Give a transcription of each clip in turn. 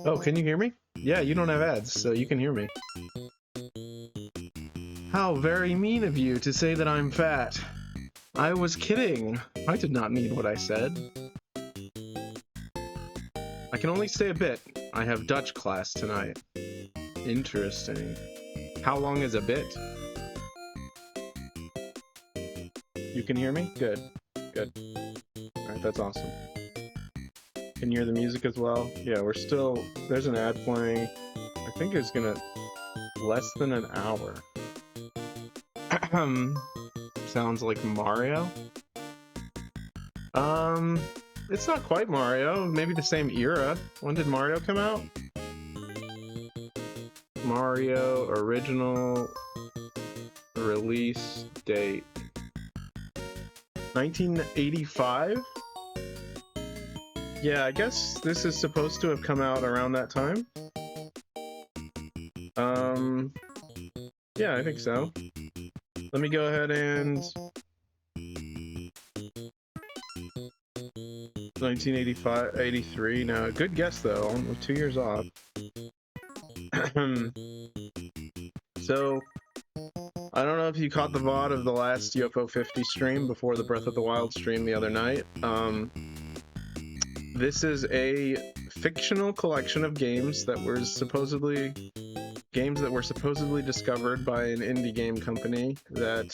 Oh, can you hear me? Yeah, you don't have ads, so you can hear me. How very mean of you to say that I'm fat. I was kidding. I did not mean what I said. I can only stay a bit. I have Dutch class tonight. Interesting. How long is a bit? You can hear me? Good. Good. Alright, that's awesome. Can you hear the music as well? Yeah, we're still... There's an ad playing. I think it's gonna... Less than an hour. Sounds like Mario? It's not quite Mario. Maybe the same era. When did Mario come out? Mario original release date. 1985? Yeah, I guess this is supposed to have come out around that time. Yeah, I think so. Let me go ahead and... 1985, 83. No, good guess though. I'm 2 years off. So, I don't know if you caught the VOD of the last UFO 50 stream before the Breath of the Wild stream the other night. This is a fictional collection of games that were supposedly discovered by an indie game company that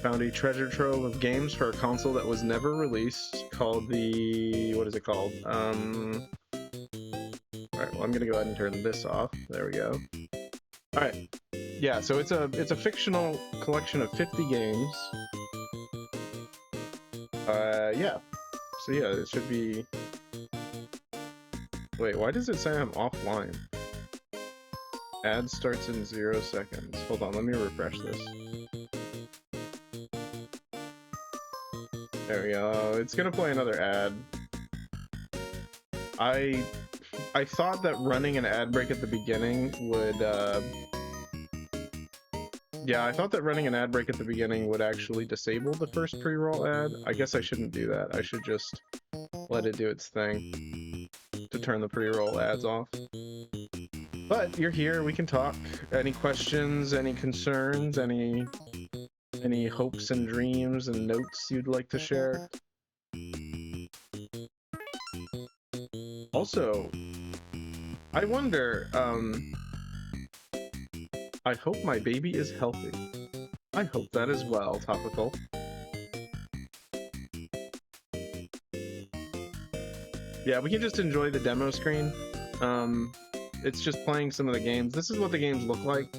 found a treasure trove of games for a console that was never released, called the... what is it called? Alright, well, I'm gonna go ahead and turn this off. There we go. Alright. Yeah, so it's a fictional collection of 50 games. Yeah. So yeah, it should be... Wait, why does it say I'm offline? Ad starts in 0 seconds. Hold on, let me refresh this. There we go. It's gonna play another ad. I thought that running an ad break at the beginning would, yeah, I thought that running an ad break at the beginning would actually disable the first pre-roll ad. I guess I shouldn't do that. I should just let it do its thing to turn the pre-roll ads off. But you're here, we can talk. Any questions, any concerns, any hopes and dreams and notes you'd like to share? Also, I wonder, I hope my baby is healthy. I hope that as well, Topical. Yeah, we can just enjoy the demo screen. It's just playing some of the games. This is what the games look like.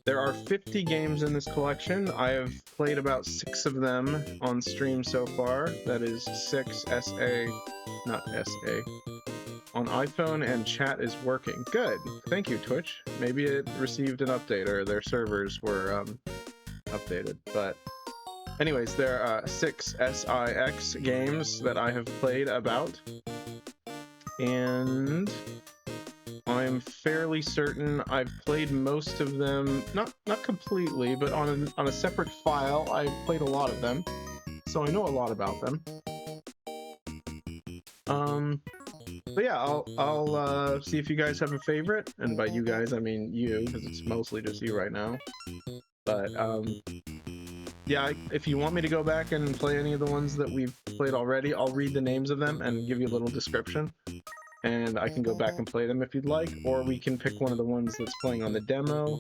There are 50 games in this collection. I have played about 6 of them on stream so far. That is 6 SA, not SA. On iPhone, and chat is working. Good. Thank you, Twitch. Maybe it received an update or their servers were updated. But anyways, there are 6 SIX games that I have played about. And I'm fairly certain I've played most of them, not completely, but on a separate file, I've played a lot of them. so I know a lot about them. But yeah, I'll see if you guys have a favorite, and by you guys I mean you, because it's mostly just you right now. But yeah, if you want me to go back and play any of the ones that we've played already, I'll read the names of them and give you a little description, and I can go back and play them if you'd like, or we can pick one of the ones that's playing on the demo.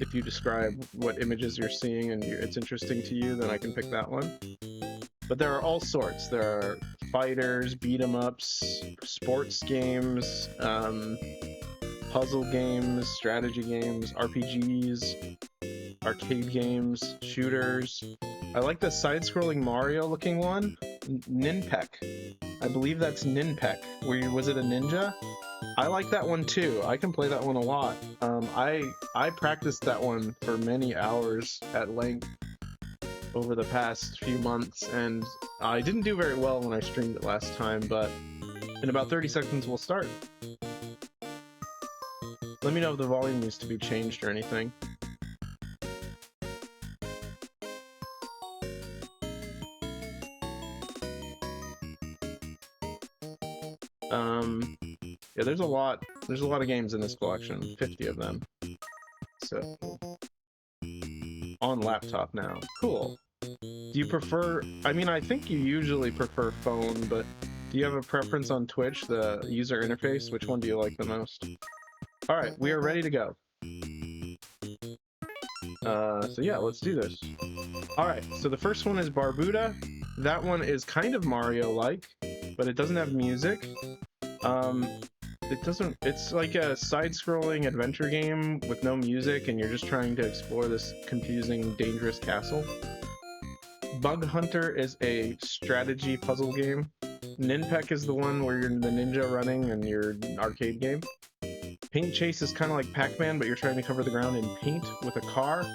If you describe what images you're seeing and it's interesting to you, then I can pick that one. But there are all sorts. There are fighters, beat 'em ups, sports games, puzzle games, strategy games, RPGs, arcade games, shooters. I like the side-scrolling Mario-looking one, Ninpek. I believe that's Ninpek. Was it a ninja? I like that one too. I can play that one a lot. I practiced that one for many hours at length over the past few months, and I didn't do very well when I streamed it last time, but in about 30 seconds we'll start. Let me know if the volume needs to be changed or anything. Yeah, there's a lot of games in this collection, 50 of them. So on laptop now. Cool. Do you prefer, I mean, I think you usually prefer phone, but do you have a preference on Twitch, the user interface? Which one do you like the most? All right, we are ready to go. So yeah, let's do this. All right, so the first one is Barbuda. That one is kind of Mario-like, but it doesn't have music. It's like a side-scrolling adventure game with no music, and you're just trying to explore this confusing, dangerous castle. Bug Hunter is a strategy puzzle game. Ninpek is the one where you're the ninja running and you're an arcade game. Paint Chase is kind of like Pac-Man, but you're trying to cover the ground in paint with a car.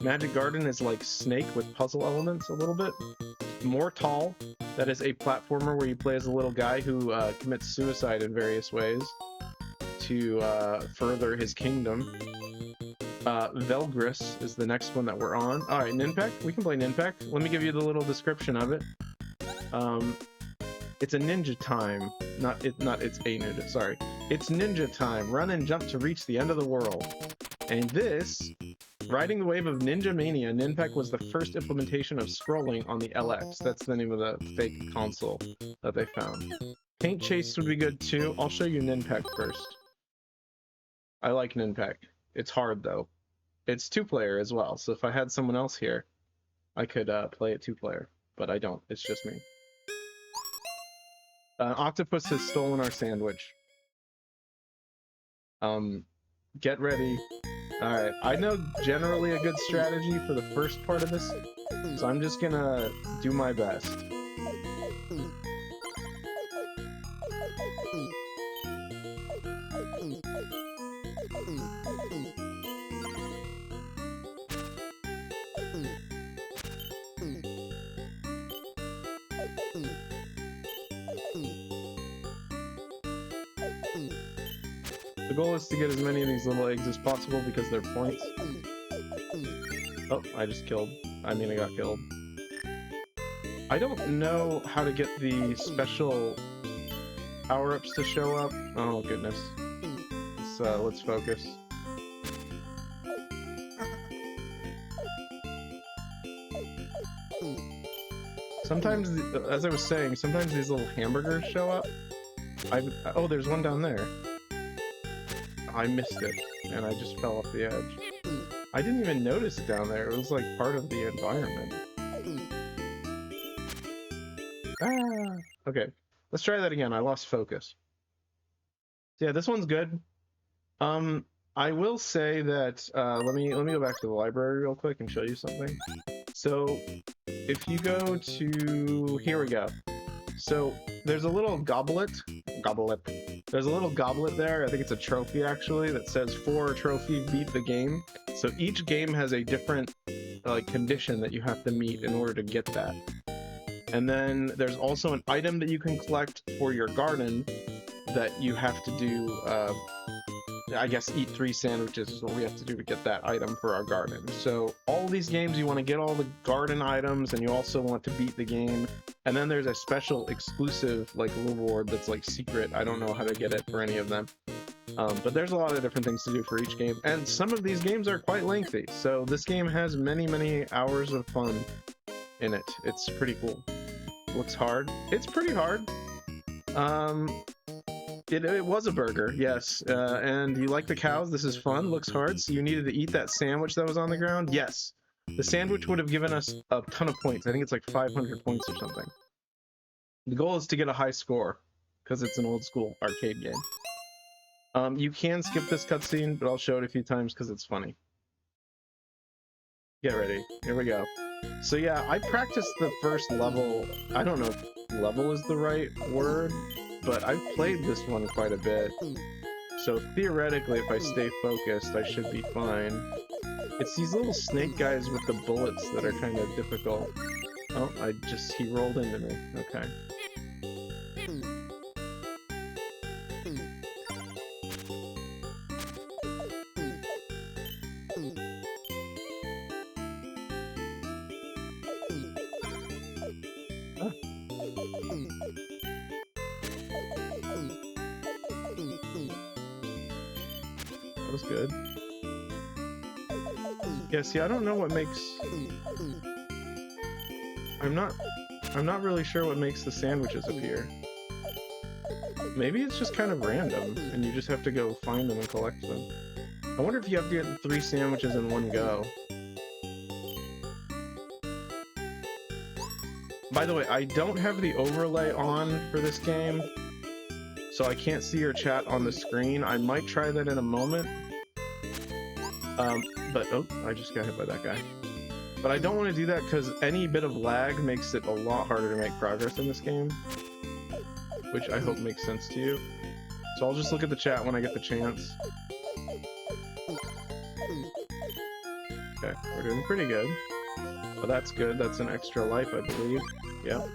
Magic Garden is like Snake with puzzle elements a little bit. Mortal, that is a platformer where you play as a little guy who commits suicide in various ways to further his kingdom. Velgris is the next one that we're on. All right, Ninpek, we can play Ninpek. Let me give you the little description of it. It's a ninja time. It's a ninja, sorry. It's ninja time. Run and jump to reach the end of the world. And this, riding the wave of Ninja Mania, Ninpek was the first implementation of scrolling on the LX. That's the name of the fake console that they found. Paint Chase would be good too. I'll show you Ninpek first. I like Ninpek. It's hard though. It's 2-player as well, so if I had someone else here, I could play it 2-player, but I don't. It's just me. Octopus has stolen our sandwich. Get ready. Alright, I know generally a good strategy for the first part of this, so I'm just gonna do my best. The goal is to get as many of these little eggs as possible because they're points. Oh, I got killed. I don't know how to get the special power-ups to show up. Oh goodness. Let's focus. Sometimes, as I was saying, sometimes these little hamburgers show up. Oh, there's one down there. I missed it, and I just fell off the edge. I didn't even notice it down there. It was like part of the environment. Ah! Okay, let's try that again. I lost focus. Yeah, this one's good. I will say that, let me go back to the library real quick and show you something. So, if you go to, here we go. So, there's a little goblet. There's a little goblet there, I think it's a trophy actually, that says for a trophy, beat the game. So each game has a different condition that you have to meet in order to get that. And then there's also an item that you can collect for your garden that you have to do I guess eat 3 sandwiches is what we have to do to get that item for our garden. So all these games, you want to get all the garden items, and you also want to beat the game. And then there's a special exclusive like reward that's like secret. I don't know how to get it for any of them. But there's a lot of different things to do for each game, and some of these games are quite lengthy. So this game has many hours of fun in it. It's pretty cool. Looks hard. It's pretty hard. It was a burger, yes. And you like the cows? This is fun. Looks hard. So you needed to eat that sandwich that was on the ground? Yes. The sandwich would have given us a ton of points. I think it's like 500 points or something. The goal is to get a high score because it's an old school arcade game. You can skip this cutscene, but I'll show it a few times because it's funny. Get ready. Here we go. So yeah, I practiced the first level. I don't know if level is the right word, but I've played this one quite a bit. So theoretically, if I stay focused, I should be fine. It's these little snake guys with the bullets that are kind of difficult. Oh, he rolled into me. Okay. That was good. Yeah, see, I don't know what makes... I'm not really sure what makes the sandwiches appear. Maybe it's just kind of random, and you just have to go find them and collect them. I wonder if you have to get 3 sandwiches in one go. By the way, I don't have the overlay on for this game, so I can't see your chat on the screen. I might try that in a moment. But, oh, I just got hit by that guy. But I don't want to do that because any bit of lag makes it a lot harder to make progress in this game, which I hope makes sense to you. So I'll just look at the chat when I get the chance. Okay, we're doing pretty good. Well, that's good. That's an extra life, I believe. Yep.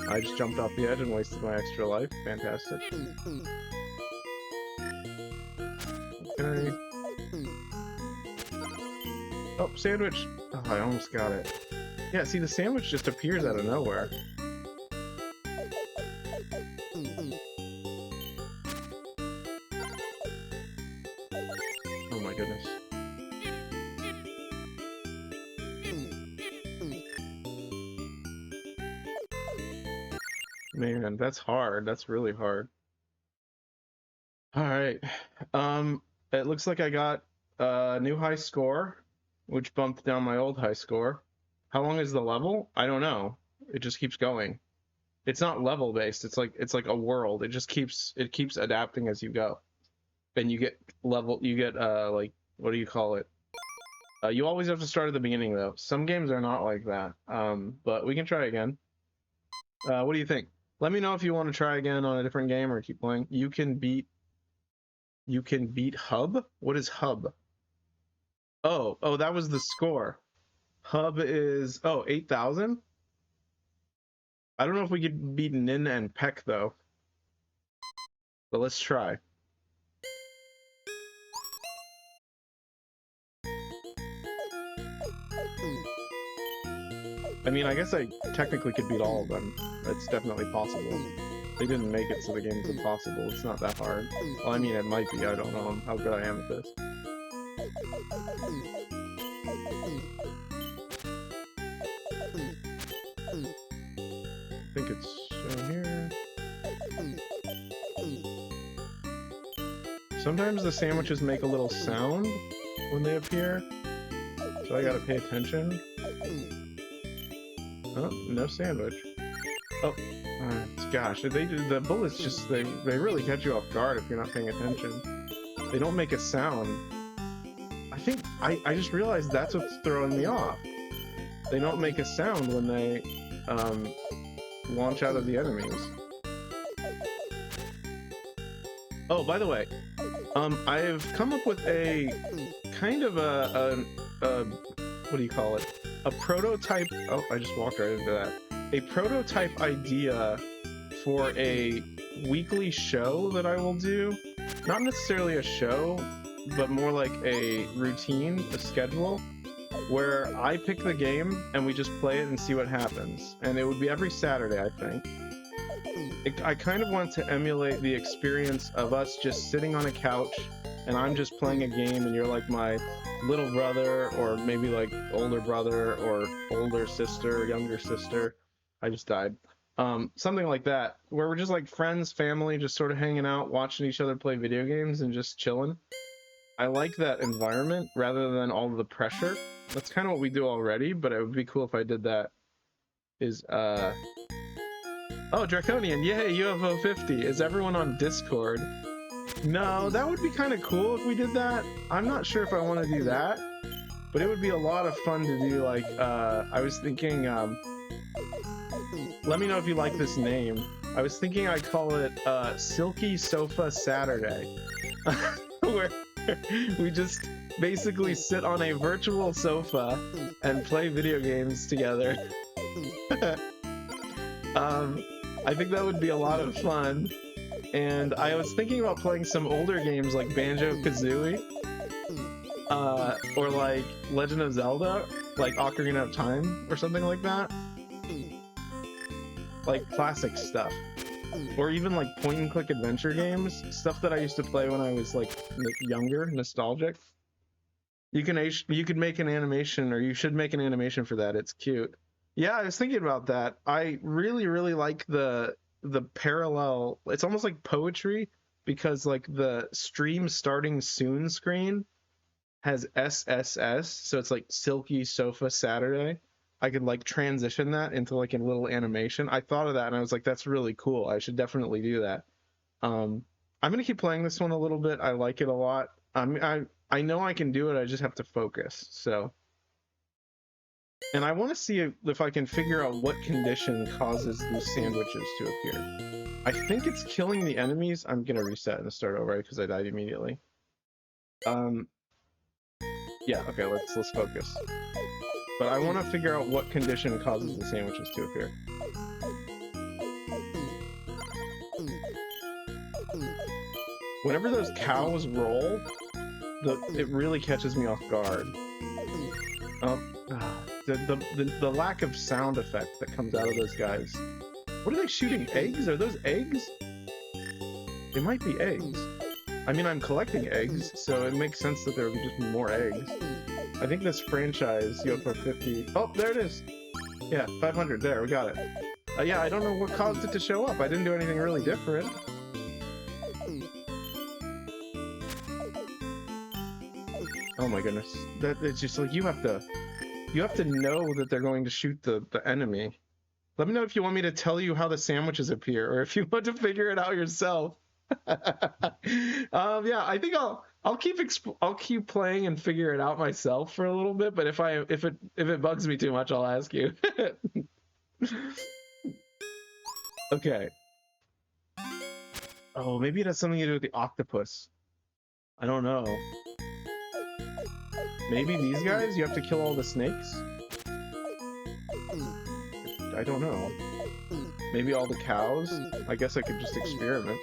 I just jumped off the edge and wasted my extra life. Fantastic. Okay. Oh, sandwich! Oh, I almost got it. Yeah, see, the sandwich just appears out of nowhere. Oh my goodness. Man, that's hard. That's really hard. Alright. It looks like I got a new high score, which bumped down my old high score. How long is the level? I don't know. It just keeps going. It's not level based. It's like a world. It just keeps adapting as you go. And you get like, what do you call it? You always have to start at the beginning though. Some games are not like that. But we can try again. What do you think? Let me know if you want to try again on a different game or keep playing. You can beat Hub? What is Hub? Oh, that was the score. Hub is, 8,000? I don't know if we could beat Nin and Peck, though. But let's try. I mean, I guess I technically could beat all of them. It's definitely possible. They didn't make it so the game's impossible. It's not that hard. Well, I mean, it might be. I don't know how good I am at this. I think it's shown here. Sometimes the sandwiches make a little sound when they appear, so I gotta pay attention. Oh, no sandwich. Oh, gosh, the bullets just, they really catch you off guard if you're not paying attention. They don't make a sound. I think, I just realized that's what's throwing me off. They don't make a sound when they, launch out of the enemies. Oh, by the way, I've come up with a kind of a what do you call it? A prototype. Oh, I just walked right into that. A prototype idea for a weekly show that I will do. not necessarily a show, but more like a routine, a schedule, where I pick the game and we just play it and see what happens. And it would be every Saturday, I think. I kind of want to emulate the experience of us just sitting on a couch and I'm just playing a game and you're like my little brother, or maybe like older brother or older sister, younger sister. I just died. Something like that, where we're just like friends, family, just sort of hanging out, watching each other play video games and just chilling. I like that environment rather than all the pressure. That's kind of what we do already, but it would be cool if I did that. Oh, Draconian, yay, UFO 50. Is everyone on Discord? No, that would be kind of cool if we did that. I'm not sure if I want to do that, but it would be a lot of fun to do, like, I was thinking, let me know if you like this name. I was thinking I'd call it, Silky Sofa Saturday, where we just basically sit on a virtual sofa and play video games together. I think that would be a lot of fun, and I was thinking about playing some older games like Banjo-Kazooie, or like Legend of Zelda, like Ocarina of Time, or something like that. Like classic stuff. Or even like point-and-click adventure games, stuff that I used to play when I was like younger, nostalgic. You could make an animation, or you should make an animation for that. It's cute. Yeah, I was thinking about that. I really, really like the parallel. It's almost like poetry, because like the stream starting soon screen has SSS, so it's like Silky Sofa Saturday. I could like transition that into like a little animation. I thought of that and I was like, that's really cool. I should definitely do that. I'm gonna keep playing this one a little bit. I like it a lot. I know I can do it. I just have to focus. So. And I want to see if I can figure out what condition causes these sandwiches to appear. I think it's killing the enemies. I'm gonna reset and start over because I died immediately. Yeah, okay, let's focus. But I want to figure out what condition causes the sandwiches to appear. Whenever those cows roll, it really catches me off guard. The lack of sound effect that comes out of those guys. What are they shooting? Eggs? Are those eggs? They might be eggs. I mean, I'm collecting eggs, so it makes sense that there would be just more eggs. I think this franchise, UFO 50... Oh, there it is! Yeah, 500, there, we got it. Yeah, I don't know what caused it to show up. I didn't do anything really different. Oh my goodness. It's just like, you have to know that they're going to shoot the enemy. Let me know if you want me to tell you how the sandwiches appear, or if you want to figure it out yourself. Yeah, I think I'll keep playing and figure it out myself for a little bit. But if it bugs me too much, I'll ask you. Okay. Oh, maybe it has something to do with the octopus. I don't know. Maybe these guys? You have to kill all the snakes? I don't know. Maybe all the cows? I guess I could just experiment.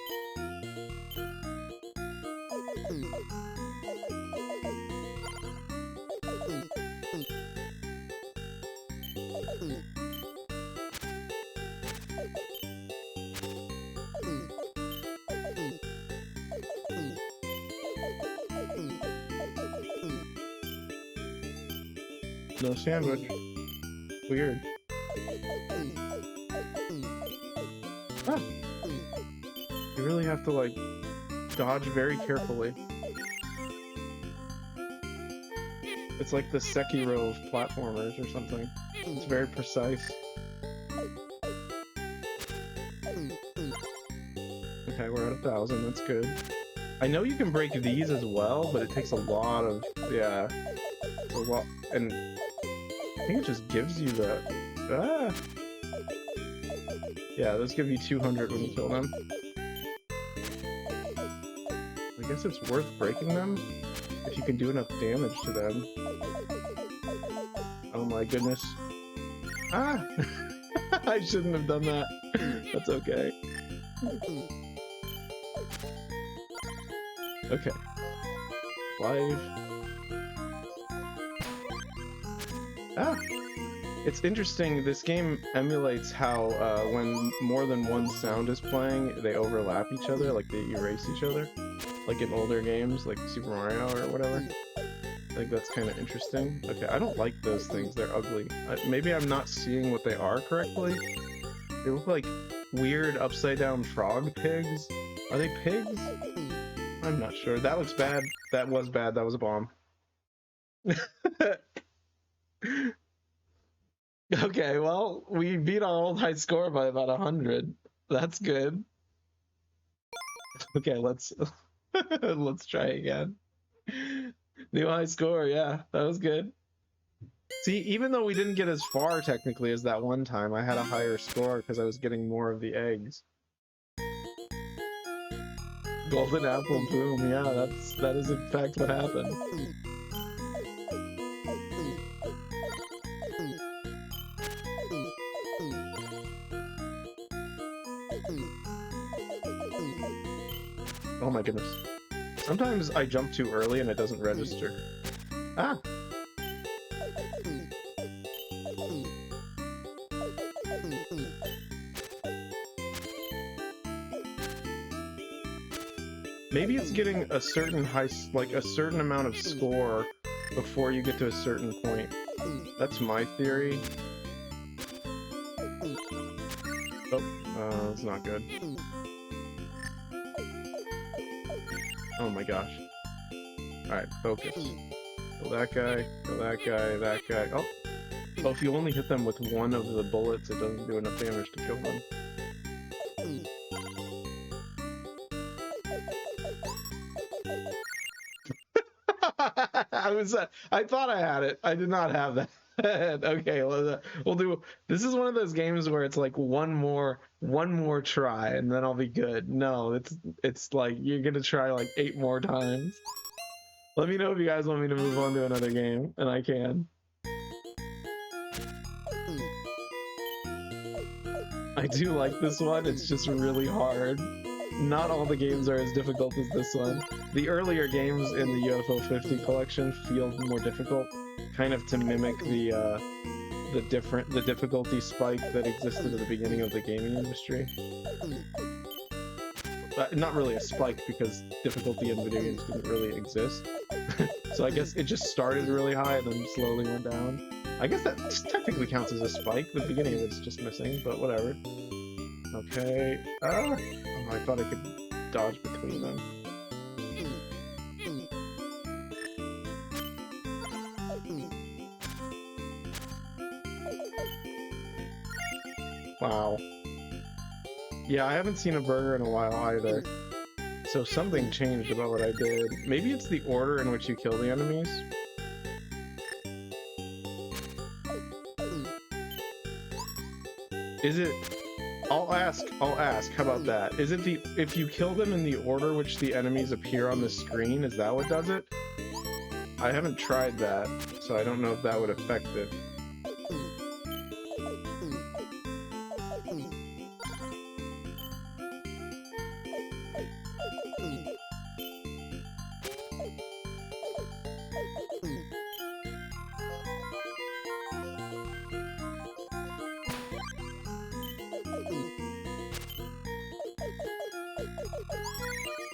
No sandwich. Weird. Ah. You really have to, like, dodge very carefully. It's like the Sekiro of platformers or something. It's very precise. Okay, we're at 1,000, that's good. I know you can break these as well, but it takes a lot of, yeah. A lot, and I think it just gives you the, yeah, those give you 200 when you kill them. I guess it's worth breaking them if you can do enough damage to them. Oh my goodness. Ah! I shouldn't have done that. That's okay. Okay. Life. Ah! It's interesting, this game emulates how when more than one sound is playing, they overlap each other, like they erase each other. Like in older games, like Super Mario or whatever. I think that's kind of interesting. Okay, I don't like those things, they're ugly. Maybe I'm not seeing what they are correctly. They look like weird upside down frog pigs. Are they pigs? I'm not sure. That looks bad. That was bad, that was a bomb. Okay, well, we beat our old high score by about 100. That's good. Okay, let's let's try again. New high score, yeah, that was good. See, even though we didn't get as far technically as that one time, I had a higher score because I was getting more of the eggs. Golden apple boom, yeah, that is in fact what happened. Oh my goodness. Sometimes I jump too early and it doesn't register. Ah! Maybe it's getting a certain a certain amount of score before you get to a certain point. That's my theory. Oh, that's not good. Oh my gosh. Alright, focus. Kill that guy, kill that guy, that guy. Oh! Oh, if you only hit them with one of the bullets, it doesn't do enough damage to kill them. I thought I had it. I did not have that. Okay, we'll do. This is one of those games where it's like one more try, and then I'll be good. No, it's like you're gonna try like 8 more times. Let me know if you guys want me to move on to another game, and I can. I do like this one. It's just really hard. Not all the games are as difficult as this one. The earlier games in the UFO 50 collection feel more difficult, kind of to mimic the difficulty spike that existed at the beginning of the gaming industry. Not really a spike, because difficulty in video games didn't really exist. So I guess it just started really high and then slowly went down. I guess that technically counts as a spike. The beginning of it's just missing, but whatever. Okay. Oh, I thought I could dodge between them. Wow. Yeah, I haven't seen a burger in a while either. So something changed about what I did. Maybe it's the order in which you kill the enemies. Is it... I'll ask, how about that? Is it if you kill them in the order which the enemies appear on the screen, is that what does it? I haven't tried that, so I don't know if that would affect it.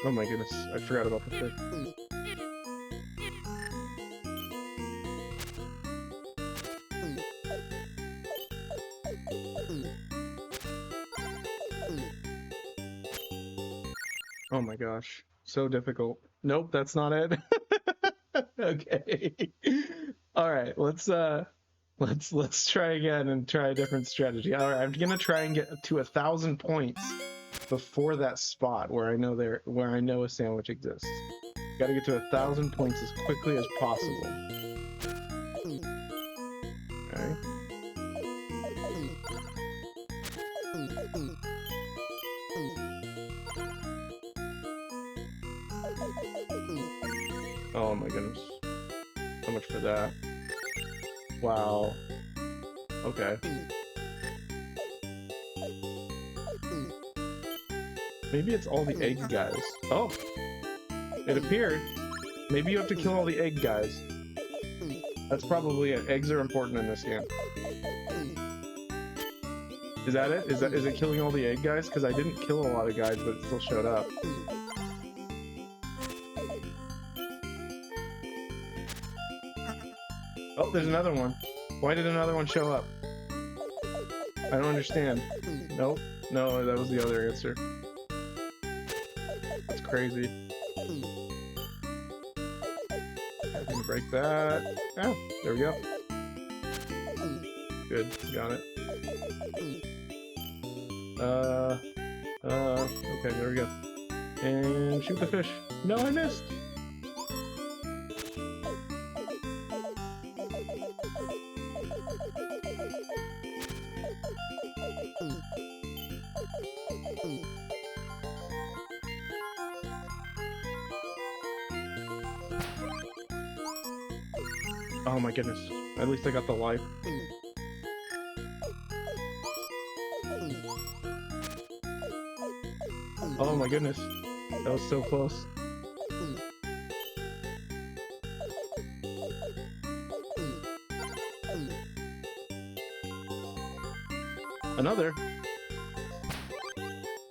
Oh my goodness, I forgot about the trick. Oh my gosh, so difficult. Nope, that's not it. Okay. All right, let's try again and try a different strategy. All right, I'm gonna try and get to 1,000 points before that spot where I know a sandwich exists. Gotta get to 1,000 points as quickly as possible. Okay. Oh my goodness. How much for that? Wow. Okay. Maybe it's all the egg guys. Oh! It appeared. Maybe you have to kill all the egg guys. That's probably it. Eggs are important in this game. Is that it? Is it killing all the egg guys? Because I didn't kill a lot of guys, but it still showed up. Oh, there's another one. Why did another one show up? I don't understand. Nope. No, that was the other answer. That's crazy. I'm gonna break that. Ah, there we go. Good, got it. Okay, there we go. And shoot the fish. No, I missed! Oh my goodness. At least I got the life. Oh my goodness. That was so close. Another.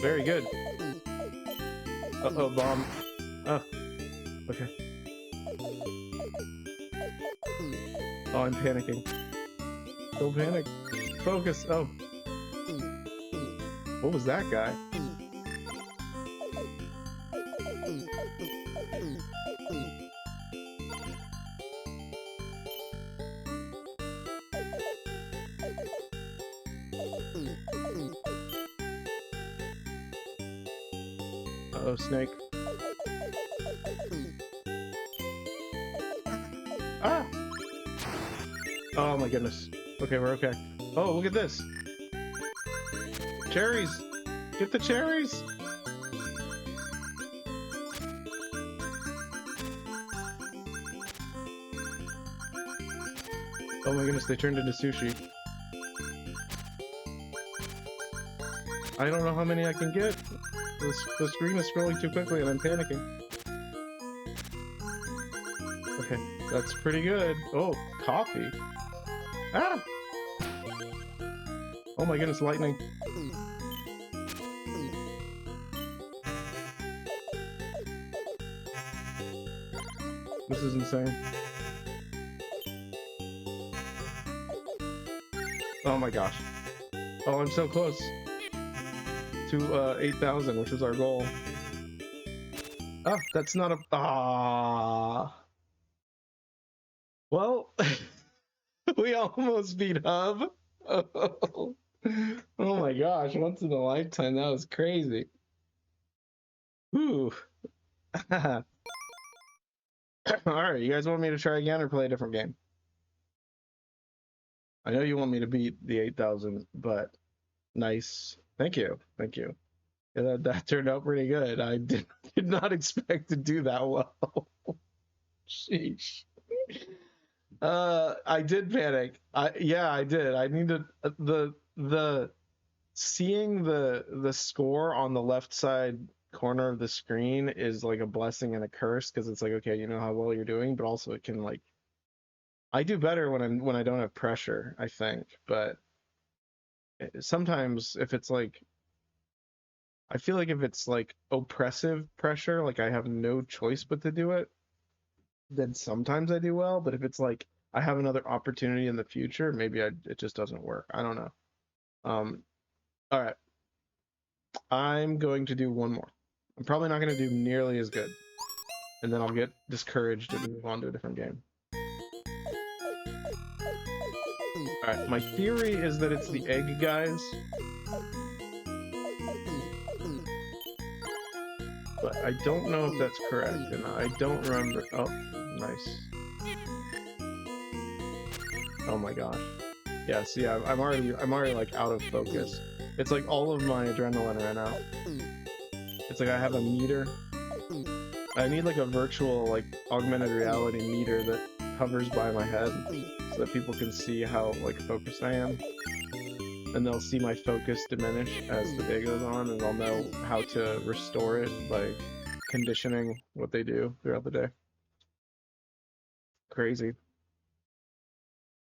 Very good. Uh-oh, bomb. Oh. Okay. Oh, I'm panicking. Don't panic. Focus. Oh. What was that guy? Uh-oh, snake. Ah! Oh my goodness. Okay, we're okay. Oh, look at this. Cherries! Get the cherries! Oh my goodness, they turned into sushi. I don't know how many I can get. The screen is scrolling too quickly and I'm panicking. Okay, that's pretty good. Oh, coffee. Ah! Oh my goodness, lightning. This is insane. Oh my gosh. Oh, I'm so close to 8,000, which was our goal. Ah, that's not a... Ah. Well, we almost beat Hub. Oh my gosh, once in a lifetime, that was crazy. Whew. Alright, you guys want me to try again or play a different game? I know you want me to beat the 8,000, but nice. Thank you. Thank you. Yeah, that turned out pretty good. I did not expect to do that well. Sheesh. I did panic. Yeah, I did. I needed the seeing the score on the left side corner of the screen is like a blessing and a curse, because it's like, okay, you know how well you're doing, but also it can like, I do better when I don't have pressure, I think, but sometimes if it's like, I feel like if it's like oppressive pressure, like I have no choice but to do it, then sometimes I do well. But if it's like I have another opportunity in the future, maybe it just doesn't work. I don't know. All right. I'm going to do one more. I'm probably not going to do nearly as good, and then I'll get discouraged and move on to a different game. All right. My theory is that it's the egg guys, but I don't know if that's correct, and I don't remember. Oh, nice. Oh my gosh. Yeah, see, I'm already like out of focus. It's like all of my adrenaline ran out. It's like I have a meter. I need like a virtual, like, augmented reality meter that hovers by my head so that people can see how like focused I am. And they'll see my focus diminish as the day goes on, and they'll know how to restore it by conditioning what they do throughout the day. Crazy.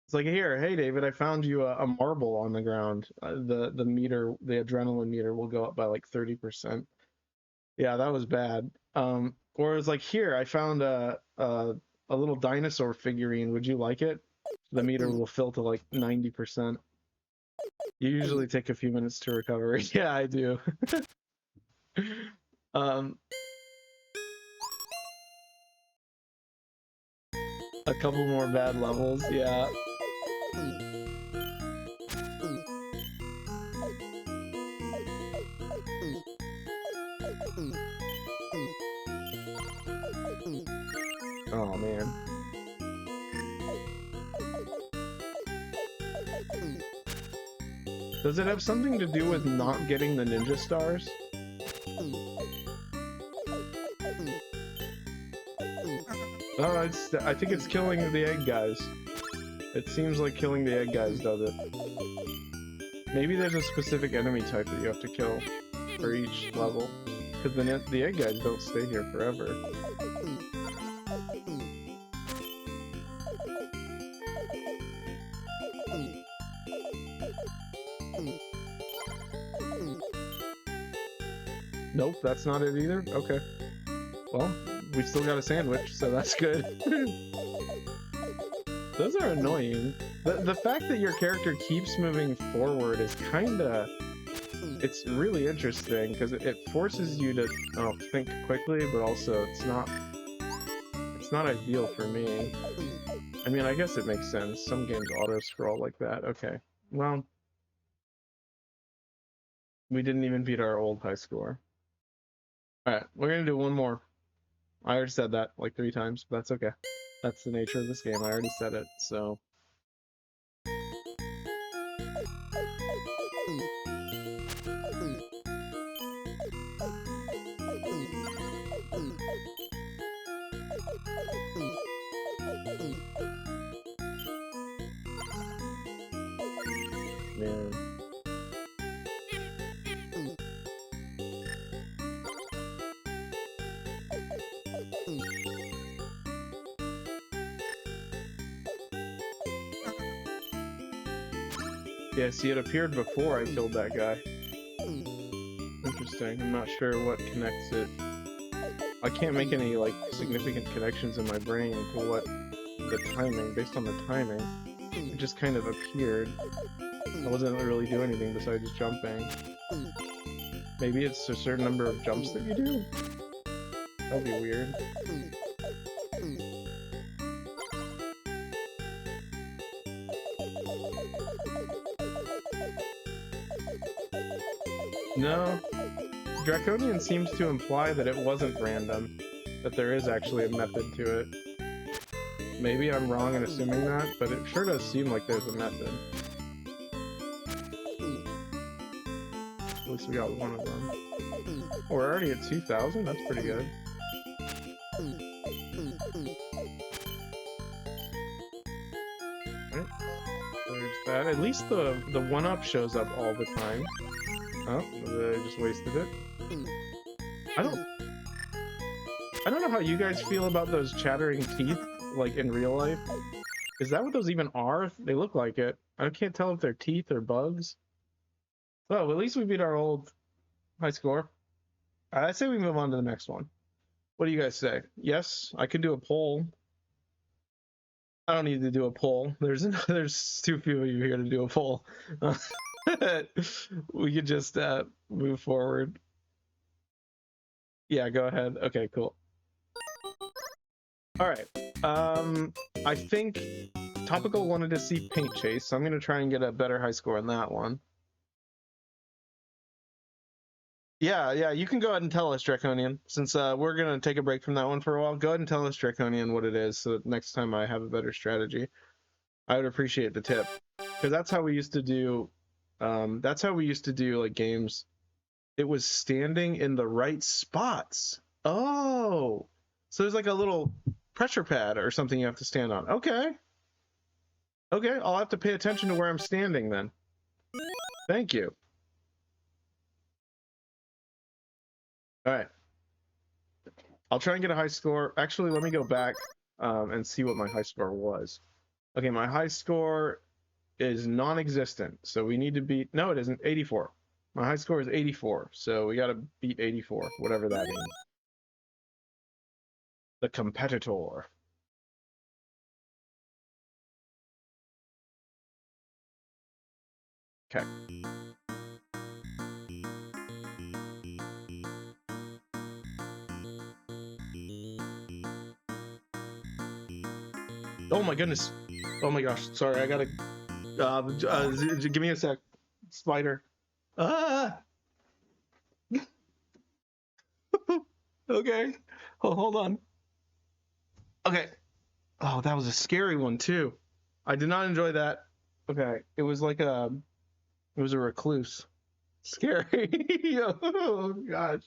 It's like, here, hey David, I found you a marble on the ground. The meter, the adrenaline meter will go up by like 30%. Yeah, that was bad. Or it's like, here, I found a little dinosaur figurine. Would you like it? The meter will fill to like 90%. You usually take a few minutes to recover. Yeah, I do. A couple more bad levels, yeah. Oh man. Does it have something to do with not getting the ninja stars? Oh, I think it's killing the egg guys. It seems like killing the egg guys does it. Maybe there's a specific enemy type that you have to kill for each level. Because the egg guys don't stay here forever. Nope, that's not it either? Okay. Well, we still got a sandwich, so that's good. Those are annoying. The fact that your character keeps moving forward is kinda... It's really interesting, because it forces you to think quickly, but also it's not ideal for me. I mean, I guess it makes sense. Some games auto-scroll like that. Okay. Well... We didn't even beat our old high score. Alright, we're gonna do one more. I already said that like 3 times, but that's okay. That's the nature of this game. I already said it, so... Man. Yeah, see, it appeared before I killed that guy. Interesting. I'm not sure what connects it. I can't make any, like, significant connections in my brain to what the timing, based on the timing. It just kind of appeared. I wasn't really doing anything besides jumping. Maybe it's a certain number of jumps that you do? That'd be weird. No. Draconian seems to imply that it wasn't random, that there is actually a method to it. Maybe I'm wrong in assuming that, but it sure does seem like there's a method. At least we got one of them. Oh, we're already at 2,000? That's pretty good. Right. There's that. At least the 1-up shows up all the time. Oh, I just wasted it. I don't know how you guys feel about those chattering teeth, like in real life. Is that what those even are? They look like it. I can't tell if they're teeth or bugs. Well, at least we beat our old high score. I say we move on to the next one. What do you guys say? Yes, I can do a poll. I don't need to do a poll. There's too few of you here to do a poll. We could just move forward. Yeah, go ahead. Okay, cool. All right. I think Topical wanted to see Paint Chase, so I'm gonna try and get a better high score on that one. Yeah, you can go ahead and tell us, Draconian, since we're gonna take a break from that one for a while. Go ahead and tell us, Draconian, what it is, so that next time I have a better strategy. I would appreciate the tip, because that's how we used to do. That's how we used to do like games. It was standing in the right spots. Oh, so there's like a little pressure pad or something you have to stand on. Okay, I'll have to pay attention to where I'm standing then. Thank you. All right. I'll try and get a high score. Actually, let me go back and see what my high score was. Okay, my high score is non-existent, so we need to beat... No, it isn't. 84. My high score is 84, so we gotta beat 84, whatever that means. The competitor. Okay. Oh my goodness. Oh my gosh. Sorry, I gotta... give me a sec. Spider. Ah! Okay. Oh, hold on. Okay. Oh, that was a scary one too. I did not enjoy that. Okay. It was like a... It was a recluse. Scary. Oh gosh.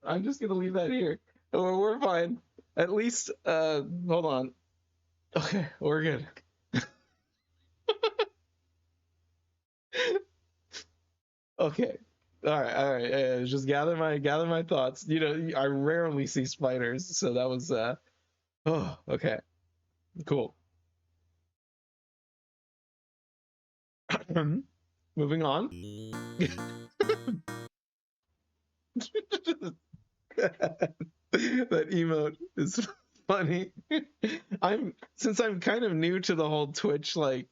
I'm just gonna leave that here. We're fine. At least, hold on. Okay, we're good. Okay. All right. Just gather my thoughts. You know, I rarely see spiders, so that was oh, okay. Cool. Moving on. That emote is funny. Since I'm kind of new to the whole Twitch like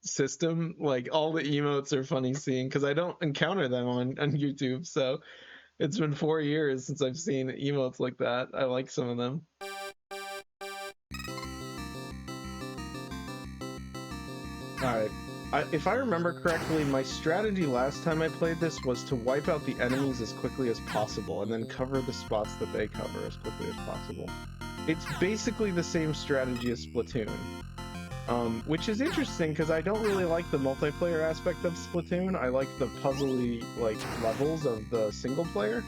system, like all the emotes are funny seeing because I don't encounter them on YouTube. So it's been 4 years since I've seen emotes like that. I like some of them. Alright. If I remember correctly, my strategy last time I played this was to wipe out the enemies as quickly as possible and then cover the spots that they cover as quickly as possible. It's basically the same strategy as Splatoon. Which is interesting because I don't really like the multiplayer aspect of Splatoon. I like the puzzly like levels of the single player.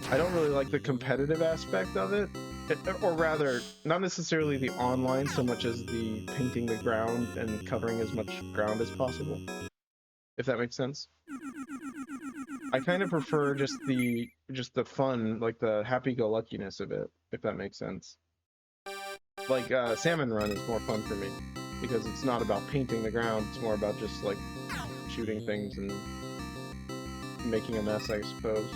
I don't really like the competitive aspect of it. Or rather, not necessarily the online so much as the painting the ground and covering as much ground as possible, if that makes sense. I kind of prefer just the fun, like the happy-go-luckiness of it, if that makes sense. Like Salmon Run is more fun for me because it's not about painting the ground; it's more about just like shooting things and making a mess, I suppose.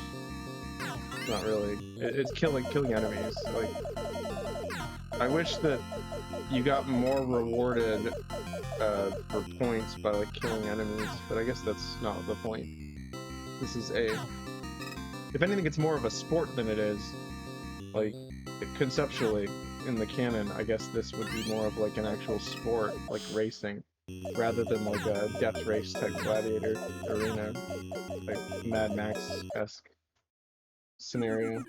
Not really. It's killing enemies. Like, I wish that you got more rewarded for points by like killing enemies, but I guess that's not the point. This is if anything, it's more of a sport than it is like conceptually in the canon. I guess this would be more of like an actual sport, like racing, rather than like a death race type gladiator arena, like Mad Max-esque scenario.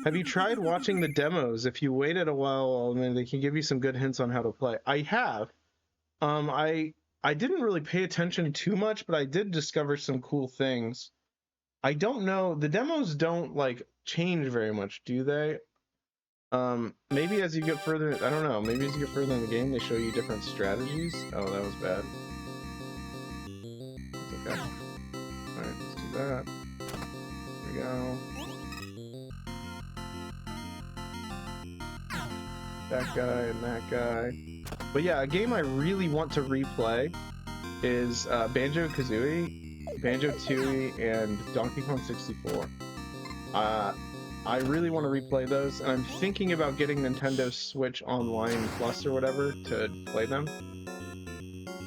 Have you tried watching the demos? If you waited a while, then they can give you some good hints on how to play. I have. I didn't really pay attention too much, but I did discover some cool things. I don't know. The demos don't like change very much, do they? Maybe as you get further, I don't know. Maybe as you get further in the game, they show you different strategies. Oh, that was bad. It's okay. All right, let's do that. There we go. That guy and that guy. But yeah, a game I really want to replay is Banjo-Kazooie, Banjo-Tooie, and Donkey Kong 64. I really want to replay those, and I'm thinking about getting Nintendo Switch Online Plus or whatever to play them.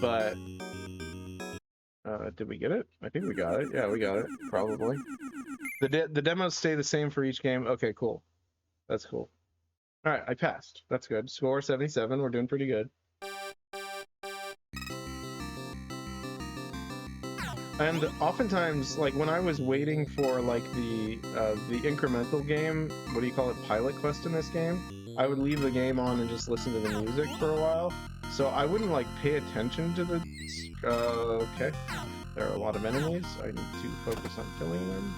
But did we get it? I think we got it. Yeah, we got it. Probably. The demos stay the same for each game. Okay, cool. That's cool. All right, I passed. That's good. Score 77. We're doing pretty good. And oftentimes, like when I was waiting for like the incremental game, what do you call it, pilot quest in this game, I would leave the game on and just listen to the music for a while. So I wouldn't like pay attention to the. Okay, there are a lot of enemies. I need to focus on killing them.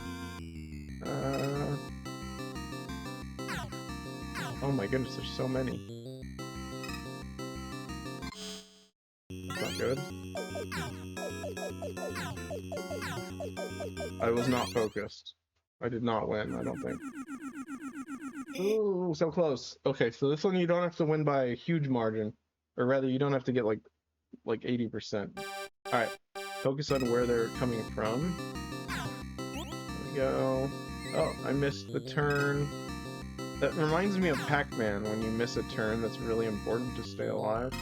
Oh my goodness, there's so many. That's not good. I was not focused. I did not win, I don't think. Ooh, so close. Okay, so this one you don't have to win by a huge margin. Or rather, you don't have to get like 80%. Alright, focus on where they're coming from. There we go. Oh, I missed the turn. That reminds me of Pac-Man, when you miss a turn that's really important to stay alive.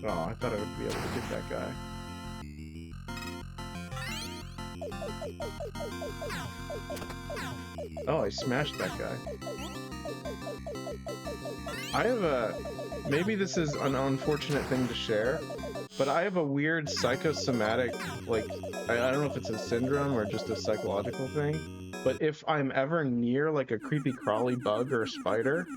Oh, I thought I would be able to get that guy. Oh, I smashed that guy. I have a... Maybe this is an unfortunate thing to share, but I have a weird psychosomatic, like, I don't know if it's a syndrome or just a psychological thing, but if I'm ever near, like, a creepy crawly bug or a spider,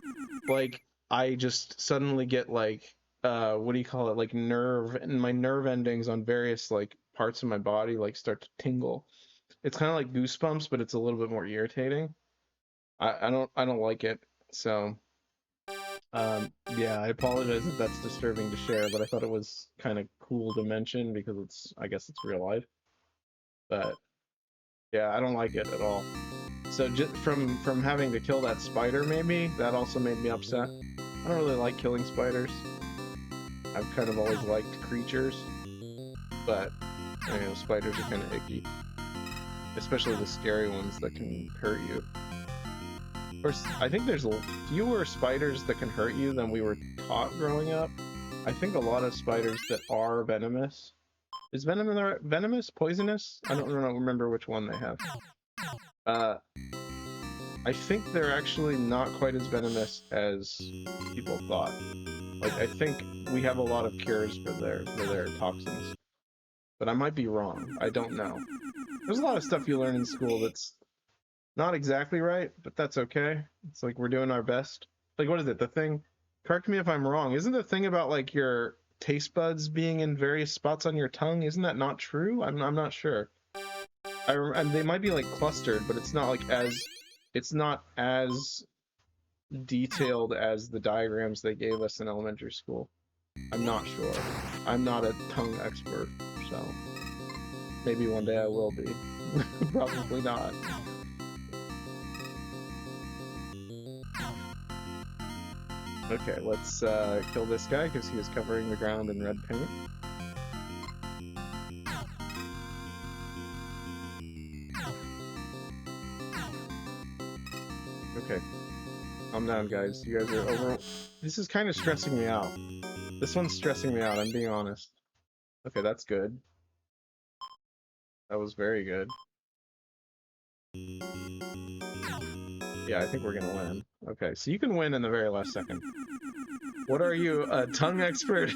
like, I just suddenly get, like, what do you call it, like, and my nerve endings on various, like, parts of my body, like, start to tingle. It's kind of like goosebumps, but it's a little bit more irritating. I don't like it, so... yeah, I apologize if that's disturbing to share, but I thought it was kind of cool to mention because I guess it's real life. But yeah, I don't like it at all. So just from having to kill that spider, maybe that also made me upset. I don't really like killing spiders. I've kind of always liked creatures, but you know, spiders are kind of icky, especially the scary ones that can hurt you. Of course, I think there's fewer spiders that can hurt you than we were taught growing up. I think a lot of spiders that are venomous. Is venomous? Poisonous? I don't remember which one they have. I think they're actually not quite as venomous as people thought. Like, I think we have a lot of cures for their toxins. But I might be wrong. I don't know. There's a lot of stuff you learn in school that's not exactly right, but that's okay. It's like we're doing our best. Like, what is it? The thing? Correct me if I'm wrong. Isn't the thing about like your taste buds being in various spots on your tongue? Isn't that not true? I'm not sure. And they might be like clustered, but it's not like it's not as detailed as the diagrams they gave us in elementary school. I'm not sure. I'm not a tongue expert, so maybe one day I will be. Probably not. Okay, let's kill this guy because he is covering the ground in red paint. Okay, calm down, guys. You guys are over. This is kind of stressing me out. This one's stressing me out, I'm being honest. Okay, that's good. That was very good. Yeah, I think we're gonna win. Okay, so you can win in the very last second. What are you, a tongue expert?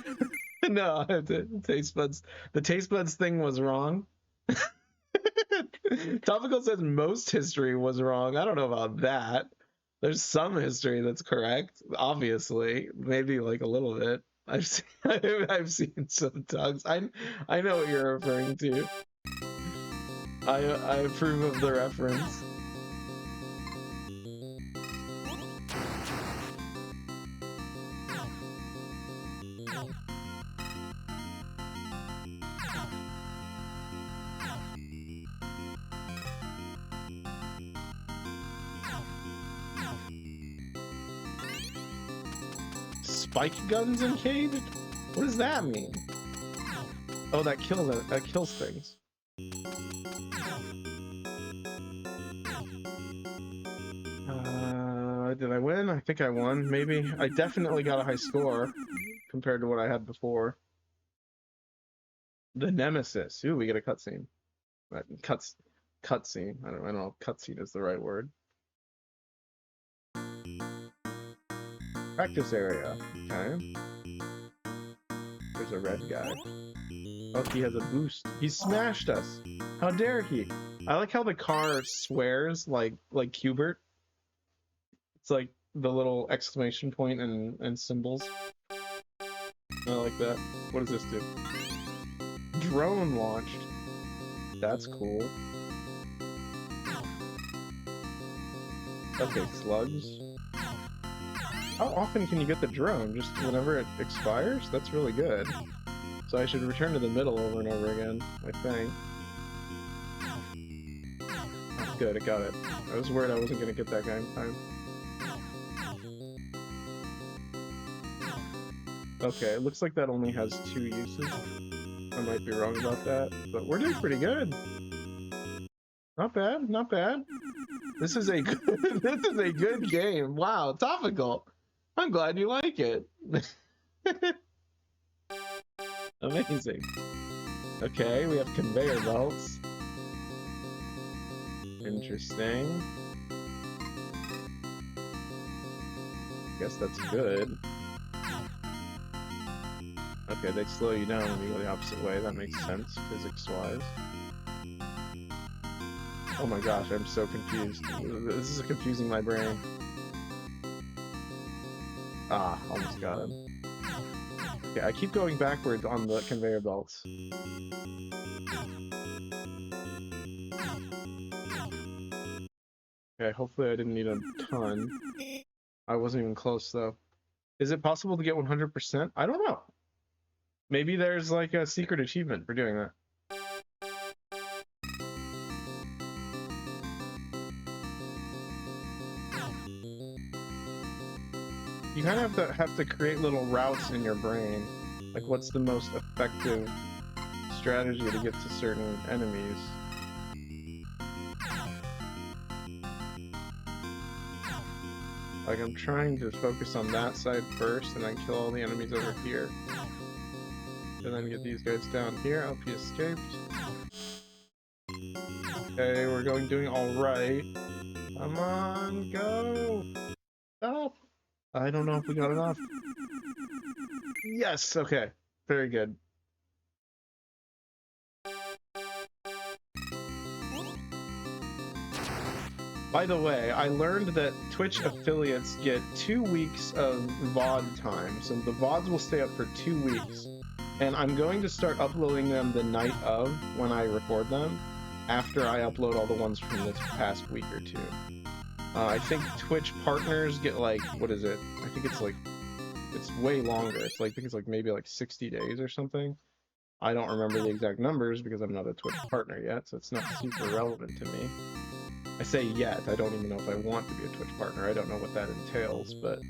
No, the taste buds. The taste buds thing was wrong. Topical says most history was wrong. I don't know about that. There's some history that's correct, obviously. Maybe like a little bit. I've seen some tongues. I know what you're referring to. I approve of the reference. Spike guns in cage? What does that mean? Oh, that kills things. Did I win? I think I won, maybe. I definitely got a high score compared to what I had before. The Nemesis. Ooh, we get a cutscene. Cutscene. I don't know if cutscene is the right word. Practice area. Okay. There's a red guy. Oh, he has a boost. He smashed us. How dare he? I like how the car swears like Hubert. It's like the little exclamation point and symbols. I like that. What does this do? Drone launched. That's cool. Okay, slugs. How often can you get the drone? Just whenever it expires? That's really good. So I should return to the middle over and over again, I think. good. It got it. I was worried I wasn't gonna get that guy in time. Okay, it looks like that only has 2 uses. I might be wrong about that, but we're doing pretty good. Not bad, not bad. This is a good, this is a good game. Wow, topical. I'm glad you like it. Amazing. Okay, we have conveyor belts. Interesting. Guess that's good. Okay, they slow you down when you go the opposite way. That makes sense, physics-wise. Oh my gosh, I'm so confused. This is confusing my brain. Ah, almost got him. Okay, I keep going backwards on the conveyor belts. Okay, hopefully I didn't need a ton. I wasn't even close, though. Is it possible to get 100%? I don't know. Maybe there's like a secret achievement for doing that. You kind of have to create little routes in your brain. Like, what's the most effective strategy to get to certain enemies? Like, I'm trying to focus on that side first and then kill all the enemies over here. And then get these guys down here. Oh, he escaped. Okay, we're doing alright. Come on, go! Stop! I don't know if we got enough. Yes, okay. Very good. By the way, I learned that Twitch affiliates get 2 weeks of VOD time, so the VODs will stay up for 2 weeks. And I'm going to start uploading them the night of when I record them, after I upload all the ones from this past week or 2. I think Twitch partners get like, what is it? I think it's like, it's way longer. It's like, I think it's like maybe like 60 days or something. I don't remember the exact numbers because I'm not a Twitch partner yet, so it's not super relevant to me. I say yet, I don't even know if I want to be a Twitch partner. I don't know what that entails, but...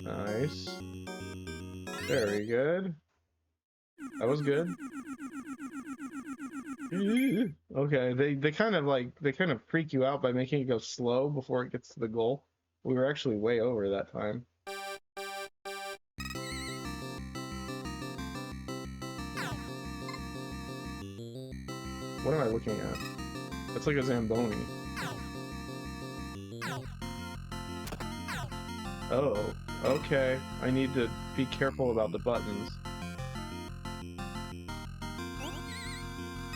Nice. Very good. That was good. Okay, they kind of freak you out by making it go slow before it gets to the goal. We were actually way over that time. What am I looking at? That's like a Zamboni. Oh, okay. I need to be careful about the buttons.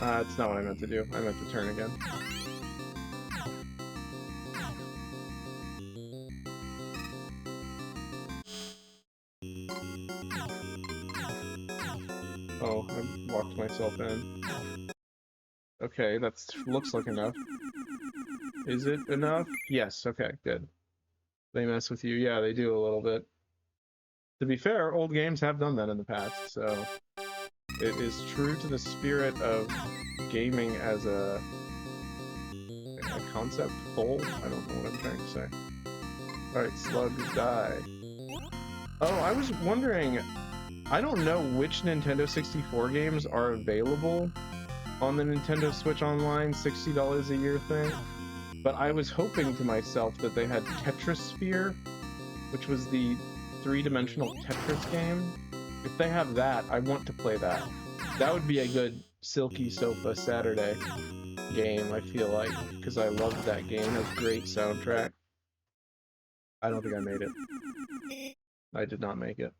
That's not what I meant to do. I meant to turn again. Oh, I locked myself in. Okay, that looks like enough. Is it enough? Yes, okay, good. They mess with you. Yeah, they do a little bit. To be fair, old games have done that in the past, so... It is true to the spirit of gaming as a concept whole. I don't know what I'm trying to say. Alright, slugs die. Oh, I was wondering... I don't know which Nintendo 64 games are available on the Nintendo Switch Online $60 a year thing, but I was hoping to myself that they had Tetrisphere, which was the 3-dimensional Tetris game. If they have that, I want to play that. That would be a good Silky Sofa Saturday game, I feel like, because I loved that game. It has a great soundtrack. I don't think I made it. I did not make it.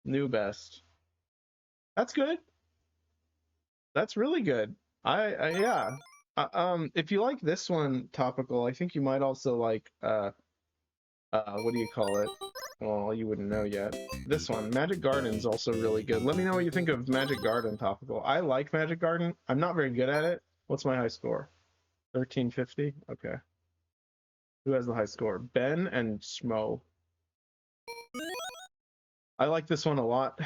New best. That's good. That's really good. Yeah. If you like this one, Topical, I think you might also like, what do you call it? Well, you wouldn't know yet. This one, Magic Garden's also really good. Let me know what you think of Magic Garden, Topical. I like Magic Garden. I'm not very good at it. What's my high score? 1350? Okay. Who has the high score? Ben and Smo. I like this one a lot.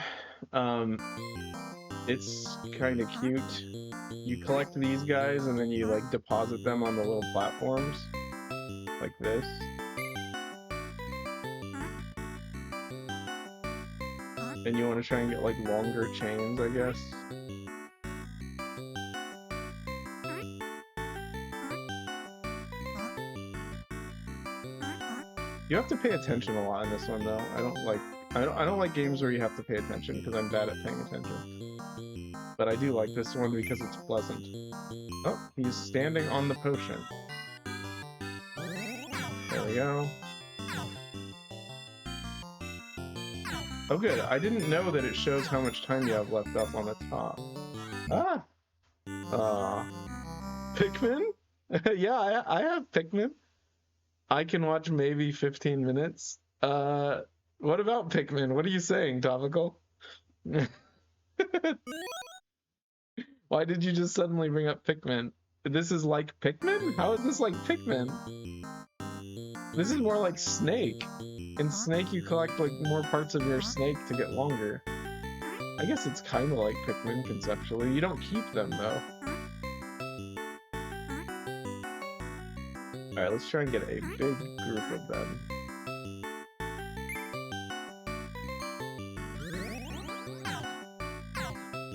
It's kind of cute. You collect these guys and then you like deposit them on the little platforms like this. And you want to try and get like longer chains, I guess. You have to pay attention a lot in this one though. I don't like games where you have to pay attention because I'm bad at paying attention. But I do like this one because it's pleasant. Oh, he's standing on the potion. There we go. Oh good, I didn't know that it shows how much time you have left up on the top. Ah! Pikmin? Yeah, I have Pikmin. I can watch maybe 15 minutes. What about Pikmin? What are you saying, Topical? Why did you just suddenly bring up Pikmin? This is like Pikmin? How is this like Pikmin? This is more like Snake. In Snake, you collect like more parts of your snake to get longer. I guess it's kind of like Pikmin conceptually. You don't keep them though. Alright, let's try and get a big group of them.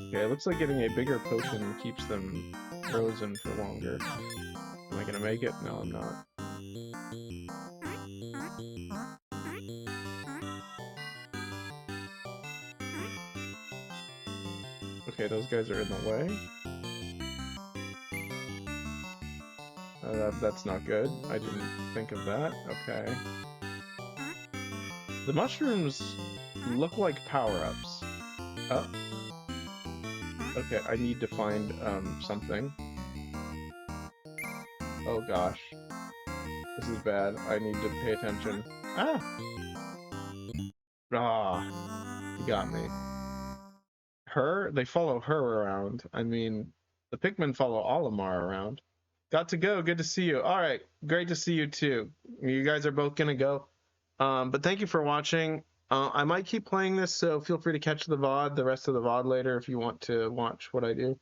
Okay, it looks like getting a bigger potion keeps them frozen for longer. Am I gonna make it? No, I'm not. Okay, those guys are in the way. That's not good. I didn't think of that. Okay. The mushrooms look like power-ups. Oh. Okay, I need to find something. Oh gosh. This is bad. I need to pay attention. Ah! Ah! You got me. Her? They follow her around. I mean, the Pikmin follow Olimar around. Got to go. Good to see you. All right. Great to see you too. You guys are both going to go. But thank you for watching. I might keep playing this, so feel free to catch the rest of the VOD later if you want to watch what I do.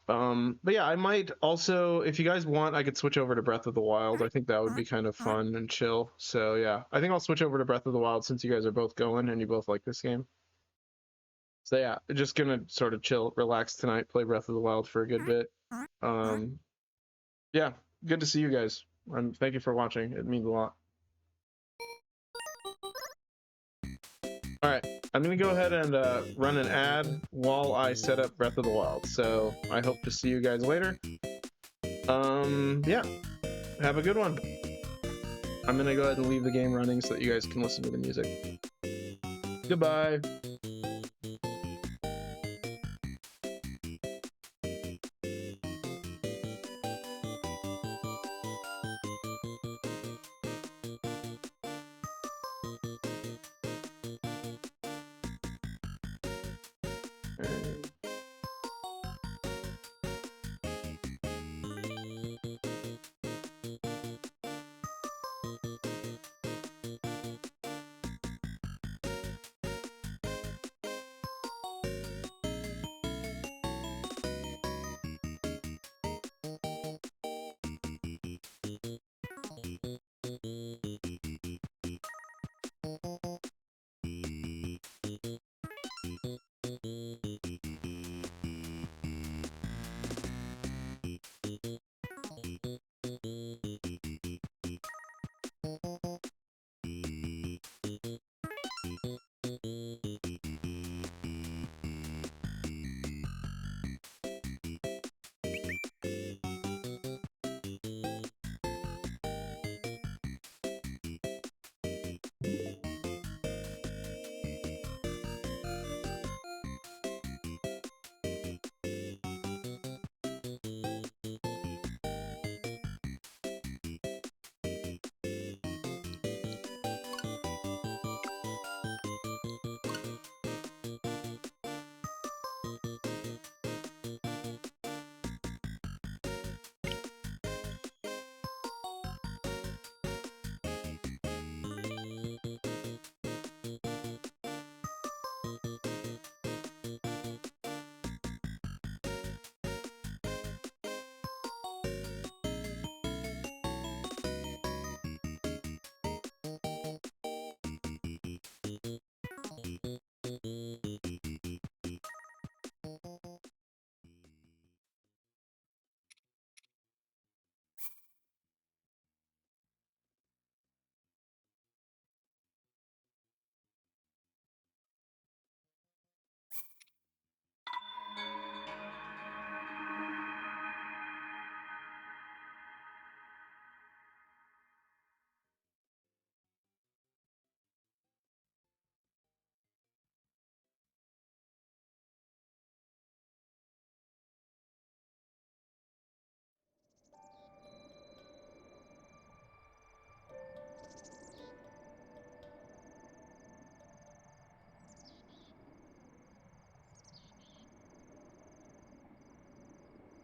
But yeah, I might also, if you guys want, I could switch over to Breath of the Wild. I think that would be kind of fun and chill. So yeah, I think I'll switch over to Breath of the Wild since you guys are both going and you both like this game. So yeah, just gonna sort of chill, relax tonight, play Breath of the Wild for a good bit. Yeah, good to see you guys. Thank you for watching. It means a lot. All right, I'm gonna go ahead and run an ad while I set up Breath of the Wild. So I hope to see you guys later. Yeah, have a good one. I'm gonna go ahead and leave the game running so that you guys can listen to the music. Goodbye.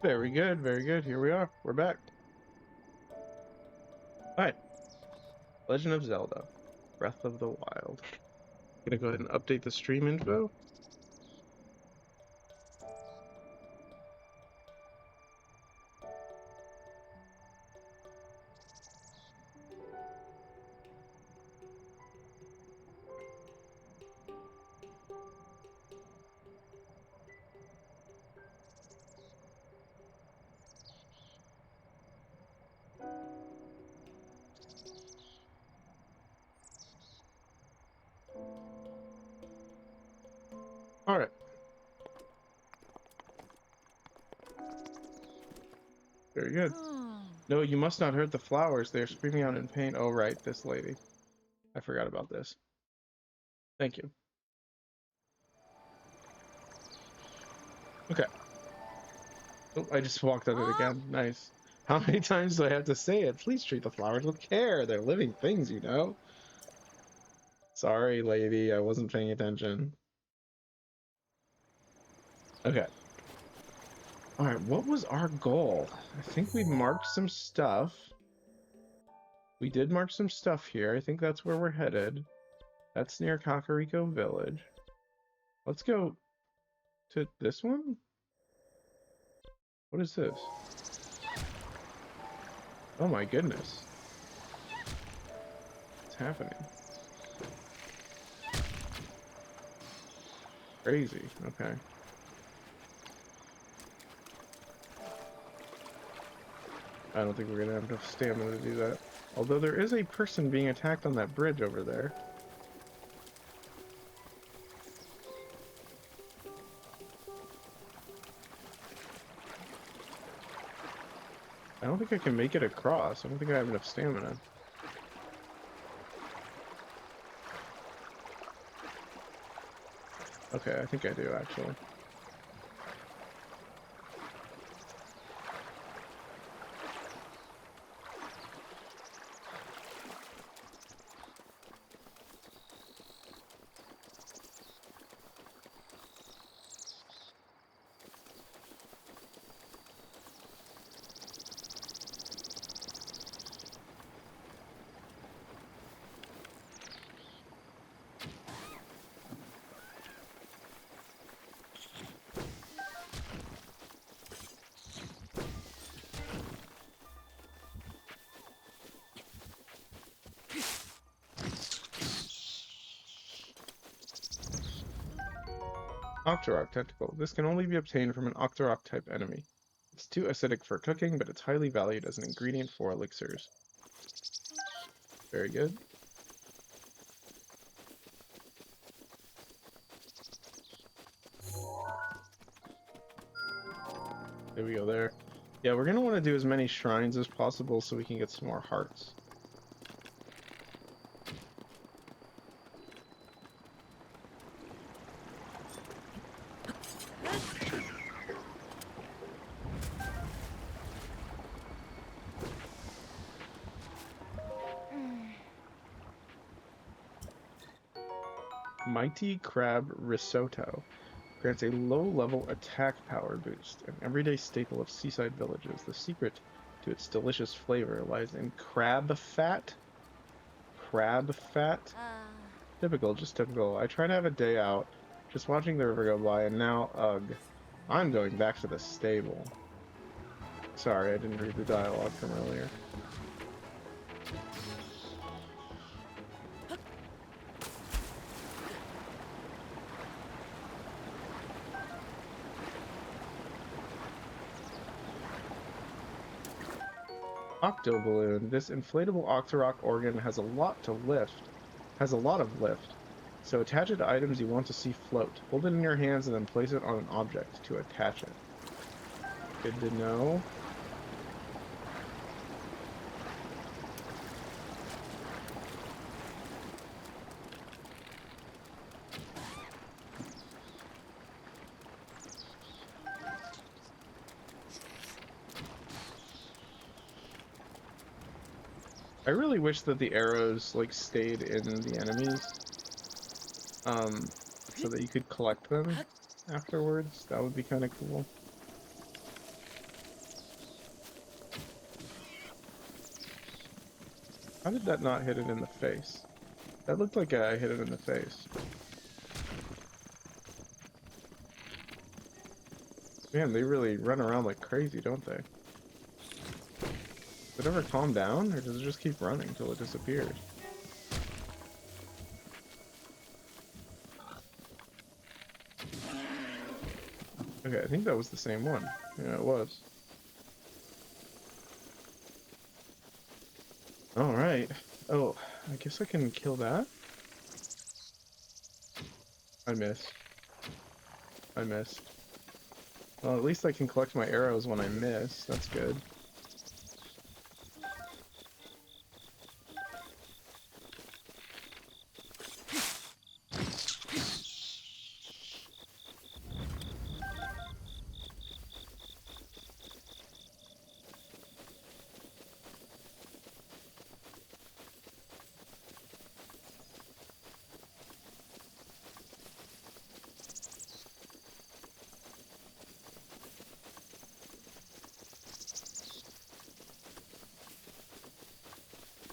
Very good, very good. Here we are. We're back. Alright. Legend of Zelda. Breath of the Wild. Gonna go ahead and update the stream info. Alright. Very good. No, you must not hurt the flowers. They are screaming out in pain. Oh, right, this lady. I forgot about this. Thank you. Okay. Oh, I just walked on it again. Nice. How many times do I have to say it? Please treat the flowers with care. They're living things, you know? Sorry, lady. I wasn't paying attention. Okay. Alright, what was our goal? I think we marked some stuff. We did mark some stuff here. I think that's where we're headed. That's near Kakariko Village. Let's go to this one? What is this? Oh my goodness. What's happening? Crazy. Okay. I don't think we're gonna have enough stamina to do that. Although there is a person being attacked on that bridge over there. I don't think I can make it across. I don't think I have enough stamina. Okay, I think I do actually. Octorok Tentacle. This can only be obtained from an Octorok type enemy. It's too acidic for cooking, but it's highly valued as an ingredient for elixirs. Very good. There we go there. Yeah, we're going to want to do as many shrines as possible so we can get some more hearts. Mighty Crab Risotto grants a low-level attack power boost, an everyday staple of seaside villages. The secret to its delicious flavor lies in crab fat. Crab fat? Typical, just typical. I try to have a day out, just watching the river go by, and now, ugh. I'm going back to the stable. Sorry, I didn't read the dialogue from earlier. Octo balloon. This inflatable Octorok organ has a lot of lift. So attach it to items you want to see float. Hold it in your hands and then place it on an object to attach it. Good to know. I really wish that the arrows like stayed in the enemies, so that you could collect them afterwards. That would be kind of cool. How did that not hit it in the face? That looked like I hit it in the face. Man, they really run around like crazy, don't they? Does it ever calm down, or does it just keep running till it disappears? Okay, I think that was the same one. Yeah, it was. Alright. Oh, I guess I can kill that? I missed. I missed. Well, at least I can collect my arrows when I miss. That's good.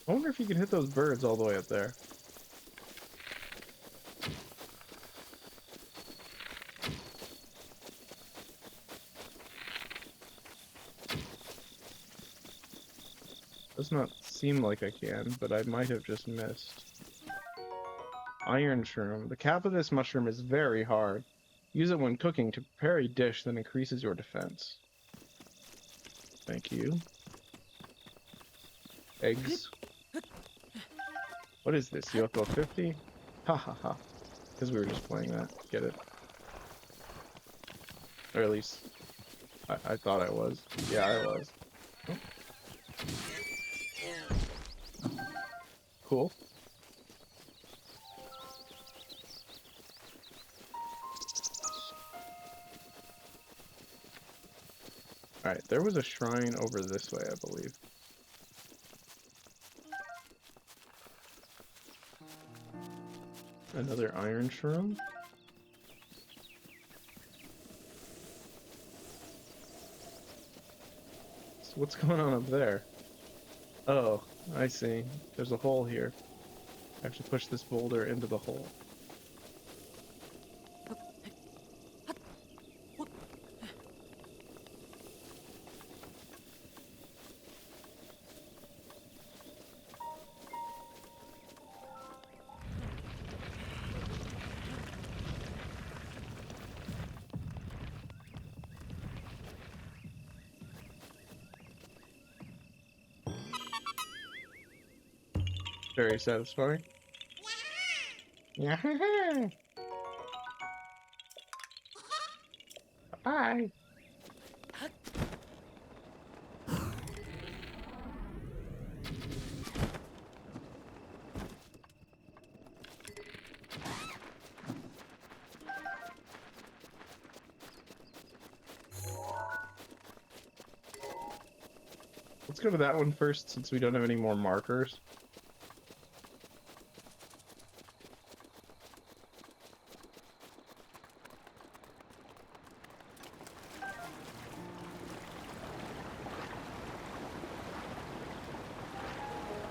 I wonder if you can hit those birds all the way up there. Does not seem like I can, but I might have just missed. Iron shroom. The cap of this mushroom is very hard. Use it when cooking to prepare a dish that increases your defense. Thank you. Eggs. What is this? UFO 50? Ha ha ha. Because we were just playing that. Get it? Or at least, I thought I was. Yeah, I was. Oh. Cool. Alright, there was a shrine over this way, I believe. Another iron shroom? So what's going on up there? Oh, I see. There's a hole here. I have to push this boulder into the hole. Very satisfying. Yeah. Bye. Let's go to that one first, since we don't have any more markers.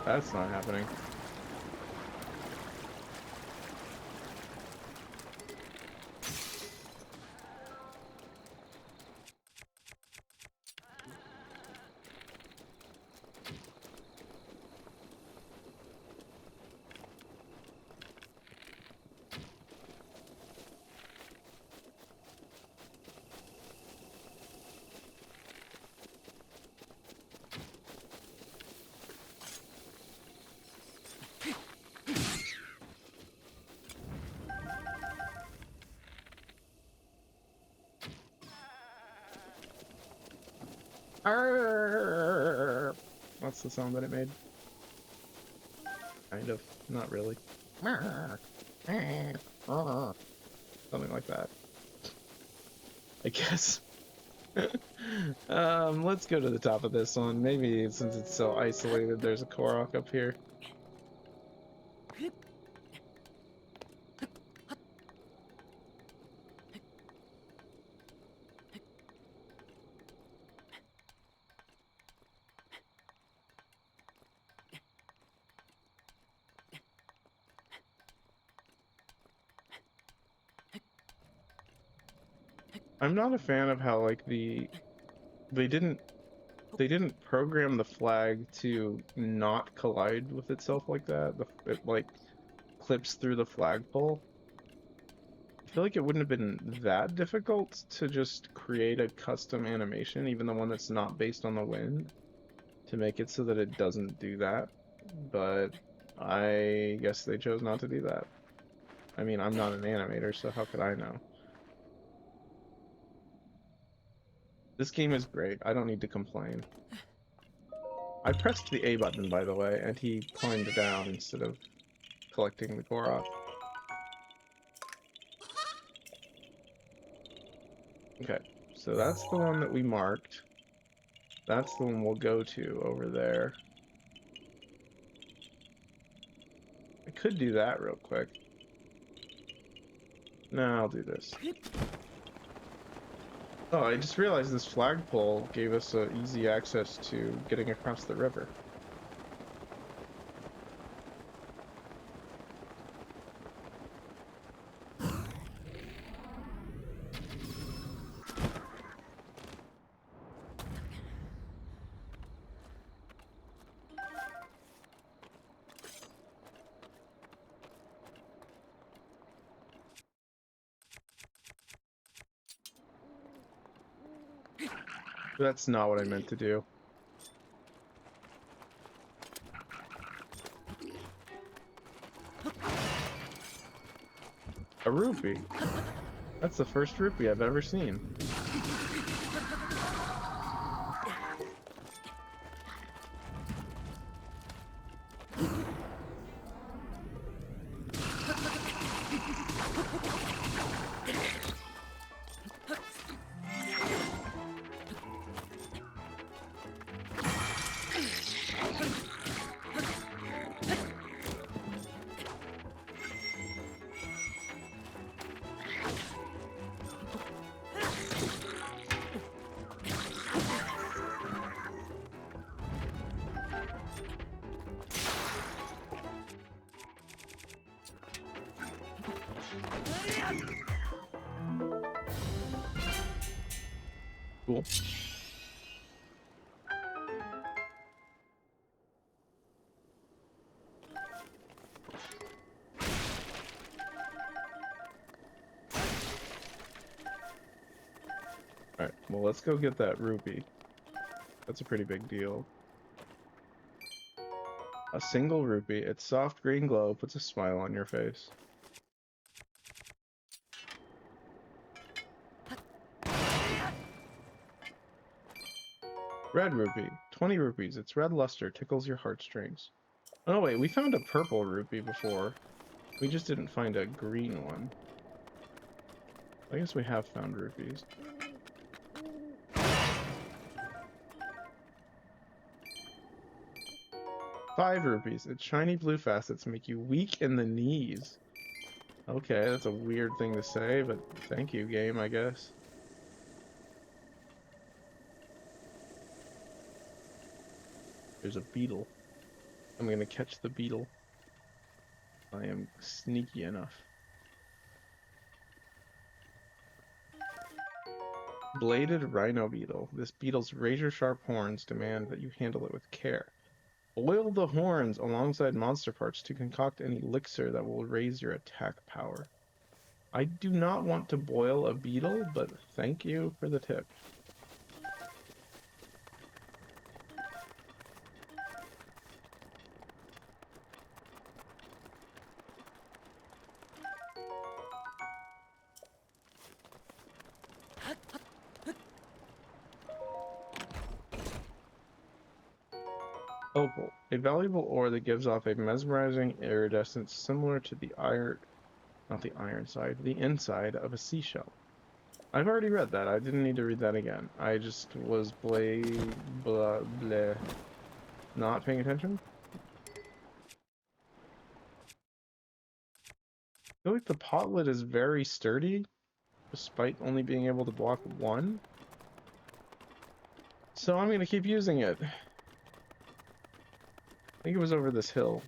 That's not happening. Arrgh. That's the sound that it made. Kind of. Not really. Something like that. I guess. Let's go to the top of this one. Maybe since it's so isolated, there's a Korok up here. I'm not a fan of how like they didn't they didn't program the flag to not collide with itself like that. It like clips through the flagpole. I feel like it wouldn't have been that difficult to just create a custom animation, even the one that's not based on the wind, to make it so that it doesn't do that. But I guess they chose not to do that. I mean, I'm not an animator, so how could I know? This game is great. I don't need to complain. I pressed the A button, by the way, and he climbed down instead of collecting the Korok. Okay, so that's the one that we marked. That's the one we'll go to over there. I could do that real quick. No, I'll do this. Oh, I just realized this flagpole gave us easy access to getting across the river. That's not what I meant to do. A rupee. That's the first rupee I've ever seen. Cool. Alright, well, let's go get that rupee. That's a pretty big deal. A single rupee, its soft green glow puts a smile on your face. Red rupee, 20 rupees. Its red luster tickles your heartstrings. Oh wait, we found a purple rupee before. We just didn't find a green one. I guess we have found rupees. Five rupees. Its shiny blue facets make you weak in the knees. Okay, that's a weird thing to say, but thank you, game, I guess. There's a beetle. I'm gonna catch the beetle. I am sneaky enough. Bladed rhino beetle. This beetle's razor-sharp horns demand that you handle it with care. Boil the horns alongside monster parts to concoct an elixir that will raise your attack power. I do not want to boil a beetle, but thank you for the tip. Opal, a valuable ore that gives off a mesmerizing iridescence similar to the iron, not the iron side, the inside of a seashell. I've already read that. I didn't need to read that again. I just was not paying attention. I feel like the pot lid is very sturdy, despite only being able to block one. So I'm gonna keep using it. I think it was over this hill.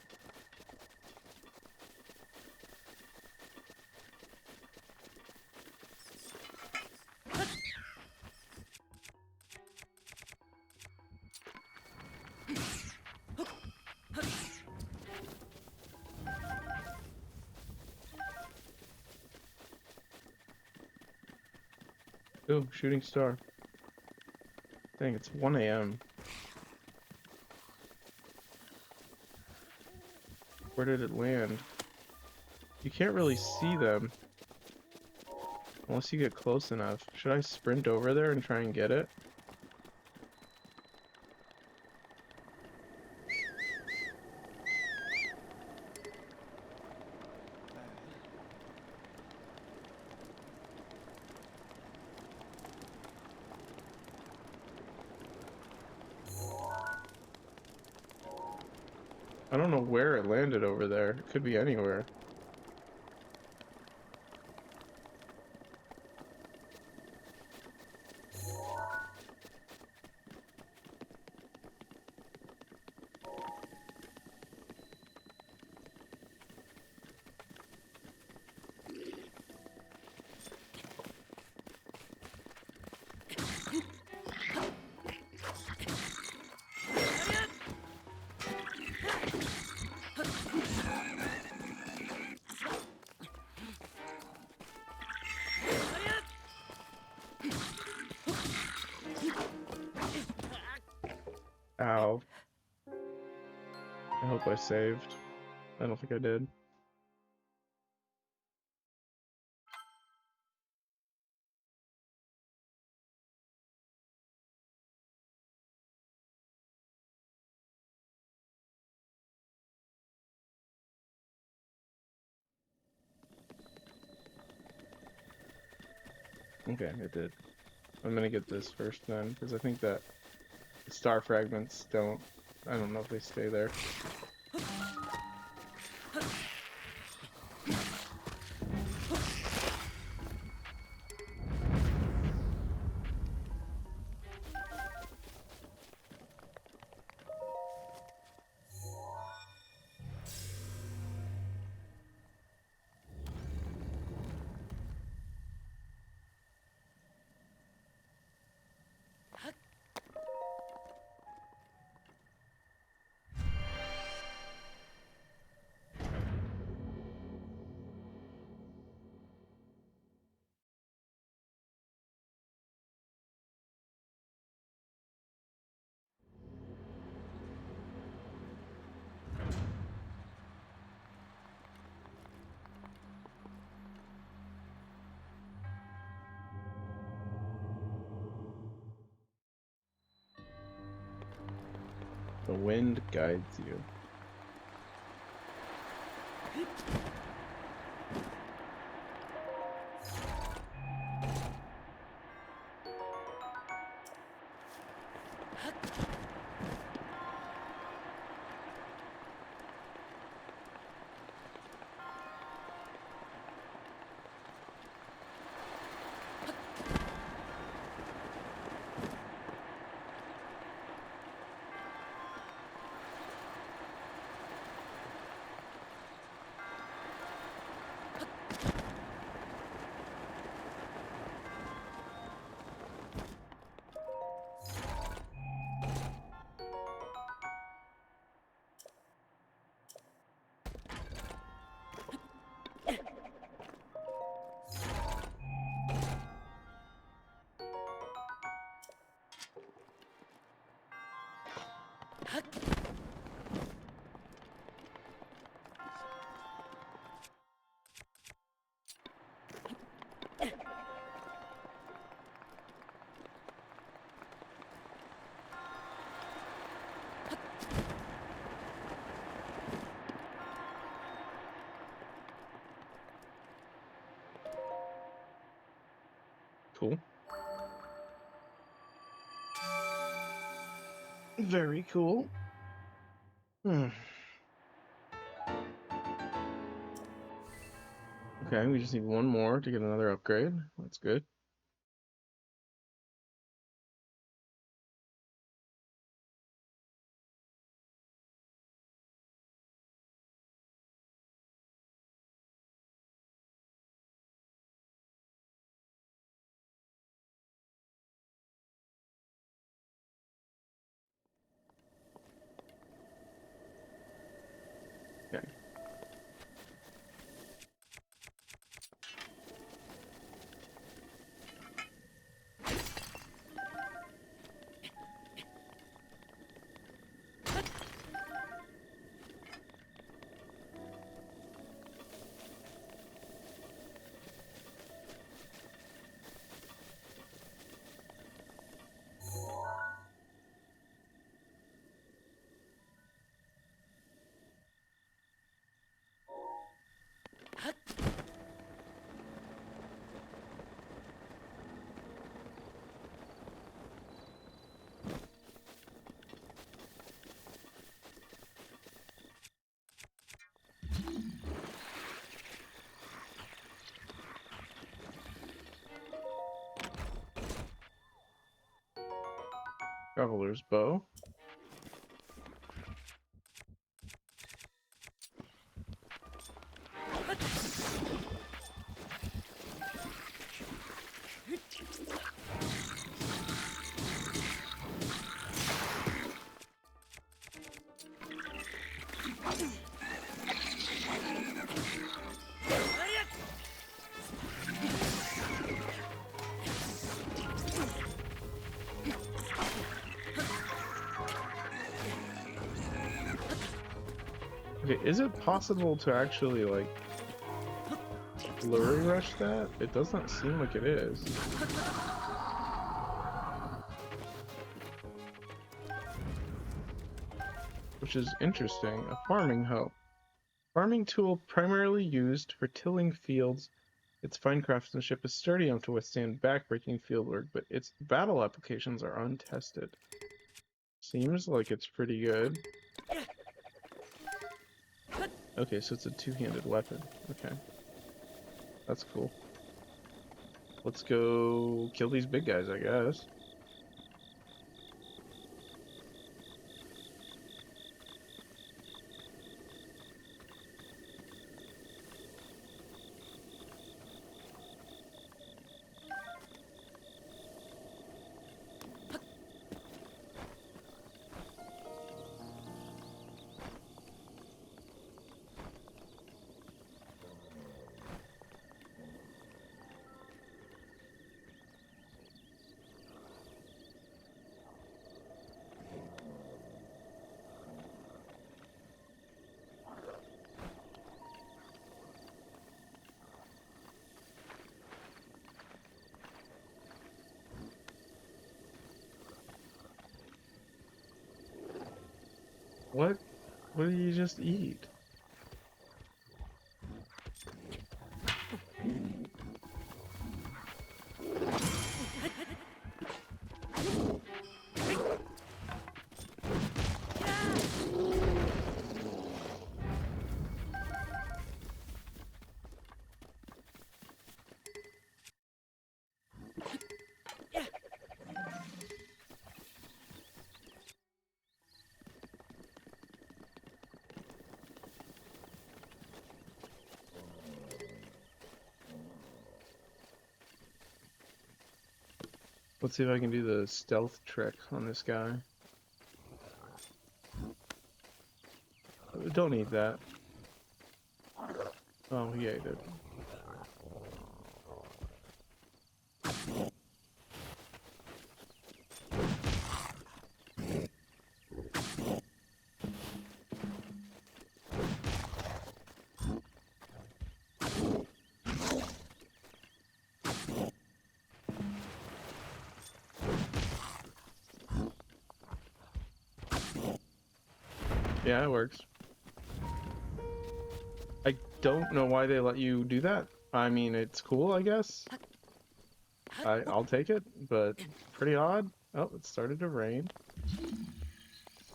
Ooh, shooting star. Dang, it's 1 a.m. Where did it land? You can't really see them unless you get close enough. Should I sprint over there and try and get it? I don't know where it landed over there. It could be anywhere. Ow. I hope I saved. I don't think I did. Okay, it did. I'm gonna get this first then, because I think that the star fragments don't... I don't know if they stay there. The wind guides you. Cool. Very cool. Okay, we just need one more to get another upgrade. That's good. Okay. Traveler's bow. Okay, is it possible to actually, like, flurry rush that? It does not seem like it is. Which is interesting. A farming hoe. Farming tool primarily used for tilling fields. Its fine craftsmanship is sturdy enough to withstand backbreaking fieldwork, but its battle applications are untested. Seems like it's pretty good. Okay, so it's a two-handed weapon. Okay. That's cool. Let's go kill these big guys, I guess. What? What did you just eat? Let's see if I can do the stealth trick on this guy. Don't eat that. Oh, he ate it. Yeah, it works. I don't know why they let you do that. I mean, it's cool, I guess. I'll take it, but pretty odd. Oh, it started to rain.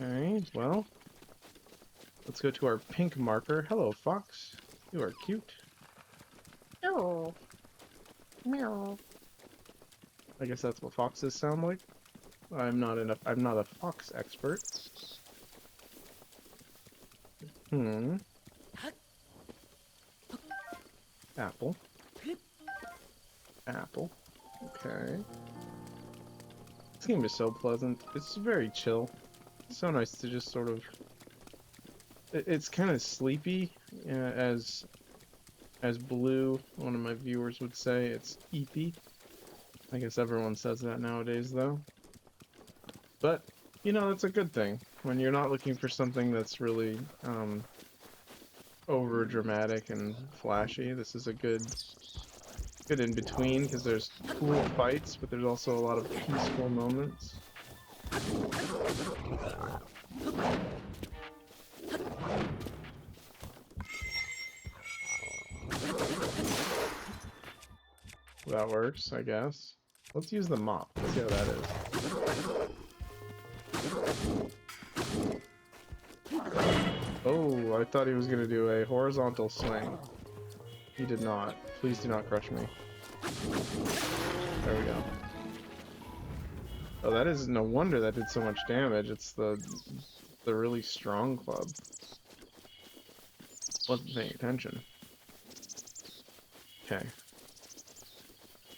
Okay, well, let's go to our pink marker. Hello, fox. You are cute. Oh. Meow. I guess that's what foxes sound like. I'm not a fox expert. Apple. Apple. Okay. This game is so pleasant. It's very chill. It's so nice to just sort of... It's kind of sleepy, as Blue, one of my viewers, would say. It's eepy. I guess everyone says that nowadays, though. But, you know, that's a good thing. When you're not looking for something that's really, over dramatic and flashy, this is a good in between, because there's cool fights, but there's also a lot of peaceful moments. That works, I guess. Let's use the mop. Let's see how that is. Oh, I thought he was gonna do a horizontal swing. He did not. Please do not crush me. There we go. Oh, that is no wonder that did so much damage. It's the really strong club. Wasn't paying attention. Okay.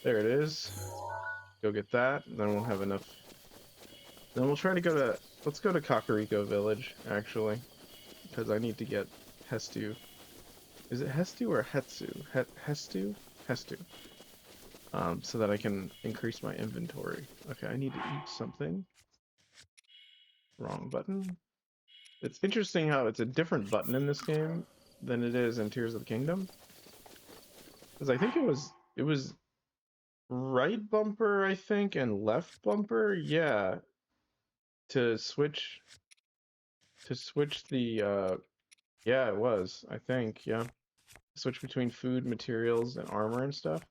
There it is. Go get that, and then we'll have enough. Then we'll try to go to, let's go to Kakariko Village, actually. Because I need to get Hestu. Is it Hestu or Hetsu? Hestu? Hestu. So that I can increase my inventory. Okay, I need to eat something. Wrong button. It's interesting how it's a different button in this game than it is in Tears of the Kingdom. Because I think it was right bumper, I think, and left bumper, yeah, to switch the yeah, it was, I think, yeah. Switch between food, materials, and armor and stuff.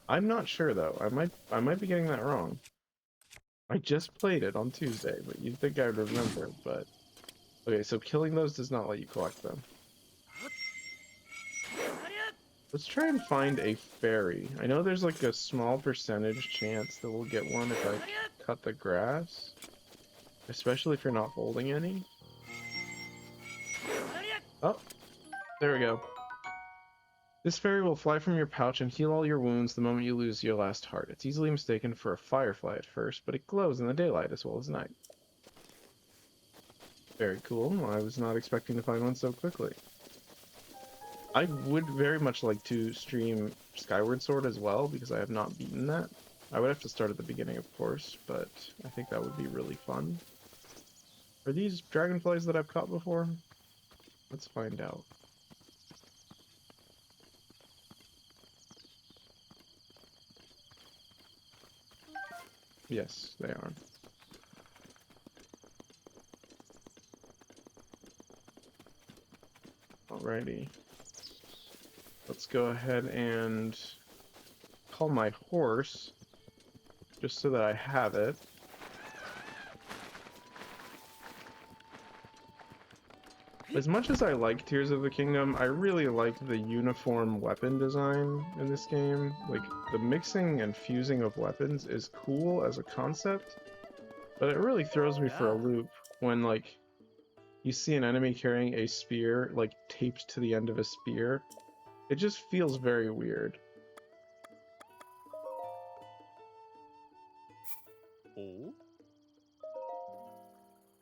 I'm not sure though. I might be getting that wrong. I just played it on Tuesday, but you'd think I'd remember, but okay, so killing those does not let you collect them. Let's try and find a fairy. I know there's like a small percentage chance that we'll get one if I cut the grass. Especially if you're not holding any. Oh, there we go. This fairy will fly from your pouch and heal all your wounds the moment you lose your last heart. It's easily mistaken for a firefly at first, but it glows in the daylight as well as night. Very cool. I was not expecting to find one so quickly. I would very much like to stream Skyward Sword as well, because I have not beaten that. I would have to start at the beginning, of course, but I think that would be really fun. Are these dragonflies that I've caught before? Let's find out. Yes, they are. Alrighty. Let's go ahead and call my horse, just so that I have it. As much as I like Tears of the Kingdom, I really like the uniform weapon design in this game. Like, the mixing and fusing of weapons is cool as a concept, but it really throws me for a loop when, like, you see an enemy carrying a spear, like, taped to the end of a spear. It just feels very weird. Oh?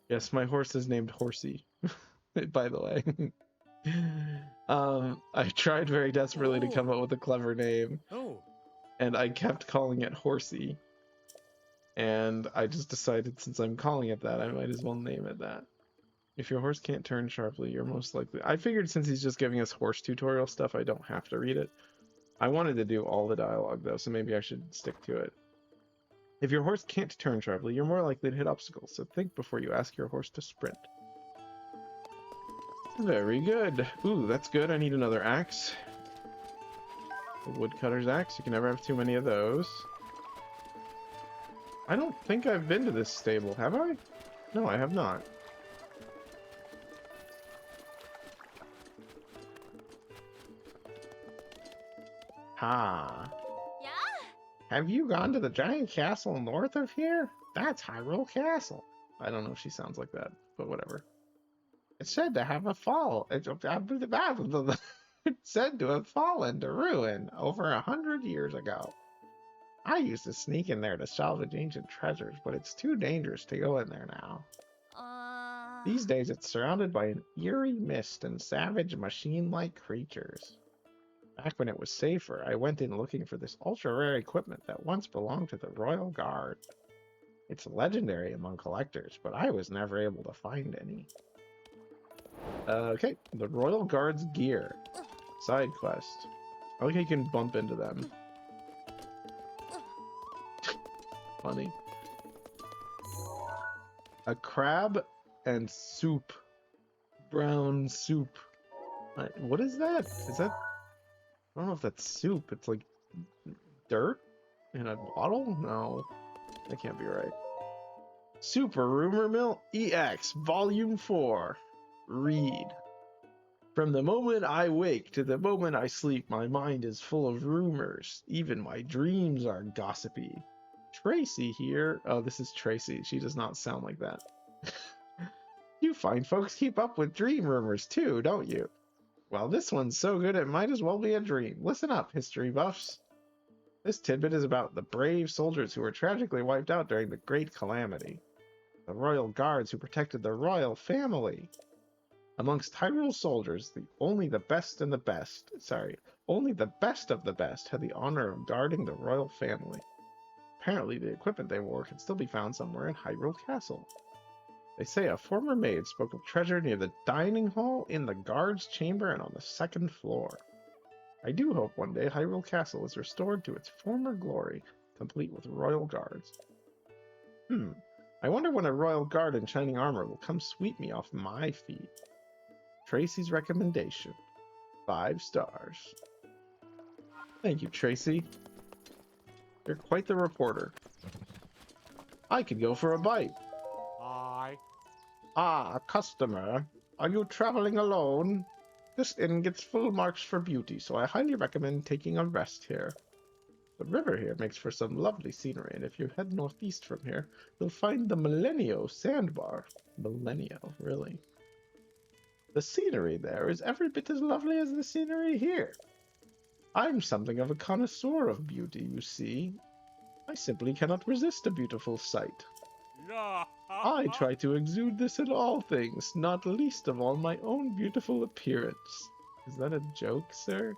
Yes, my horse is named Horsey, by the way. I tried very desperately to come up with a clever name, Oh. and I kept calling it Horsey. And I just decided, since I'm calling it that, I might as well name it that. If your horse can't turn sharply, you're most likely... I figured since he's just giving us horse tutorial stuff, I don't have to read it. I wanted to do all the dialogue, though, so maybe I should stick to it. If your horse can't turn sharply, you're more likely to hit obstacles, so think before you ask your horse to sprint. Very good. Ooh, that's good. I need another axe. A woodcutter's axe. You can never have too many of those. I don't think I've been to this stable, have I? No, I have not. Ha. Yeah? Have you gone to the giant castle north of here? That's Hyrule Castle. I don't know if she sounds like that, but whatever. It's said to have a fall. It's said to have fallen to ruin over 100 years ago. I used to sneak in there to salvage ancient treasures, but it's too dangerous to go in there now. These days, it's surrounded by an eerie mist and savage machine-like creatures. Back when it was safer, I went in looking for this ultra-rare equipment that once belonged to the Royal Guard. It's legendary among collectors, but I was never able to find any. Okay, the Royal Guard's gear. Side quest. I like how you can bump into them. Funny. A crab and soup. Brown soup. What is that? Is that... I don't know if that's soup. It's like dirt in a bottle? No, that can't be right. Super Rumor Mill EX Volume 4. Read. From the moment I wake to the moment I sleep, my mind is full of rumors. Even my dreams are gossipy. Tracy here. Oh, this is Tracy. She does not sound like that. You fine folks keep up with dream rumors too, don't you? Well, this one's so good it might as well be a dream. Listen up, history buffs. This tidbit is about the brave soldiers who were tragically wiped out during the Great Calamity. The royal guards who protected the royal family. Amongst Hyrule soldiers, only the best of the best had the honor of guarding the royal family. Apparently, the equipment they wore can still be found somewhere in Hyrule Castle. They say a former maid spoke of treasure near the dining hall, in the guard's chamber, and on the second floor. I do hope one day Hyrule Castle is restored to its former glory, complete with royal guards. I wonder when a royal guard in shining armor will come sweep me off my feet. Tracy's recommendation. 5 stars. Thank you, Tracy. You're quite the reporter. I could go for a bite. Hi. Ah, customer. Are you traveling alone? This inn gets full marks for beauty, so I highly recommend taking a rest here. The river here makes for some lovely scenery, and if you head northeast from here, you'll find the Millenio Sandbar. Millenio, really? The scenery there is every bit as lovely as the scenery here. I'm something of a connoisseur of beauty, you see. I simply cannot resist a beautiful sight. I try to exude this in all things, not least of all my own beautiful appearance. Is that a joke, sir?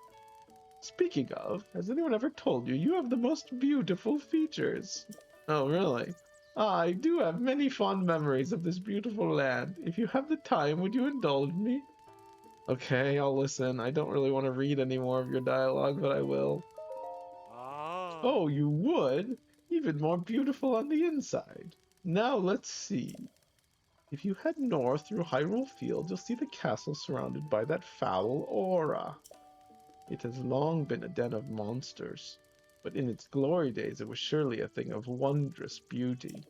Speaking of, has anyone ever told you you have the most beautiful features? Oh, really? I do have many fond memories of this beautiful land. If you have the time, would you indulge me? Okay, I'll listen. I don't really want to read any more of your dialogue, but I will. Oh, you would? Even more beautiful on the inside. Now let's see. If you head north through Hyrule Field, you'll see the castle surrounded by that foul aura. It has long been a den of monsters, but in its glory days it was surely a thing of wondrous beauty.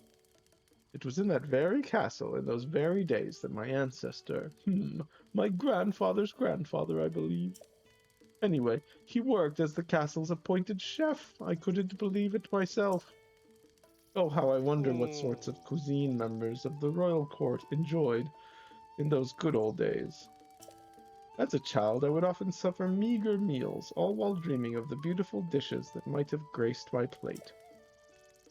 It was in that very castle, in those very days, that my ancestor, my grandfather's grandfather, I believe. Anyway, he worked as the castle's appointed chef. I couldn't believe it myself. Oh, how I wonder what sorts of cuisine members of the royal court enjoyed in those good old days. As a child, I would often suffer meager meals, all while dreaming of the beautiful dishes that might have graced my plate.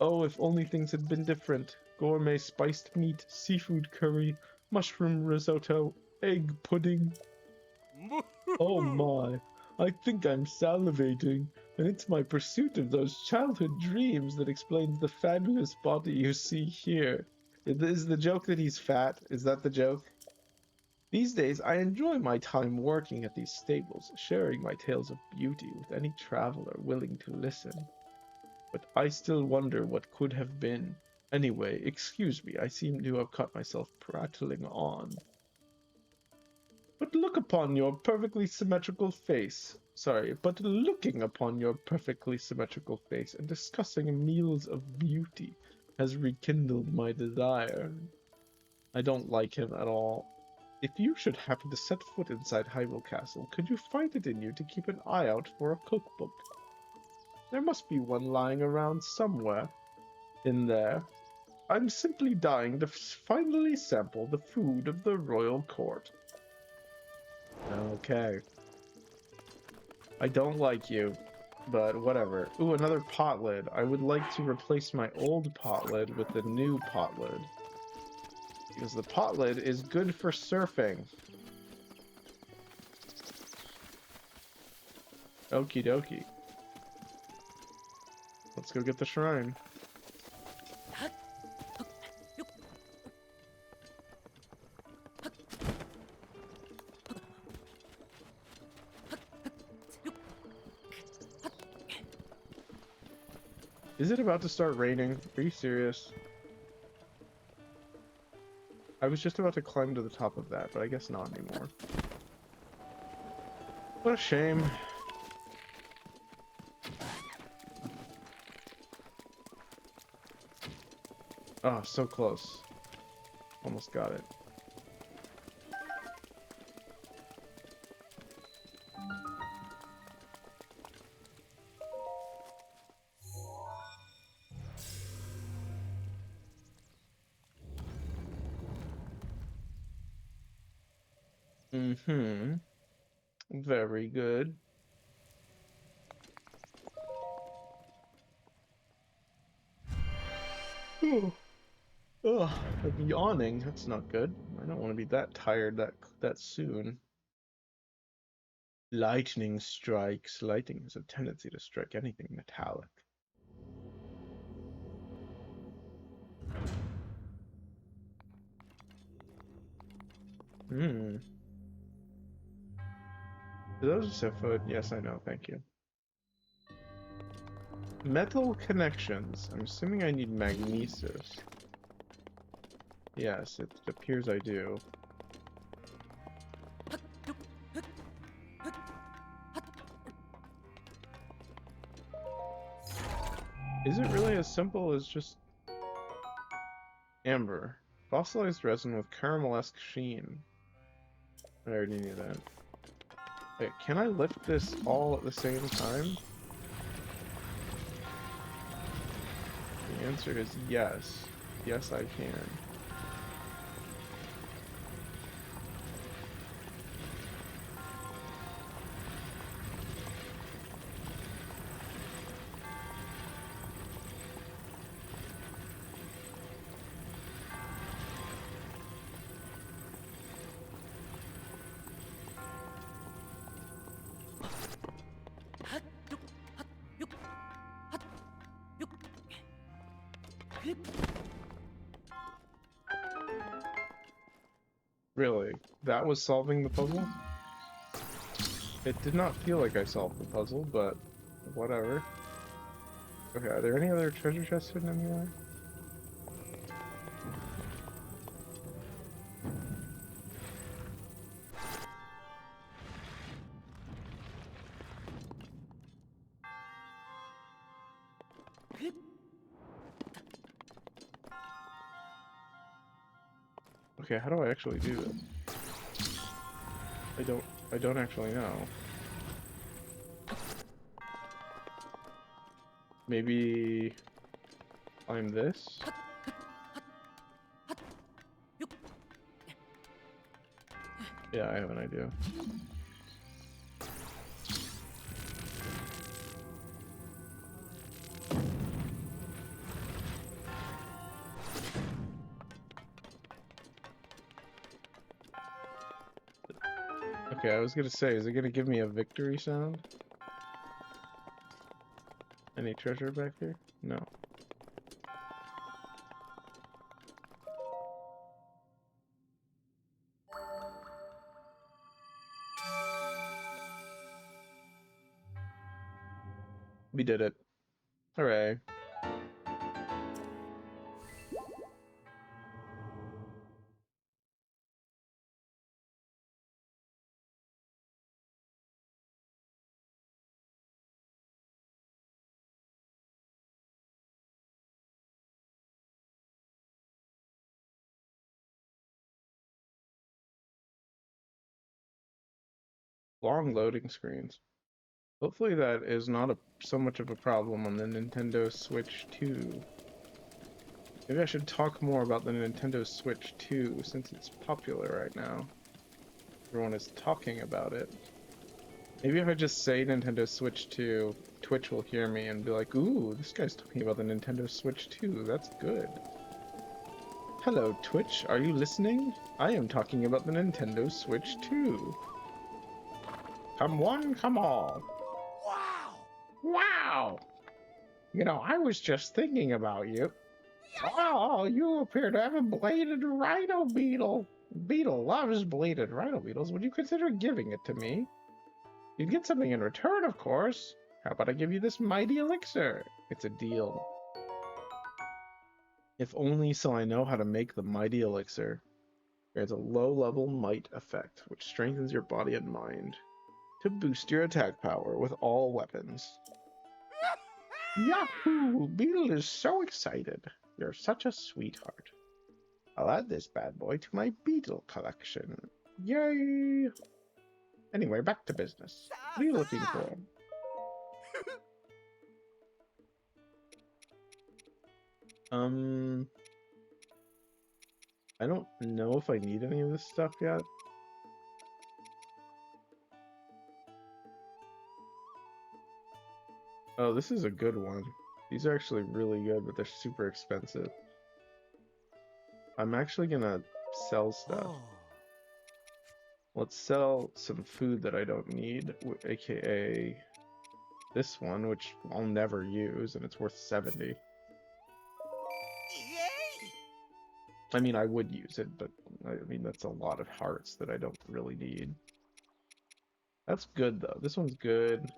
Oh, if only things had been different. Gourmet spiced meat, seafood curry, mushroom risotto, egg pudding. Oh my, I think I'm salivating, and it's my pursuit of those childhood dreams that explains the fabulous body you see here. Is the joke that he's fat? Is that the joke? These days, I enjoy my time working at these stables, sharing my tales of beauty with any traveler willing to listen. But I still wonder what could have been. Anyway, excuse me, I seem to have caught myself prattling on. But looking upon your perfectly symmetrical face and discussing meals of beauty has rekindled my desire. I don't like him at all. If you should happen to set foot inside Hyrule Castle, could you find it in you to keep an eye out for a cookbook? There must be one lying around somewhere in there. I'm simply dying to finally sample the food of the royal court. Okay. I don't like you, but whatever. Ooh, another pot lid. I would like to replace my old pot lid with the new pot lid, because the pot lid is good for surfing. Okie dokie. Let's go get the shrine. Is it about to start raining? Are you serious? I was just about to climb to the top of that, but I guess not anymore. What a shame. Oh, so close. Almost got it. Mm-hmm. Very good. Ugh, I'm yawning. That's not good. I don't want to be that tired that soon. Lightning strikes. Lightning has a tendency to strike anything metallic. Hmm. Do those have food? Yes, I know. Thank you. Metal connections. I'm assuming I need magnesis. Yes, it appears I do. Is it really as simple as just amber? Fossilized resin with caramelesque sheen. I already knew that. Wait, can I lift this all at the same time? The answer is yes. Yes, I can. Really? That was solving the puzzle? It did not feel like I solved the puzzle, but whatever. Okay, are there any other treasure chests hidden anywhere? Okay, how do I actually do this? I don't actually know. Maybe climb this? Yeah, I have an idea. Okay, I was gonna say, is it gonna give me a victory sound? Any treasure back here? No. We did it. Hooray. Long loading screens. Hopefully that is not so much of a problem on the Nintendo Switch 2. Maybe I should talk more about the Nintendo Switch 2 since it's popular right now. Everyone is talking about it. Maybe if I just say Nintendo Switch 2, Twitch will hear me and be like, ooh, this guy's talking about the Nintendo Switch 2. That's good. Hello, Twitch. Are you listening? I am talking about the Nintendo Switch 2. Come one, come all. Wow! Wow! You know, I was just thinking about you. Oh, you appear to have a bladed rhino beetle. Beetle loves bladed rhino beetles. Would you consider giving it to me? You'd get something in return, of course. How about I give you this mighty elixir? It's a deal. If only so I know how to make the mighty elixir. There's a low-level might effect, which strengthens your body and mind to boost your attack power with all weapons. Yahoo! Beetle is so excited. You're such a sweetheart. I'll add this bad boy to my beetle collection. Yay! Anyway, back to business. What are you looking for? I don't know if I need any of this stuff yet. Oh, this is a good one. These are actually really good, but they're super expensive. I'm actually gonna sell stuff. Let's sell some food that I don't need, aka this one, which I'll never use, and it's worth 70. I mean, I would use it, but I mean, that's a lot of hearts that I don't really need. That's good, though. This one's good.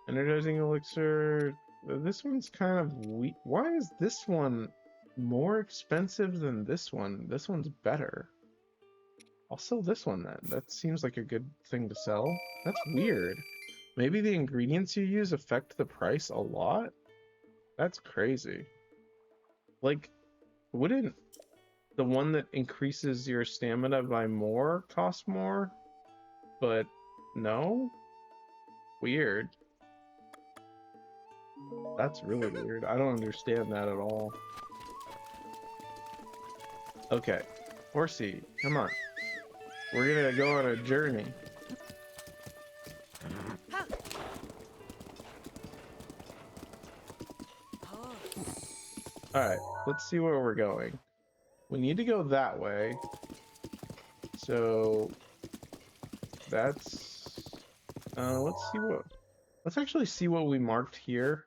Energizing elixir. This one's kind of weak. Why is this one more expensive than this one? This one's better. I'll sell this one then. That seems like a good thing to sell. That's weird. Maybe the ingredients you use affect the price a lot? That's crazy. Like, wouldn't the one that increases your stamina by more cost more? But no? Weird. That's really weird. I don't understand that at all. Okay. Horsey, come on. We're gonna go on a journey. Alright, let's see where we're going. We need to go that way. So that's let's actually see what we marked here.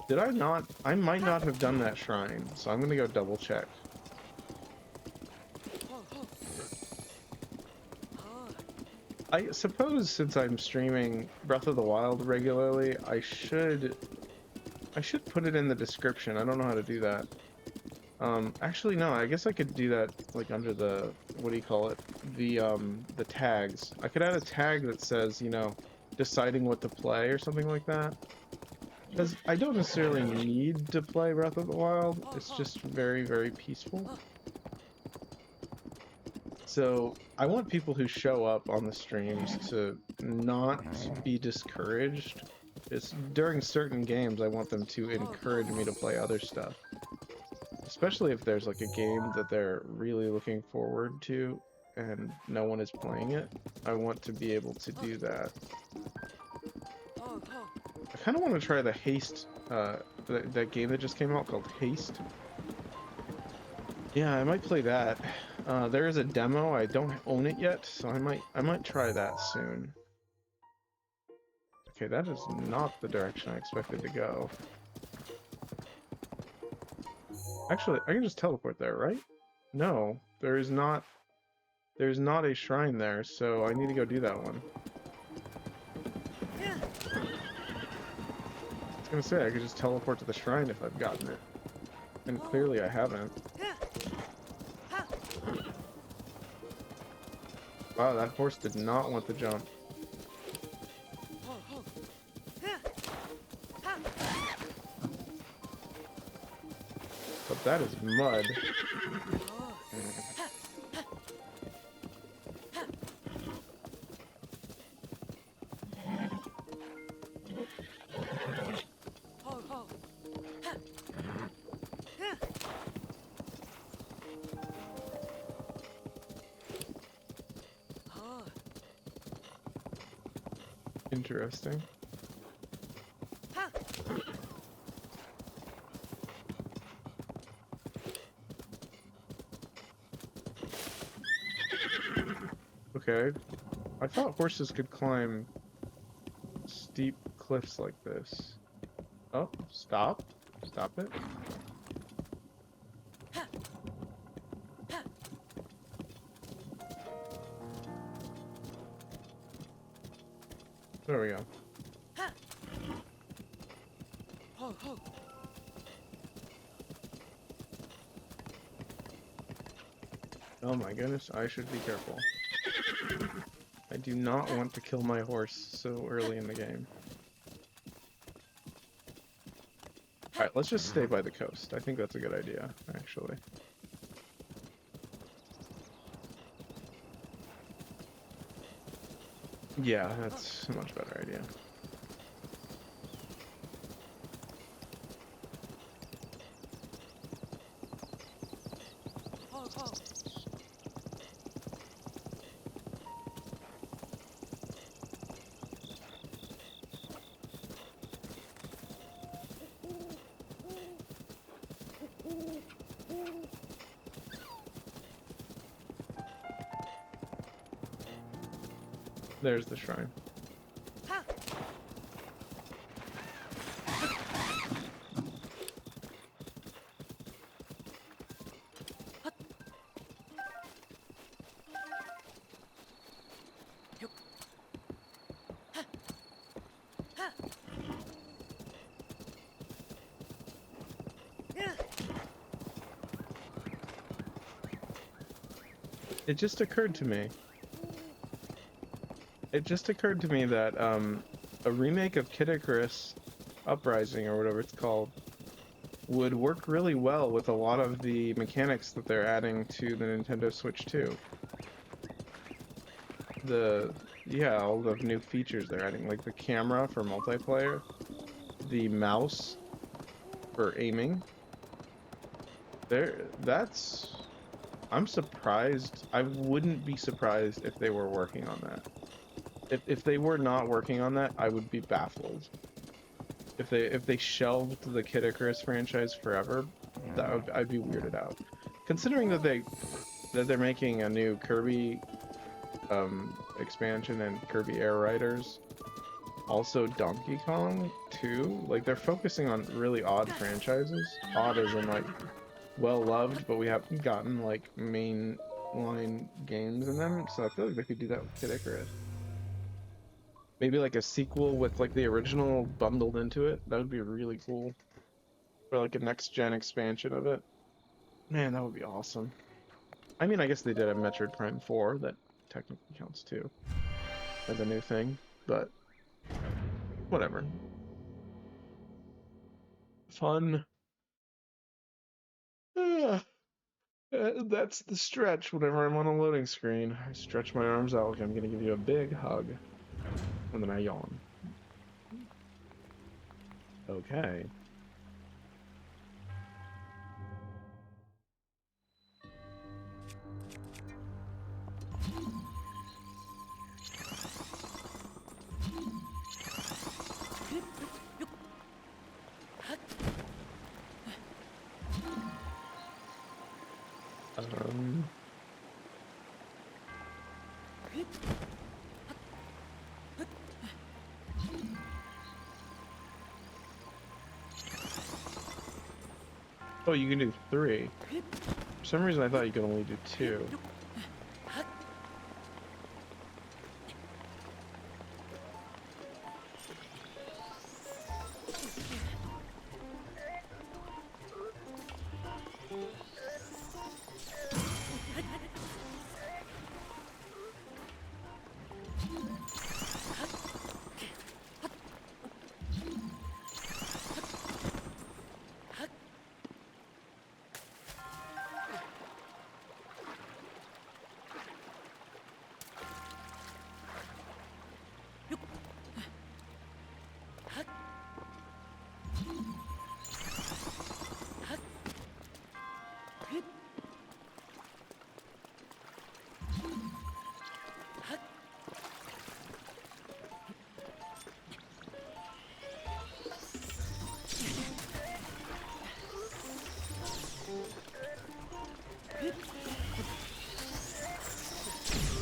Did I not? I might not have done that shrine, so I'm gonna go double check. I suppose since I'm streaming Breath of the Wild regularly, I should put it in the description. I don't know how to do that. Actually no, I guess I could do that like under the, what do you call it? The tags. I could add a tag that says, you know, deciding what to play or something like that. Because I don't necessarily need to play Breath of the Wild. It's just very, very peaceful. So I want people who show up on the streams to not be discouraged. It's during certain games I want them to encourage me to play other stuff. Especially if there's like a game that they're really looking forward to and no one is playing it. I want to be able to do that. I kind of want to try the Haste, that game that just came out called Haste. Yeah, I might play that. There is a demo. I don't own it yet, so I might try that soon. Okay, that is not the direction I expected to go. Actually, I can just teleport there, right? No, there's not a shrine there, so I need to go do that one. I was gonna say I could just teleport to the shrine if I've gotten it. And clearly I haven't. Wow, that horse did not want to jump. But that is mud. Interesting. Okay. I thought horses could climb steep cliffs like this. Oh, stop. Stop it. There we go. Oh my goodness, I should be careful. I do not want to kill my horse so early in the game. Alright, let's just stay by the coast. I think that's a good idea, actually. Yeah, that's a much better idea. There's the shrine. It just occurred to me. It just occurred to me that a remake of Kid Icarus Uprising, or whatever it's called, would work really well with a lot of the mechanics that they're adding to the Nintendo Switch 2. All the new features they're adding, like the camera for multiplayer, the mouse for aiming. I'm surprised. I wouldn't be surprised if they were working on that. If they were not working on that, I would be baffled. If they shelved the Kid Icarus franchise forever, I'd be weirded out. Considering that they're making a new Kirby expansion and Kirby Air Riders, also Donkey Kong too. Like, they're focusing on really odd franchises. Odd as in like well loved, but we haven't gotten like mainline games in them. So I feel like they could do that with Kid Icarus. Maybe like a sequel with like the original bundled into it. That would be really cool. Or like a next gen expansion of it. Man, that would be awesome. I mean, I guess they did a Metroid Prime 4 that technically counts too as a new thing, but whatever. Fun. Ah, that's the stretch whenever I'm on a loading screen. I stretch my arms out like I'm gonna give you a big hug, and then I yawn. Okay. Um, oh, you can do 3. For some reason, I thought you could only do 2.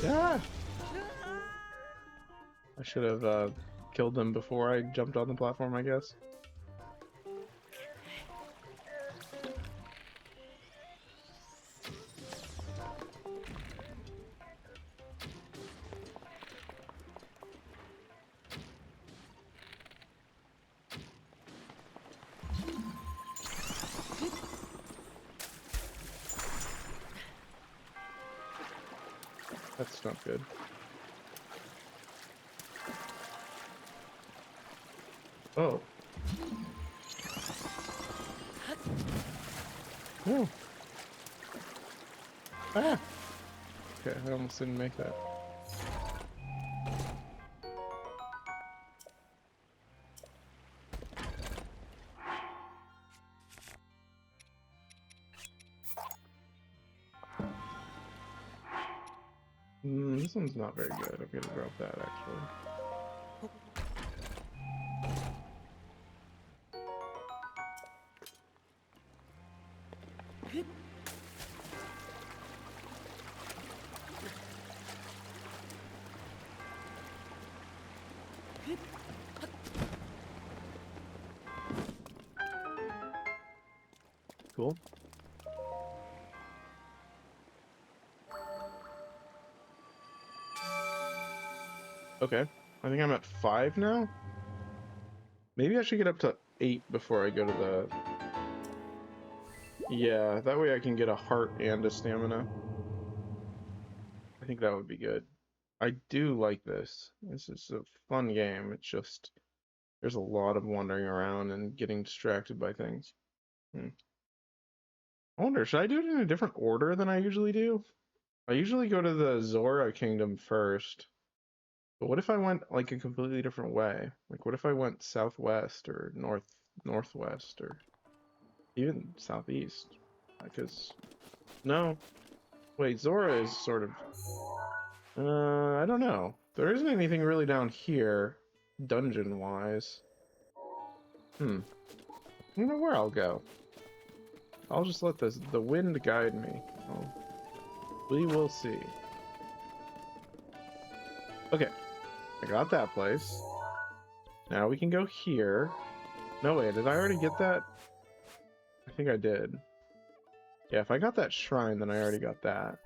Yeah. I should have killed them before I jumped on the platform, I guess. That's not good. Oh. Oh. Ah. Okay, I almost didn't make that. This one's not very good. I'm gonna drop that actually. cool. Okay, I think I'm at 5 now. Maybe I should get up to 8 before I go to the... Yeah, that way I can get a heart and a stamina. I think that would be good. I do like this. This is a fun game. It's just, there's a lot of wandering around and getting distracted by things. I wonder, should I do it in a different order than I usually do? I usually go to the Zora Kingdom first. But what if I went like a completely different way? Like what if I went southwest or northwest or even southeast? Because no. Wait, Zora is sort of I don't know. There isn't anything really down here dungeon wise. I don't know where I'll go. I'll just let the wind guide me. Oh, we will see. Okay, I got that place. Now we can go here. No, wait, did I already get that? I think I did. Yeah, if I got that shrine, then I already got that.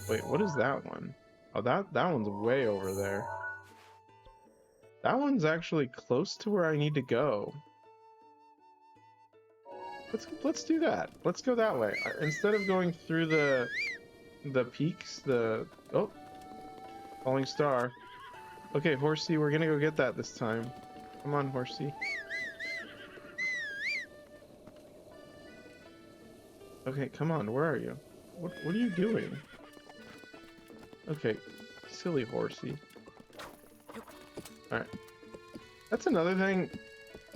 Wait, what is that one? Oh, that one's way over there. That one's actually close to where I need to go. Let's do that. Let's go that way. Instead of going through the peaks, oh, falling star. Okay, Horsey, we're gonna go get that this time. Come on, Horsey. Okay, come on, where are you? What are you doing? Okay, silly Horsey. Alright. That's another thing,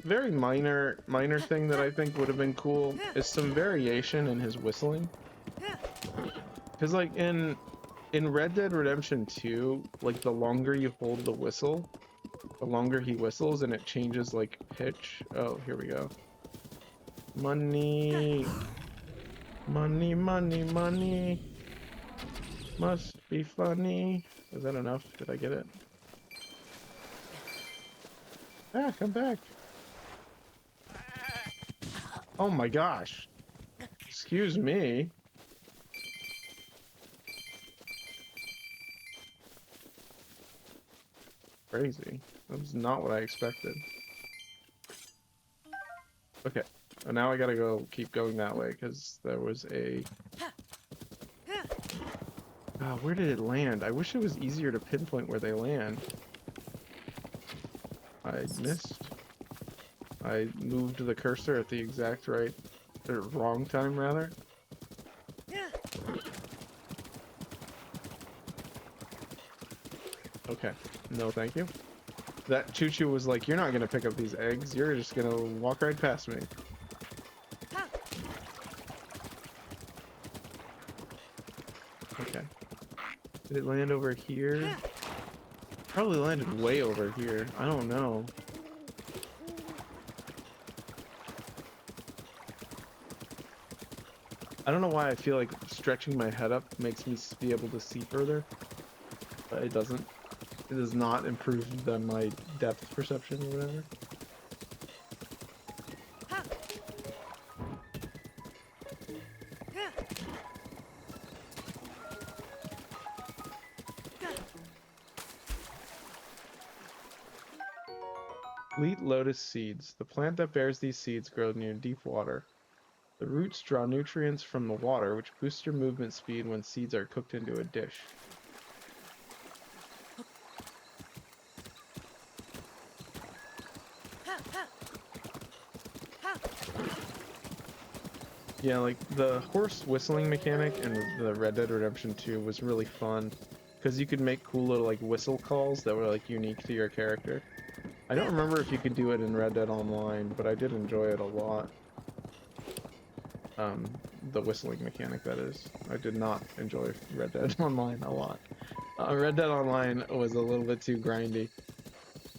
very minor thing that I think would have been cool, is some variation in his whistling. Because like in Red Dead Redemption 2, like the longer you hold the whistle, the longer he whistles and it changes like pitch. Oh, here we go. Money. Money, money, money. Must be funny. Is that enough? Did I get it? Ah, come back. Oh my gosh. Excuse me. Crazy. That was not what I expected. Okay. Well, now I gotta go keep going that way because there was a... where did it land? I wish it was easier to pinpoint where they land. I missed. I moved the cursor at the exact right, or wrong time rather. Okay. No, thank you. That Choo-Choo was like, you're not gonna pick up these eggs, you're just gonna walk right past me. Okay. Did it land over here? Probably landed way over here. I don't know. I don't know why I feel like stretching my head up makes me be able to see further, but it doesn't. It does not improve my depth perception or whatever. Fleet lotus seeds. The plant that bears these seeds grows near deep water. The roots draw nutrients from the water, which boosts your movement speed when seeds are cooked into a dish. Yeah, like the horse whistling mechanic in the Red Dead Redemption 2 was really fun because you could make cool little like whistle calls that were like unique to your character. I don't remember if you could do it in Red Dead Online, but I did enjoy it a lot. The whistling mechanic, that is. I did not enjoy Red Dead Online a lot. Red Dead Online was a little bit too grindy.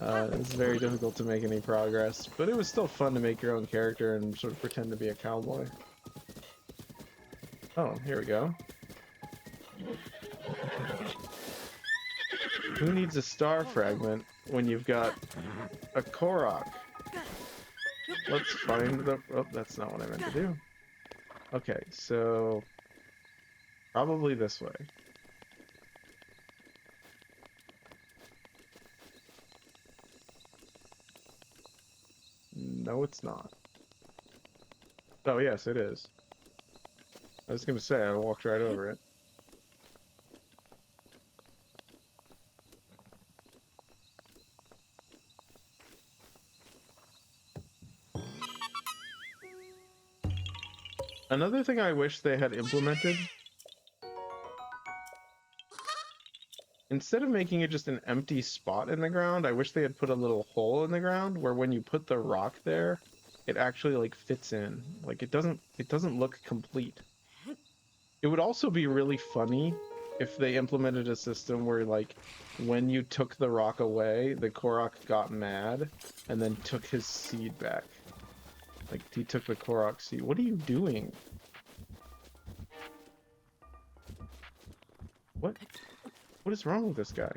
It was very difficult to make any progress, but it was still fun to make your own character and sort of pretend to be a cowboy. Oh, here we go. Who needs a star fragment when you've got a Korok? let's find the... Oh, that's not what I meant to do. Okay, so probably this way. No, it's not. Oh, yes, it is. I was gonna say, I walked right over it. Another thing I wish they had implemented, instead of making it just an empty spot in the ground, I wish they had put a little hole in the ground where when you put the rock there, it actually like fits in. Like it doesn't look complete. It would also be really funny if they implemented a system where like when you took the rock away, the Korok got mad and then took his seed back. Like he took the Korok seed. What are you doing? What? What is wrong with this guy?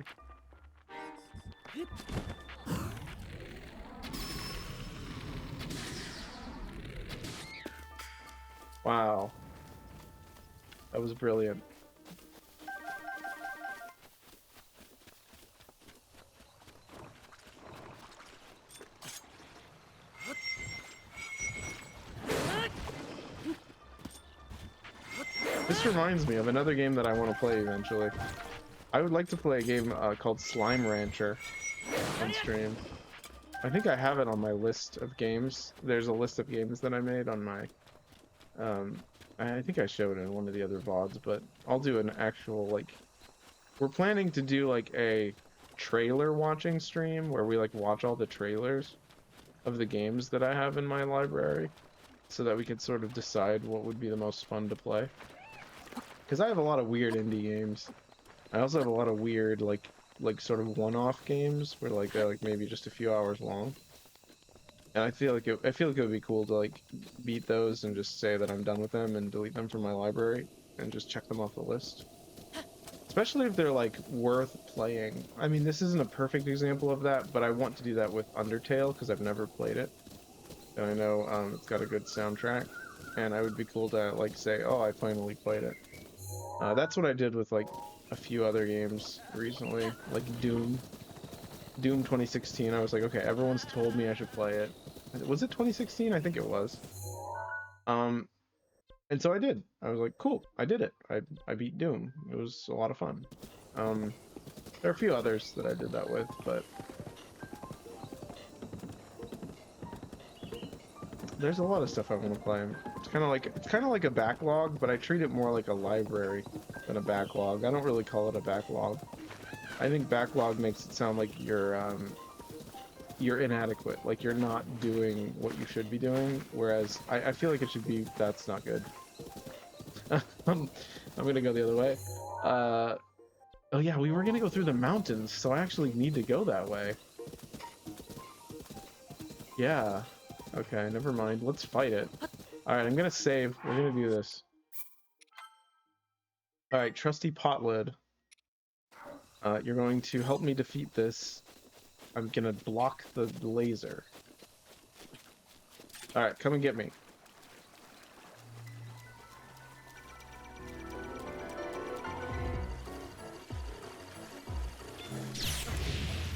Wow. That was brilliant. This reminds me of another game that I want to play eventually. I would like to play a game called Slime Rancher on stream. I think I have it on my list of games. There's a list of games that I made on my... I think I showed it in one of the other VODs, but I'll do an actual, like... We're planning to do, like, a trailer watching stream where we, like, watch all the trailers of the games that I have in my library so that we could sort of decide what would be the most fun to play. Because I have a lot of weird indie games. I also have a lot of weird, like sort of one-off games where, like, they're, like, maybe just a few hours long. And I feel like it would be cool to, like, beat those and just say that I'm done with them and delete them from my library and just check them off the list. Especially if they're, like, worth playing. I mean, this isn't a perfect example of that, but I want to do that with Undertale because I've never played it. And I know it's got a good soundtrack. And I would be cool to, like, say, oh, I finally played it. That's what I did with, like, a few other games recently, like Doom 2016. I was like, okay, everyone's told me I should play it. Was it 2016? I think it was. And so I did. I was like, cool, I did it. I beat Doom. It was a lot of fun. There are a few others that I did that with, but there's a lot of stuff I want to play. It's kind of like a backlog, but I treat it more like a library than a backlog. I don't really call it a backlog. I think backlog makes it sound like you're inadequate, like you're not doing what you should be doing, whereas I feel like it should be, that's not good. I'm gonna go the other way. Oh yeah, we were gonna go through the mountains, so I actually need to go that way. Yeah. Okay, never mind. Let's fight it. Alright, I'm gonna save. We're gonna do this. Alright, trusty pot lid. You're going to help me defeat this. I'm gonna block the laser. Alright, come and get me.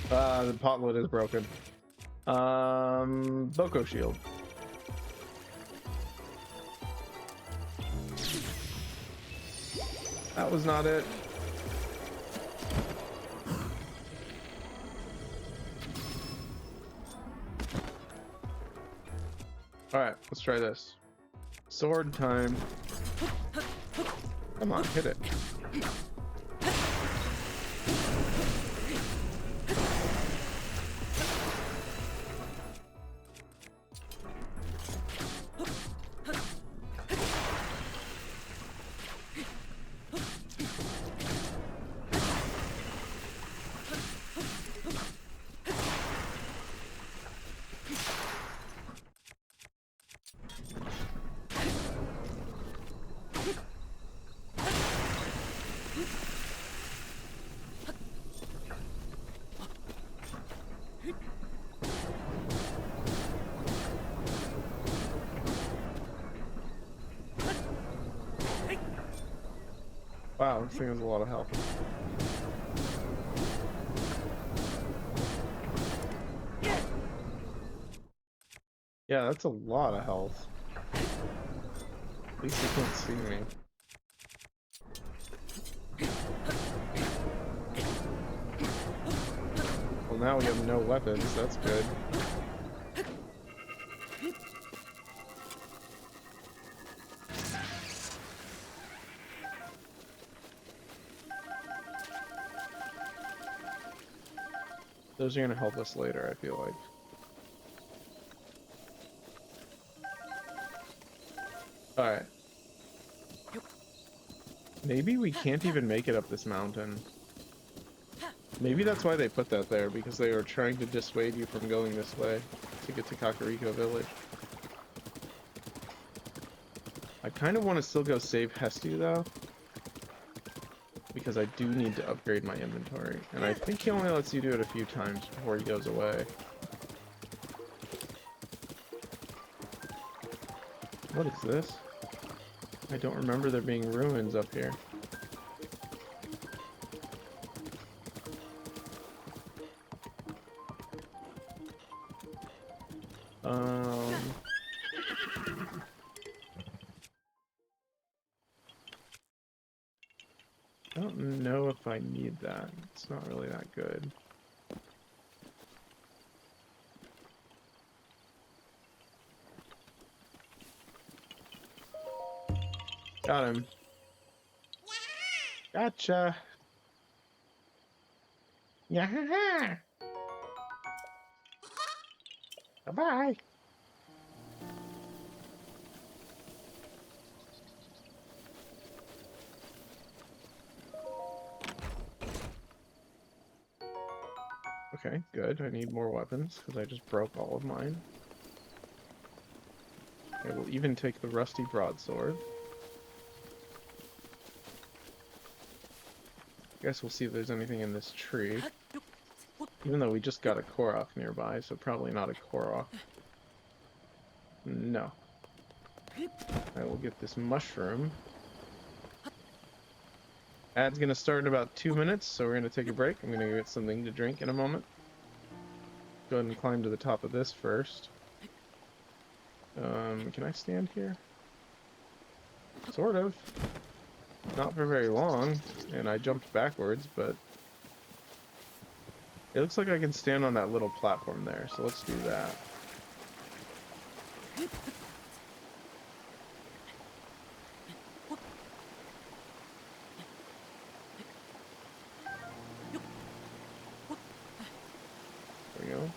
The pot lid is broken. Boko shield. That was not it. Alright, let's try this. Sword time. Come on, hit it. Wow, this thing has a lot of health. Yeah, that's a lot of health. At least he can't see me. Well, now we have no weapons. That's good. Those are gonna help us later, I feel like. Alright. Maybe we can't even make it up this mountain. Maybe that's why they put that there, because they were trying to dissuade you from going this way to get to Kakariko Village. I kind of want to still go save Hestu, though, because I do need to upgrade my inventory. And I think he only lets you do it a few times before he goes away. What is this? I don't remember there being ruins up here. I don't know if I need that. It's not really that good. Got him. Gotcha. Yeah. Bye-bye. Okay, good. I need more weapons because I just broke all of mine. I will even take the rusty broadsword. Guess we'll see if there's anything in this tree. Even though we just got a Korok nearby, so probably not a Korok. No. I will get this mushroom. Ad's gonna start in about 2 minutes, so we're gonna take a break. I'm gonna get something to drink in a moment. Go ahead and climb to the top of this first. Can I stand here? Sort of. Not for very long, and I jumped backwards, but it looks like I can stand on that little platform there, so let's do that. There we go.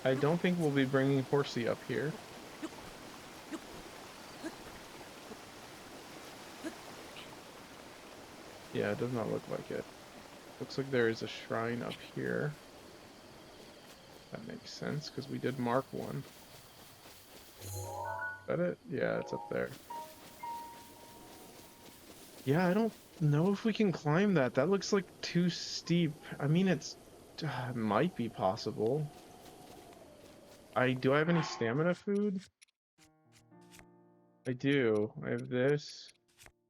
I don't think we'll be bringing Horsey up here. Yeah, it does not look like it. Looks like there is a shrine up here. That makes sense, because we did mark one. Is that it? Yeah, it's up there. Yeah, I don't know if we can climb that. That looks like too steep. I mean, it might be possible. Do I have any stamina food? I do. I have this.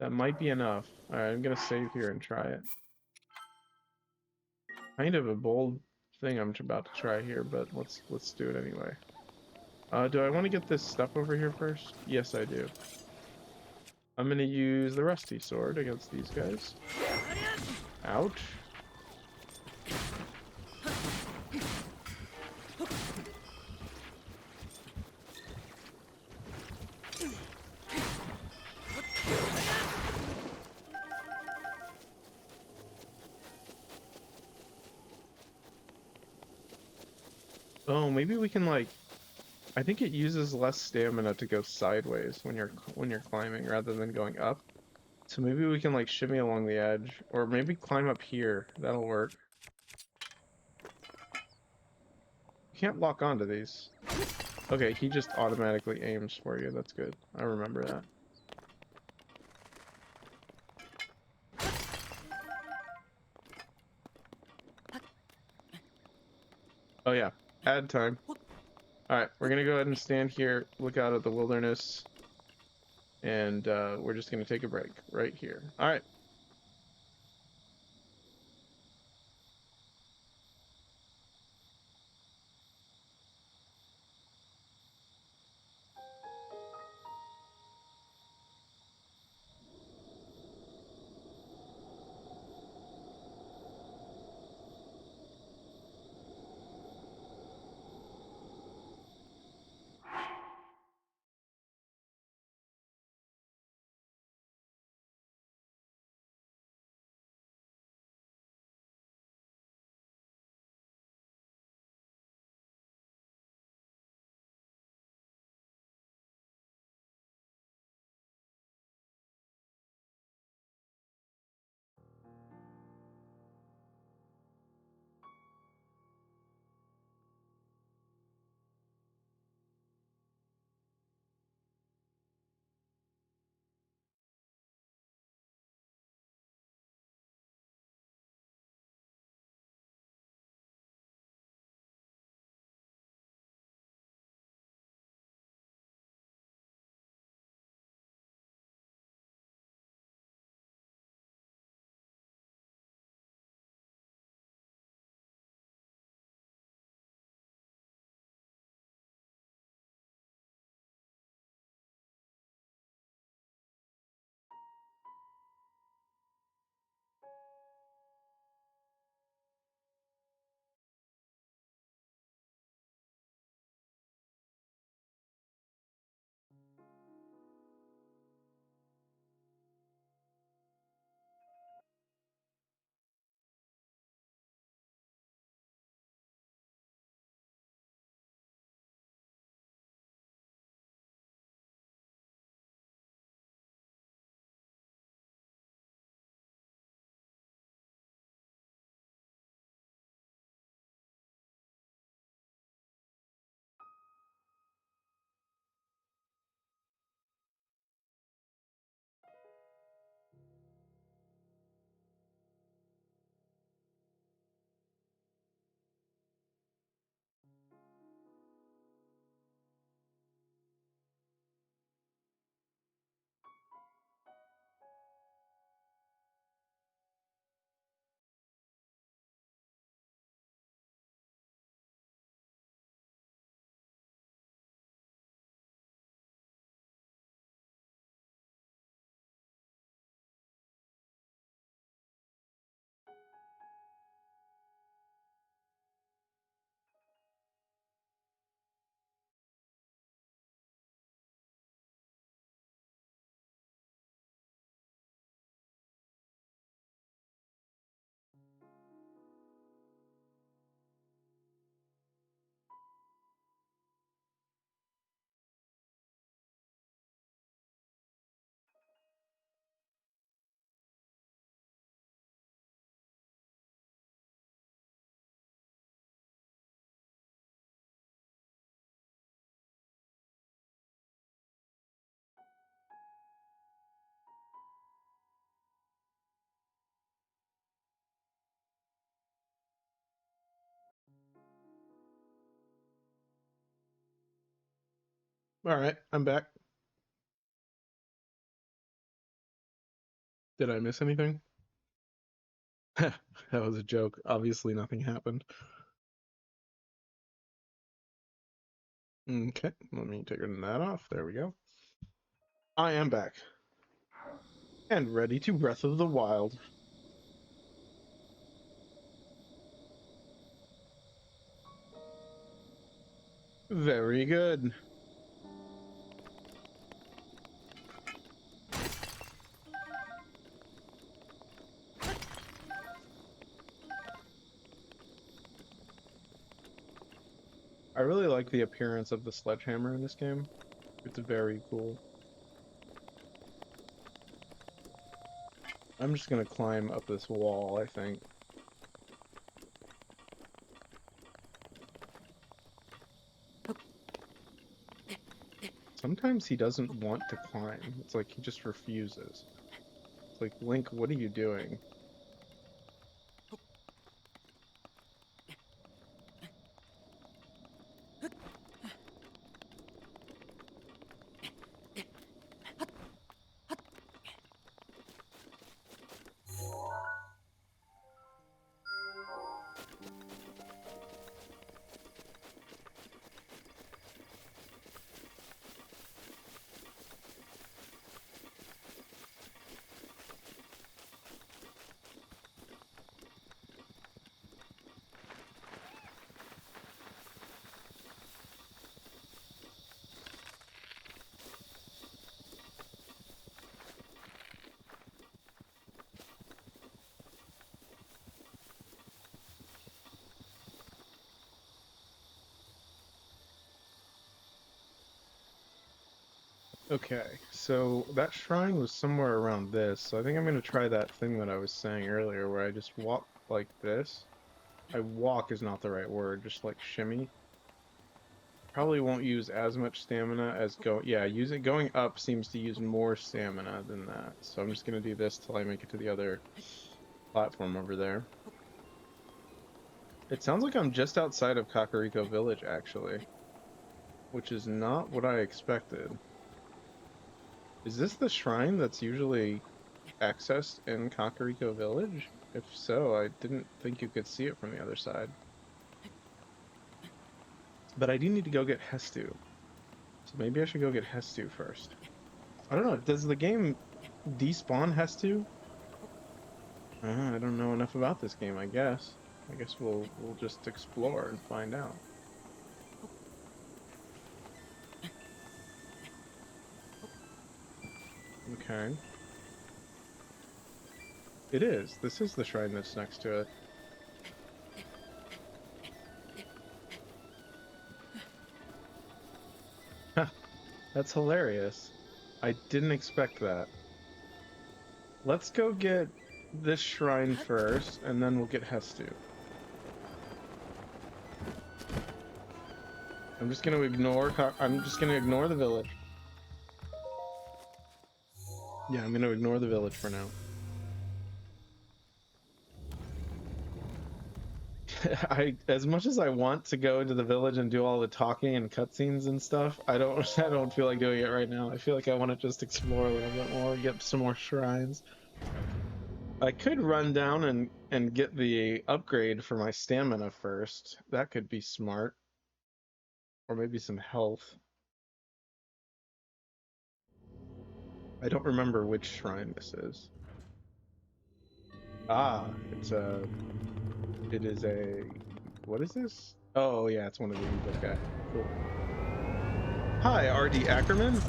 That might be enough. Alright, I'm gonna save here and try it. Kind of a bold thing I'm about to try here, but let's do it anyway. Do I want to get this stuff over here first? Yes, I do. I'm gonna use the rusty sword against these guys. Ouch. Oh, maybe we can like. I think it uses less stamina to go sideways when you're climbing rather than going up. So maybe we can like shimmy along the edge, or maybe climb up here. That'll work. You can't lock onto these. Okay, he just automatically aims for you. That's good. I remember that. Oh yeah, ad time. Alright, we're gonna go ahead and stand here, look out at the wilderness. And we're just going to take a break right here. All right. All right. I'm back. Did I miss anything? That was a joke. Obviously, nothing happened. Okay. Let me take that off. There we go. I am back and ready to Breath of the Wild. Very good. I really like the appearance of the sledgehammer in this game. It's very cool. I'm just gonna climb up this wall, I think. Sometimes he doesn't want to climb. It's like he just refuses. It's like, Link, what are you doing? Okay, so that shrine was somewhere around this, so I think I'm gonna try that thing that I was saying earlier where I just walk like this. I walk is not the right word, just like shimmy. Probably won't use as much stamina as going up seems to use more stamina than that. So I'm just gonna do this till I make it to the other platform over there. It sounds like I'm just outside of Kakariko Village actually, which is not what I expected. Is this the shrine that's usually accessed in Kakariko Village? If so, I didn't think you could see it from the other side. But I do need to go get Hestu. So maybe I should go get Hestu first. I don't know, does the game despawn Hestu? I don't know enough about this game, I guess. I guess we'll just explore and find out. Okay. It is. This is the shrine that's next to it. That's hilarious. I didn't expect that. Let's go get this shrine first, and then we'll get Hestu. I'm just gonna ignore the village. Yeah, I'm gonna ignore the village for now. As much as I want to go into the village and do all the talking and cutscenes and stuff, I don't I don't feel like doing it right now. I feel like I want to just explore a little bit more, get some more shrines. I could run down and get the upgrade for my stamina first. That could be smart. Or maybe some health. I don't remember which shrine this is. Ah, it is a, what is this? Oh yeah, it's one of these. Okay, cool. Hi, RD Ackerman.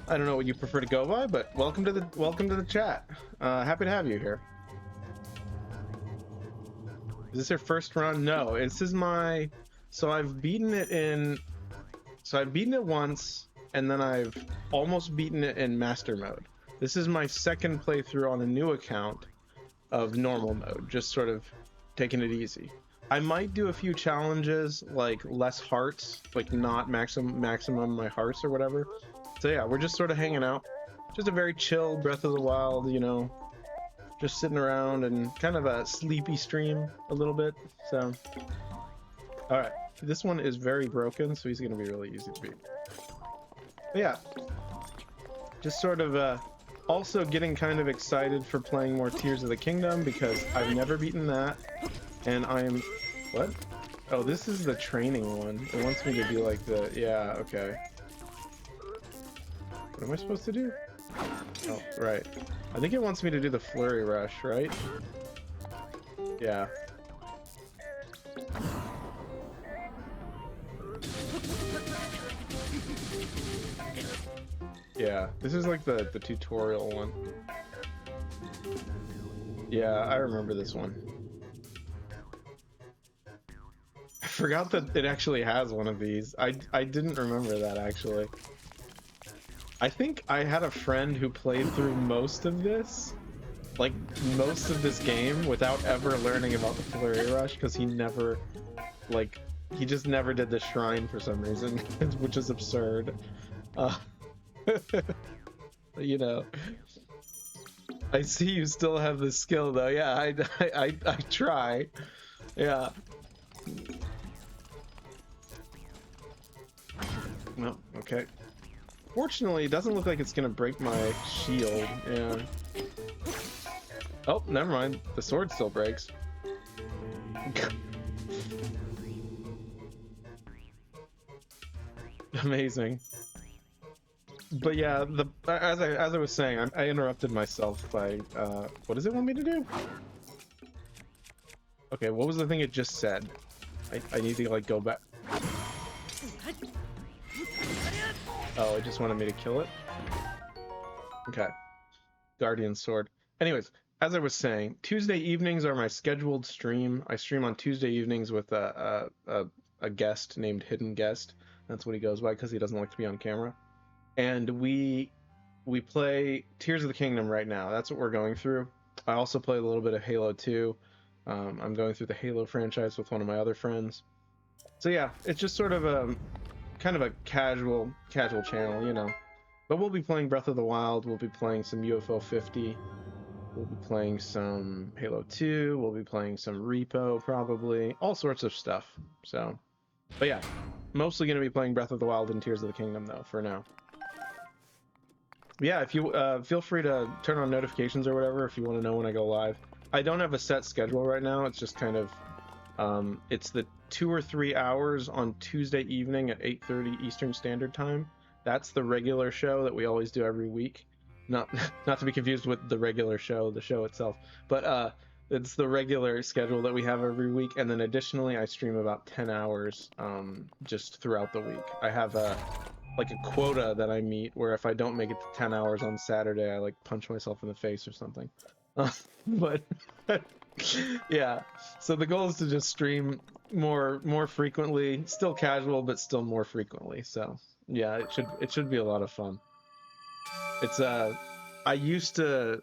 I don't know what you prefer to go by, but welcome to the chat. Happy to have you here. Is this your first run? No, this is my. So I've beaten it in. So I've beaten it once, and then I've almost beaten it in master mode. This is my second playthrough on a new account of normal mode, just sort of taking it easy. I might do a few challenges, like less hearts, like not maximum my hearts or whatever. So yeah, we're just sort of hanging out. Just a very chill Breath of the Wild, you know, just sitting around and kind of a sleepy stream a little bit. So, all right, this one is very broken, so he's gonna be really easy to beat. But yeah, just sort of also getting kind of excited for playing more Tears of the Kingdom because I've never beaten that, and I'm what? Oh, this is the training one. It wants me to do like the okay. What am I supposed to do? Oh, right. I think it wants me to do the flurry rush, right? Yeah. Yeah, this is like the tutorial one. Yeah, I remember this one. I forgot that it actually has one of these. I didn't remember that actually. I think I had a friend who played through most of this, like most of this game, without ever learning about the flurry rush because he never, like, he just never did the shrine for some reason, which is absurd. You know, I see you still have the skill though. Yeah, I try. Yeah. No, okay. Fortunately, it doesn't look like it's gonna break my shield. Yeah. Oh, never mind. The sword still breaks. Amazing. But yeah, as I was saying, I interrupted myself by what does it want me to do? Okay, what was the thing it just said? I need to like go back. Oh, it just wanted me to kill it? Okay. Guardian Sword. Anyways, as I was saying, Tuesday evenings are my scheduled stream. I stream on Tuesday evenings with a guest named Hidden Guest. That's what he goes by because he doesn't like to be on camera. and we play Tears of the Kingdom right now. That's what we're going through. I also play a little bit of Halo 2. I'm going through the Halo franchise with one of my other friends. So yeah, it's just sort of a kind of a casual channel, you know. But we'll be playing Breath of the Wild. We'll be playing some UFO 50. We'll be playing some Halo 2. We'll be playing some Repo, probably. All sorts of stuff. So, but yeah, mostly going to be playing Breath of the Wild and Tears of the Kingdom, though, for now. Yeah, if you feel free to turn on notifications or whatever if you want to know when I go live. I don't have a set schedule right now. It's just kind of, it's the 2 or 3 hours on Tuesday evening at 8:30 Eastern Standard Time. That's the regular show that we always do every week. Not not to be confused with the regular show, the show itself, but it's the regular schedule that we have every week. And then additionally, I stream about 10 hours just throughout the week. I have a like a quota that I meet where if I don't make it to 10 hours on Saturday, I like punch myself in the face or something. But yeah, so the goal is to just stream more frequently, still casual, but still more frequently. So yeah, it should be a lot of fun. It's I used to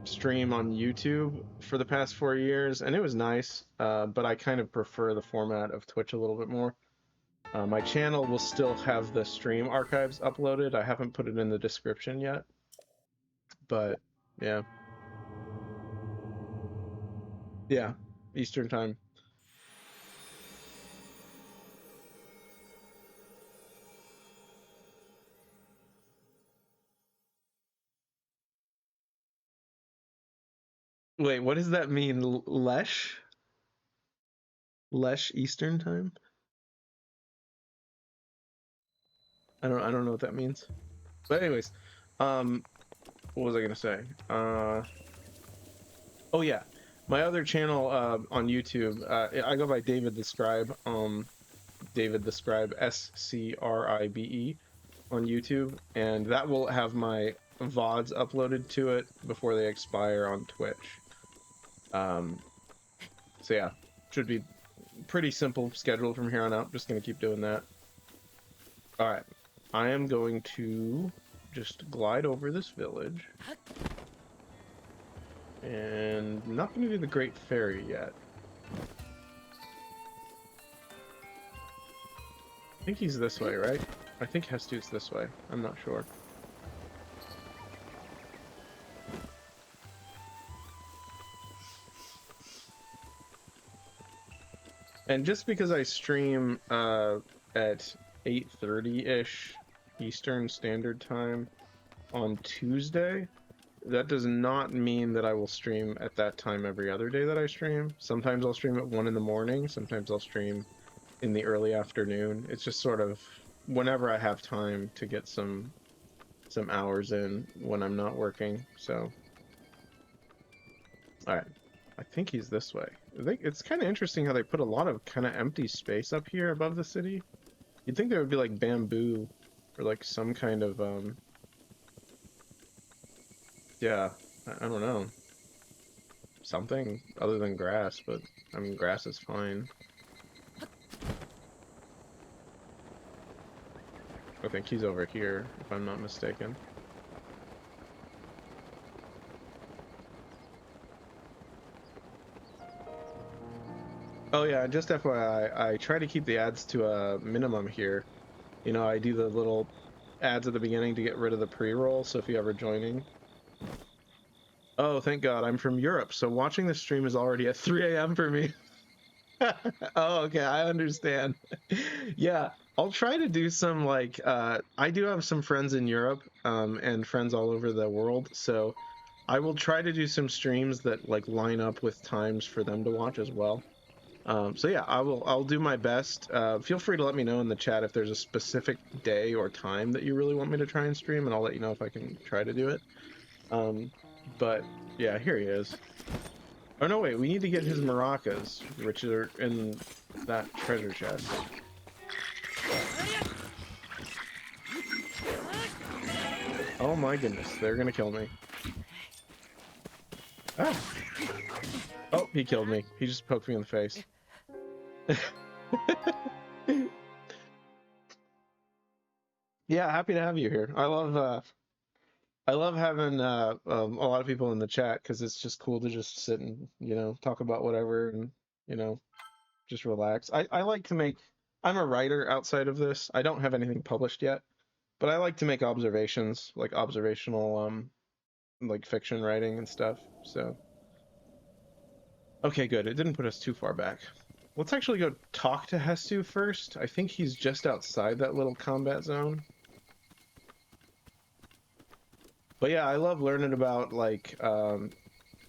stream on YouTube for the past 4 years, and it was nice, but I kind of prefer the format of Twitch a little bit more. My channel will still have the stream archives uploaded. I haven't put it in the description yet, but yeah, yeah, Eastern time. Wait, what does that mean? Lesh? Lesh Eastern time? I don't know what that means. But anyways, um, what was I gonna say? Oh yeah, my other channel on YouTube, I go by David the Scribe. David the Scribe, SCRIBE on YouTube, and that will have my VODs uploaded to it before they expire on Twitch. Um, so yeah, should be pretty simple schedule from here on out. Just gonna keep doing that. All right, I am going to just glide over this village, and I'm not gonna do the Great Ferry yet. I think he's this way, right? I think Hestu's this way. I'm not sure. And just because I stream at 8:30-ish Eastern Standard Time on Tuesday, that does not mean that I will stream at that time every other day that I stream. Sometimes I'll stream at 1 in the morning, sometimes I'll stream in the early afternoon. It's just sort of whenever I have time to get some hours in when I'm not working. So all right, I think he's this way. I think it's kind of interesting how they put a lot of kind of empty space up here above the city. You'd think there would be like bamboo or like some kind of yeah, I don't know, something other than grass, but I mean grass is fine. I think he's over here if I'm not mistaken. Oh yeah, just FYI, I try to keep the ads to a minimum here. You know, I do the little ads at the beginning to get rid of the pre-roll, so if you're ever joining. Oh, thank God, I'm from Europe, so watching the stream is already at 3 a.m. for me. Oh, okay, I understand. Yeah, I'll try to do some like I do have some friends in Europe and friends all over the world, so I will try to do some streams that like line up with times for them to watch as well. So yeah, I'll do my best. Feel free to let me know in the chat if there's a specific day or time that you really want me to try and stream, and I'll let you know if I can try to do it. But yeah, here he is. Oh no, wait, we need to get his maracas, which are in that treasure chest. Oh my goodness, they're gonna kill me. Ah. Oh, he killed me. He just poked me in the face. Yeah, happy to have you here. I love having a lot of people in the chat because it's just cool to just sit and, talk about whatever and, you know, just relax. I like to make, I'm a writer outside of this. I don't have anything published yet, but I like to make observations, like observational, like fiction writing and stuff. So, okay, good. It didn't put us too far back. Let's actually go talk to Hestu first. I think he's just outside that little combat zone. But yeah, I love learning about like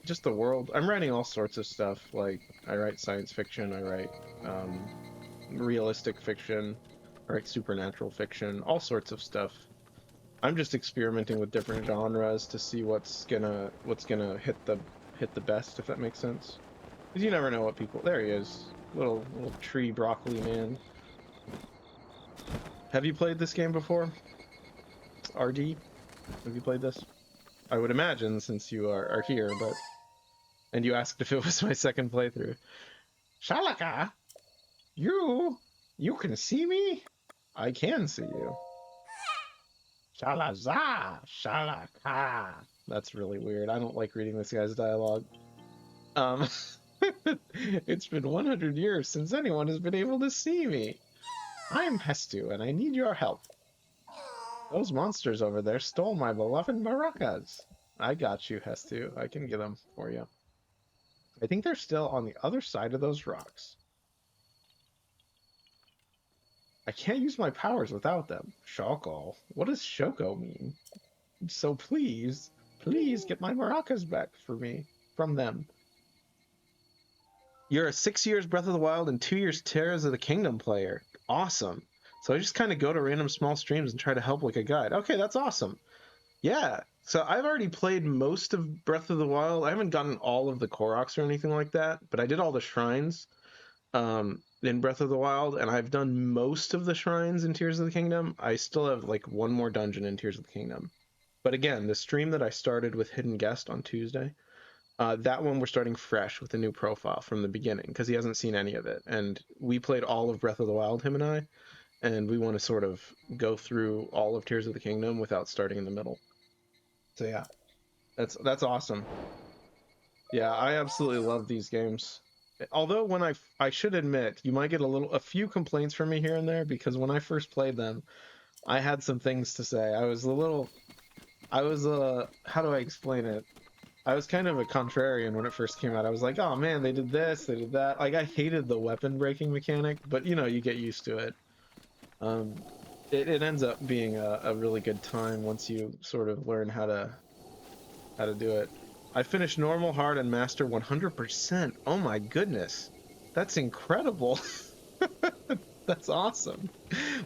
just the world. I'm writing all sorts of stuff. Like I write science fiction, I write um, realistic fiction, I write supernatural fiction, all sorts of stuff. I'm just experimenting with different genres to see what's gonna hit the best, if that makes sense. Because you never know what people. There he is, little tree broccoli man. Have you played this game before, RD? Have you played this? I would imagine since you are here, but and you asked if it was my second playthrough. Shalaka, you can see me? I can see you. Shalaza, Shalaka. That's really weird. I don't like reading this guy's dialogue. Um, it's been 100 years since anyone has been able to see me. I'm Hestu, and I need your help. Those monsters over there stole my beloved maracas. I got you, Hestu. I can get them for you. I think they're still on the other side of those rocks. I can't use my powers without them. Shoko. What does Shoko mean? So please get my maracas back for me from them. You're a 6 years Breath of the Wild and 2 years Tears of the Kingdom player. Awesome. So I just kind of go to random small streams and try to help like a guide. Okay, that's awesome. Yeah. So I've already played most of Breath of the Wild. I haven't gotten all of the Koroks or anything like that, but I did all the shrines in Breath of the Wild, and I've done most of the shrines in Tears of the Kingdom. I still have like one more dungeon in Tears of the Kingdom. But again, the stream that I started with Hidden Guest on Tuesday, that one we're starting fresh with a new profile from the beginning because he hasn't seen any of it. And we played all of Breath of the Wild, him and we want to sort of go through all of Tears of the Kingdom without starting in the middle. So yeah, that's awesome. Yeah, I absolutely love these games. Although when I should admit, you might get a few complaints from me here and there because when I first played them, I had some things to say. I was how do I explain it? I was kind of a contrarian when it first came out. I was like, oh man, they did this, they did that. Like I hated the weapon breaking mechanic, but you get used to it. Um, it ends up being a really good time once you sort of learn how to do it. I finished normal, hard, and master 100%. Oh my goodness, that's incredible. That's awesome.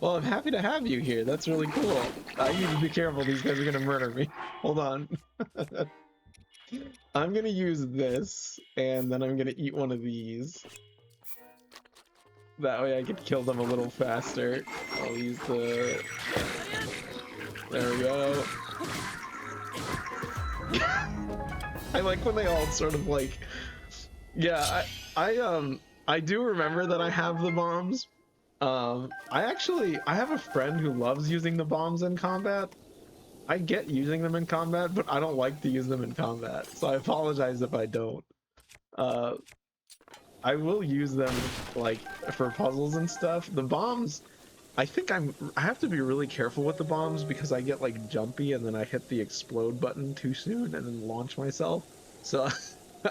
Well, I'm happy to have you here. That's really cool. I need to be careful. These guys are gonna murder me. Hold on. I'm gonna use this, and then I'm gonna eat one of these. That way I can kill them a little faster. I'll use the... There we go. I like when they all sort of like... Yeah, I do remember that I have the bombs. I have a friend who loves using the bombs in combat. I get using them in combat, but I don't like to use them in combat, so I apologize if I don't. Uh, I will use them like for puzzles and stuff. The bombs, I think I have to be really careful with the bombs because I get like jumpy and then I hit the explode button too soon and then launch myself. So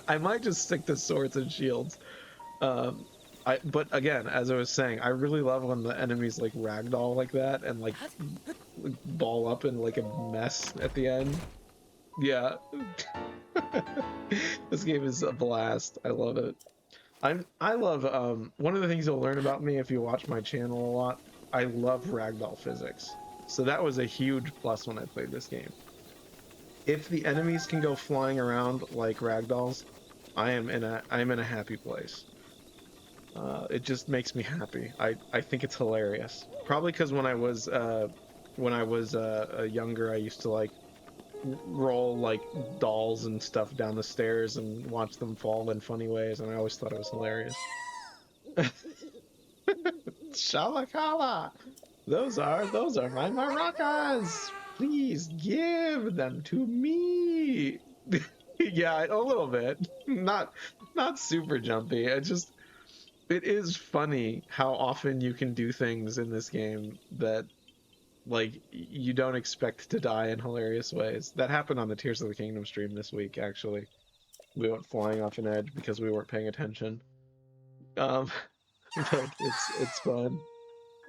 I might just stick to swords and shields. Um, but again, as I was saying, I really love when the enemies like ragdoll like that and like ball up in like a mess at the end. Yeah. This game is a blast. I love it. I love one of the things you'll learn about me if you watch my channel a lot. I love ragdoll physics. So that was a huge plus when I played this game. If the enemies can go flying around like ragdolls, I'm in a happy place. It just makes me happy. I think it's hilarious. Probably because when I was younger, I used to like roll like dolls and stuff down the stairs and watch them fall in funny ways, and I always thought it was hilarious. Shalakala! Those are my maracas. Please give them to me. Yeah, a little bit. Not super jumpy. It is funny how often you can do things in this game that like you don't expect to die in hilarious ways. That happened on the Tears of the Kingdom stream this week, actually. We went flying off an edge because we weren't paying attention. Um, but it's fun.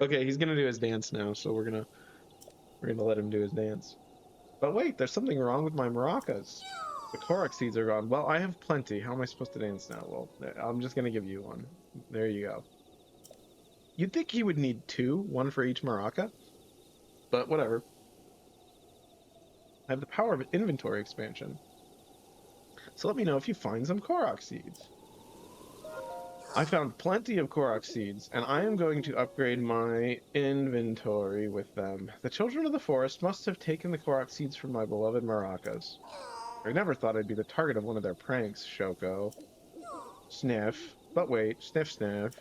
Okay, he's gonna do his dance now, so we're gonna let him do his dance. But wait, there's something wrong with my maracas. The Korok seeds are gone. Well, I have plenty. How am I supposed to dance now? Well, I'm just gonna give you one. There you go. You'd think he would need two, one for each maraca, but whatever. I have the power of inventory expansion. So let me know if you find some Korok seeds. I found plenty of Korok seeds, and I am going to upgrade my inventory with them. The children of the forest must have taken the Korok seeds from my beloved maracas. I never thought I'd be the target of one of their pranks, Shoko. Sniff. But wait, sniff, sniff.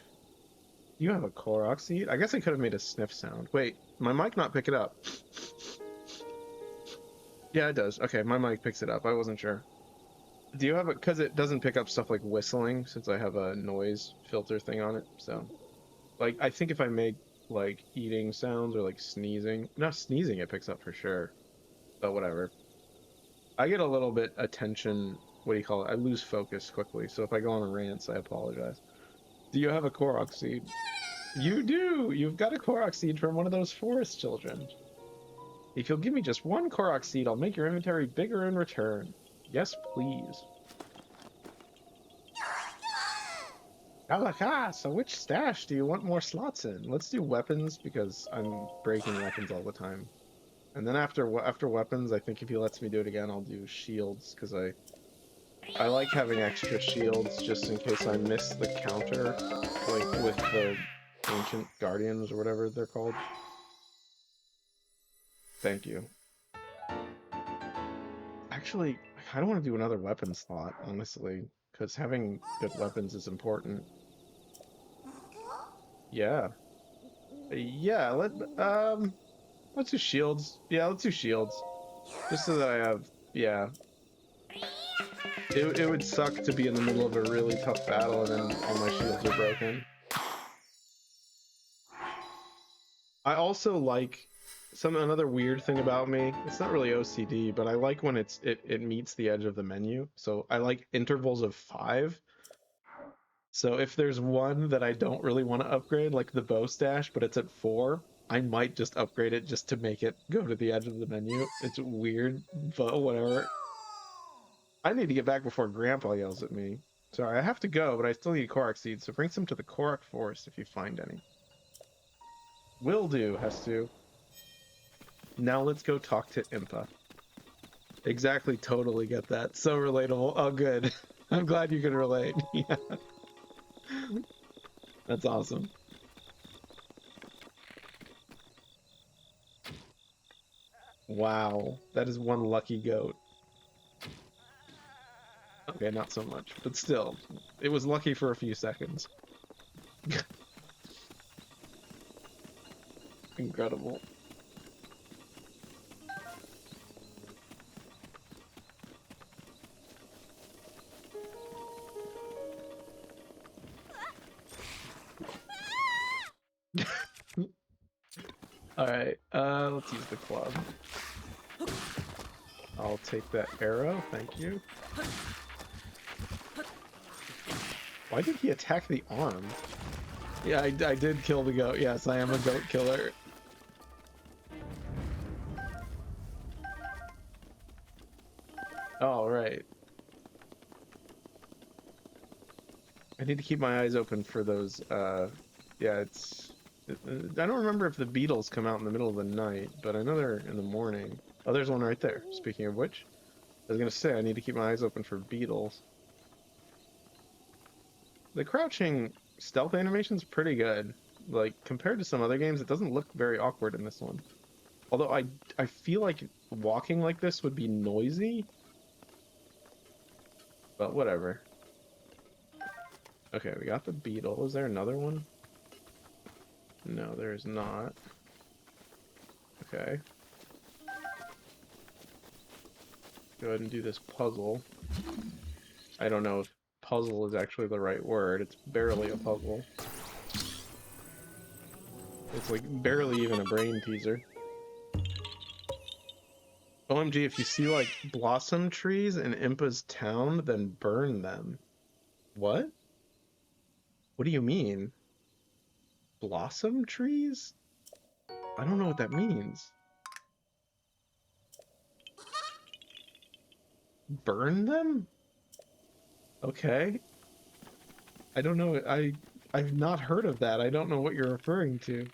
You have a Korok seed? I guess I could have made a sniff sound. Wait, my mic not pick it up. Yeah, it does. Okay, my mic picks it up. I wasn't sure. Do you have it? Because it doesn't pick up stuff like whistling, since I have a noise filter thing on it. So, like, I think if I make, like, eating sounds or, like, sneezing. No, sneezing it picks up for sure. But whatever. I get a little bit attention, what do you call it? I lose focus quickly. So if I go on rants, I apologize. Do you have a Korok seed? You do! You've got a Korok seed from one of those forest children. If you'll give me just one Korok seed, I'll make your inventory bigger in return. Yes, please. Alaka, so which stash do you want more slots in? Let's do weapons, because I'm breaking weapons all the time. And then after weapons, I think if he lets me do it again, I'll do shields, because I like having extra shields just in case I miss the counter, like with the Ancient Guardians or whatever they're called. Thank you. Actually, I don't want to do another weapon slot, honestly, because having good weapons is important. Yeah. Yeah, let's do shields. Yeah, let's do shields. Just so that I have, yeah. It would suck to be in the middle of a really tough battle and then all my shields are broken. I also like another weird thing about me. It's not really OCD, but I like when it meets the edge of the menu. So I like intervals of 5. So if there's one that I don't really want to upgrade, like the bow stash, but it's at 4, I might just upgrade it just to make it go to the edge of the menu. It's weird, but whatever. I need to get back before Grandpa yells at me. Sorry, I have to go, but I still need Korok seeds, so bring some to the Korok Forest if you find any. Will do, Hestu. Now let's go talk to Impa. Exactly, totally get that. So relatable. Oh, good. I'm glad you can relate. Yeah. That's awesome. Wow, that is one lucky goat. Okay, not so much, but still, it was lucky for a few seconds. Incredible. All right, let's use the club. I'll take that arrow, thank you. Why did he attack the arm? Yeah, I did kill the goat. Yes, I am a goat killer. All right. I need to keep my eyes open for those, yeah, I don't remember if the beetles come out in the middle of the night, but I know they're in the morning. Oh, there's one right there. Speaking of which, I was gonna say, I need to keep my eyes open for beetles. The crouching stealth animation's pretty good. Like, compared to some other games, it doesn't look very awkward in this one. Although I feel like walking like this would be noisy. But whatever. Okay, we got the beetle. Is there another one? No, there is not. Okay. Go ahead and do this puzzle. I don't know if puzzle is actually the right word. It's barely a puzzle. It's like barely even a brain teaser. OMG, if you see like blossom trees in Impa's town, then burn them. What? What do you mean? Blossom trees? I don't know what that means. Burn them? Okay. I don't know. I've not heard of that. I don't know what you're referring to.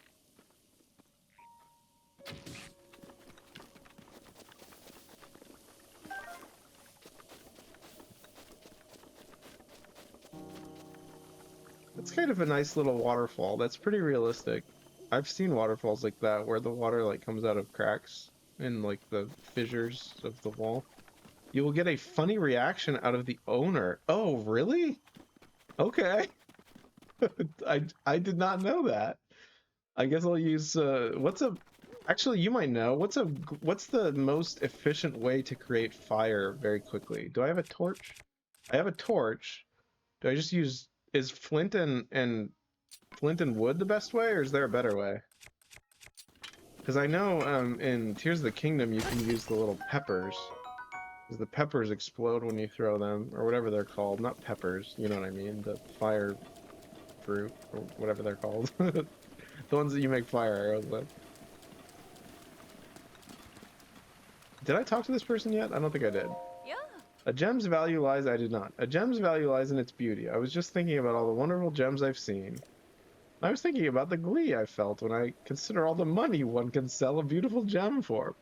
It's kind of a nice little waterfall. That's pretty realistic. I've seen waterfalls like that where the water like comes out of cracks in like the fissures of the wall. You will get a funny reaction out of the owner. Oh, really? Okay. I did not know that. I guess I'll use actually you might know. What's the most efficient way to create fire very quickly? Do I have a torch? I have a torch. Do I just use is flint and wood the best way, or is there a better way? Because I know in Tears of the Kingdom you can use the little peppers. Because the peppers explode when you throw them, or whatever they're called. Not peppers, you know what I mean? The fire fruit, or whatever they're called. The ones that you make fire arrows with. Did I talk to this person yet? I don't think I did. Yeah. A gem's value lies, I did not. A gem's value lies in its beauty. I was just thinking about all the wonderful gems I've seen. I was thinking about the glee I felt when I consider all the money one can sell a beautiful gem for.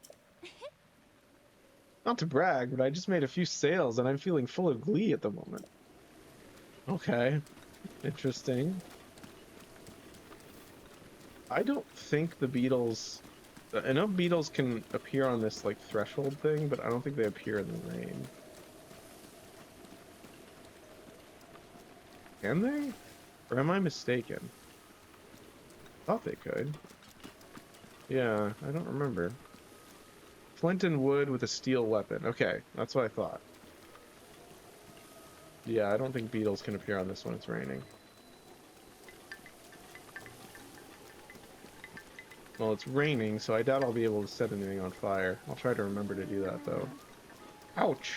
Not to brag, but I just made a few sales and I'm feeling full of glee at the moment. Okay, interesting. I don't think the beetles... I know beetles can appear on this like threshold thing, but I don't think they appear in the rain. Can they? Or am I mistaken? Thought they could. Yeah, I don't remember. Flint and wood with a steel weapon. Okay, that's what I thought. Yeah, I don't think beetles can appear on this when it's raining. Well, it's raining, so I doubt I'll be able to set anything on fire. I'll try to remember to do that, though. Ouch!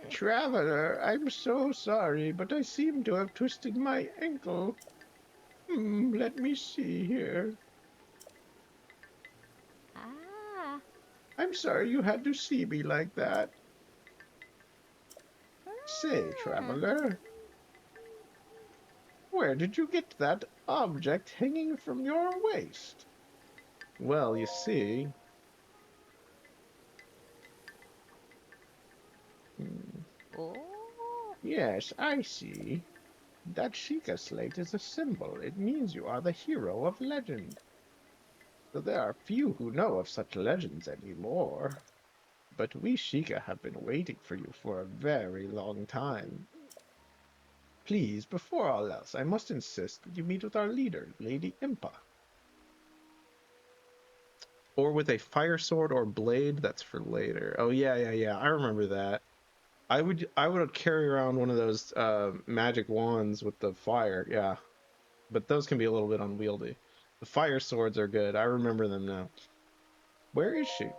Traveler, I'm so sorry, but I seem to have twisted my ankle. Let me see here. Ah. I'm sorry you had to see me like that. Say, traveler, where did you get that object hanging from your waist? Well, you see... Oh. Yes, I see. That Sheikah slate is a symbol. It means you are the hero of legend. Though there are few who know of such legends anymore. But we Sheikah have been waiting for you for a very long time. Please, before all else, I must insist that you meet with our leader, Lady Impa. Or with a fire sword or blade, that's for later. Oh yeah, I remember that. I would carry around one of those magic wands with the fire, yeah. But those can be a little bit unwieldy. The fire swords are good. I remember them now. Where is she?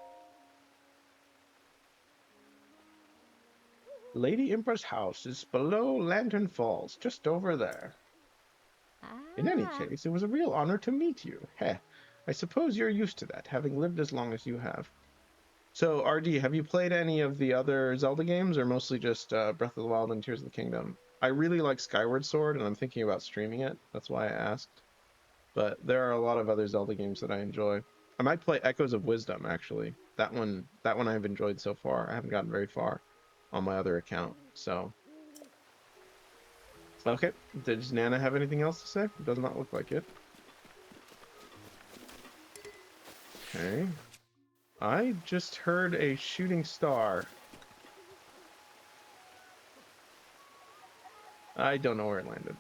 Lady Impa's house is below Lantern Falls, just over there. In any Ah. case, it was a real honor to meet you. Heh, I suppose you're used to that, having lived as long as you have. So, RD, have you played any of the other Zelda games, or mostly just Breath of the Wild and Tears of the Kingdom? I really like Skyward Sword, and I'm thinking about streaming it. That's why I asked. But there are a lot of other Zelda games that I enjoy. I might play Echoes of Wisdom, actually. That one I've enjoyed so far. I haven't gotten very far on my other account, so... Okay, does Nana have anything else to say? Does not look like it. Okay. I just heard a shooting star. I don't know where it landed.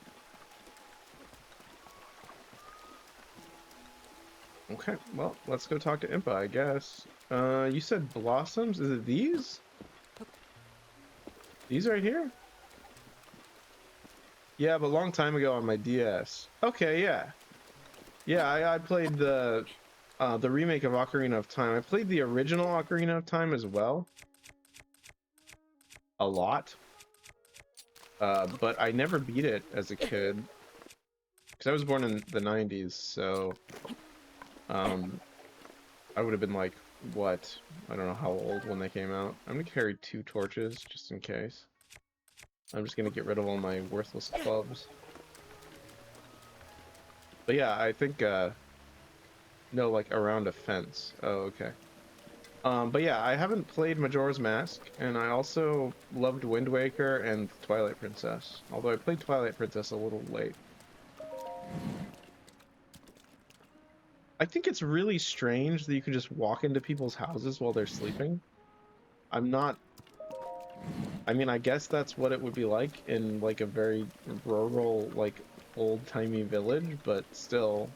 Okay, well, let's go talk to Impa, I guess. You said blossoms? Is it these? These right here? Yeah, but long time ago on my DS. Okay, yeah. Yeah, I played the remake of Ocarina of Time. I played the original Ocarina of Time as well. A lot. But I never beat it as a kid. Because I was born in the 90s, so um I would have been like, what? I don't know how old when they came out. I'm gonna carry 2 torches just in case. I'm just gonna get rid of all my worthless clubs. But yeah, I think no, like around a fence. Oh, okay. But yeah, I haven't played Majora's Mask, and I also loved Wind Waker and Twilight Princess. Although I played Twilight Princess a little late. I think it's really strange that you can just walk into people's houses while they're sleeping. I'm not I mean, I guess that's what it would be like in like a very rural, like old-timey village, but still.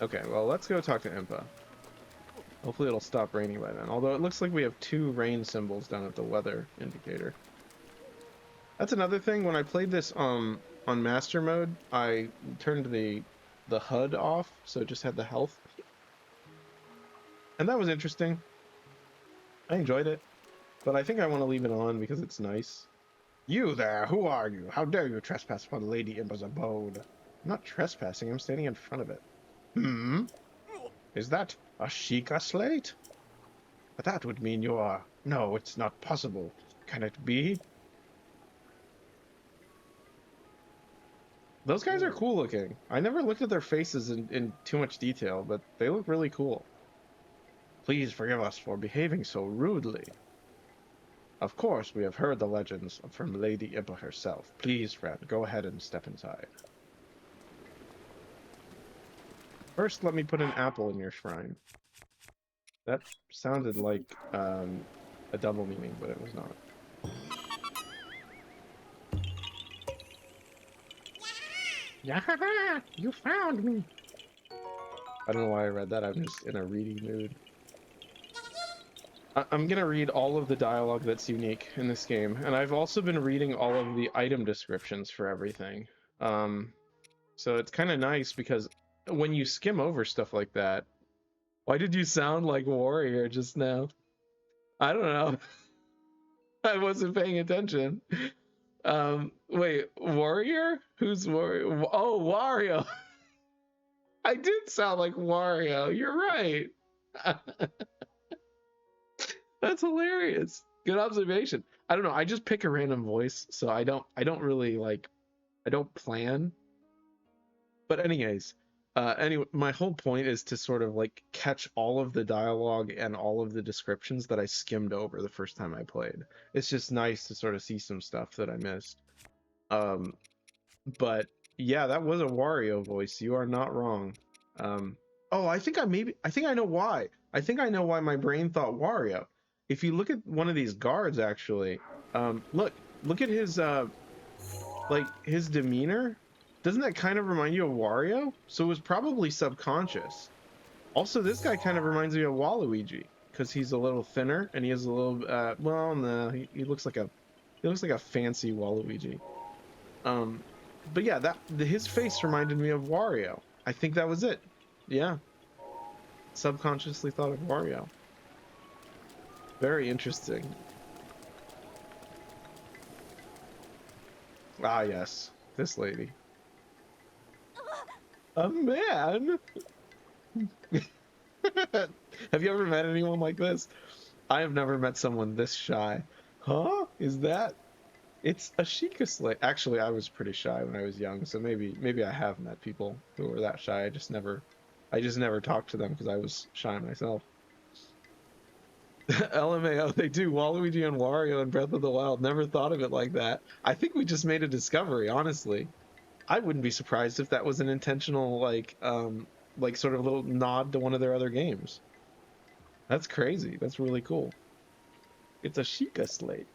Okay, well, let's go talk to Impa. Hopefully it'll stop raining by then. Although it looks like we have 2 rain symbols down at the weather indicator. That's another thing. When I played this on master mode, I turned the HUD off, so it just had the health. And that was interesting. I enjoyed it. But I think I want to leave it on because it's nice. You there, who are you? How dare you trespass upon Lady Impa's abode? I'm not trespassing, I'm standing in front of it. Hmm? Is that a Sheikah slate? But that would mean you are... No, it's not possible. Can it be? Those guys are cool looking. I never looked at their faces in too much detail, but they look really cool. Please forgive us for behaving so rudely. Of course, we have heard the legends from Lady Impa herself. Please, friend, go ahead and step inside. First, let me put an apple in your shrine. That sounded like a double meaning, but it was not. Yeah, you found me. I don't know why I read that. I'm just in a reading mood. I'm gonna read all of the dialogue that's unique in this game, and I've also been reading all of the item descriptions for everything. So it's kind of nice because when you skim over stuff like that, why did you sound like Warrior just now? I don't know. I wasn't paying attention. Wait, Warrior? Who's Warrior? Oh, Wario. I did sound like Wario. You're right. That's hilarious. Good observation. I don't know. I just pick a random voice, so I don't really like I don't plan. But anyways, anyway, my whole point is to sort of like catch all of the dialogue and all of the descriptions that I skimmed over the first time I played. It's just nice to sort of see some stuff that I missed. Um, but yeah, that was a Wario voice. You are not wrong. Um, oh, I think I know why. I think I know why my brain thought Wario. If you look at one of these guards, actually, look at his like his demeanor. Doesn't that kind of remind you of Wario? So it was probably subconscious. Also, this guy kind of reminds me of Waluigi because he's a little thinner and he has a little well, no, he looks like a fancy Waluigi. Um, but yeah, his face reminded me of Wario. I think that was it. Yeah, subconsciously thought of Wario. Very interesting. Ah, yes, this lady. A man? Have you ever met anyone like this? I have never met someone this shy. Huh? Is that? It's a Sheikah slate. Actually, I was pretty shy when I was young, so maybe I have met people who were that shy. I just never talked to them because I was shy myself. LMAO, they do. Waluigi and Wario in Breath of the Wild. Never thought of it like that. I think we just made a discovery, honestly. I wouldn't be surprised if that was an intentional, like sort of little nod to one of their other games. That's crazy. That's really cool. It's a Sheikah slate.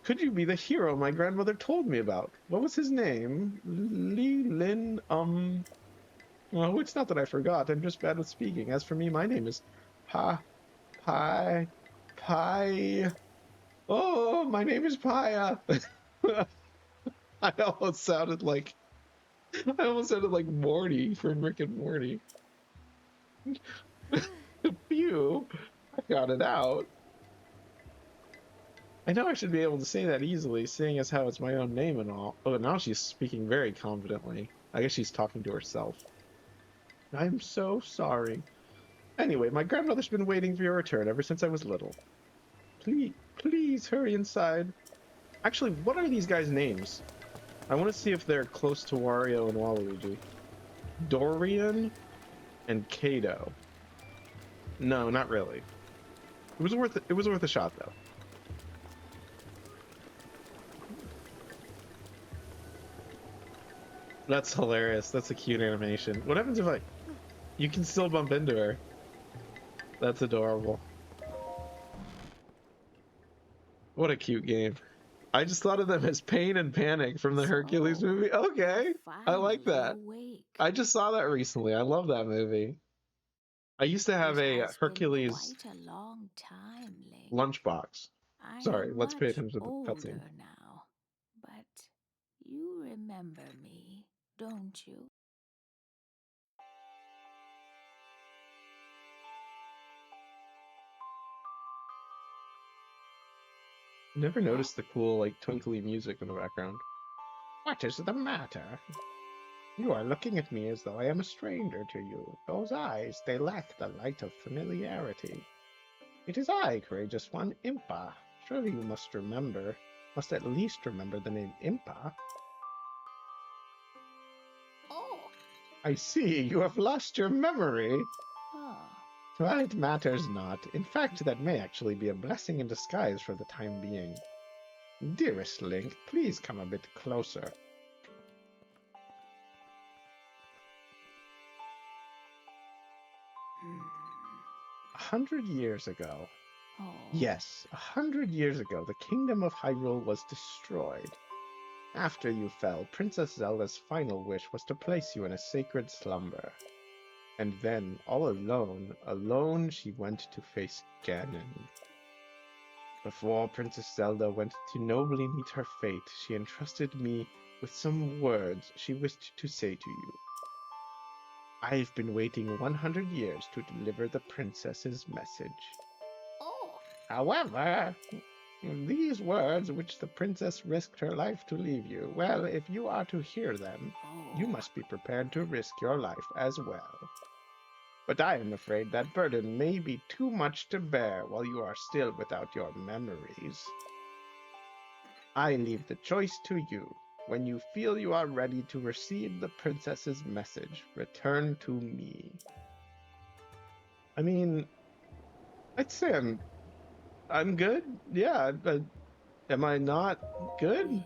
Could you be the hero my grandmother told me about? What was his name? Li Lin, well, it's not that I forgot. I'm just bad with speaking. As for me, my name is Pa, Pi, Pi. Oh, my name is Pia. I almost sounded like Morty from Rick and Morty. Phew, I got it out. I know I should be able to say that easily, seeing as how it's my own name and all. Oh, now she's speaking very confidently. I guess she's talking to herself. I'm so sorry. Anyway, my grandmother's been waiting for your return ever since I was little. Please hurry inside. Actually, what are these guys' names? I want to see if they're close to Wario and Waluigi. Dorian and Kato. No, not really. It was worth a shot though. That's hilarious. That's a cute animation. What happens if you can still bump into her? That's adorable. What a cute game. I just thought of them as Pain and Panic from the Hercules movie. Okay, I like that. I just saw that recently. I love that movie. I used to have a Hercules quite a long time lately. lunchbox. Sorry, let's pay attention to the older cutscene. now, but you remember me, don't you? Never noticed the cool, like, twinkly music in the background. What is the matter? You are looking at me as though I am a stranger to you. Those eyes, they lack the light of familiarity. It is I, courageous one, Impa. Surely you must at least remember the name Impa. Oh. I see, you have lost your memory. Oh. Well, it matters not. In fact, that may actually be a blessing in disguise for the time being. Dearest Link, please come a bit closer. 100 years ago. Oh. Yes, 100 years ago, the kingdom of Hyrule was destroyed. After you fell, Princess Zelda's final wish was to place you in a sacred slumber. And then, all alone she went to face Ganon. Before Princess Zelda went to nobly meet her fate, she entrusted me with some words she wished to say to you. I've been waiting 100 years to deliver the princess's message. Oh. However, these words which the princess risked her life to leave you, well, if you are to hear them, you must be prepared to risk your life as well. But I am afraid that burden may be too much to bear while you are still without your memories. I leave the choice to you. When you feel you are ready to receive the princess's message, return to me. I mean, I'd say I'm good. Yeah, but am I not good?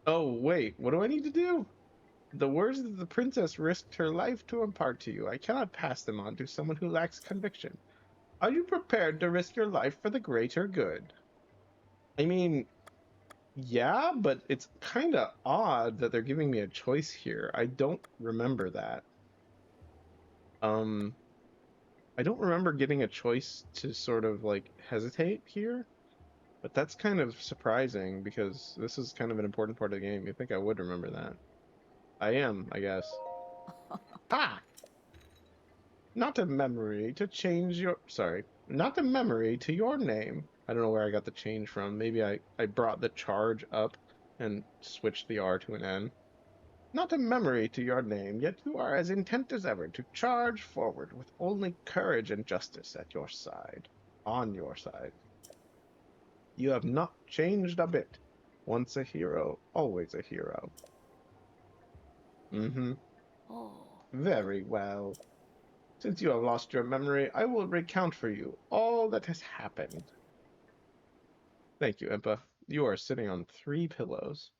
Oh, wait, what do I need to do? The words that the princess risked her life to impart to you, I cannot pass them on to someone who lacks conviction. Are you prepared to risk your life for the greater good? I mean, yeah, but it's kind of odd that they're giving me a choice here. I don't remember that. Um, I don't remember getting a choice to sort of like hesitate here, but that's kind of surprising because this is kind of an important part of the game. You think I would remember that? I am, I guess. Ah! Not a memory to change your... Sorry. Not a memory to your name. I don't know where I got the change from. Maybe I brought the charge up and switched the R to an N. Not a memory to your name, yet you are as intent as ever to charge forward with only courage and justice at your side. On your side. You have not changed a bit. Once a hero, always a hero. Mm-hmm. Oh. Very well. Since you have lost your memory, I will recount for you all that has happened. Thank you, Impa. You are sitting on 3 pillows.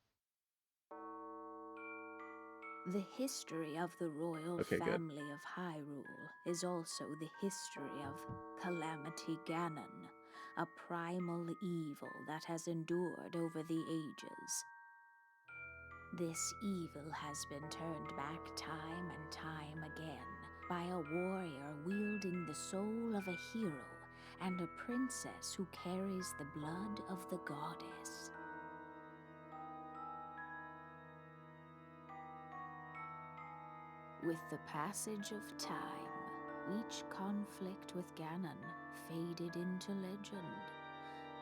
The history of the royal Okay, good. family of Hyrule is also the history of Calamity Ganon, a primal evil that has endured over the ages. This evil has been turned back time and time again by a warrior wielding the soul of a hero and a princess who carries the blood of the goddess. With the passage of time, each conflict with Ganon faded into legend.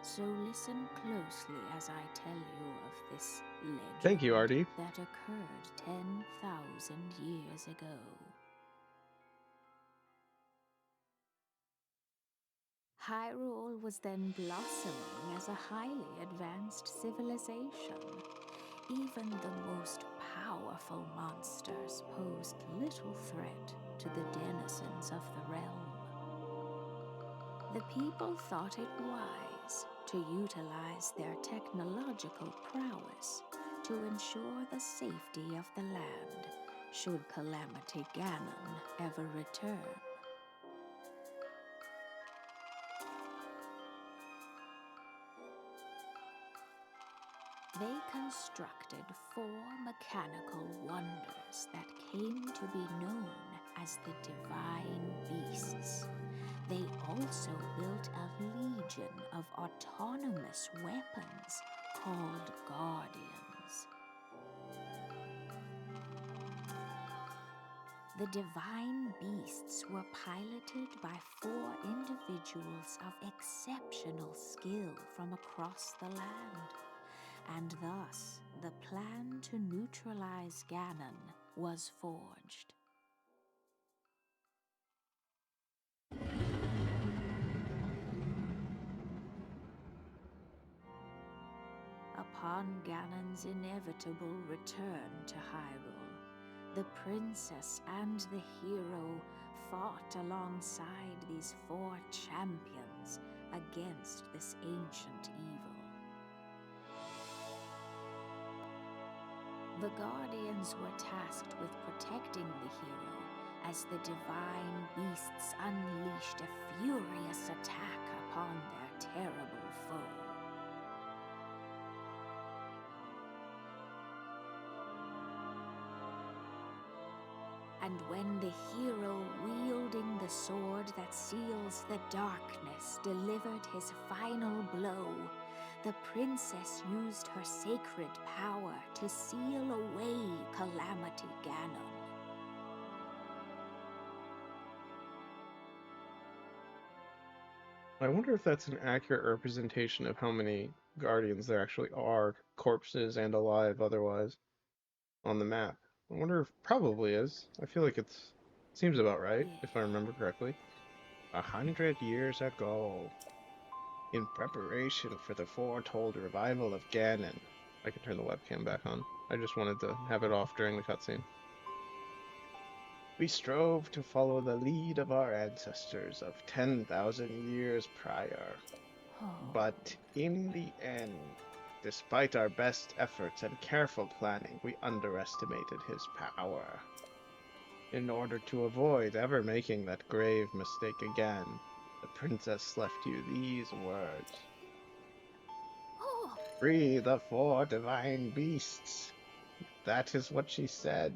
So listen closely as I tell you of this legend Thank you, Artie. that occurred 10,000 years ago. Hyrule was then blossoming as a highly advanced civilization. Even the most powerful monsters posed little threat to the denizens of the realm. The people thought it wise to utilize their technological prowess to ensure the safety of the land should Calamity Ganon ever return. They constructed 4 mechanical wonders that came to be known as the Divine Beasts. They also built a legion of autonomous weapons called Guardians. The Divine Beasts were piloted by 4 individuals of exceptional skill from across the land. And thus, the plan to neutralize Ganon was forged. Upon Ganon's inevitable return to Hyrule, the princess and the hero fought alongside these 4 champions against this ancient evil. The Guardians were tasked with protecting the hero as the Divine Beasts unleashed a furious attack upon their terrible foe. And when the hero wielding the sword that seals the darkness delivered his final blow, the princess used her sacred power to seal away Calamity Ganon. I wonder if that's an accurate representation of how many Guardians there actually are, corpses and alive otherwise, on the map. I wonder if probably is. I feel like seems about right, if I remember correctly. 100 years ago, in preparation for the foretold revival of Ganon. I can turn the webcam back on. I just wanted to have it off during the cutscene. We strove to follow the lead of our ancestors of 10,000 years prior. But in the end, despite our best efforts and careful planning, we underestimated his power. In order to avoid ever making that grave mistake again, the princess left you these words. Free the 4 divine beasts. That is what she said.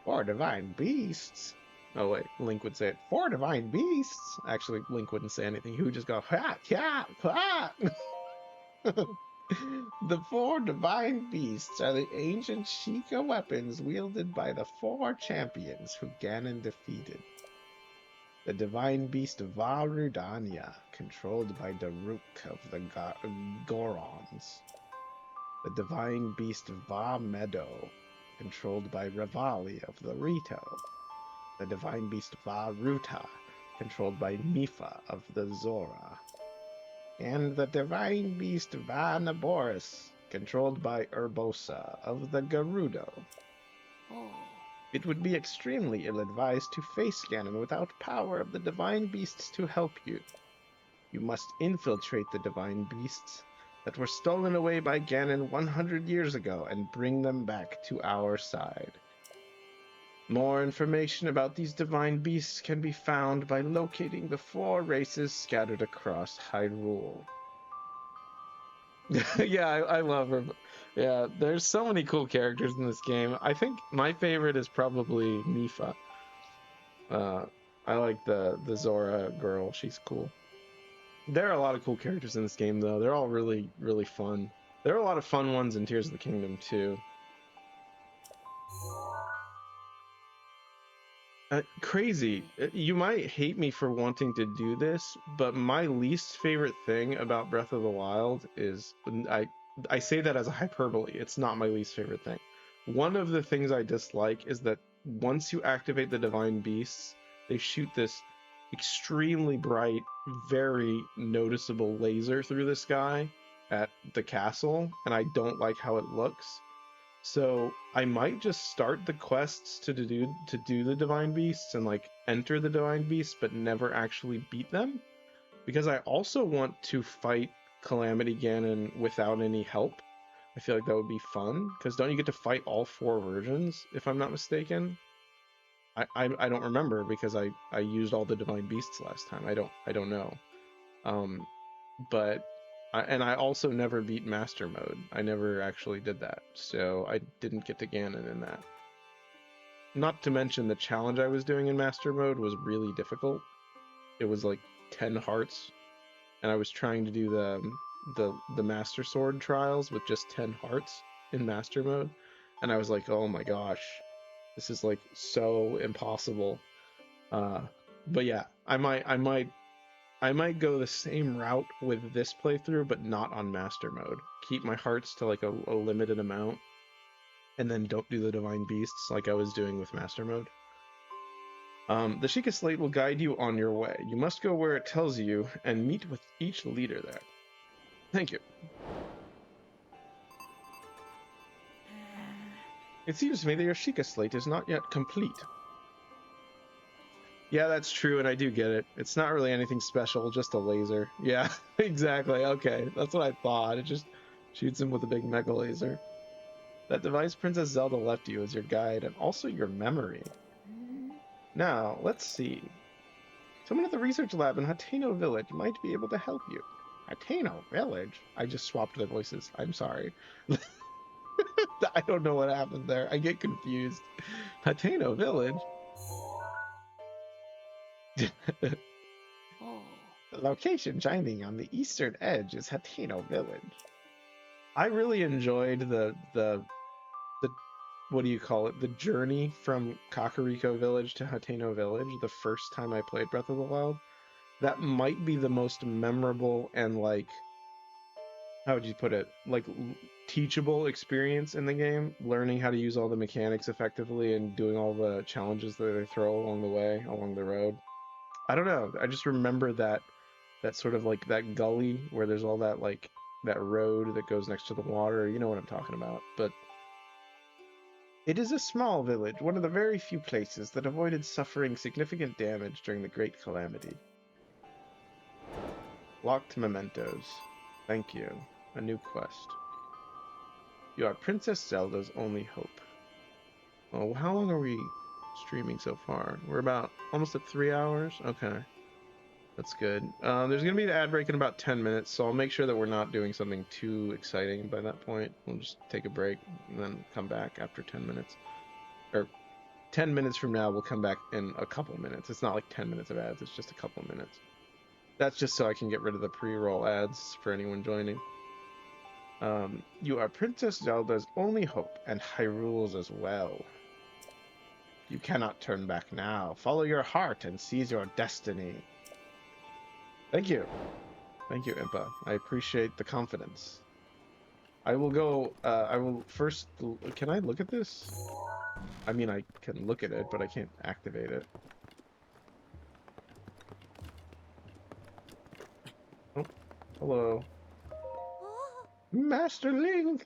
4 divine beasts? Oh wait, Link would say it. 4 divine beasts? Actually, Link wouldn't say anything. He would just go, ha, ha, ha! The 4 divine beasts are the ancient Sheikah weapons wielded by the 4 champions who Ganon defeated. The divine beast Vah Rudania, controlled by Daruk of the Gorons. The divine beast Vah Meadow, controlled by Revali of the Rito. The divine beast Vah Ruta, controlled by Mifa of the Zora. And the divine beast Vah Naboris, controlled by Urbosa of the Gerudo. It would be extremely ill-advised to face Ganon without power of the divine beasts to help you. You must infiltrate the divine beasts that were stolen away by Ganon 100 years ago and bring them back to our side. More information about these divine beasts can be found by locating the 4 races scattered across Hyrule. Yeah, I love her. Yeah, there's so many cool characters in this game. I think my favorite is probably Mifa. I like the Zora girl. She's cool. There are a lot of cool characters in this game, though. They're all really, really fun. There are a lot of fun ones in Tears of the Kingdom, too. Crazy. You might hate me for wanting to do this, but my least favorite thing about Breath of the Wild is I say that as a hyperbole. It's not my least favorite thing. One of the things I dislike is that once you activate the divine beasts, they shoot this extremely bright, very noticeable laser through the sky at the castle, and I don't like how it looks. So I might just start the quests to do the divine beasts and like enter the divine beasts, but never actually beat them, because I also want to fight Calamity Ganon without any help. I feel like that would be fun, because don't you get to fight all 4 versions if I'm not mistaken? I don't remember because I used all the divine beasts last time. I don't know. Um, but I also never beat Master Mode. I never actually did that, so I didn't get to Ganon in that. Not to mention the challenge I was doing in Master Mode was really difficult. It was like 10 hearts, and I was trying to do the Master Sword trials with just 10 hearts in Master Mode, and I was like, oh my gosh, this is like so impossible. But yeah, I might go the same route with this playthrough, but not on Master Mode. Keep my hearts to like a limited amount, and then don't do the Divine Beasts like I was doing with Master Mode. The Sheikah Slate will guide you on your way. You must go where it tells you and meet with each leader there. Thank you. It seems to me that your Sheikah Slate is not yet complete. Yeah, that's true, and I do get it. It's not really anything special, just a laser. Yeah, exactly. Okay, that's what I thought. It just shoots him with a big mega laser. That device Princess Zelda left you as your guide and also your memory. Now, let's see. Someone at the research lab in Hateno Village might be able to help you. Hateno Village? I just swapped the voices. I'm sorry. I don't know what happened there. I get confused. Hateno Village? Oh, The location shining on the eastern edge is Hateno Village. I really enjoyed the what do you call it? The journey from Kakariko Village to Hateno Village the first time I played Breath of the Wild. That might be the most memorable and like, how would you put it? Like teachable experience in the game, learning how to use all the mechanics effectively and doing all the challenges that they throw along the way, along the road. I don't know. I just remember that sort of like that gully where there's all that like that road that goes next to the water. You know what I'm talking about. But it is a small village, one of the very few places that avoided suffering significant damage during the Great Calamity. Locked mementos. Thank you. A new quest. You are Princess Zelda's only hope. Oh, how long are we streaming so far? We're about almost at 3 hours? Okay. That's good. There's going to be an ad break in about 10 minutes, so I'll make sure that we're not doing something too exciting by that point. We'll just take a break and then come back after 10 minutes. Or 10 minutes from now, we'll come back in a couple minutes. It's not like 10 minutes of ads, it's just a couple minutes. That's just so I can get rid of the pre-roll ads for anyone joining. You are Princess Zelda's only hope, and Hyrule's as well. You cannot turn back now. Follow your heart and seize your destiny. Thank you. Thank you, Impa. I appreciate the confidence. I will go, I will first... Can I look at this? I mean, I can look at it, but I can't activate it. Oh, hello. Master Link!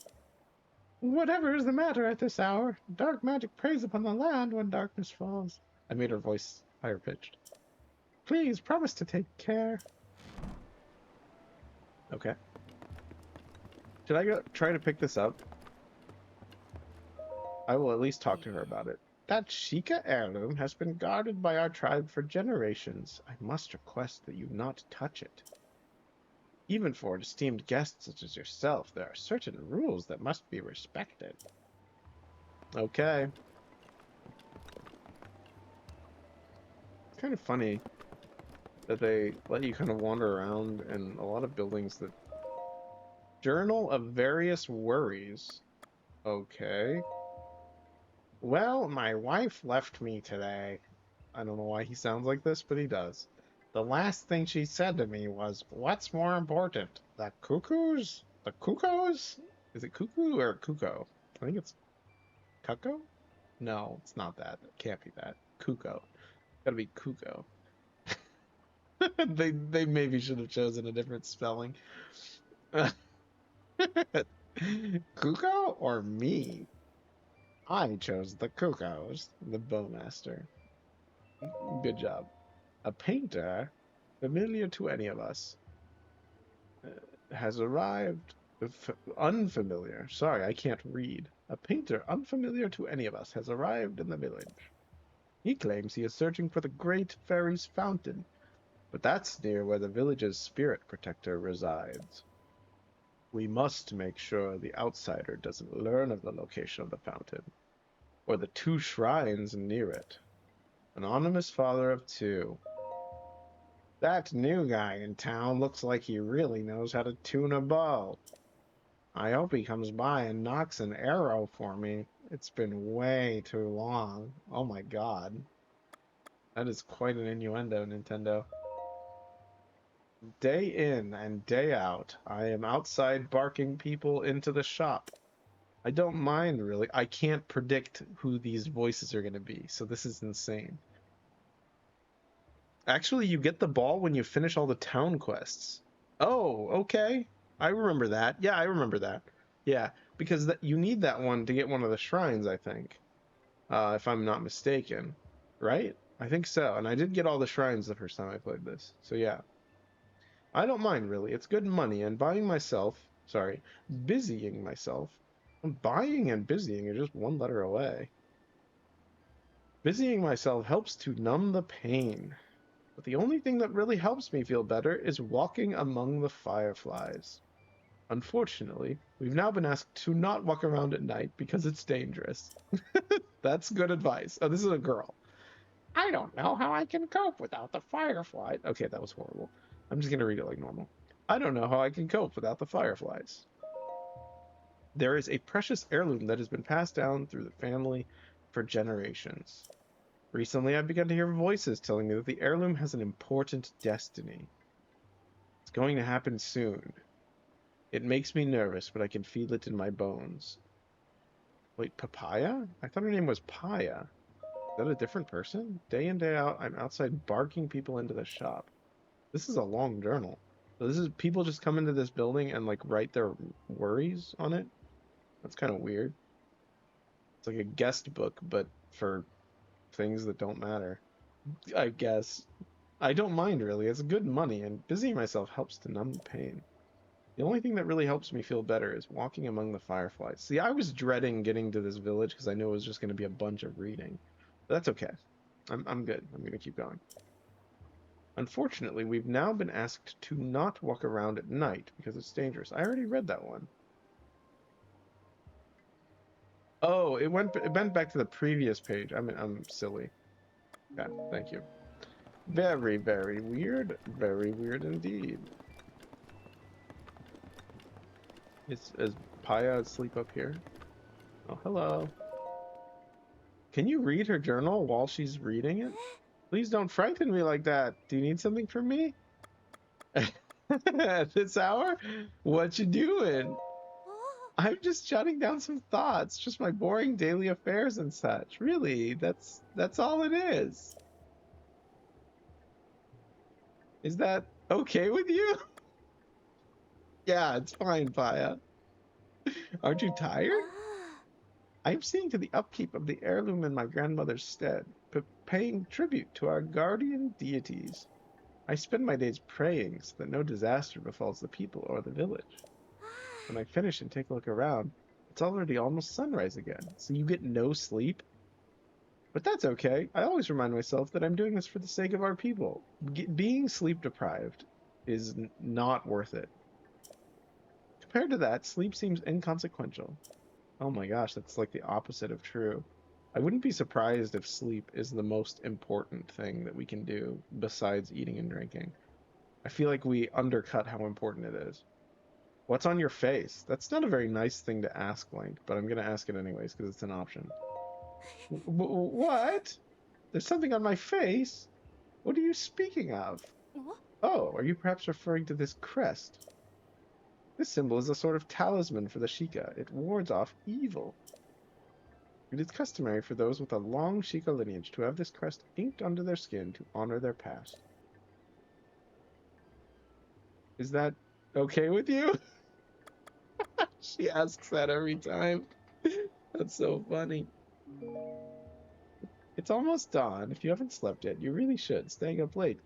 Whatever is the matter at this hour? Dark magic preys upon the land when darkness falls. I made her voice higher pitched. Please, promise to take care. Okay. Should I go try to pick this up? I will at least talk to her about it. That Sheikah heirloom has been guarded by our tribe for generations. I must request that you not touch it. Even for an esteemed guest such as yourself, there are certain rules that must be respected. Okay. It's kind of funny that they let you kind of wander around in a lot of buildings that journal of various worries. Okay. Well, my wife left me today. I don't know why he sounds like this, but he does. The last thing she said to me was, "What's more important, the cuckoos? The cuckoos? Is it cuckoo or cuckoo? I think it's cuckoo? No, it's not that. It can't be that. Cuckoo. Gotta be cuckoo. They maybe should have chosen a different spelling. Cuckoo or me? I chose the cuckoos, the bowmaster. Good job. A painter, familiar to any of us, has arrived. Unfamiliar. Sorry, I can't read. A painter unfamiliar to any of us has arrived in the village. He claims he is searching for the great fairy's fountain, but that's near where the village's spirit protector resides. We must make sure the outsider doesn't learn of the location of the fountain, or the 2 shrines near it. Anonymous father of 2. That new guy in town looks like he really knows how to tune a bow. I hope he comes by and knocks an arrow for me. It's been way too long. Oh my god. That is quite an innuendo, Nintendo. Day in and day out, I am outside barking people into the shop. I don't mind, really. I can't predict who these voices are going to be, so this is insane. Actually, you get the ball when you finish all the town quests. Oh, okay. I remember that. Yeah, I remember that. Yeah, because you need that one to get one of the shrines, I think. If I'm not mistaken. Right? I think so. And I did get all the shrines the first time I played this. So yeah. I don't mind, really. It's good money, and busying myself. Buying and busying are just one letter away. Busying myself helps to numb the pain. But the only thing that really helps me feel better is walking among the fireflies. Unfortunately, we've now been asked to not walk around at night because it's dangerous. That's good advice. Oh, this is a girl. I don't know how I can cope without the fireflies. Okay, that was horrible. I'm just going to read it like normal. I don't know how I can cope without the fireflies. There is a precious heirloom that has been passed down through the family for generations. Recently, I've begun to hear voices telling me that the heirloom has an important destiny. It's going to happen soon. It makes me nervous, but I can feel it in my bones. Wait, Papaya? I thought her name was Paya. Is that a different person? Day in, day out, I'm outside barking people into the shop. This is a long journal. So this is people just come into this building and like write their worries on it. That's kind of weird. It's like a guest book, but for things that don't matter. I guess. I don't mind really. It's good money, and busying myself helps to numb the pain. The only thing that really helps me feel better is walking among the fireflies. See, I was dreading getting to this village because I knew it was just going to be a bunch of reading. But that's okay. I'm good. I'm going to keep going. Unfortunately, we've now been asked to not walk around at night because it's dangerous. I already read that one. Oh, it went back to the previous page. I'm silly. Yeah, thank you. Very, very weird. Very weird indeed. Is Paya asleep up here? Oh, hello. Can you read her journal while she's reading it? Please don't frighten me like that. Do you need something from me? At this hour? What you doing? I'm just jotting down some thoughts, just my boring daily affairs and such. Really, that's all it is. Is that okay with you? Yeah, it's fine, Paya. Aren't you tired? I'm seeing to the upkeep of the heirloom in my grandmother's stead, paying tribute to our guardian deities. I spend my days praying so that no disaster befalls the people or the village. When I finish and take a look around, it's already almost sunrise again, so you get no sleep? But that's okay. I always remind myself that I'm doing this for the sake of our people. Being sleep deprived is not worth it. Compared to that, sleep seems inconsequential. Oh my gosh, that's like the opposite of true. I wouldn't be surprised if sleep is the most important thing that we can do besides eating and drinking. I feel like we undercut how important it is. What's on your face? That's not a very nice thing to ask, Link, but I'm gonna ask it anyways because it's an option. What? There's something on my face? What are you speaking of? What? Oh, are you perhaps referring to this crest? This symbol is a sort of talisman for the Sheikah. It wards off evil. It is customary for those with a long Sheikah lineage to have this crest inked under their skin to honor their past. Is that okay with you? She asks that every time. That's so funny. It's almost dawn. If you haven't slept yet, you really should. Staying up late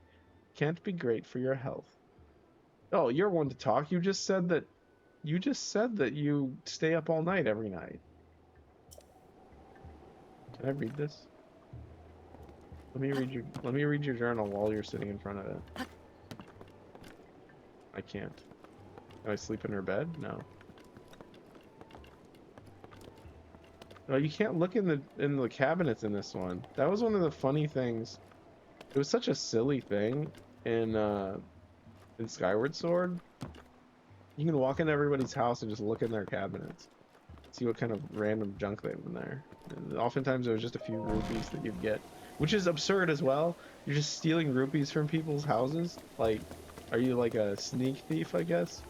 can't be great for your health. Oh, you're one to talk. You just said that you stay up all night every night. Can I read this? Let me read your journal while you're sitting in front of it. I can't. Can I sleep in her bed? No. No, you can't look in the cabinets in this one. That was one of the funny things. It was such a silly thing in Skyward Sword. You can walk into everybody's house and just look in their cabinets. See what kind of random junk they have in there. And oftentimes it was just a few rupees that you'd get. Which is absurd as well. You're just stealing rupees from people's houses? Like, are you like a sneak thief, I guess?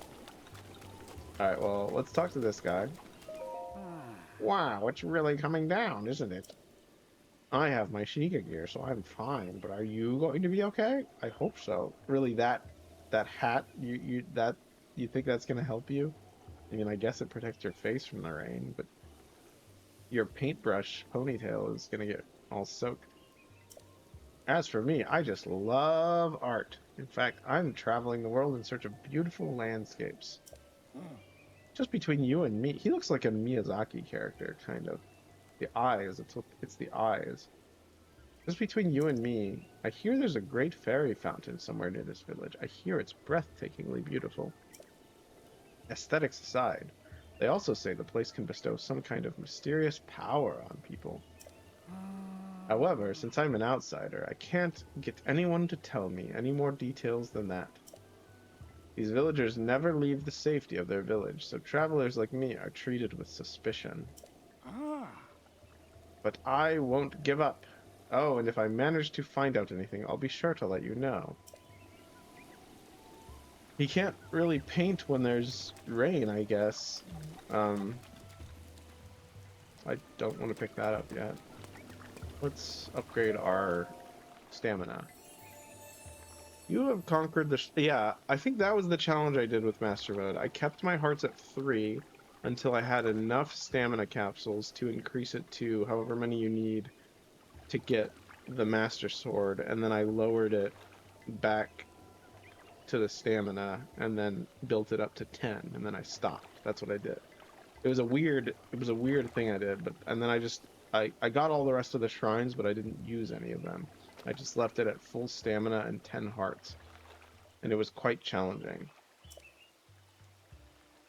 Alright, well, let's talk to this guy. Wow, it's really coming down, isn't it? I have my Sheikah gear, so I'm fine, but are you going to be okay? I hope so. Really, that hat, you think that's gonna help you? I mean, I guess it protects your face from the rain, but your paintbrush ponytail is gonna get all soaked. As for me, I just love art. In fact, I'm traveling the world in search of beautiful landscapes. Just between you and me, he looks like a Miyazaki character, kind of. The eyes, it's the eyes. Just between you and me, I hear there's a great fairy fountain somewhere near this village. I hear it's breathtakingly beautiful. Aesthetics aside, they also say the place can bestow some kind of mysterious power on people. However, since I'm an outsider, I can't get anyone to tell me any more details than that. These villagers never leave the safety of their village, so travelers like me are treated with suspicion. But I won't give up. Oh, and if I manage to find out anything, I'll be sure to let you know. He can't really paint when there's rain, I guess. I don't want to pick that up yet. Let's upgrade our stamina. You have conquered the... Yeah, I think that was the challenge I did with Master Mode. I kept my hearts at 3 until I had enough stamina capsules to increase it to however many you need to get the Master Sword, and then I lowered it back to the stamina and then built it up to 10, and then I stopped. That's what I did. It was a weird thing I did, but and then I got all the rest of the shrines, but I didn't use any of them. I just left it at full stamina and 10 hearts, and it was quite challenging.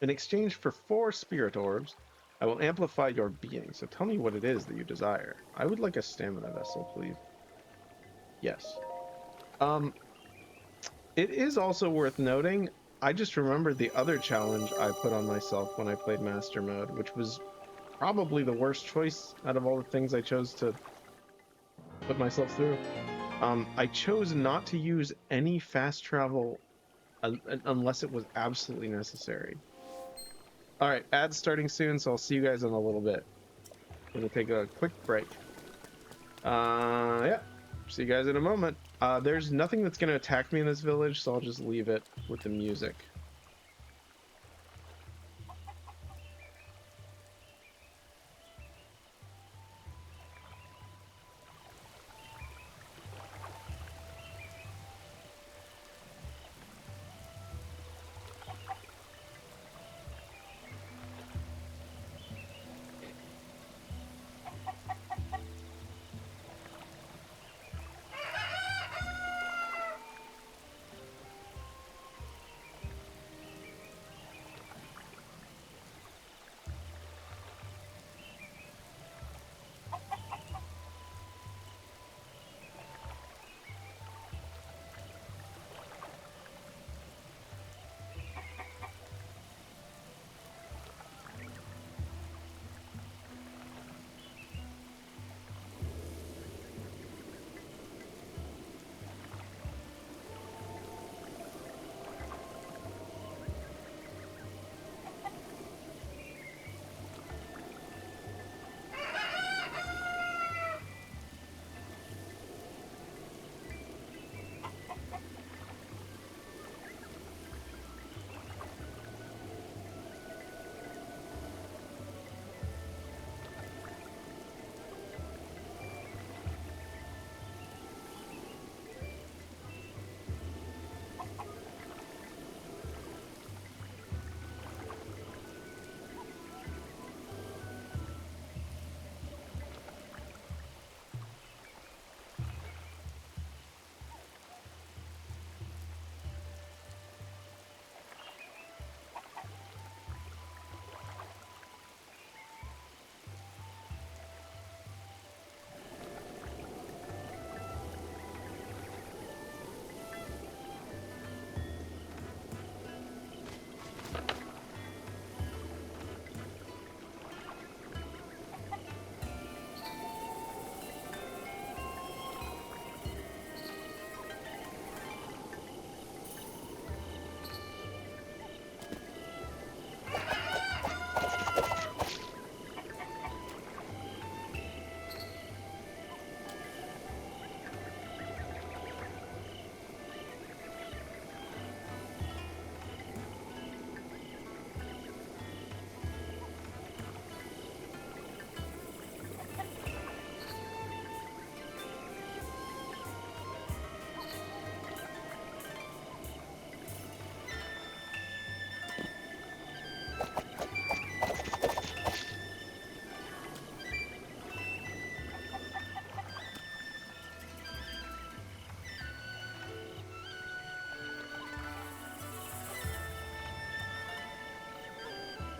In exchange for 4 spirit orbs, I will amplify your being, so tell me what it is that you desire. I would like a stamina vessel, please. Yes. It is also worth noting, I just remembered the other challenge I put on myself when I played Master Mode, which was probably the worst choice out of all the things I chose to put myself through. I chose not to use any fast travel unless it was absolutely necessary. All right, ads starting soon, so I'll see you guys in a little bit. I'm gonna take a quick break. Yeah, see you guys in a moment. There's nothing that's gonna attack me in this village, so I'll just leave it with the music.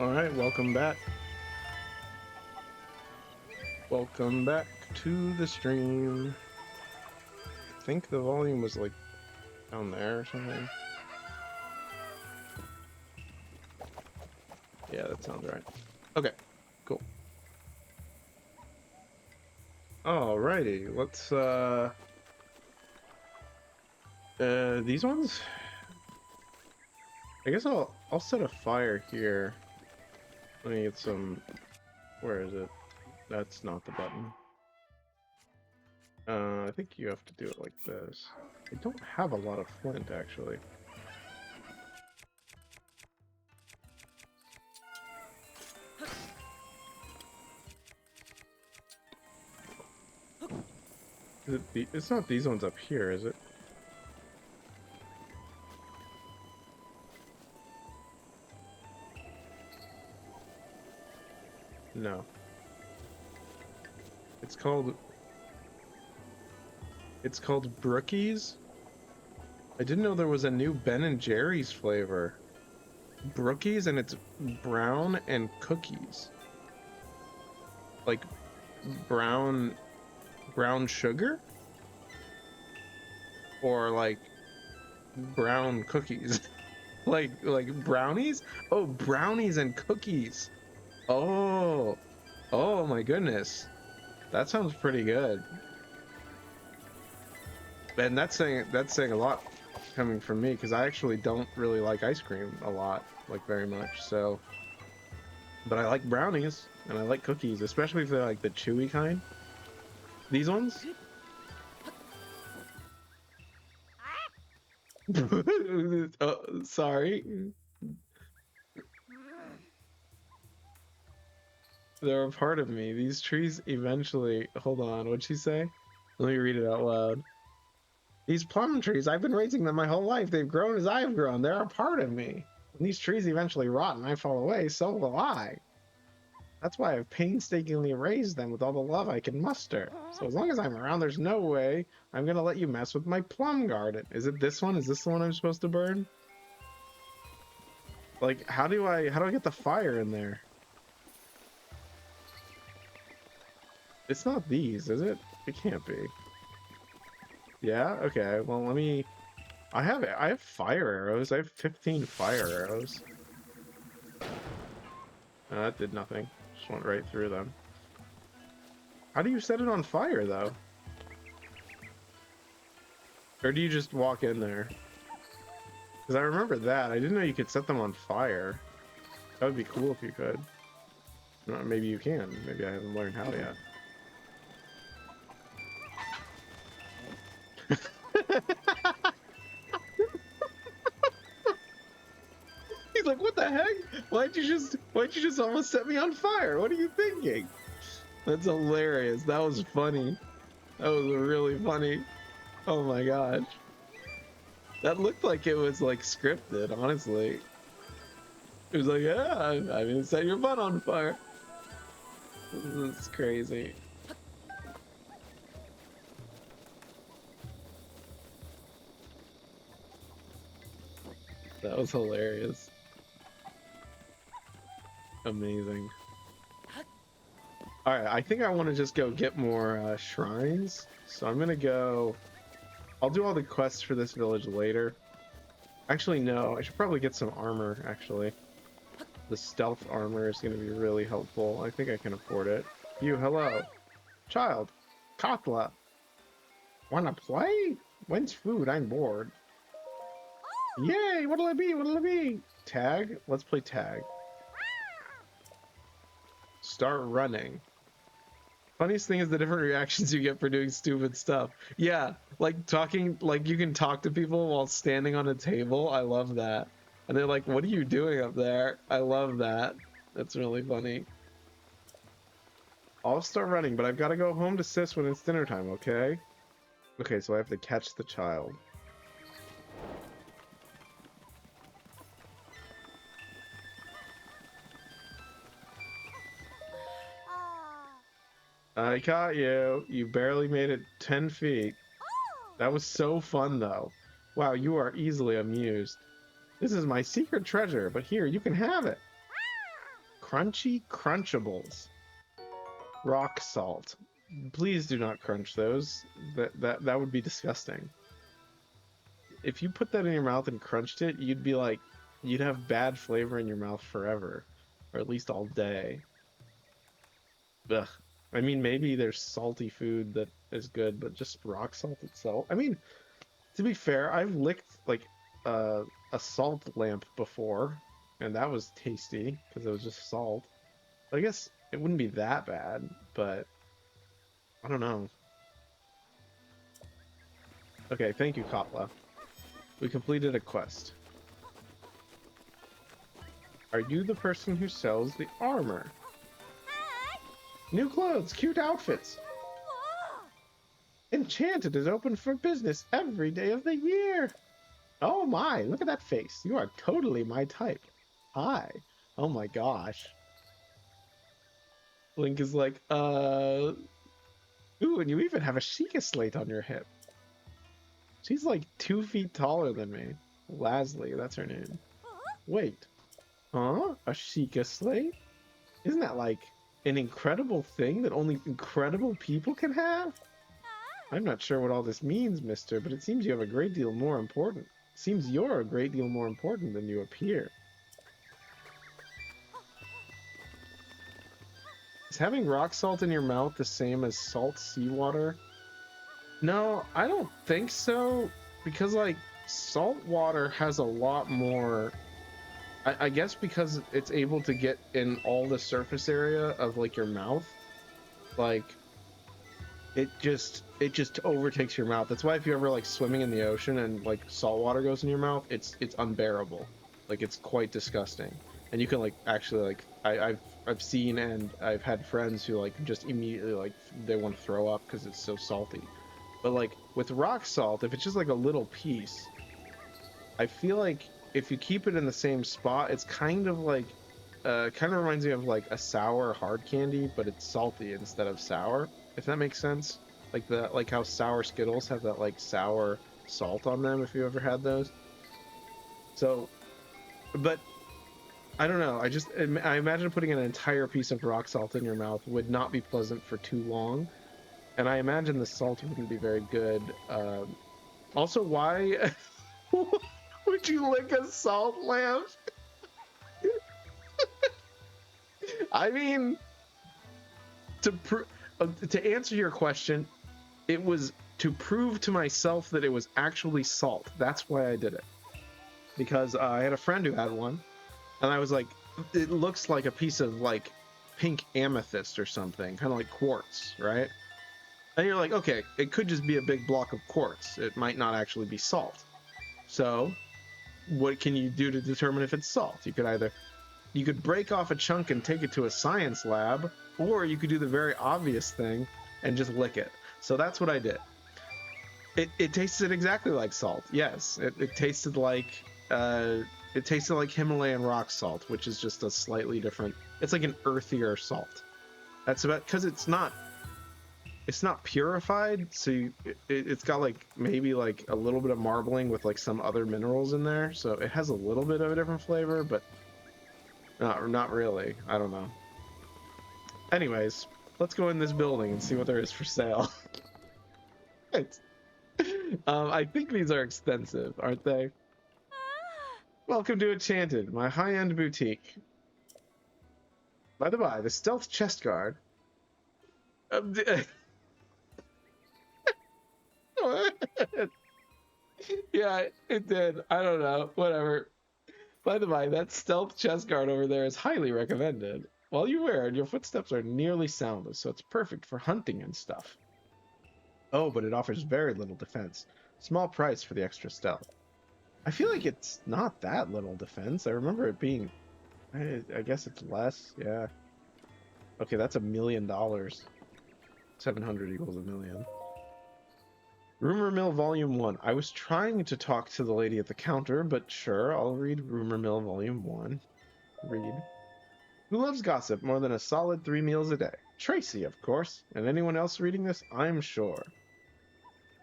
All right, welcome back. Welcome back to the stream. I think the volume was like down there or something. Yeah, that sounds right. Okay, cool. Alrighty, let's these ones? I guess I'll set a fire here. Let me get some. Where is it? That's not the button. I think you have to do it like this. I don't have a lot of flint actually. It's not these ones up here, is it? No. It's called Brookies. I didn't know there was a new Ben and Jerry's flavor. Brookies, and it's brown and cookies. Like brown sugar? Or like brown cookies? like brownies? Oh, brownies and cookies. Oh. Oh my goodness. That sounds pretty good. And that's saying a lot coming from me, because I actually don't really like ice cream a lot, like very much. So, but I like brownies and I like cookies, especially if they're like the chewy kind. These ones. Oh, sorry. They're a part of me. These trees eventually. Hold on. What'd she say? Let me read it out loud. These plum trees, I've been raising them my whole life. They've grown as I've grown. They're a part of me. When these trees eventually rot and I fall away, so will I. That's why I've painstakingly raised them with all the love I can muster. So as long as I'm around, there's no way I'm gonna let you mess with my plum garden. Is it this one? Is this the one I'm supposed to burn? Like, how do I get the fire in there? It's not these, is it? It can't be. Yeah? Okay, well let me... I have fire arrows. I have 15 fire arrows. That did nothing. Just went right through them. How do you set it on fire, though? Or do you just walk in there? Because I remember that. I didn't know you could set them on fire. That would be cool if you could. Maybe you can. Maybe I haven't learned how yet. He's like, what the heck? Why'd you just almost set me on fire? What are you thinking? That's hilarious. That was funny. That was really funny. Oh my gosh. That looked like it was like scripted, honestly. It was like, yeah, I'm gonna set your butt on fire. That's crazy. That was hilarious. Amazing. Alright, I think I want to just go get more shrines. So I'm gonna go... I'll do all the quests for this village later. Actually, no. I should probably get some armor, actually. The stealth armor is going to be really helpful. I think I can afford it. You, hello. Child. Katla. Wanna play? When's food? I'm bored. Yay! What'll it be? What'll it be? Tag? Let's play tag. Start running. Funniest thing is the different reactions you get for doing stupid stuff. Yeah, like talking, like you can talk to people while standing on a table. I love that. And they're like, what are you doing up there? I love that. That's really funny. I'll start running, but I've got to go home to Sis when it's dinner time, okay? Okay, so I have to catch the child. I caught you. You barely made it 10 feet. That was so fun, though. Wow, you are easily amused. This is my secret treasure, but here, you can have it. Crunchy Crunchables. Rock salt. Please do not crunch those. That would be disgusting. If you put that in your mouth and crunched it, you'd have bad flavor in your mouth forever, or at least all day. Ugh. I mean, maybe there's salty food that is good, but just rock salt itself. I mean, to be fair, I've licked like a salt lamp before, and that was tasty because it was just salt. I guess it wouldn't be that bad, but I don't know. Okay, thank you, Katla. We completed a quest. Are you the person who sells the armor? New clothes, cute outfits. Enchanted is open for business every day of the year. Oh my, look at that face. You are totally my type. Hi. Oh my gosh. Link is like, ooh, and you even have a Sheikah slate on your hip. She's like 2 feet taller than me. Lasley, that's her name. Wait. Huh? A Sheikah slate? Isn't that like an incredible thing that only incredible people can have? I'm not sure what all this means, mister, but it seems you have a great deal more important. Seems you're a great deal more important than you appear. Is having rock salt in your mouth the same as salt seawater? No, I don't think so, because like salt water has a lot more, I guess because it's able to get in all the surface area of like your mouth, like it just overtakes your mouth. That's why if you're ever like swimming in the ocean and like salt water goes in your mouth, it's unbearable. Like it's quite disgusting. And you can like actually like I've seen and I've had friends who like just immediately like they want to throw up because it's so salty. But like with rock salt, if it's just like a little piece, I feel like if you keep it in the same spot, it's kind of like kind of reminds me of like a sour hard candy, but it's salty instead of sour, if that makes sense. Like how sour Skittles have that like sour salt on them, if you ever had those. So, but I don't know. I imagine putting an entire piece of rock salt in your mouth would not be pleasant for too long, and I imagine the salt wouldn't be very good. Also, why would you lick a salt lamp? I mean, to answer your question, it was to prove to myself that it was actually salt. That's why I did it. Because I had a friend who had one, and I was like, it looks like a piece of like pink amethyst or something, kind of like quartz, right? And you're like, okay, it could just be a big block of quartz. It might not actually be salt. So what can you do to determine if it's salt? You could break off a chunk and take it to a science lab, or you could do the very obvious thing and just lick it. So that's what I did. It tasted exactly like salt. Yes, it tasted like Himalayan rock salt, which is just a slightly different. It's like an earthier salt. That's about because it's not purified, so it's got like maybe like a little bit of marbling with like some other minerals in there, so it has a little bit of a different flavor, but not really. I don't know. Anyways, let's go in this building and see what there is for sale. I think these are expensive, aren't they? Welcome to Enchanted, my high-end boutique. By the by, the stealth chest guard. Yeah, it did. I don't know. Whatever. By the by, that stealth chest guard over there is highly recommended. While you wear it, your footsteps are nearly soundless, so it's perfect for hunting and stuff. Oh, but it offers very little defense. Small price for the extra stealth. I feel like it's not that little defense. I remember it being... I guess it's less, yeah. Okay, that's $1 million. 700 equals 1 million. Rumor Mill Volume 1. I was trying to talk to the lady at the counter, but sure, I'll read Rumor Mill Volume 1. Read. Who loves gossip more than a solid 3 meals a day? Tracy, of course. And anyone else reading this, I'm sure.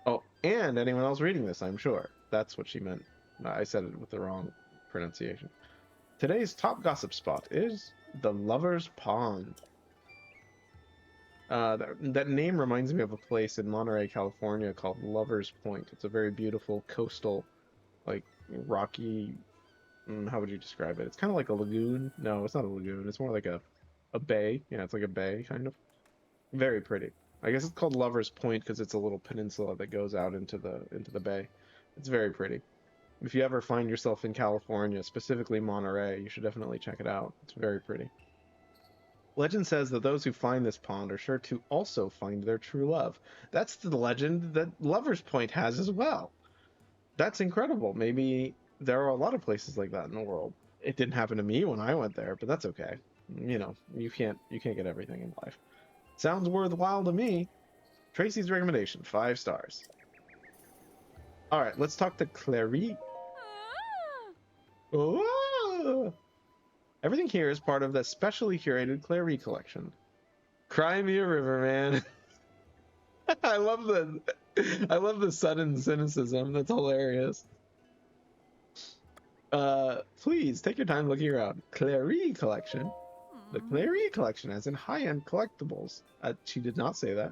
Oh, and anyone else reading this, I'm sure. That's what she meant. I said it with the wrong pronunciation. Today's top gossip spot is The Lover's Pond. That name reminds me of a place in Monterey, California called Lover's Point. It's a very beautiful coastal, like rocky. How would you describe it? It's kind of like a lagoon. No, it's not a lagoon. It's more like a bay. Yeah, it's like a bay kind of. Very pretty. I guess it's called Lover's Point because it's a little peninsula that goes out into the bay. It's very pretty. If you ever find yourself in California, specifically Monterey, you should definitely check it out. It's very pretty. Legend says that those who find this pond are sure to also find their true love. That's the legend that Lover's Point has as well. That's incredible. Maybe there are a lot of places like that in the world. It didn't happen to me when I went there, but that's okay. You know, you can't get everything in life. Sounds worthwhile to me. Tracy's recommendation, 5 stars. All right, let's talk to Clary. Oh! Everything here is part of the specially curated Clary collection. Cry me a river, man. I love the sudden cynicism. That's hilarious. Please take your time looking around. Clary collection. The Clary collection, as in high-end collectibles. She did not say that.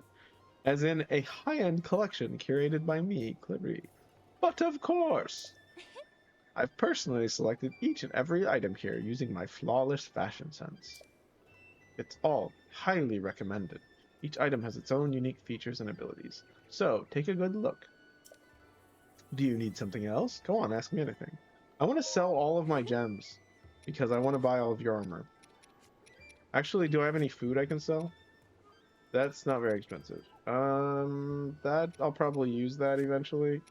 As in a high-end collection curated by me, Clary. But of course, I've personally selected each and every item here using my flawless fashion sense. It's all highly recommended. Each item has its own unique features and abilities. So, take a good look. Do you need something else? Go on, ask me anything. I want to sell all of my gems because I want to buy all of your armor. Actually, do I have any food I can sell? That's not very expensive. That I'll probably use that eventually.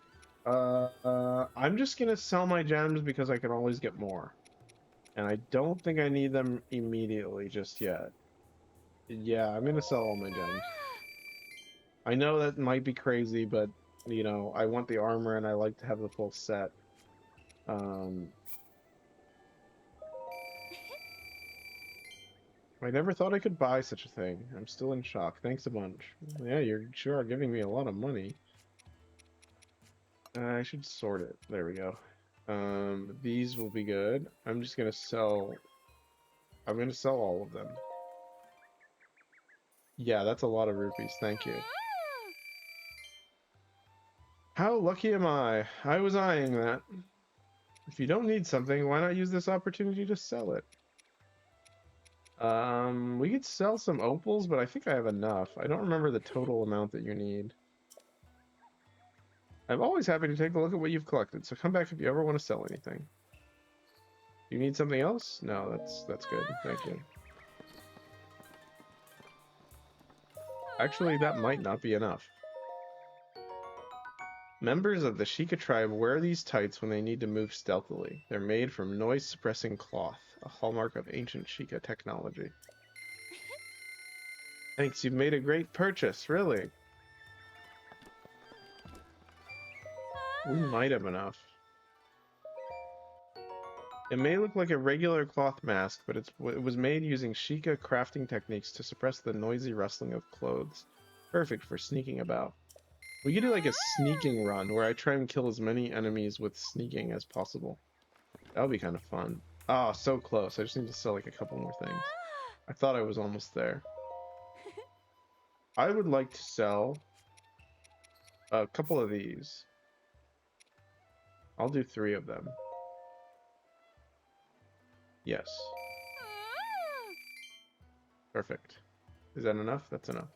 I'm just gonna sell my gems because I can always get more. And I don't think I need them immediately just yet. Yeah, I'm gonna sell all my gems. I know that might be crazy, but, you know, I want the armor and I like to have the full set. I never thought I could buy such a thing. I'm still in shock. Thanks a bunch. Yeah, you're sure giving me a lot of money. I should sort it. There we go. These will be good. I'm just gonna sell... I'm gonna sell all of them. Yeah, that's a lot of rupees. Thank you. How lucky am I? I was eyeing that. If you don't need something, why not use this opportunity to sell it? We could sell some opals, but I think I have enough. I don't remember the total amount that you need. I'm always happy to take a look at what you've collected, so come back if you ever want to sell anything. You need something else? No, that's good. Thank you. Actually, that might not be enough. Members of the Sheikah tribe wear these tights when they need to move stealthily. They're made from noise-suppressing cloth, a hallmark of ancient Sheikah technology. Thanks, you've made a great purchase, really. We might have enough. It may look like a regular cloth mask, but it was made using Sheikah crafting techniques to suppress the noisy rustling of clothes. Perfect for sneaking about. We could do like a sneaking run where I try and kill as many enemies with sneaking as possible. That would be kind of fun. Ah, so close. I just need to sell like a couple more things. I thought I was almost there. I would like to sell a couple of these. I'll do 3 of them. Yes. Perfect. Is that enough? That's enough.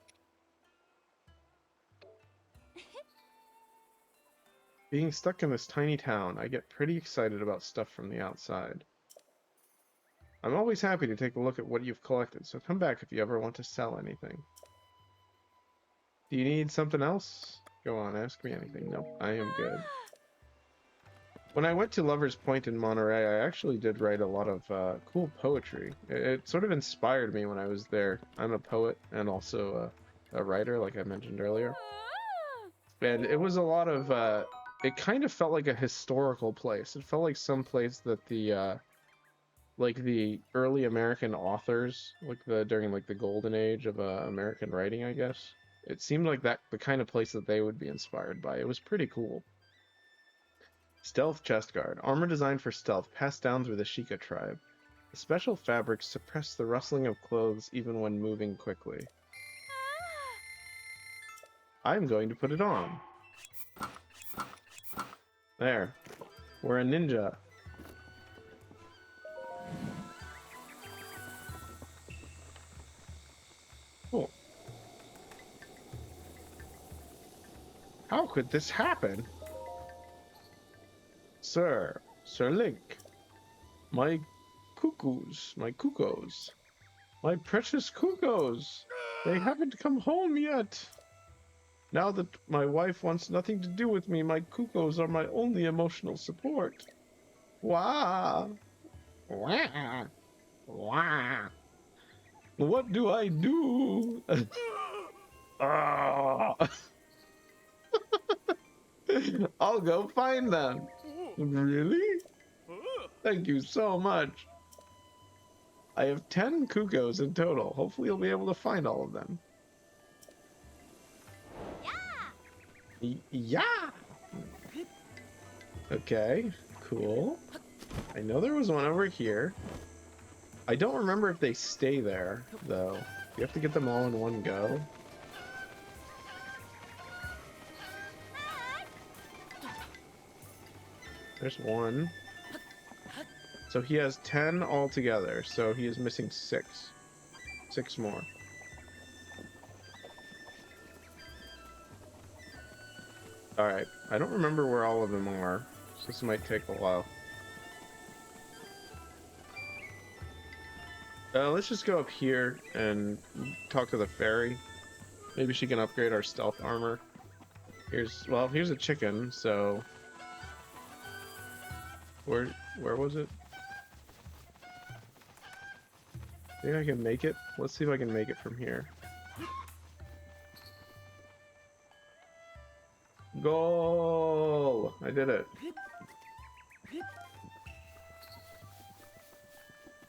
Being stuck in this tiny town, I get pretty excited about stuff from the outside. I'm always happy to take a look at what you've collected, so come back if you ever want to sell anything. Do you need something else? Go on, ask me anything. Nope, I am good. When I went to Lover's Point in Monterey, I actually did write a lot of cool poetry. It sort of inspired me when I was there. I'm a poet and also a writer, like I mentioned earlier. And it was a lot of... it kind of felt like a historical place. It felt like some place that the early American authors, during the golden age of American writing, I guess. It seemed like the kind of place that they would be inspired by. It was pretty cool. Stealth chest guard. Armor designed for stealth, passed down through the Sheikah tribe. The special fabrics suppress the rustling of clothes even when moving quickly. I'm going to put it on. There. We're a ninja. Cool. How could this happen? Sir Link, my cuckoos, my precious cuckoos, they haven't come home yet. Now that my wife wants nothing to do with me, my cuckoos are my only emotional support. Wah! Wah! Wah! What do I do? Ah! I'll go find them. Really? Thank you so much. I have 10 cuckoos in total. Hopefully you'll be able to find all of them. Yeah! Okay, cool. I know there was one over here. I don't remember if they stay there, though. You have to get them all in one go. There's one. So he has 10 altogether, so he is missing 6. 6 more. Alright, I don't remember where all of them are, so this might take a while. Let's just go up here and talk to the fairy. Maybe she can upgrade our stealth armor. Here's a chicken, so... Where was it? Think I can make it? Let's see if I can make it from here. Goal! I did it.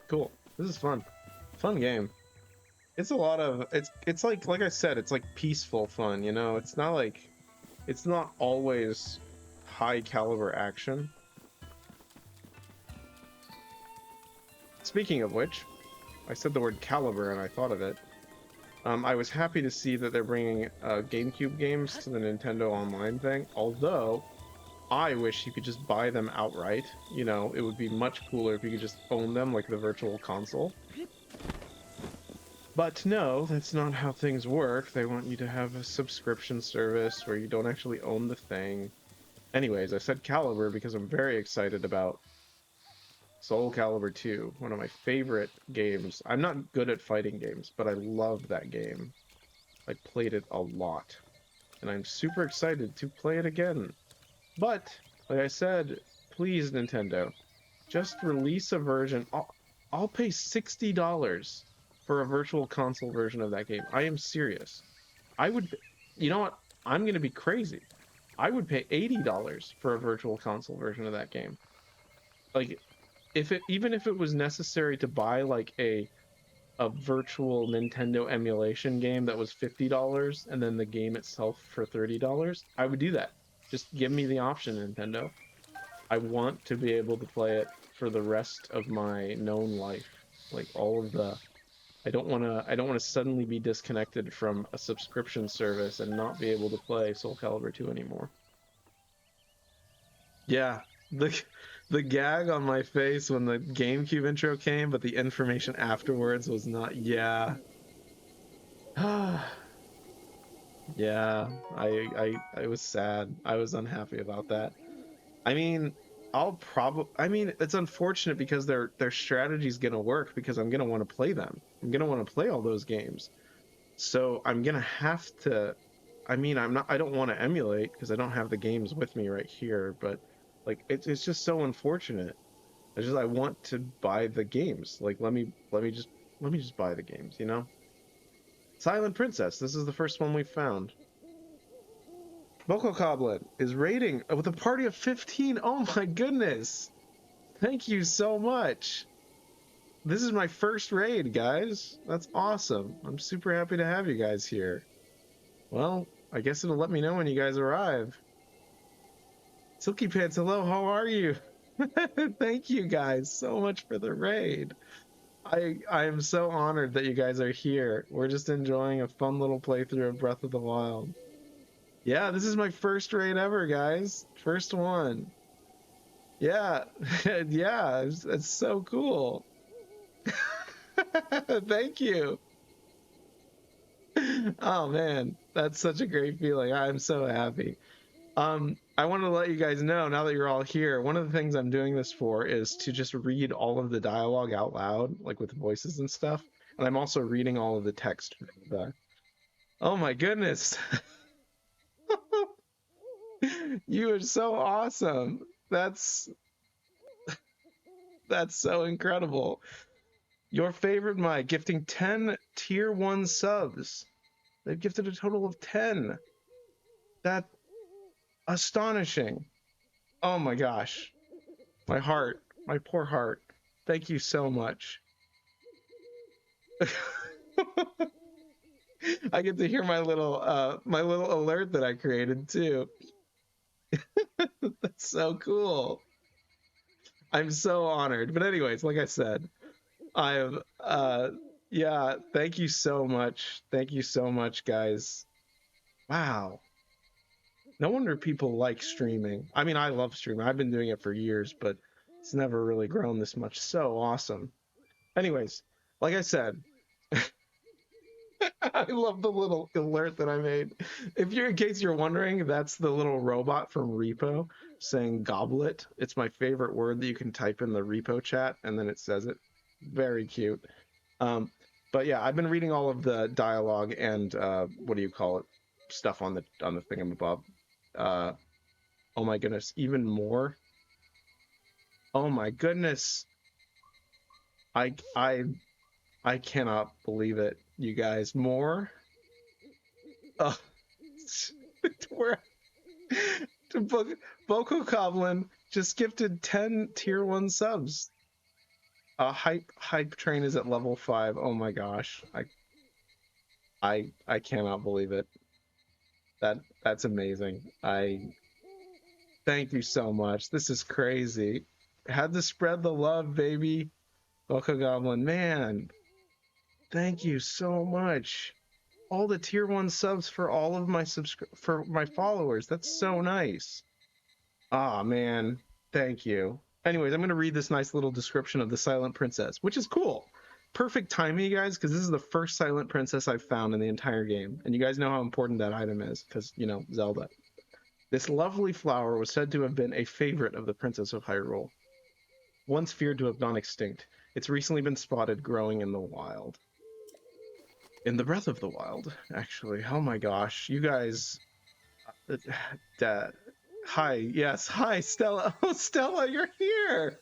Cool. This is fun. Fun game. It's a lot of it's like I said, it's like peaceful fun, you know? It's not always high caliber action. Speaking of which, I said the word caliber and I thought of it. I was happy to see that they're bringing GameCube games to the Nintendo Online thing, although I wish you could just buy them outright. You know, it would be much cooler if you could just own them like the Virtual Console. But no, that's not how things work. They want you to have a subscription service where you don't actually own the thing. Anyways, I said Caliber because I'm very excited about Soul Calibur 2, one of my favorite games. I'm not good at fighting games, but I love that game. I played it a lot, and I'm super excited to play it again. But, like I said, please, Nintendo, just release a version. I'll pay $60 for a Virtual Console version of that game. I am serious. I would, you know what? I'm going to be crazy. I would pay $80 for a Virtual Console version of that game. Like, even if it was necessary to buy like a virtual Nintendo emulation game that was $50 and then the game itself for $30, I would do that. Just give me the option, Nintendo. I want to be able to play it for the rest of my known life. Like all of the I don't want to suddenly be disconnected from a subscription service and not be able to play Soul Calibur 2 anymore. Yeah, the gag on my face when the GameCube intro came, but the information afterwards was not. Yeah. Yeah, I was sad. I was unhappy about that. I mean, it's unfortunate because their strategy's gonna work because I'm gonna want to play them. I'm gonna want to play all those games. So I'm gonna have to. I don't want to emulate because I don't have the games with me right here, but like it's just so unfortunate. I want to buy the games. Like let me just buy the games, you know? Silent Princess, this is the first one we found. Vocal Coblin is raiding with a party of 15. Oh my goodness. Thank you so much. This is my first raid, guys. That's awesome. I'm super happy to have you guys here. Well, I guess it'll let me know when you guys arrive. Silky Pants, hello, how are you? Thank you guys so much for the raid. I am so honored that you guys are here. We're just enjoying a fun little playthrough of Breath of the Wild. Yeah, this is my first raid ever, guys. First one. Yeah, yeah, it's so cool. Thank you. Oh man, that's such a great feeling. I'm so happy. I wanted to let you guys know, now that you're all here, one of the things I'm doing this for is to just read all of the dialogue out loud, like with voices and stuff. And I'm also reading all of the text from the. Oh my goodness. You are so awesome. That's so incredible. Your favorite Mike gifting 10 tier 1 subs. They've gifted a total of 10. That astonishing. Oh my gosh. My heart, my poor heart. Thank you so much. I get to hear my little alert that I created too. That's so cool. I'm so honored. But anyways, like I said, I'm yeah, thank you so much. Thank you so much, guys. Wow. No wonder people like streaming. I mean, I love streaming. I've been doing it for years, but it's never really grown this much. So awesome. Anyways, like I said, I love the little alert that I made. If you're, in case you're wondering, that's the little robot from Repo saying goblet. It's my favorite word that you can type in the Repo chat and then it says it. Very cute. Um, but yeah, I've been reading all of the dialogue and what do you call it? Stuff on the thingamabоб. Oh my goodness, even more. Oh my goodness. I I I cannot believe it, you guys. More. Oh, we're Boko Coblin just gifted 10 tier 1 subs. Hype train is at level 5. Oh my gosh. I cannot believe it. That's amazing. I thank you so much. This is crazy. Had to spread the love, baby. Boko Goblin, man. Thank you so much. All the tier 1 subs for all of my for my followers. That's so nice. Ah, man. Thank you. Anyways, I'm going to read this nice little description of the Silent Princess, which is cool. Perfect timing, you guys, because this is the first Silent Princess I've found in the entire game. And you guys know how important that item is, because, you know, Zelda. This lovely flower was said to have been a favorite of the Princess of Hyrule. Once feared to have gone extinct, it's recently been spotted growing in the wild. In the Breath of the Wild, actually. Oh my gosh, you guys... Hi, yes, hi, Stella. Oh, Stella, you're here.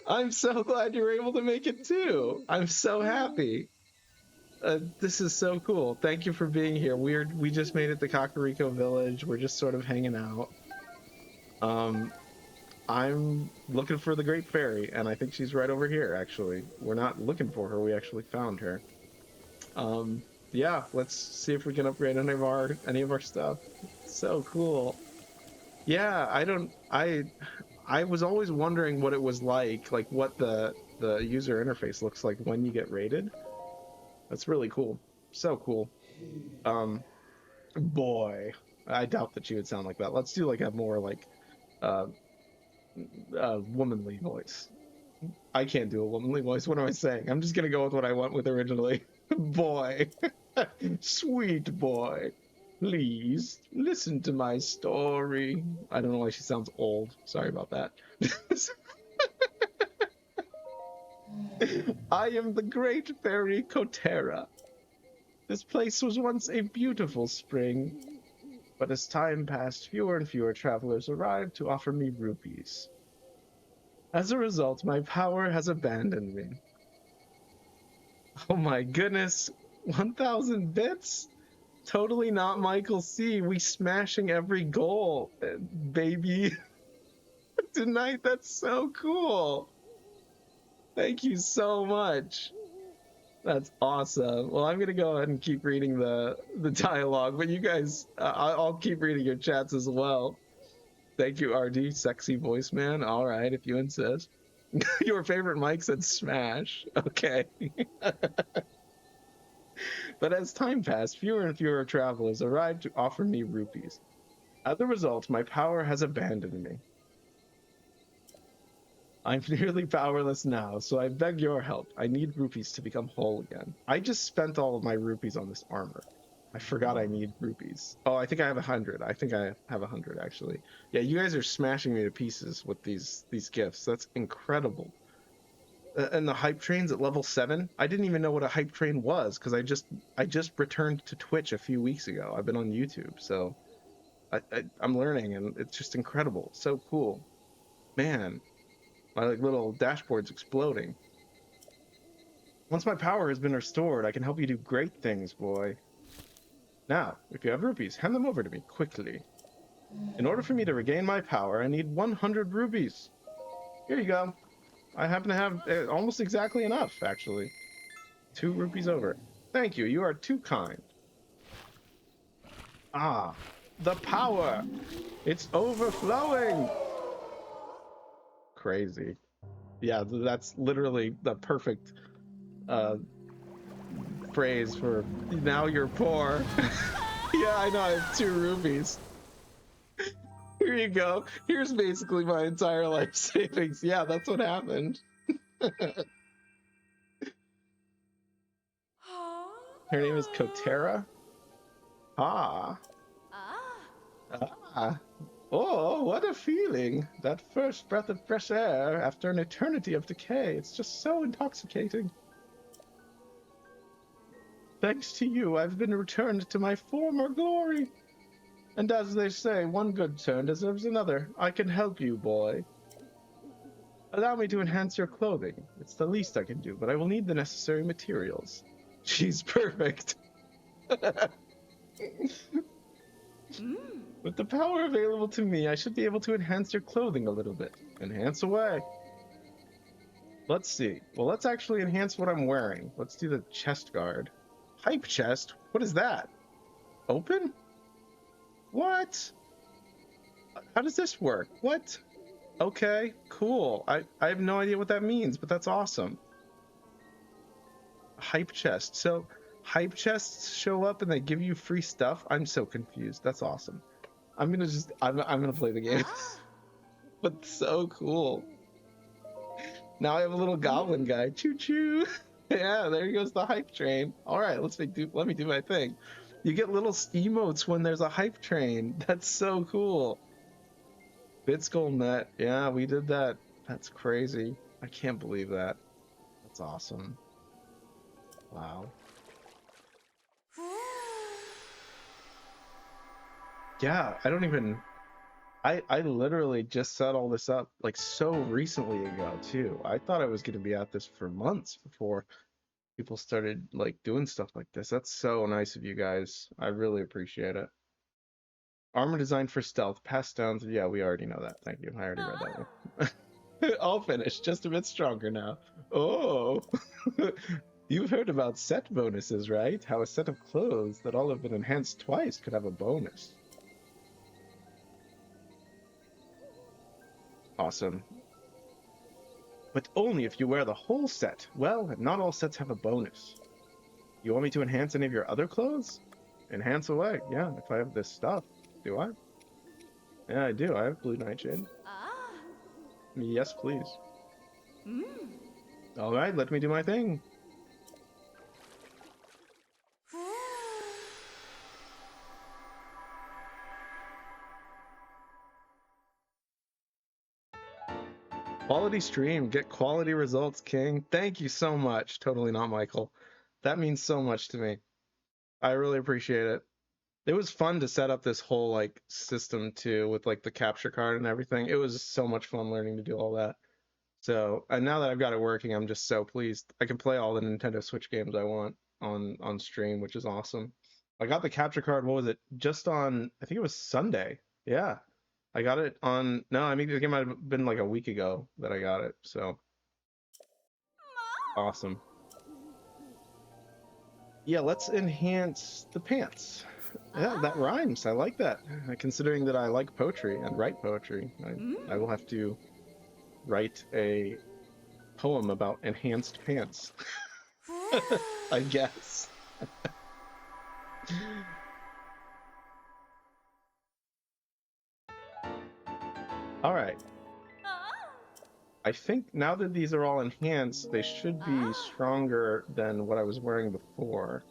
I'm so glad you were able to make it too. I'm so happy. This is so cool. Thank you for being here. We just made it to Kakariko Village. We're just sort of hanging out. I'm looking for the Great Fairy, and I think she's right over here. Actually, we're not looking for her. We actually found her. Yeah, let's see if we can upgrade any of our stuff. So cool. Yeah, I was always wondering what it was like what the user interface looks like when you get raided. That's really cool. So cool. Boy, I doubt that she would sound like that. Let's do like a more like womanly voice. I can't do a womanly voice. What am I saying? I'm just gonna go with what I went with originally. Boy. Sweet boy. Please listen to my story. I don't know why she sounds old. Sorry about that. I am the great fairy Kotera. This place was once a beautiful spring, but as time passed, fewer and fewer travelers arrived to offer me rupees. As a result, my power has abandoned me. Oh my goodness, 1,000 bits? Totally not Michael C. We smashing every goal, baby. Tonight, that's so cool. Thank you so much. That's awesome. Well, I'm gonna go ahead and keep reading the dialogue, but you guys, I'll keep reading your chats as well. Thank you, RD. Sexy voice man. All right, if you insist. Your favorite mic said Smash. Okay. But as time passed, fewer and fewer travelers arrived to offer me rupees. As a result, my power has abandoned me. I'm nearly powerless now, so I beg your help. I need rupees to become whole again. I just spent all of my rupees on this armor. I forgot I need rupees. Oh, I think I have 100. I think I have 100 actually. Yeah, you guys are smashing me to pieces with these gifts. That's incredible. And the hype train's at level 7. I didn't even know what a hype train was because I just returned to Twitch a few weeks ago. I've been on YouTube, so I'm learning, and it's just incredible. So cool, man. My like little dashboard's exploding. Once my power has been restored, I can help you do great things, boy. Now, if you have rupees, hand them over to me quickly. In order for me to regain my power, I need 100 rupees. Here you go. I happen to have almost exactly enough, actually. 2 rupees over. Thank you. You are too kind. Ah, the power. It's overflowing. Crazy. Yeah, that's literally the perfect phrase for now you're poor. Yeah, I know. I have 2 rupees. Here you go. Here's basically my entire life savings. Yeah, that's what happened. Her name is Kotera. Ah. Ah. Oh, what a feeling. That first breath of fresh air after an eternity of decay. It's just so intoxicating. Thanks to you, I've been returned to my former glory. And as they say, one good turn deserves another. I can help you, boy. Allow me to enhance your clothing. It's the least I can do, but I will need the necessary materials. She's perfect. With the power available to me, I should be able to enhance your clothing a little bit. Enhance away. Let's see. Well, let's actually enhance what I'm wearing. Let's do the chest guard. Hype chest? What is that? Open? What? How does this work? What? Okay, cool. I have no idea what that means, but that's awesome. Hype chest. So hype chests show up and they give you free stuff? I'm so confused. That's awesome. I'm gonna play the game. But so cool. Now I have a little goblin guy. Choo choo. Yeah, there goes the hype train. All right, let me do my thing. You get little emotes when there's a hype train. That's so cool. BitSkullNet. Yeah, we did that. That's crazy. I can't believe that. That's awesome. Wow. Yeah, I literally just set all this up like so recently ago too. I thought I was going to be at this for months before people started like doing stuff like this. That's so nice of you guys. I really appreciate it. Armor designed for stealth, pass downs. Yeah, we already know that. Thank you. I already read that one. All finished, just a bit stronger now. Oh, you've heard about set bonuses, right? How a set of clothes that all have been enhanced twice could have a bonus. Awesome. But only if you wear the whole set. Well, not all sets have a bonus. You want me to enhance any of your other clothes? Enhance away. Yeah, if I have this stuff. Do I? Yeah, I do. I have blue nightshade. Yes, please. All right, let me do my thing. Quality stream, get quality results, King. Thank you so much. Totally not Michael. That means so much to me. I really appreciate it. It was fun to set up this whole like system too with like the capture card and everything. It was so much fun learning to do all that. So, and now that I've got it working, I'm just so pleased. I can play all the Nintendo Switch games I want on stream, which is awesome. I got the capture card, what was it? Just on, I think it was Sunday. Yeah. I got it on, no, I mean, the game might have been like a week ago that I got it. So, awesome. Yeah, let's enhance the pants. Yeah, that rhymes. I like that. Considering that I like poetry and write poetry, I will have to write a poem about enhanced pants. I guess. All right. I think now that these are all enhanced, they should be stronger than what I was wearing before.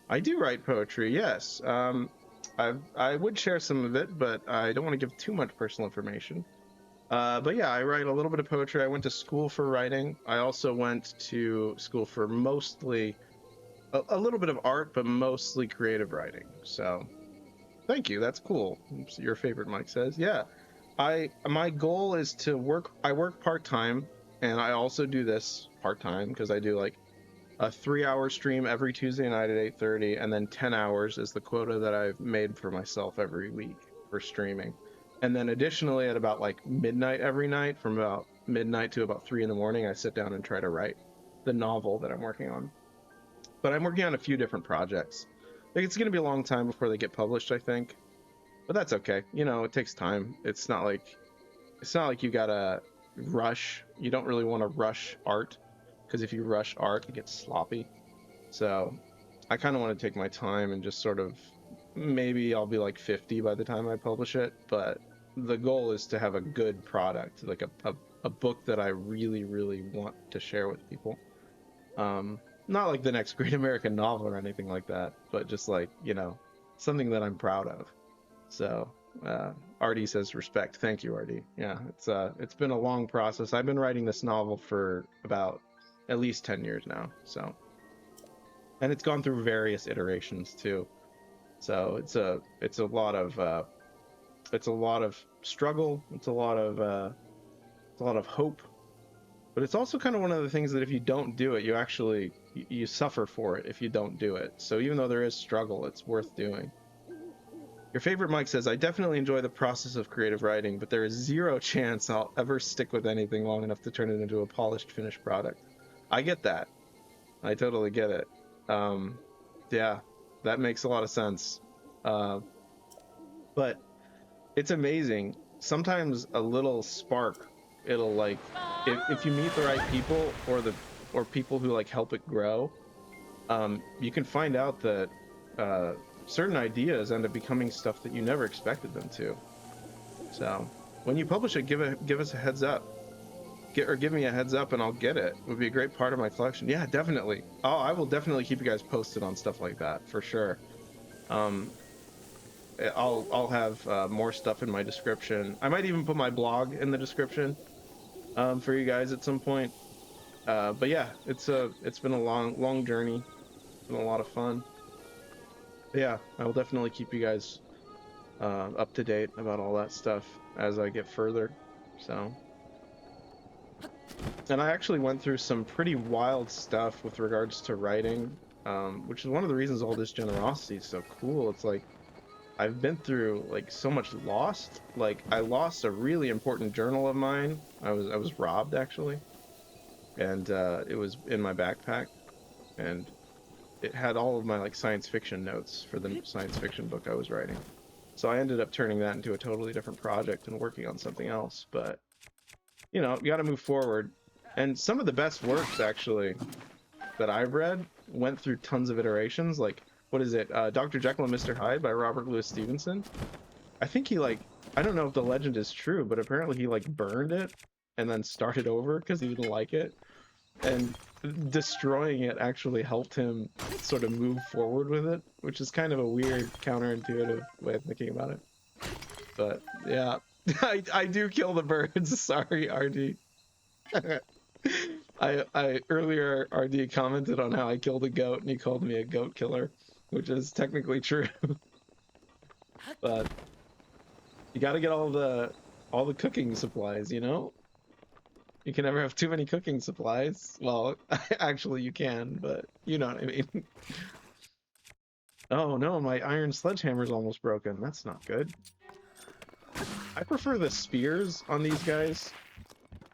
I do write poetry, yes. I would share some of it, but I don't want to give too much personal information. But yeah, I write a little bit of poetry. I went to school for writing. I also went to school for mostly a little bit of art, but mostly creative writing. So thank you. That's cool. Your favorite, Mike says. Yeah. My goal is to work. I work part-time, and I also do this part-time because I do like a 3-hour stream every Tuesday night at 8:30, and then 10 hours is the quota that I've made for myself every week for streaming. And then additionally at about like midnight every night, from about midnight to about 3 in the morning, I sit down and try to write the novel that I'm working on. But I'm working on a few different projects. Like, it's going to be a long time before they get published, I think. But that's okay. You know, it takes time. It's not like you gotta rush. You don't really want to rush art, because if you rush art, it gets sloppy. So I kind of want to take my time and just sort of, maybe I'll be like 50 by the time I publish it, but the goal is to have a good product, like a book that I really, really want to share with people. Not like the next great American novel or anything like that, but just like, you know, something that I'm proud of. So RD says respect. Thank you, RD. Yeah, it's been a long process. I've been writing this novel for about at least 10 years now. So, and it's gone through various iterations too. So it's a lot of struggle. It's a lot of hope. But it's also kind of one of the things that if you don't do it, you suffer for it if you don't do it. So even though there is struggle, it's worth doing. Your favorite Mike says, I definitely enjoy the process of creative writing, but there is zero chance I'll ever stick with anything long enough to turn it into a polished, finished product. I get that. I totally get it. Yeah, that makes a lot of sense. But it's amazing. Sometimes a little spark, it'll like, if you meet the right people or people who like help it grow, you can find out that certain ideas end up becoming stuff that you never expected them to. So when you publish it, give us a heads up. Give me a heads up and I'll get it. It would be a great part of my collection. Yeah, definitely. Oh, I will definitely keep you guys posted on stuff like that for sure. I'll have more stuff in my description. I might even put my blog in the description for you guys at some point. But yeah, it's been a long journey. It's been a lot of fun. But yeah, I will definitely keep you guys up to date about all that stuff as I get further. So, and I actually went through some pretty wild stuff with regards to writing, which is one of the reasons all this generosity is so cool. It's like I've been through like so much lost. Like I lost a really important journal of mine. I was robbed actually, and it was in my backpack, and it had all of my like science fiction notes for the science fiction book I was writing. So I ended up turning that into a totally different project and working on something else. But you know, you got to move forward. And some of the best works actually that I've read went through tons of iterations. Like, what is it? Dr. Jekyll and Mr. Hyde by Robert Louis Stevenson. I think he like, I don't know if the legend is true, but apparently he like burned it and then started over because he didn't like it. And destroying it actually helped him sort of move forward with it, which is kind of a weird counterintuitive way of thinking about it. But yeah, I do kill the birds. Sorry, RD. I earlier RD commented on how I killed a goat and he called me a goat killer, which is technically true. But you got to get all the cooking supplies, you know? You can never have too many cooking supplies. Well, actually you can, but you know what I mean. Oh no, my iron sledgehammer's almost broken. That's not good. I prefer the spears on these guys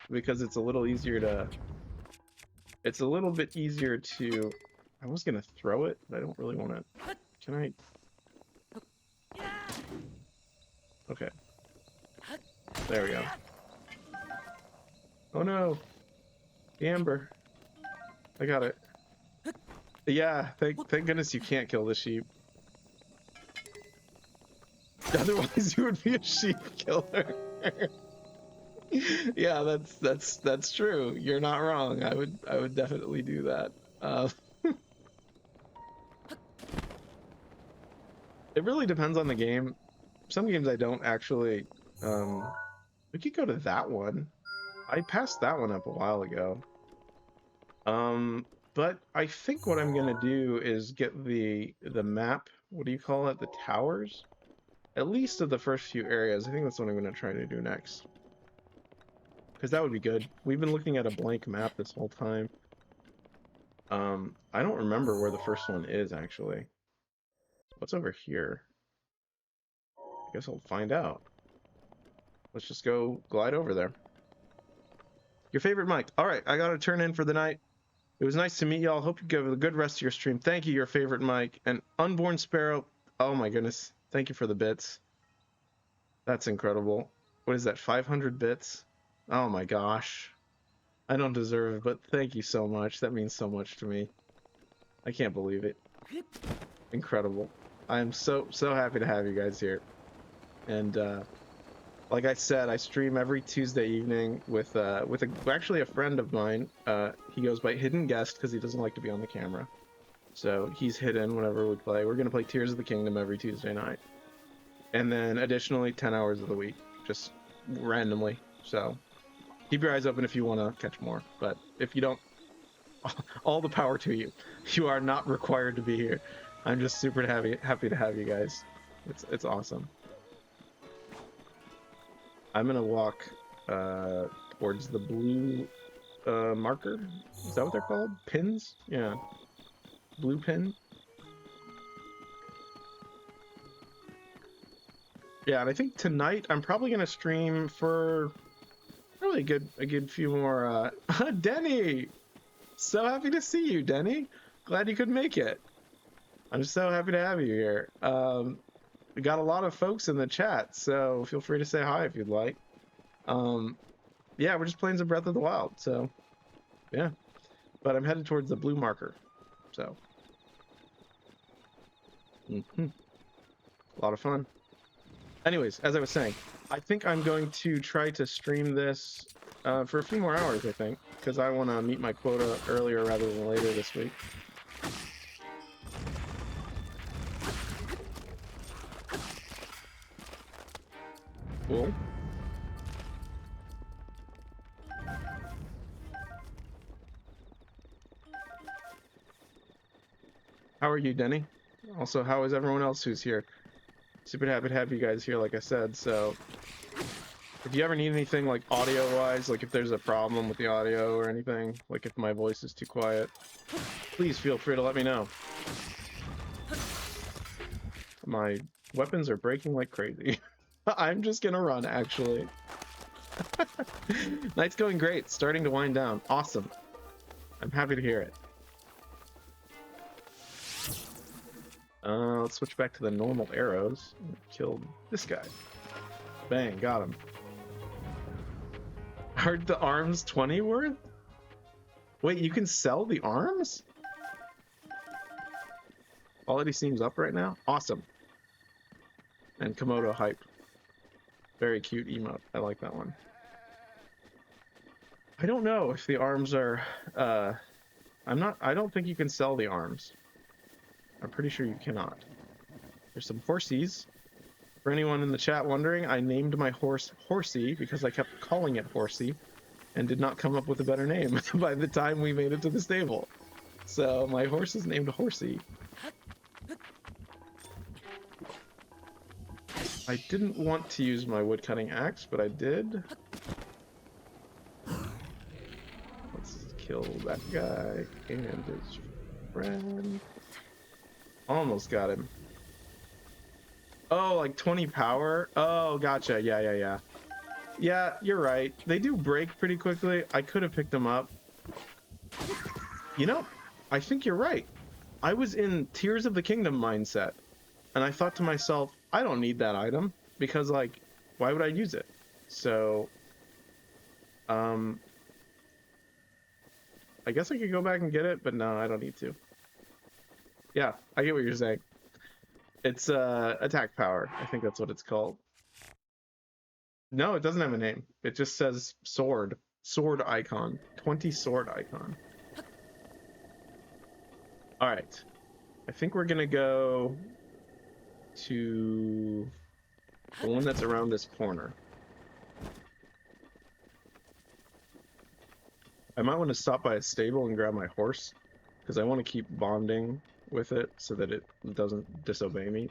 because it's a little easier to... It's a little bit easier to... I was gonna throw it, but I don't really want to... Can I... Okay. There we go. Oh no. The amber. I got it. Yeah, thank goodness you can't kill the sheep. Otherwise you would be a sheep killer. Yeah, that's true. You're not wrong. I would definitely do that. It really depends on the game. Some games I don't actually. We could go to that one. I passed that one up a while ago. But I think what I'm gonna do is get the map. What do you call it? The towers. At least of the first few areas. I think that's what I'm gonna try to do next. Because that would be good. We've been looking at a blank map this whole time. I don't remember where the first one is actually. What's over here? I guess I'll find out. Let's just go glide over there. Your favorite mic. All right, I gotta turn in for the night. It was nice to meet y'all. Hope you have a good rest of your stream. Thank you, your favorite mic. And Unborn Sparrow. Oh my goodness. Thank you for the bits. That's incredible. What is that, 500 bits? Oh my gosh. I don't deserve it, but thank you so much. That means so much to me. I can't believe it. Incredible. I am so happy to have you guys here. And like I said, I stream every Tuesday evening with actually a friend of mine. He goes by Hidden Guest because he doesn't like to be on the camera. So he's hidden whenever we play. We're gonna play Tears of the Kingdom every Tuesday night. And then additionally 10 hours of the week, just randomly. So keep your eyes open if you want to catch more. But if you don't, all the power to you. You are not required to be here. I'm just super happy to have you guys. It's awesome. I'm gonna walk towards the blue marker. Is that what they're called? Pins? Yeah. Blue pin. Yeah, and I think tonight I'm probably gonna stream for really a good few more. Denny, so happy to see you, Denny. Glad you could make it. I'm so happy to have you here. We got a lot of folks in the chat, so feel free to say hi if you'd like. Yeah, we're just playing some Breath of the Wild, so yeah. But I'm headed towards the blue marker, so a lot of fun. Anyways, as I was saying, I think I'm going to try to stream this for a few more hours, I think, because I want to meet my quota earlier rather than later this week. Cool. How are you, Denny? Also, how is everyone else who's here? Super happy to have you guys here, like I said. So if you ever need anything like audio-wise, like if there's a problem with the audio or anything, like if my voice is too quiet, please feel free to let me know. My weapons are breaking like crazy. I'm just gonna run, actually. Night's going great. Starting to wind down. Awesome. I'm happy to hear it. Let's switch back to the normal arrows. Killed this guy. Bang, got him. Are the arms 20 worth? Wait, you can sell the arms? Quality seems up right now. Awesome. And Komodo hype. Very cute emote. I like that one. I don't know if the arms are I don't think you can sell the arms. I'm pretty sure you cannot. There's some horsies. For anyone in the chat wondering, I named my horse Horsey because I kept calling it Horsey and did not come up with a better name by the time we made it to the stable. So my horse is named Horsey. I didn't want to use my woodcutting axe, but I did. Let's kill that guy and his friend. Almost got him. Oh, like 20 power? Oh, gotcha. Yeah. Yeah, you're right. They do break pretty quickly. I could have picked them up. You know, I think you're right. I was in Tears of the Kingdom mindset, and I thought to myself, I don't need that item. because like, why would I use it? So, I guess I could go back and get it, but no, I don't need to. Yeah, I get what you're saying. It's attack power. I think that's what it's called. No, it doesn't have a name. It just says sword. Sword icon. 20 sword icon. All right. I think we're gonna go to the one that's around this corner. I might want to stop by a stable and grab my horse because I want to keep bonding with it so that it doesn't disobey me,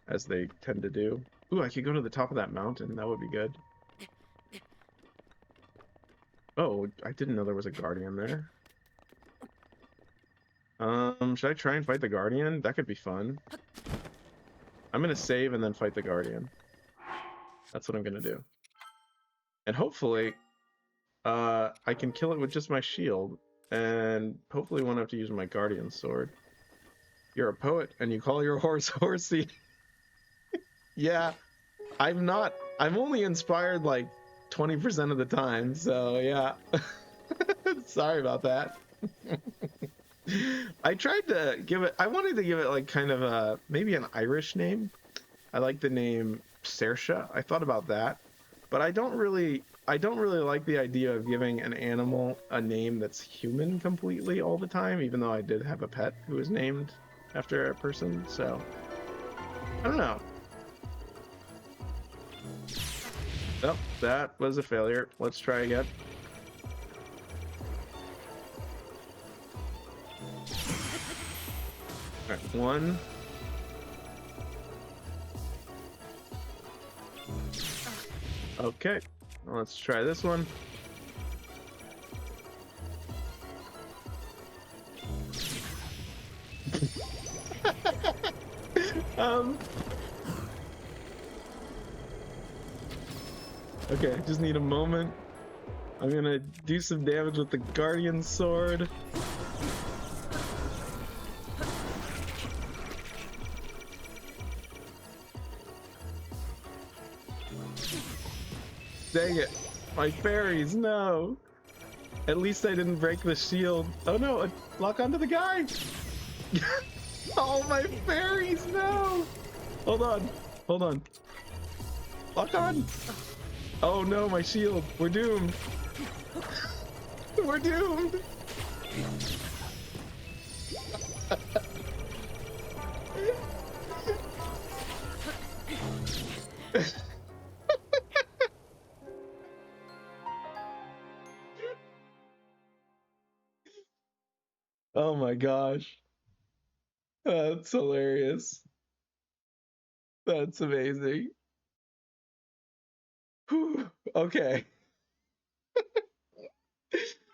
as they tend to do. Ooh, I could go to the top of that mountain. That would be good. Oh, I didn't know there was a guardian there. Should I try and fight the guardian? That could be fun. I'm gonna save and then fight the guardian. That's what I'm gonna do. And hopefully, I can kill it with just my shield, and hopefully won't have to use my guardian sword. You're a poet, and you call your horse horsey. Yeah, I'm not. I'm only inspired like 20% of the time, so yeah. Sorry about that. I tried to give it. I wanted to give it like kind of a maybe an Irish name. I like the name Saoirse. I thought about that, but I don't really like the idea of giving an animal a name that's human completely all the time, even though I did have a pet who was named after a person, so I don't know. Oh, that was a failure. Let's try again. All right, one. Okay, let's try this one. Okay, I just need a moment. I'm gonna do some damage with the guardian sword. Dang it. My fairies, no. At least I didn't break the shield. Oh no, lock onto the guy. Oh, my fairies, no. Hold on, hold on. Lock on. Oh no, my shield. We're doomed. We're doomed. Oh my gosh. That's hilarious. That's amazing. Whew. Okay.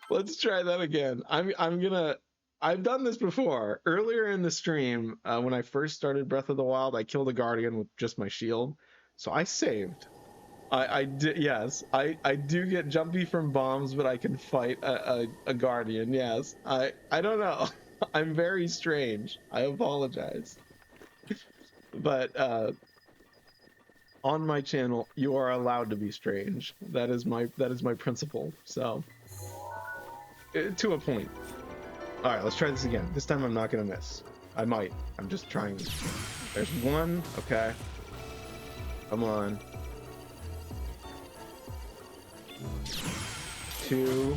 Let's try that again. I've done this before. Earlier in the stream, when I first started Breath of the Wild, I killed a guardian with just my shield. So I saved. I did, yes. I do get jumpy from bombs, but I can fight a guardian, yes. I don't know. I'm very strange. I apologize. But on my channel, you are allowed to be strange. That is my principle. So to a point. All right, let's try this again. This time I'm not gonna miss. I might. I'm just trying. There's one. Okay. Come on. Two.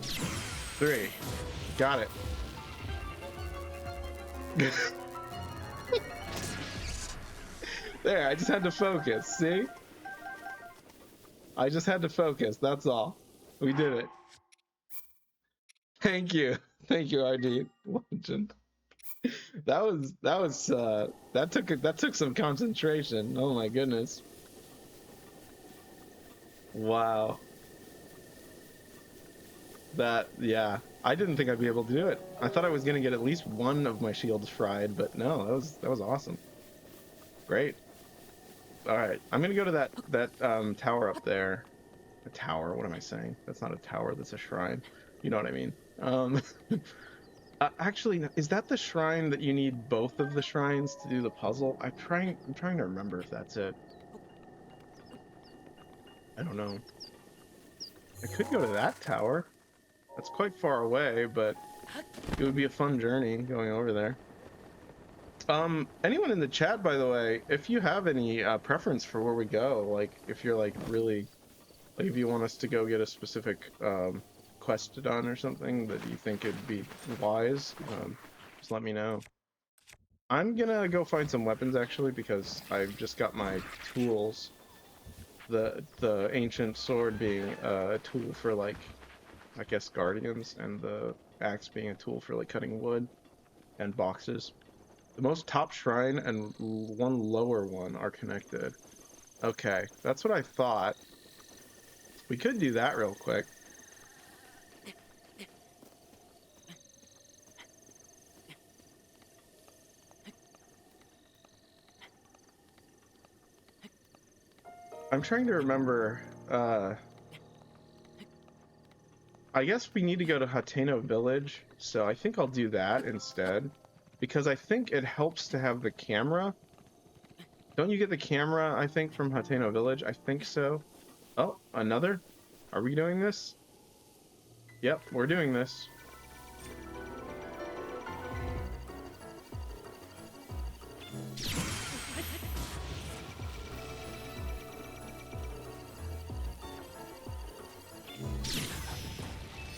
Three. Got it. There, I just had to focus. See? I just had to focus. That's all. We did it. Thank you. Thank you, RD Legend. That took some concentration. Oh my goodness. Wow. Yeah. I didn't think I'd be able to do it. I thought I was gonna get at least one of my shields fried, but no, that was awesome. Great. All right, I'm gonna go to that tower up there. A tower? What am I saying? That's not a tower. That's a shrine. You know what I mean. Actually, is that the shrine that you need both of the shrines to do the puzzle? I'm trying to remember if that's it. I don't know. I could go to that tower. That's quite far away, but it would be a fun journey going over there. Anyone in the chat, by the way, if you have any preference for where we go, like if you're like really, like if you want us to go get a specific quest done or something that you think it'd be wise, just let me know. I'm gonna go find some weapons actually because I've just got my tools. The ancient sword being a tool for like, I guess, guardians, and the axe being a tool for like cutting wood and boxes. The most top shrine and one lower one are connected. Okay, that's what I thought. We could do that real quick. I'm trying to remember, I guess we need to go to Hateno Village, so I think I'll do that instead. Because I think it helps to have the camera. Don't you get the camera, I think, from Hateno Village? I think so. Oh, another? Are we doing this? Yep, we're doing this.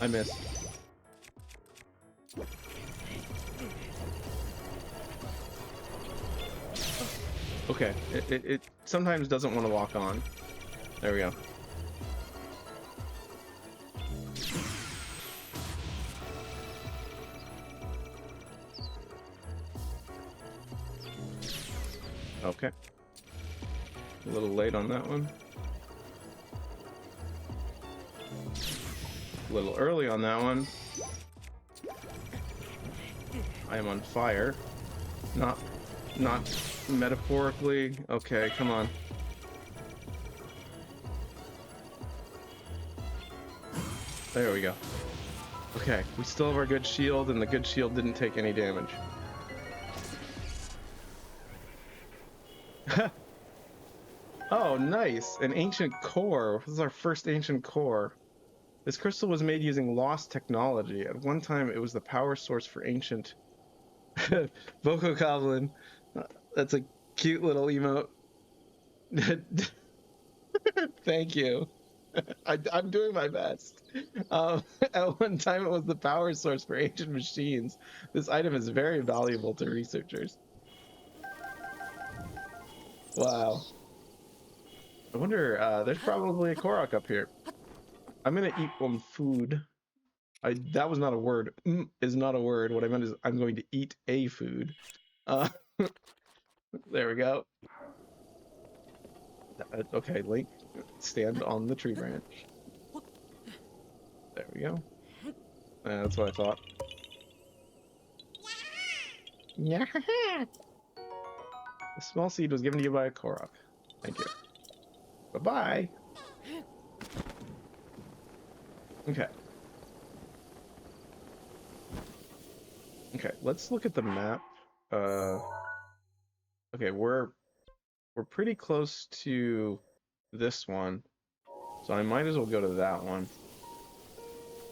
I missed. Okay, it sometimes doesn't want to lock on. There we go. Okay. A little late on that one. A little early on that one. I am on fire. Not metaphorically. Okay, come on. There we go. Okay, we still have our good shield, and the good shield didn't take any damage. Oh, nice! An ancient core. This is our first ancient core. This crystal was made using lost technology. At one time, it was the power source for ancient... Voco Goblin. That's a cute little emote. Thank you. I'm doing my best. At one time, it was the power source for ancient machines. This item is very valuable to researchers. Wow. I wonder, there's probably a Korok up here. I'm gonna eat one food. That was not a word. Is not a word. What I meant is I'm going to eat a food. There we go. Okay, Link, stand on the tree branch. There we go. That's what I thought. Yeah. The small seed was given to you by a Korok. Thank you. Bye-bye. Okay. Okay, let's look at the map. Okay, we're pretty close to this one. So I might as well go to that one,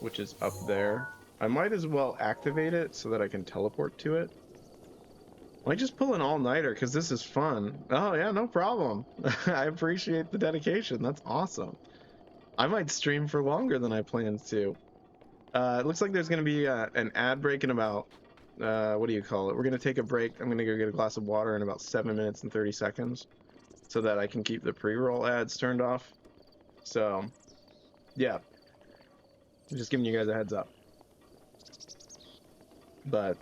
which is up there. I might as well activate it so that I can teleport to it. I might just pull an all-nighter because this is fun. Oh yeah, no problem. I appreciate the dedication. That's awesome. I might stream for longer than I planned to. It looks like there's going to be an ad break in about, what do you call it? We're going to take a break. I'm going to go get a glass of water in about 7 minutes and 30 seconds so that I can keep the pre-roll ads turned off. So, yeah. I'm just giving you guys a heads up. But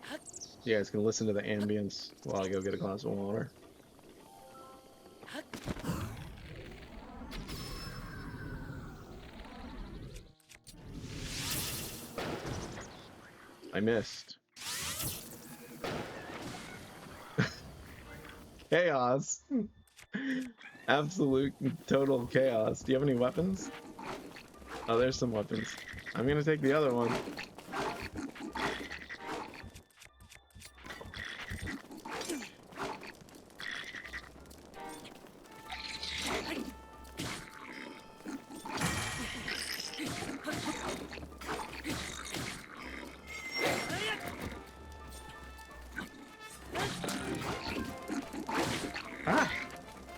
you guys can listen to the ambience while I go get a glass of water. I missed. Chaos. Absolute total chaos. Do you have any weapons? Oh, there's some weapons. I'm gonna take the other one.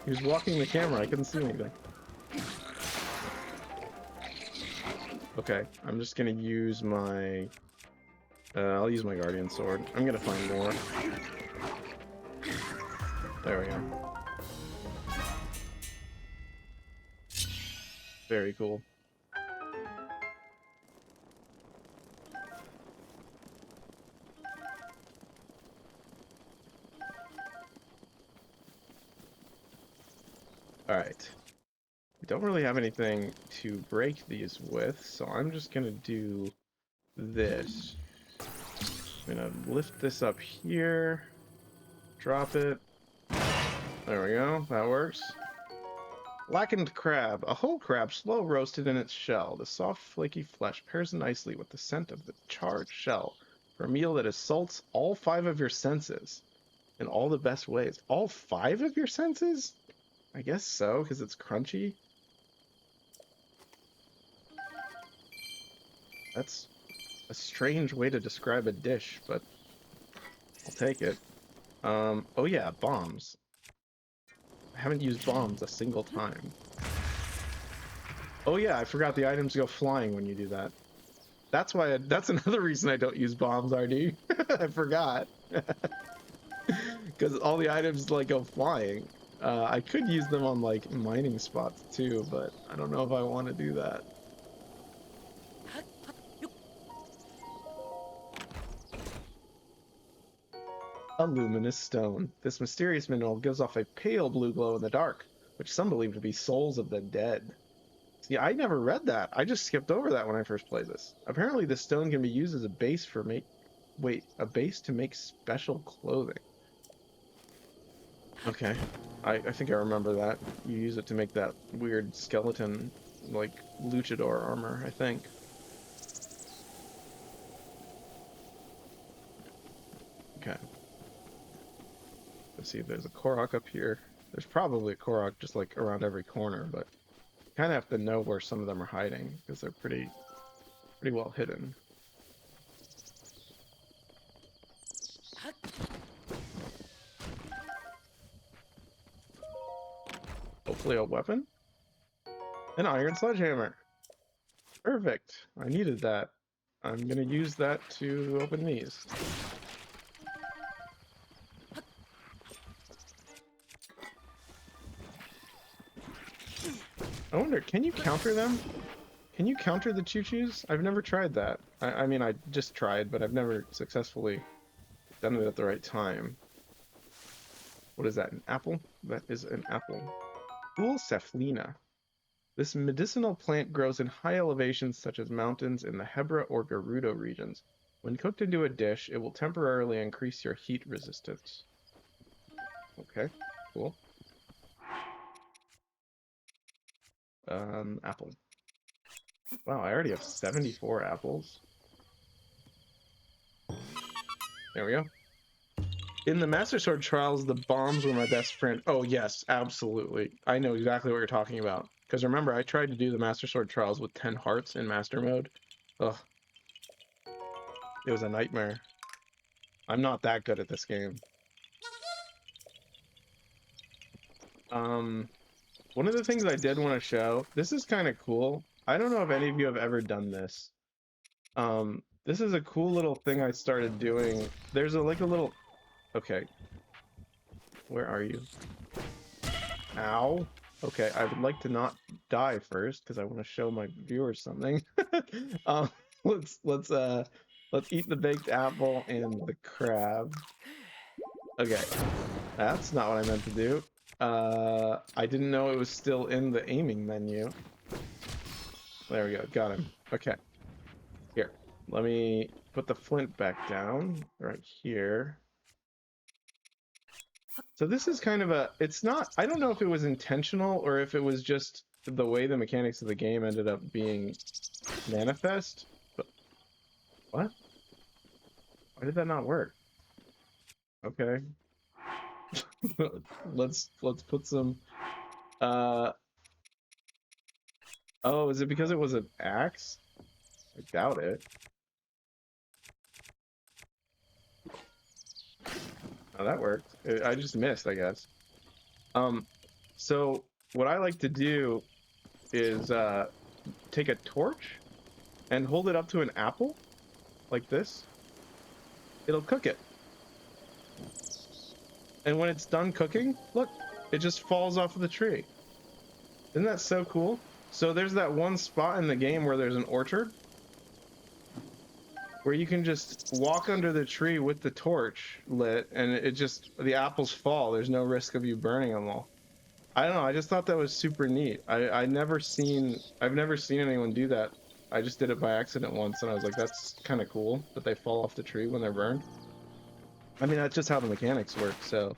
He was blocking the camera. I couldn't see anything. Okay, I'm just gonna use my... I'll use my Guardian Sword. I'm gonna find more. There we go. Very cool. Alright. We don't really have anything to break these with, so I'm just gonna do this. I'm gonna lift this up here, drop it. There we go, that works. Blackened crab. A whole crab slow roasted in its shell. The soft, flaky flesh pairs nicely with the scent of the charred shell for a meal that assaults all 5 of your senses in all the best ways. All 5 of your senses? I guess so, because it's crunchy. That's a strange way to describe a dish, but I'll take it. Oh yeah, bombs. I haven't used bombs a single time. Oh yeah, I forgot the items go flying when you do that. That's why. That's another reason I don't use bombs, RD. I forgot. Because all the items like go flying. I could use them on like mining spots too, but I don't know if I want to do that. A luminous stone. This mysterious mineral gives off a pale blue glow in the dark, which some believe to be souls of the dead. See, I never read that. I just skipped over that when I first played this. Apparently, this stone can be used as a base for a base to make special clothing. Okay, I think I remember that. You use it to make that weird skeleton, like, luchador armor, I think. Okay. Let's see if there's a Korok up here. There's probably a Korok just, like, around every corner, but you kind of have to know where some of them are hiding, because they're pretty well hidden. Hopefully a weapon? An iron sledgehammer. Perfect. I needed that. I'm gonna use that to open these. I wonder, can you counter them? Can you counter the choo-choos? I've never tried that. I mean, I just tried, but I've never successfully done it at the right time. What is that, an apple? That is an apple. Cool Cephalina. This medicinal plant grows in high elevations such as mountains in the Hebra or Gerudo regions. When cooked into a dish, it will temporarily increase your heat resistance. Okay, cool. Apple. Wow, I already have 74 apples. There we go. In the Master Sword trials, the bombs were my best friend. Oh, yes, absolutely. I know exactly what you're talking about. Because remember, I tried to do the Master Sword trials with 10 hearts in Master Mode. Ugh. It was a nightmare. I'm not that good at this game. One of the things I did want to show, this is kind of cool. I don't know if any of you have ever done this. This is a cool little thing I started doing. There's like a little... Okay. Where are you? Ow. Okay, I would like to not die first because I want to show my viewers something. um, let's eat the baked apple and the crab. Okay, that's not what I meant to do. I didn't know it was still in the aiming menu. There we go, got him. Okay, here, let me put the flint back down right here. So this is kind of a, it's not, I don't know if it was intentional or if it was just the way the mechanics of the game ended up being manifest, but what? Why did that not work? Okay. let's put some, oh, is it because it was an axe? I doubt it. Oh, that worked. I just missed, I guess. So what I like to do is take a torch and hold it up to an apple like this. It'll cook it. And when it's done cooking, look, it just falls off of the tree. Isn't that so cool? So there's that one spot in the game where there's an orchard where you can just walk under the tree with the torch lit and it just, the apples fall. There's no risk of you burning them all. I don't know. I just thought that was super neat. I've never seen anyone do that. I just did it by accident once and I was like, that's kind of cool that they fall off the tree when they're burned. I mean, that's just how the mechanics work. So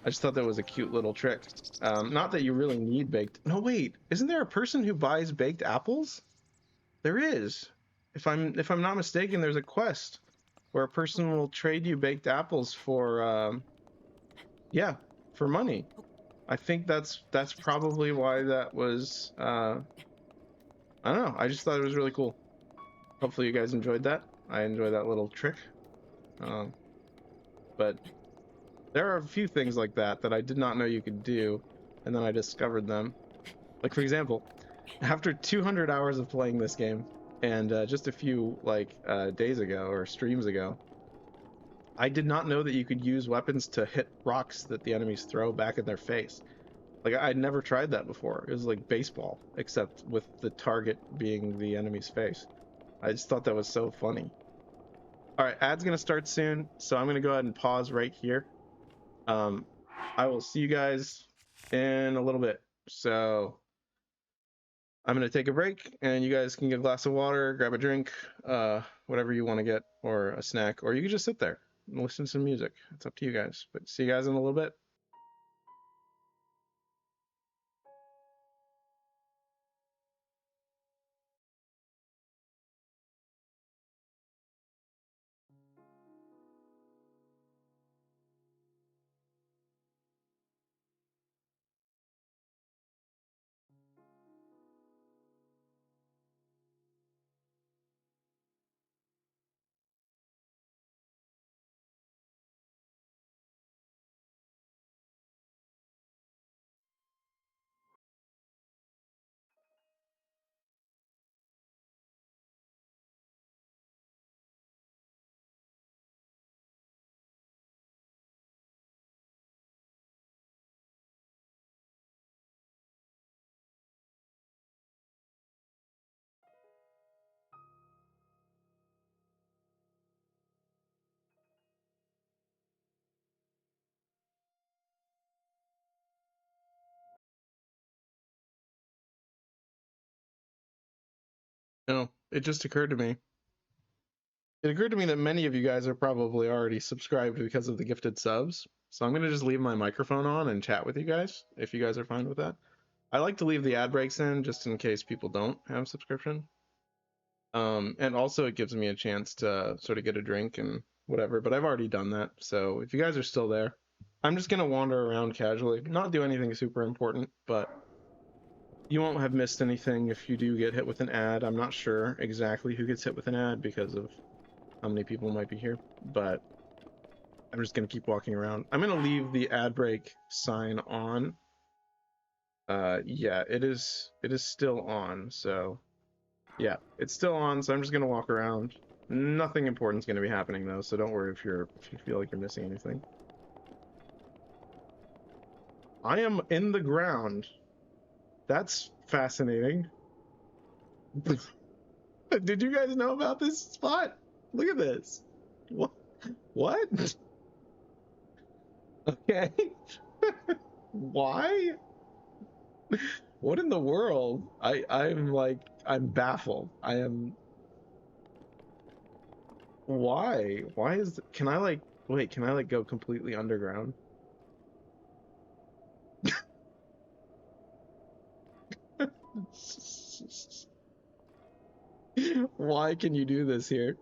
I just thought that was a cute little trick. Not that you really need baked. No, wait, isn't there a person who buys baked apples? There is. If I'm not mistaken, there's a quest where a person will trade you baked apples for yeah, for money. I think that's probably why that was I don't know. I just thought it was really cool. Hopefully you guys enjoyed that. I enjoyed that little trick. But there are a few things like that that I did not know you could do, and then I discovered them. Like, for example, after 200 hours of playing this game, and just a few days ago or streams ago, I did not know that you could use weapons to hit rocks that the enemies throw back in their face. Like, I'd never tried that before. It was like baseball, except with the target being the enemy's face. I just thought that was so funny. All right, ad's gonna start soon, so I'm gonna go ahead and pause right here. I will see you guys in a little bit. So I'm gonna take a break, and you guys can get a glass of water, grab a drink, whatever you want to get, or a snack, or you can just sit there and listen to some music. It's up to you guys. But see you guys in a little bit. No, it just occurred to me. It occurred to me that many of you guys are probably already subscribed because of the gifted subs. So I'm gonna just leave my microphone on and chat with you guys if you guys are fine with that. I like to leave the ad breaks in just in case people don't have subscription. And also it gives me a chance to sort of get a drink and whatever, but I've already done that. So if you guys are still there, I'm just gonna wander around casually, not do anything super important, but you won't have missed anything if you do get hit with an ad. I'm not sure exactly who gets hit with an ad because of how many people might be here, but I'm just gonna keep walking around. I'm gonna leave the ad break sign on. Yeah, it is still on, so yeah, it's still on, so I'm just gonna walk around. Nothing important is gonna be happening though, so don't worry if you feel like you're missing anything. I am in the ground. That's fascinating. Did you guys know about this spot? Look at this. What? What? Okay. Why? What in the world? I'm baffled. I am. Why? Why is? Can I wait? Can I go completely underground? Why can you do this here?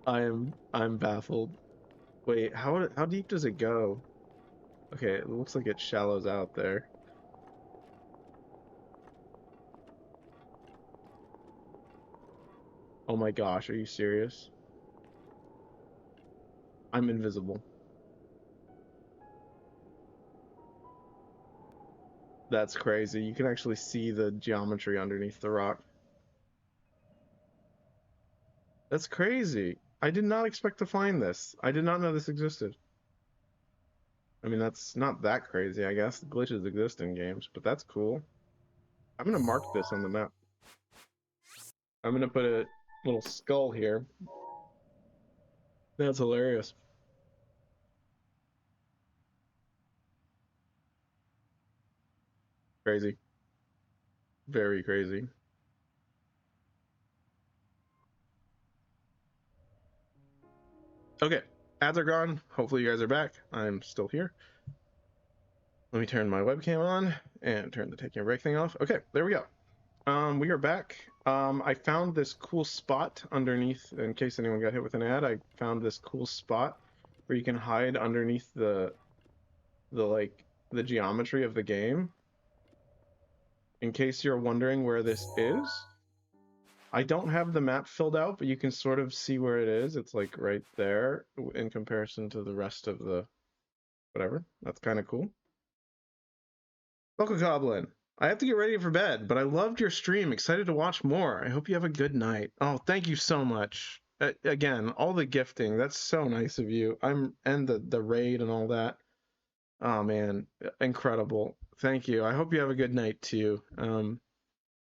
I'm baffled. Wait, how deep does it go? Okay, it looks like it shallows out there. Oh my gosh, are you serious? I'm invisible. That's crazy. You can actually see the geometry underneath the rock. That's crazy. I did not expect to find this. I did not know this existed. I mean, that's not that crazy, I guess. Glitches exist in games, but that's cool. I'm gonna mark this on the map. I'm gonna put a little skull here. That's hilarious. Crazy. Very crazy. Okay, ads are gone. Hopefully you guys are back. I'm still here. Let me turn my webcam on and turn the taking a break thing off. Okay, there we go. We are back. I found this cool spot underneath, in case anyone got hit with an ad, I found this cool spot where you can hide underneath the geometry of the game. In case you're wondering where this is, I don't have the map filled out, but you can sort of see where it is. It's like right there in comparison to the rest of the whatever. That's kind of cool. Welcome, Goblin. I have to get ready for bed, but I loved your stream. Excited to watch more. I hope you have a good night. Oh, thank you so much. Again, all the gifting. That's so nice of you. And the raid and all that. Oh man, incredible. Thank you. I hope you have a good night too.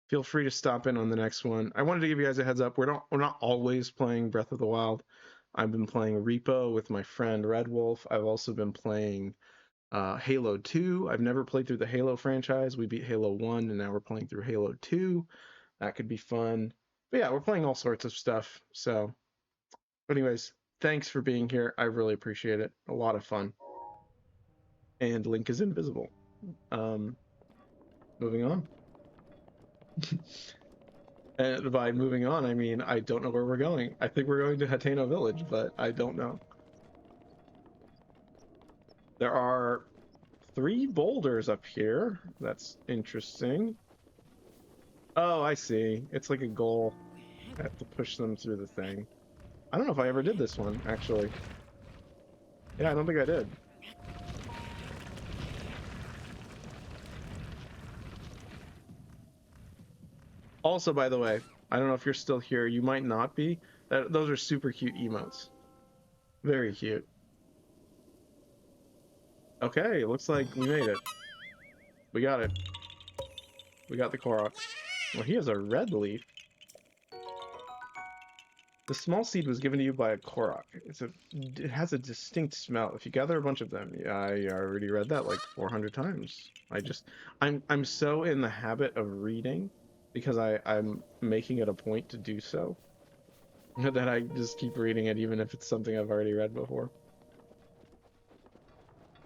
Feel free to stop in on the next one. I wanted to give you guys a heads up. We're not always playing Breath of the Wild. I've been playing Repo with my friend Red Wolf. I've also been playing Halo 2. I've never played through the Halo franchise. We beat Halo 1 and now we're playing through Halo 2. That could be fun. But yeah, we're playing all sorts of stuff. So, but anyways, thanks for being here. I really appreciate it. A lot of fun. And Link is invisible. Moving on. And by moving on, I mean, I don't know where we're going. I think we're going to Hateno Village, but I don't know. There are 3 boulders up here. That's interesting. Oh, I see. It's like a goal. I have to push them through the thing. I don't know if I ever did this one, actually. Yeah, I don't think I did. Also, by the way, I don't know if you're still here. You might not be. Those are super cute emotes. Very cute. Okay, looks like we made it. We got it. We got the Korok. Well, he has a red leaf. The small seed was given to you by a Korok. It has a distinct smell. If you gather a bunch of them, yeah, I already read that like 400 times. I'm so in the habit of reading because I'm making it a point to do so that I just keep reading it even if it's something I've already read before.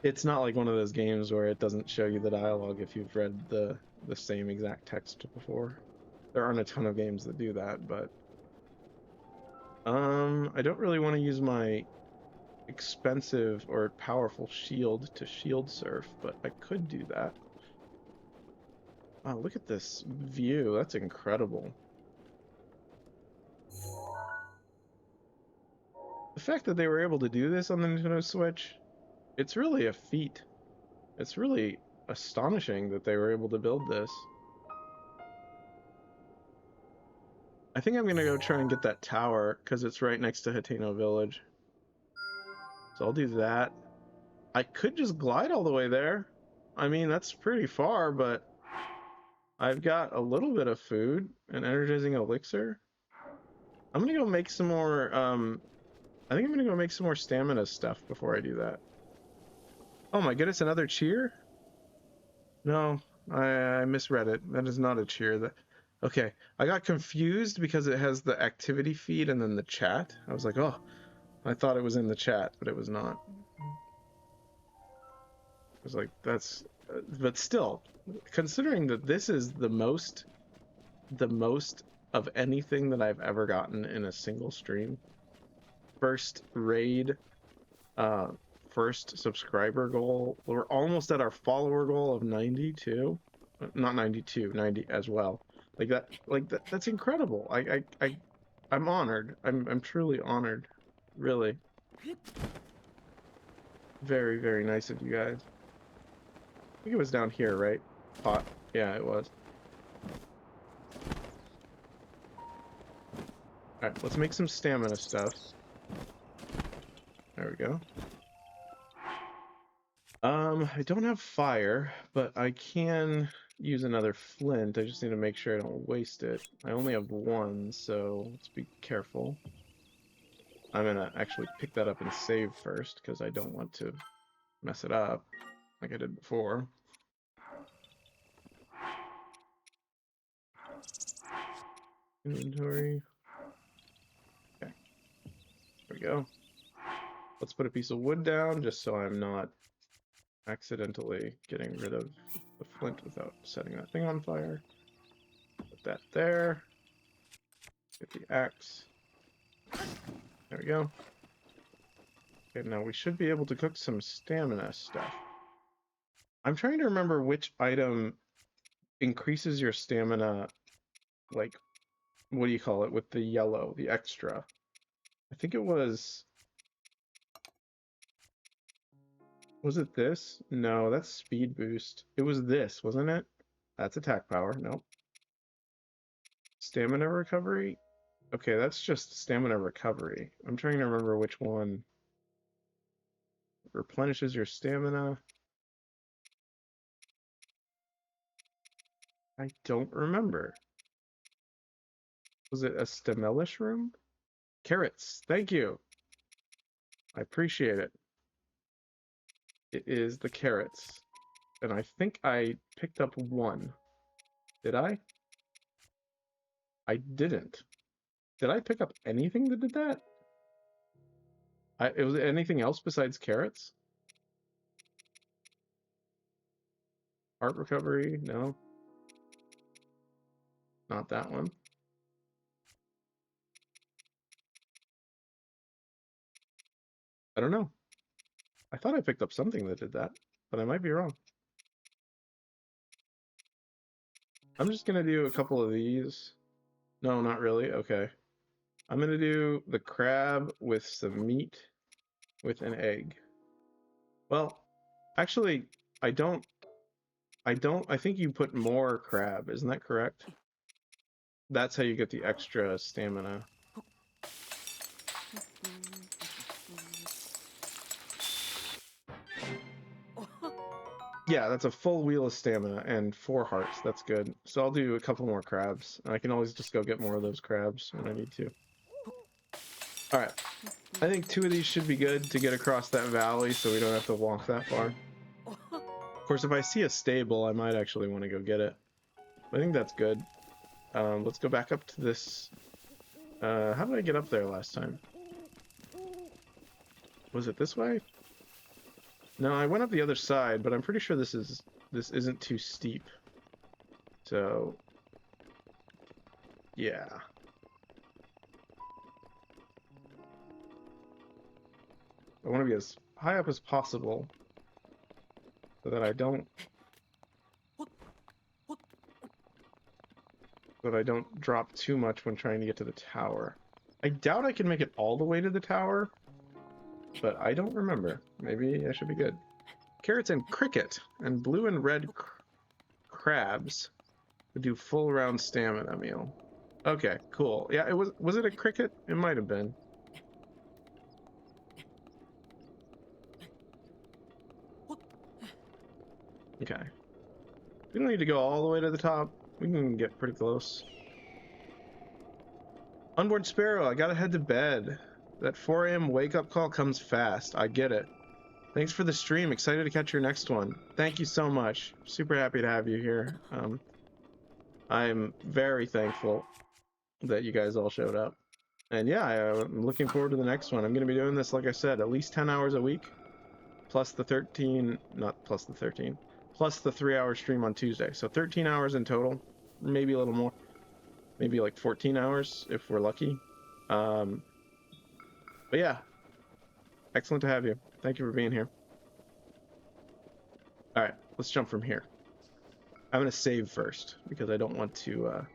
It's not like one of those games where it doesn't show you the dialogue if you've read the same exact text before. There aren't a ton of games that do that, but I don't really want to use my expensive or powerful shield to shield surf, but I could do that. Wow, look at this view. That's incredible. The fact that they were able to do this on the Nintendo Switch, it's really a feat. It's really astonishing that they were able to build this. I think I'm gonna go try and get that tower because it's right next to Hateno Village. So I'll do that. I could just glide all the way there. I mean, that's pretty far, but I've got a little bit of food, an energizing elixir. I'm gonna go make some more, I think I'm gonna go make some more stamina stuff before I do that. Oh my goodness, another cheer? No, I misread it. That is not a cheer. Okay, I got confused because it has the activity feed and then the chat. I was like, oh, I thought it was in the chat, but it was not. I was like, that's, but still, considering that this is the most of anything that I've ever gotten in a single stream. First raid, first subscriber goal. We're almost at our follower goal of 92. Not 92, 90 as well. That's incredible. I'm honored. I'm truly honored. Really. Very, very nice of you guys. I think it was down here, right? pot. Yeah, it was. Alright, let's make some stamina stuff. There we go. I don't have fire, but I can use another flint. I just need to make sure I don't waste it. I only have one, so let's be careful. I'm gonna actually pick that up and save first, because I don't want to mess it up like I did before. Inventory. Okay, there we go. Let's put a piece of wood down, just so I'm not accidentally getting rid of the flint without setting that thing on fire. Put that there. Get the axe. There we go. Okay, now we should be able to cook some stamina stuff. I'm trying to remember which item increases your stamina, like, what do you call it, with the yellow, the extra. I think it was it this? No, that's speed boost. It was this, wasn't it? That's attack power. Nope. Stamina recovery? Okay, that's just stamina recovery. I'm trying to remember which one replenishes your stamina. I don't remember. Was it a Stamelish room? Carrots. Thank you. I appreciate it. It is the carrots. And I think I picked up one. Did I? I didn't. Did I pick up anything that did that? It was anything else besides carrots? Heart recovery? No. Not that one. I don't know. I thought I picked up something that did that, but I might be wrong. I'm just gonna do a couple of these. No, not really. Okay. I'm gonna do the crab with some meat with an egg. Well, actually, I think you put more crab, isn't that correct? That's how you get the extra stamina. Yeah, that's a full wheel of stamina and 4 hearts. That's good. So I'll do a couple more crabs. I can always just go get more of those crabs when I need to. Alright. I think 2 of these should be good to get across that valley so we don't have to walk that far. Of course, if I see a stable, I might actually want to go get it. I think that's good. Let's go back up to this. How did I get up there last time? Was it this way? No, I went up the other side, but I'm pretty sure this isn't too steep. So, yeah. I want to be as high up as possible so that I don't drop too much when trying to get to the tower. I doubt I can make it all the way to the tower, but I don't remember. Maybe I should be good. Carrots and cricket and blue and red crabs would do full round stamina meal. Okay, cool. Yeah, it was it a cricket? It might have been. Okay. We don't need to go all the way to the top. We can get pretty close. Unborn Sparrow, I gotta head to bed. That 4 a.m. wake-up call comes fast. I get it. Thanks for the stream. Excited to catch your next one. Thank you so much. Super happy to have you here. I'm very thankful that you guys all showed up. And yeah, I'm looking forward to the next one. I'm going to be doing this, like I said, at least 10 hours a week. Plus the 13, not plus the 13, plus the 3-hour stream on Tuesday. So 13 hours in total, maybe a little more. Maybe like 14 hours if we're lucky. But yeah, excellent to have you. Thank you for being here. All right, let's jump from here. I'm going to save first because I don't want to...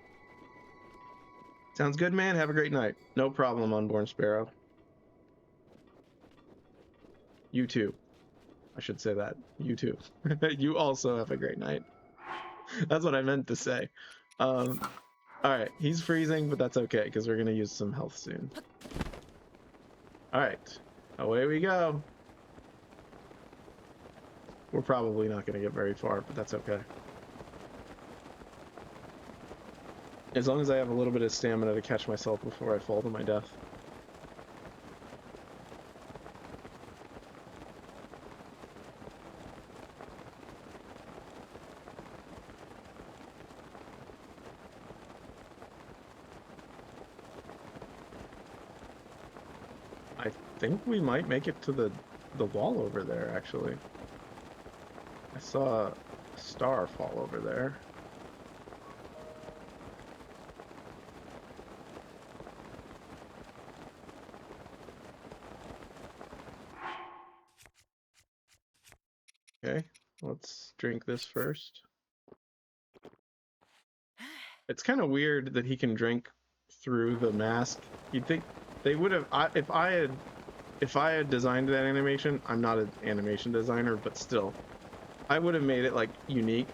Sounds good, man. Have a great night. No problem, Unborn Sparrow. You too. I should say that. You too. You also have a great night. That's what I meant to say. All right, he's freezing, but that's okay because we're gonna use some health soon. All right, away we go. We're probably not gonna get very far, but that's okay. As long as I have a little bit of stamina to catch myself before I fall to my death. I think we might make it to the wall over there, actually. I saw a star fall over there. Okay, let's drink this first. It's kind of weird that he can drink through the mask. You'd think they would have, if I had designed that animation, I'm not an animation designer, but still, I would have made it like unique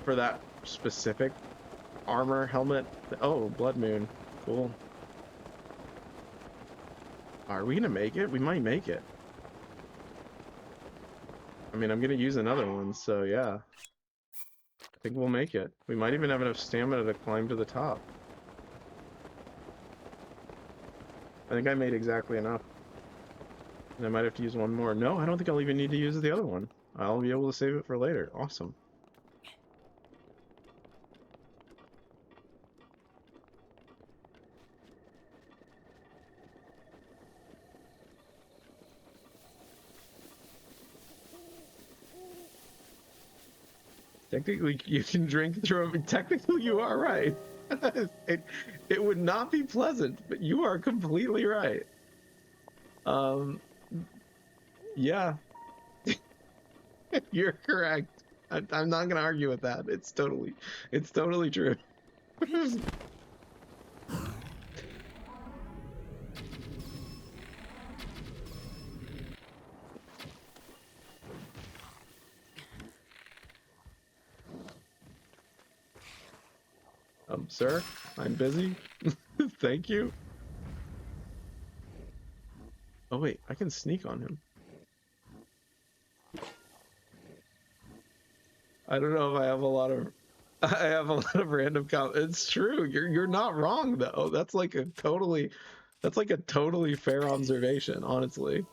for that specific armor helmet. Oh, Blood Moon, cool. Are we gonna make it? We might make it. I mean, I'm gonna use another one, so yeah. I think we'll make it. We might even have enough stamina to climb to the top. I think I made exactly enough. And I might have to use one more. No, I don't think I'll even need to use the other one. I'll be able to save it for later. Awesome. Technically, you can drink through them. Technically, you are right. It would not be pleasant, but you are completely right. Yeah, you're correct. I'm not gonna argue with that. It's totally true. Sir, I'm busy. Thank you. Oh wait, I can sneak on him. I don't know if I have a lot of random It's true. You're not wrong though. That's like a totally fair observation, honestly.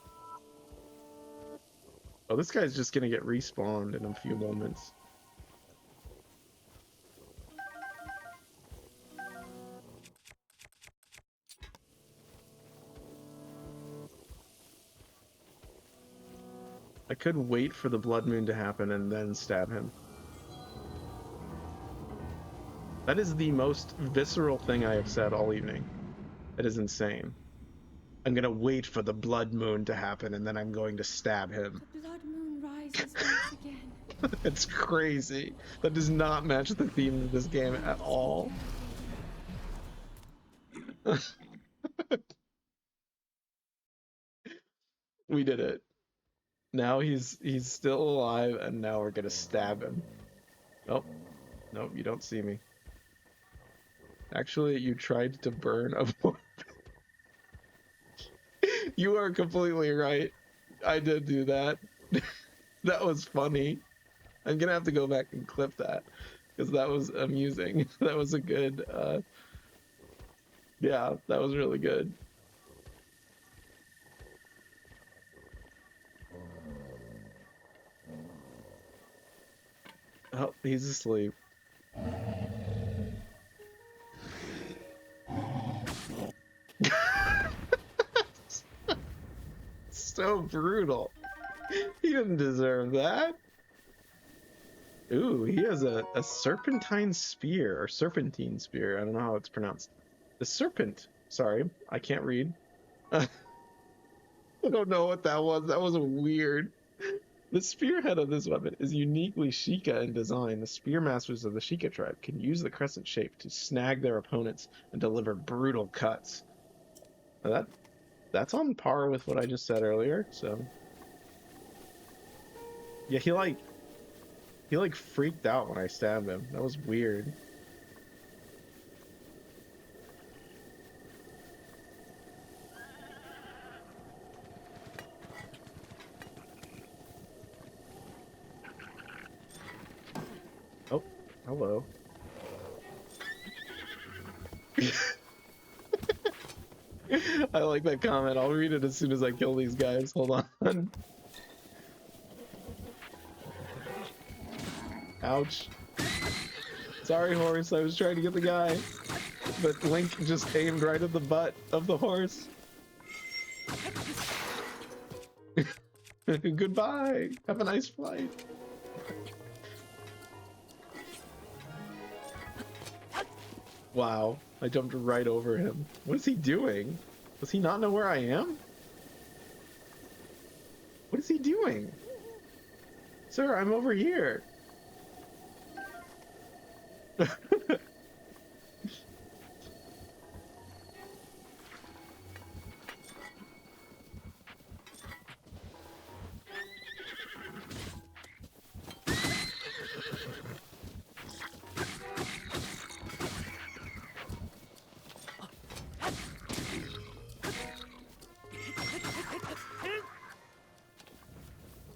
Oh, this guy's just gonna get respawned in a few moments. I could wait for the blood moon to happen and then stab him. That is the most visceral thing I have said all evening. It is insane. I'm gonna wait for the blood moon to happen and then I'm going to stab him. The blood moon rises once again. It's crazy. That does not match the theme of this game at all. We did it. Now he's still alive and now we're gonna stab him. Nope. Nope, you don't see me. Actually, you tried to burn a board. You are completely right. I did do that. That was funny. I'm gonna have to go back and clip that because that was amusing. That was a good, yeah, that was really good. Oh, he's asleep. So brutal. He didn't deserve that. Ooh, he has a serpentine spear, or serpentine spear. I don't know how it's pronounced. The serpent. Sorry, I can't read. I don't know what that was. That was weird. The spearhead of this weapon is uniquely Sheikah in design. The spear masters of the Sheikah tribe can use the crescent shape to snag their opponents and deliver brutal cuts. Now that's on par with what I just said earlier, so... Yeah, he He like freaked out when I stabbed him. That was weird. Oh, hello. I like that comment. I'll read it as soon as I kill these guys. Hold on. Ouch. Sorry, horse. I was trying to get the guy. But Link just aimed right at the butt of the horse. Goodbye. Have a nice flight. Wow. I jumped right over him. What is he doing? Does he not know where I am? What is he doing? Sir, I'm over here.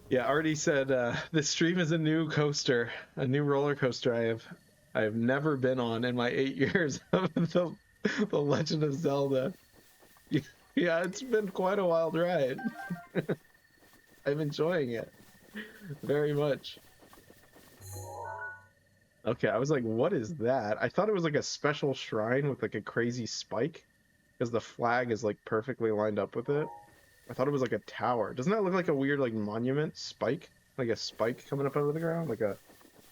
Yeah, Artie said this stream is a new coaster, a new roller coaster I have never been on in my 8 years of the Legend of Zelda. Yeah, it's been quite a wild ride. I'm enjoying it very much. Okay, I was like, what is that? I thought it was like a special shrine with like a crazy spike because the flag is like perfectly lined up with it. I thought it was like a tower. Doesn't that look like a weird like monument spike? Like a spike coming up out of the ground? Like a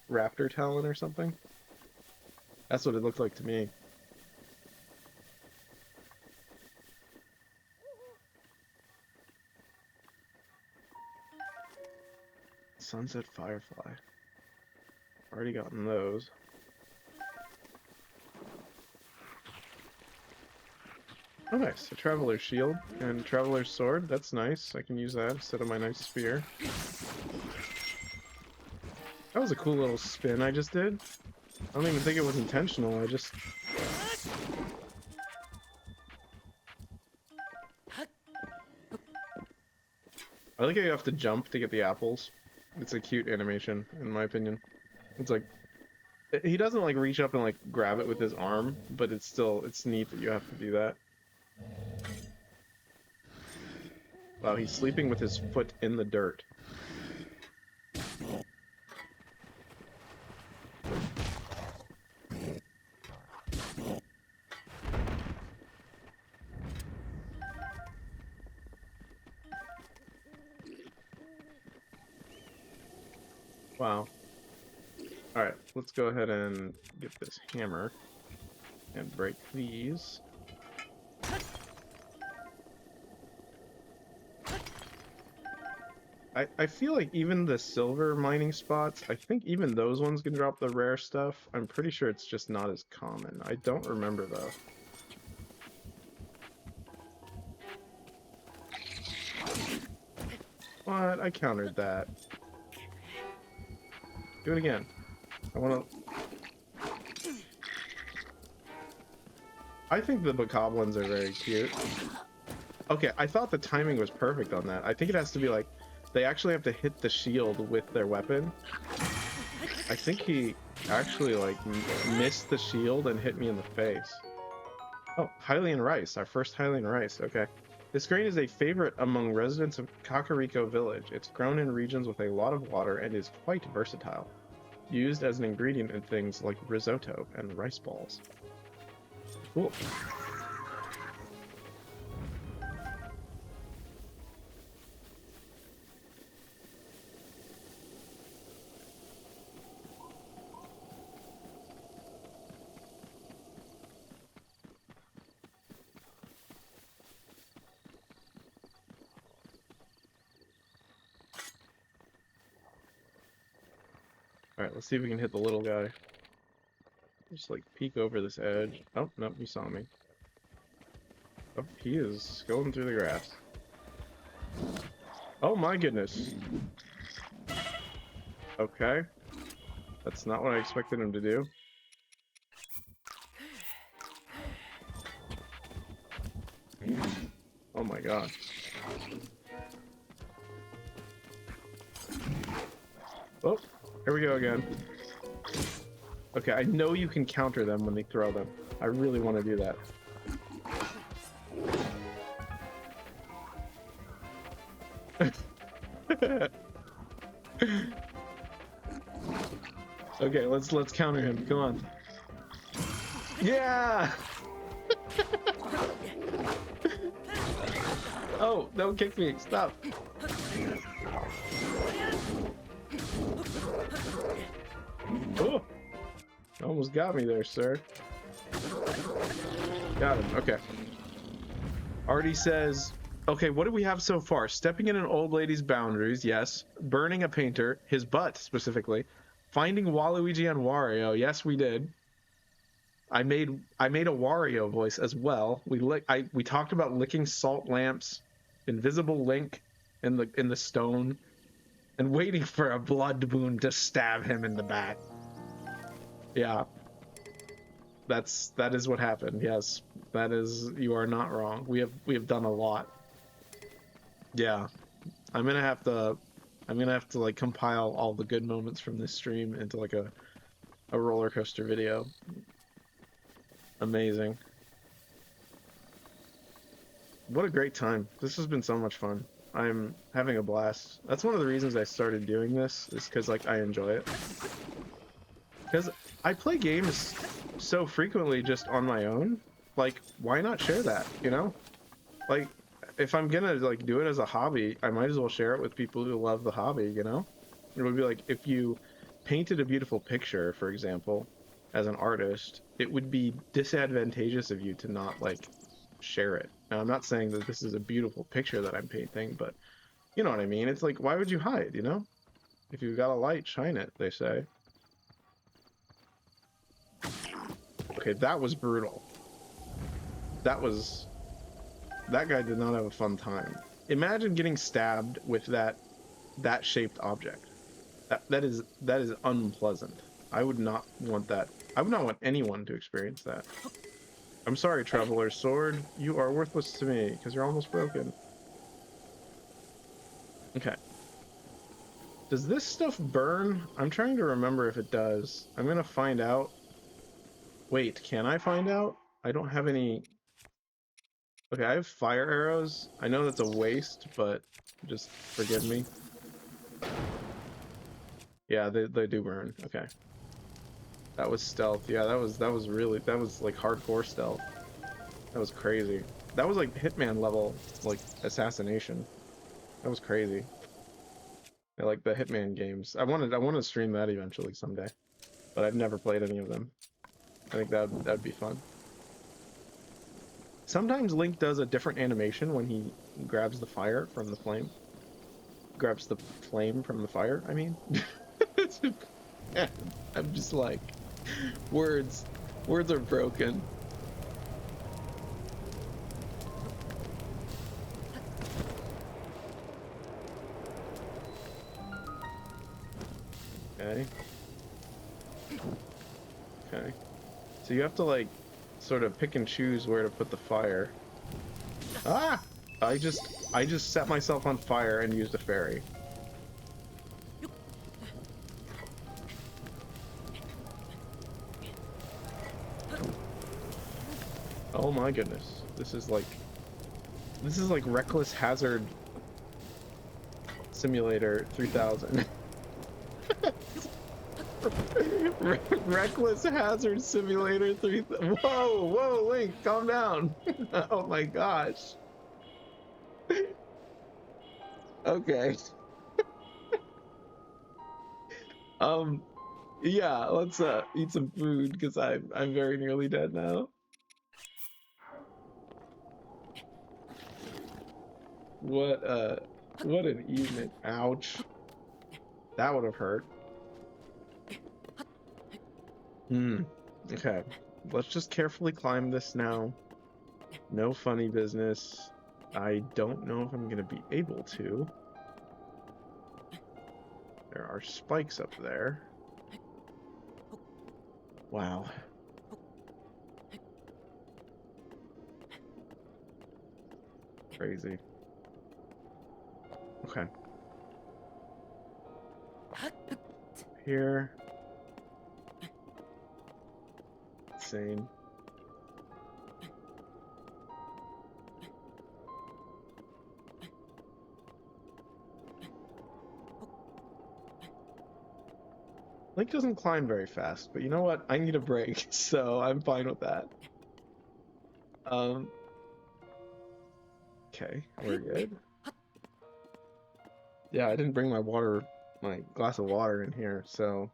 raptor talon or something? That's what it looked like to me. Sunset Firefly. Already gotten those. Oh nice, a Traveler's Shield and Traveler's Sword. That's nice. I can use that instead of my nice spear. That was a cool little spin I just did. I don't even think it was intentional, I just... I like how you have to jump to get the apples. It's a cute animation, in my opinion. It's like... He doesn't like reach up and like grab it with his arm, but it's still, it's neat that you have to do that. Wow, he's sleeping with his foot in the dirt. Wow. Alright, let's go ahead and get this hammer and break these. I feel like even the silver mining spots, I think even those ones can drop the rare stuff. I'm pretty sure it's just not as common. I don't remember though. What? I countered that. Do it again. I want to... I think the bokoblins are very cute. Okay, I thought the timing was perfect on that. I think it has to be like, they actually have to hit the shield with their weapon. I think he actually like missed the shield and hit me in the face. Oh, Hylian rice, our first Hylian rice, okay. This grain is a favorite among residents of Kakariko village. It's grown in regions with a lot of water and is quite versatile. Used as an ingredient in things like risotto and rice balls. Cool. Alright, let's see if we can hit the little guy. Just like peek over this edge. Oh, no, he saw me. Oh, he is going through the grass. Oh my goodness. Okay. That's not what I expected him to do. Oh my god. Oh, here we go again. Okay, I know you can counter them when they throw them. I really want to do that. Okay, let's counter him. Come on. Yeah! Oh, don't kick me. Stop. Oh, almost got me there, sir. Got him. Okay. Artie says, okay, what do we have so far? Stepping in an old lady's boundaries, yes. Burning a painter, his butt specifically. Finding Waluigi and Wario, yes, we did. I made a Wario voice as well. We talked about licking salt lamps, invisible Link in the stone, and waiting for a blood moon to stab him in the back. Yeah. That is what happened. Yes. That is, you are not wrong. We have done a lot. Yeah. I'm gonna have to like compile all the good moments from this stream into like a roller coaster video. Amazing. What a great time. This has been so much fun. I'm having a blast. That's one of the reasons I started doing this, is because like I enjoy it. Because I play games so frequently just on my own. Like, why not share that, you know? Like, if I'm gonna like do it as a hobby, I might as well share it with people who love the hobby, you know? It would be like if you painted a beautiful picture, for example, as an artist, it would be disadvantageous of you to not like share it. Now, I'm not saying that this is a beautiful picture that I'm painting, but you know what I mean? It's like, why would you hide, you know? If you've got a light, shine it, they say. Okay, that was brutal. That guy did not have a fun time. Imagine getting stabbed with that shaped object. That is unpleasant. I would not want that. I would not want anyone to experience that. I'm sorry, Traveler's Sword. You are worthless to me because you're almost broken. Okay. Does this stuff burn? I'm trying to remember if it does. I'm gonna find out. Wait, can I find out? I don't have any. Okay, I have fire arrows. I know that's a waste, but just forgive me. Yeah, they do burn. Okay. That was stealth. Yeah, that was like hardcore stealth. That was crazy. That was like Hitman level, like assassination. That was crazy. I like the Hitman games. I want to stream that eventually someday, but I've never played any of them. I think that'd be fun. Sometimes Link does a different animation when he grabs the fire from the flame. Grabs the flame from the fire, I mean. I'm just like, words are broken. Okay. Okay. So you have to like sort of pick and choose where to put the fire. Ah! I just set myself on fire and used a fairy. Oh my goodness. This is like Reckless Hazard Simulator 3000. Reckless Hazard Simulator 3000. Whoa, Link, calm down. Oh my gosh. Okay. Yeah, let's eat some food because I'm very nearly dead now. What an evening. Ouch. That would have hurt. Okay. Let's just carefully climb this now. No funny business. I don't know if I'm gonna be able to. There are spikes up there. Wow. Crazy. Okay. Here. Insane. Link doesn't climb very fast, but you know what? I need a break, so I'm fine with that. Okay, we're good. Yeah, I didn't bring my glass of water in here, so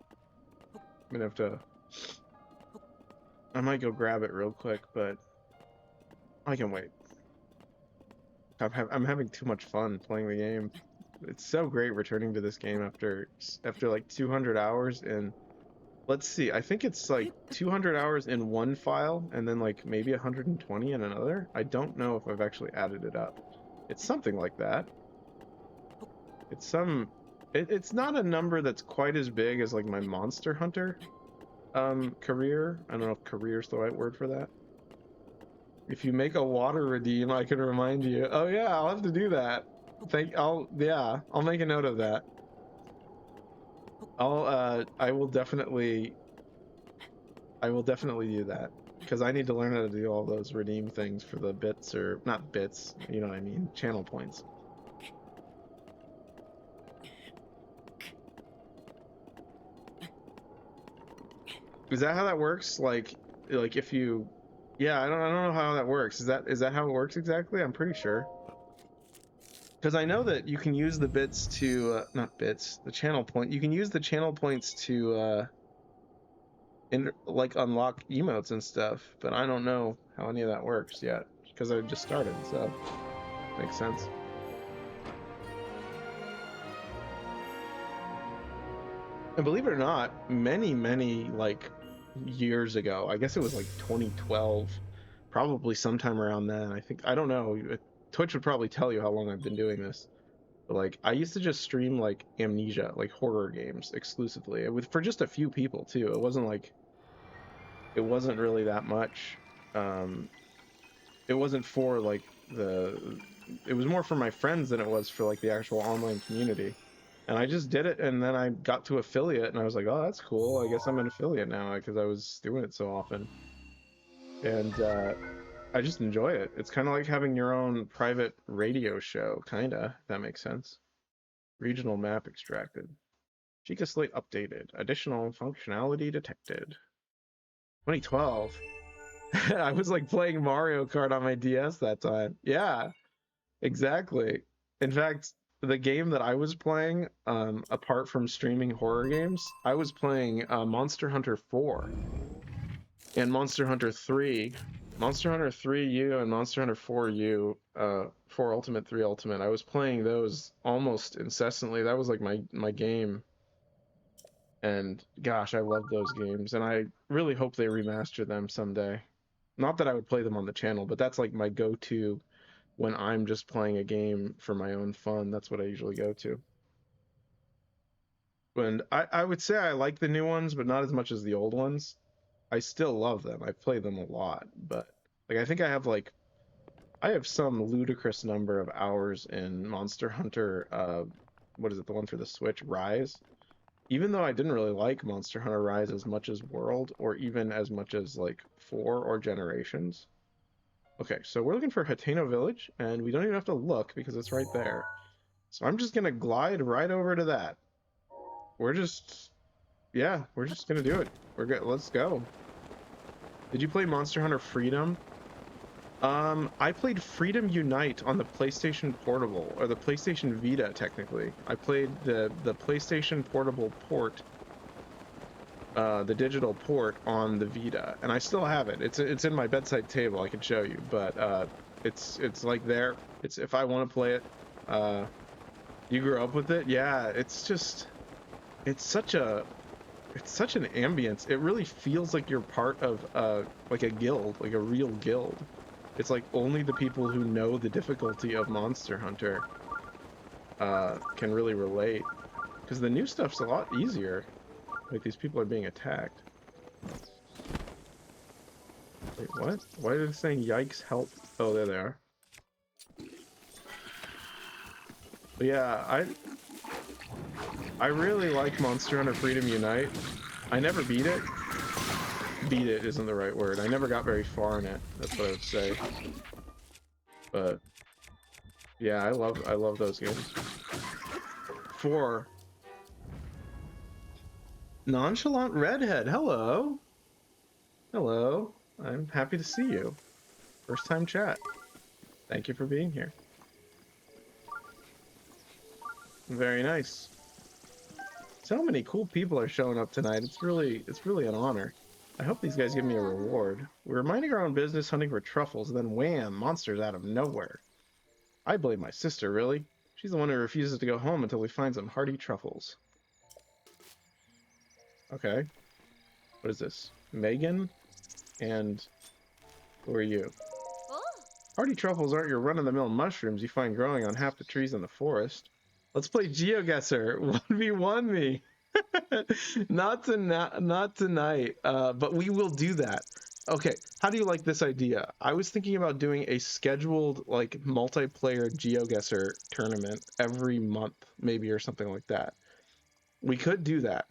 I'm gonna have to. I might go grab it real quick, but I can wait. I'm having too much fun playing the game. It's so great returning to this game after like 200 hours in. Let's see, I think it's like 200 hours in one file and then like maybe 120 in another. I don't know if I've actually added it up. It's something like that. It's not a number that's quite as big as like my Monster Hunter career. I don't know if career is the right word for that. If you make a water redeem, I can remind you. Oh yeah, I'll have to do that. I'll make a note of that. I will definitely do that because I need to learn how to do all those redeem things for the bits, or not bits, you know what I mean, channel points. Is that how that works? Like if you, yeah, I don't know how that works. Is that how it works exactly? I'm pretty sure. Because I know that you can use the bits to, not bits, the channel point. You can use the channel points to, like unlock emotes and stuff, but I don't know how any of that works yet because I just started, so makes sense. And believe it or not, many like years ago, I guess it was like 2012, probably sometime around then. I don't know. Twitch would probably tell you how long I've been doing this. But like, I used to just stream like Amnesia, like horror games exclusively, for just a few people too. It wasn't really that much. It wasn't for like it was more for my friends than it was for like the actual online community. And I just did it, and then I got to affiliate, and I was like, oh, that's cool. I guess I'm an affiliate now because I was doing it so often. And I just enjoy it. It's kind of like having your own private radio show, kinda, if that makes sense. Regional map extracted. Chica Slate updated. Additional functionality detected. 2012. I was like playing Mario Kart on my DS that time. Yeah, exactly. In fact, the game that I was playing, apart from streaming horror games, I was playing Monster Hunter 4 and Monster Hunter 3. Monster Hunter 3U and Monster Hunter 4U, 4 Ultimate, 3 Ultimate. I was playing those almost incessantly. That was like my game. And gosh, I love those games, and I really hope they remaster them someday. Not that I would play them on the channel, but that's like my go-to when I'm just playing a game for my own fun. That's what I usually go to. And I would say I like the new ones, but not as much as the old ones. I still love them. I play them a lot, but like I think I have some ludicrous number of hours in Monster Hunter, what is it, the one for the Switch, Rise? Even though I didn't really like Monster Hunter Rise as much as World, or even as much as like 4 or Generations. Okay, so we're looking for Hateno Village, and we don't even have to look because it's right there. So I'm just gonna glide right over to that. We're just, yeah, we're just gonna do it. We're good. Let's go. Did you play Monster Hunter Freedom? I played Freedom Unite on the PlayStation Portable, or the PlayStation Vita, technically. I played the PlayStation Portable port, the digital port on the Vita, and I still have it. It's in my bedside table. I can show you, but it's like there. It's if I want to play it. You grew up with it? Yeah. It's such an ambience. It really feels like you're part of like a guild, like a real guild. It's like only the people who know the difficulty of Monster Hunter can really relate, because the new stuff's a lot easier. Like these people are being attacked. Wait, what? Why are they saying yikes, help? Oh, there they are. But yeah, I really like Monster Hunter Freedom Unite. I never beat it. Beat it isn't the right word. I never got very far in it. That's what I would say. But yeah, I love those games. 4. Nonchalant Redhead. Hello. Hello. I'm happy to see you. First time chat. Thank you for being here. Very nice. So many cool people are showing up tonight. It's really an honor. I hope these guys give me a reward. We're minding our own business, hunting for truffles, and then wham, monsters out of nowhere. I blame my sister, really. She's the one who refuses to go home until we find some hardy truffles. Okay. What is this? Megan? And who are you? Hardy truffles aren't your run-of-the-mill mushrooms you find growing on half the trees in the forest. Let's play GeoGuessr. 1v1 me. Not tonight, but we will do that. Okay, how do you like this idea? I was thinking about doing a scheduled, like, multiplayer GeoGuessr tournament every month, maybe, or something like that. We could do that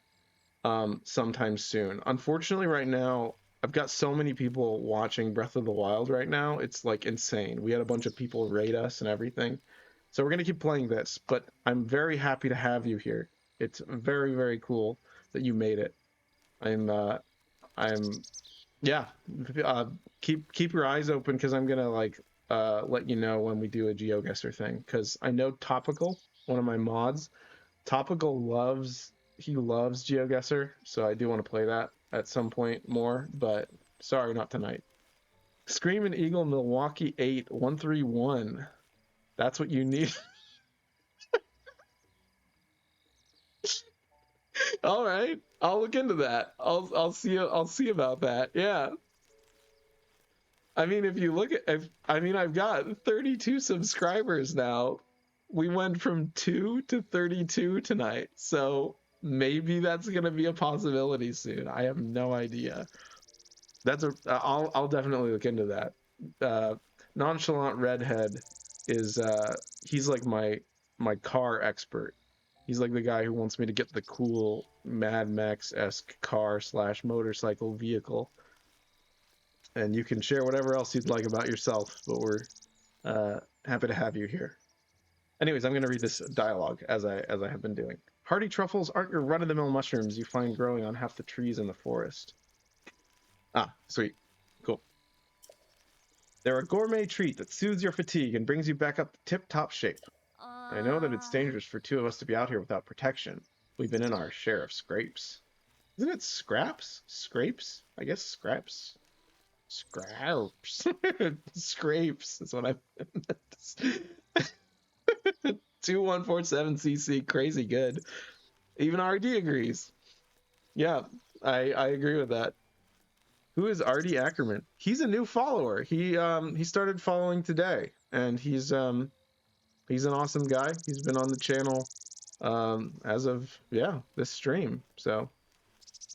sometime soon. Unfortunately, right now, I've got so many people watching Breath of the Wild right now. It's like insane. We had a bunch of people rate us and everything. So we're going to keep playing this, but I'm very happy to have you here. It's very, very cool that you made it. I'm yeah, keep your eyes open because I'm going to like let you know when we do a GeoGuessr thing, because I know Topical, one of my mods, Topical loves GeoGuessr, so I do want to play that at some point more, but sorry, not tonight. Screaming Eagle Milwaukee 8131. That's what you need. All right, I'll look into that. I'll see about that. Yeah. I mean, if you look at, I've got 32 subscribers now. We went from 2 to 32 tonight, so maybe that's gonna be a possibility soon. I have no idea. I'll definitely look into that. Nonchalant Redhead is he's like my car expert. He's like the guy who wants me to get the cool Mad Max-esque car / motorcycle vehicle. And you can share whatever else you'd like about yourself, but we're happy to have you here. Anyways, I'm going to read this dialogue as I have been doing. Hardy truffles aren't your run-of-the-mill mushrooms you find growing on half the trees in the forest. Ah, sweet. Cool. They're a gourmet treat that soothes your fatigue and brings you back up to tip-top shape. I know that it's dangerous for 2 of us to be out here without protection. We've been in our share of scrapes. Isn't it scraps? Scrapes? I guess scraps. Scraps. Scrapes. That's what I 2147cc, crazy good. Even RD agrees. Yeah, I agree with that. Who is RD Ackerman? He's a new follower. He started following today, and he's an awesome guy. He's been on the channel as of this stream. So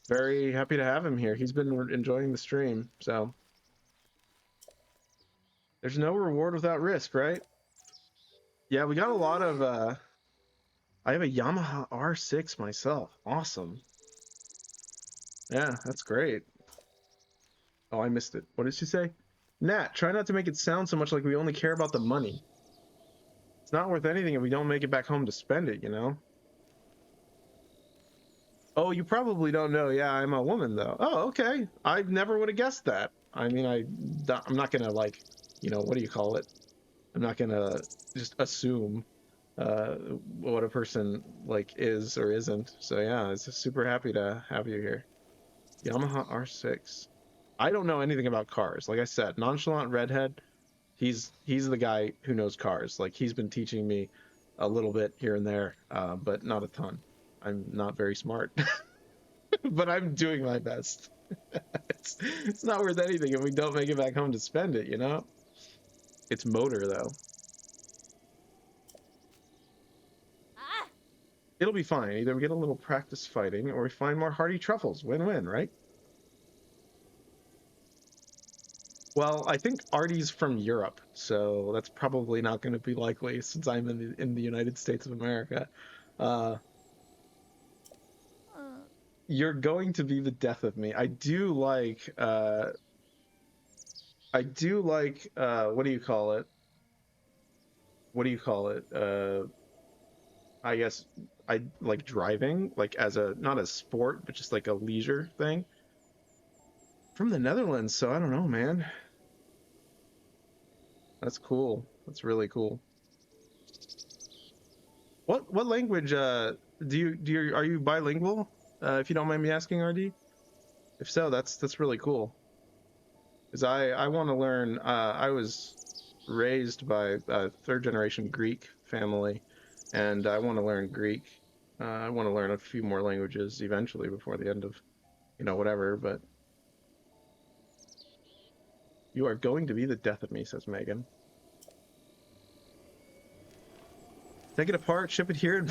very happy to have him here. He's been enjoying the stream. So there's no reward without risk, right? Yeah, we got a lot of I have a Yamaha R6 myself. Awesome. Yeah, that's great. Oh, I missed it. What did she say? Nat, try not to make it sound so much like we only care about the money. It's not worth anything if we don't make it back home to spend it, you know? Oh, you probably don't know. Yeah, I'm a woman, though. Oh, okay. I never would have guessed that. I mean, I'm not gonna, like, you know, what do you call it? I'm not gonna just assume what a person, like, is or isn't. So, yeah, it's just super happy to have you here. Yamaha R6. I don't know anything about cars. Like I said, Nonchalant Redhead, he's the guy who knows cars. Like, he's been teaching me a little bit here and there, but not a ton. I'm not very smart, but I'm doing my best. It's not worth anything if we don't make it back home to spend it, you know? It's motor, though. It'll be fine. Either we get a little practice fighting or we find more hardy truffles. Win-win, right? Well, I think Artie's from Europe, so that's probably not going to be likely since I'm in the United States of America. Uh, you're going to be the death of me. I do like what do you call it? What do you call it? I guess I like driving, like as a not a sport, but just like a leisure thing. From the Netherlands, so I don't know, man. That's cool. That's really cool. What language are you bilingual? If you don't mind me asking, RD? If so, that's really cool. Because I want to learn. I was raised by a third generation Greek family, and I want to learn Greek. I want to learn a few more languages eventually before the end of, whatever. But you are going to be the death of me, says Megan. Take it apart, ship it here, and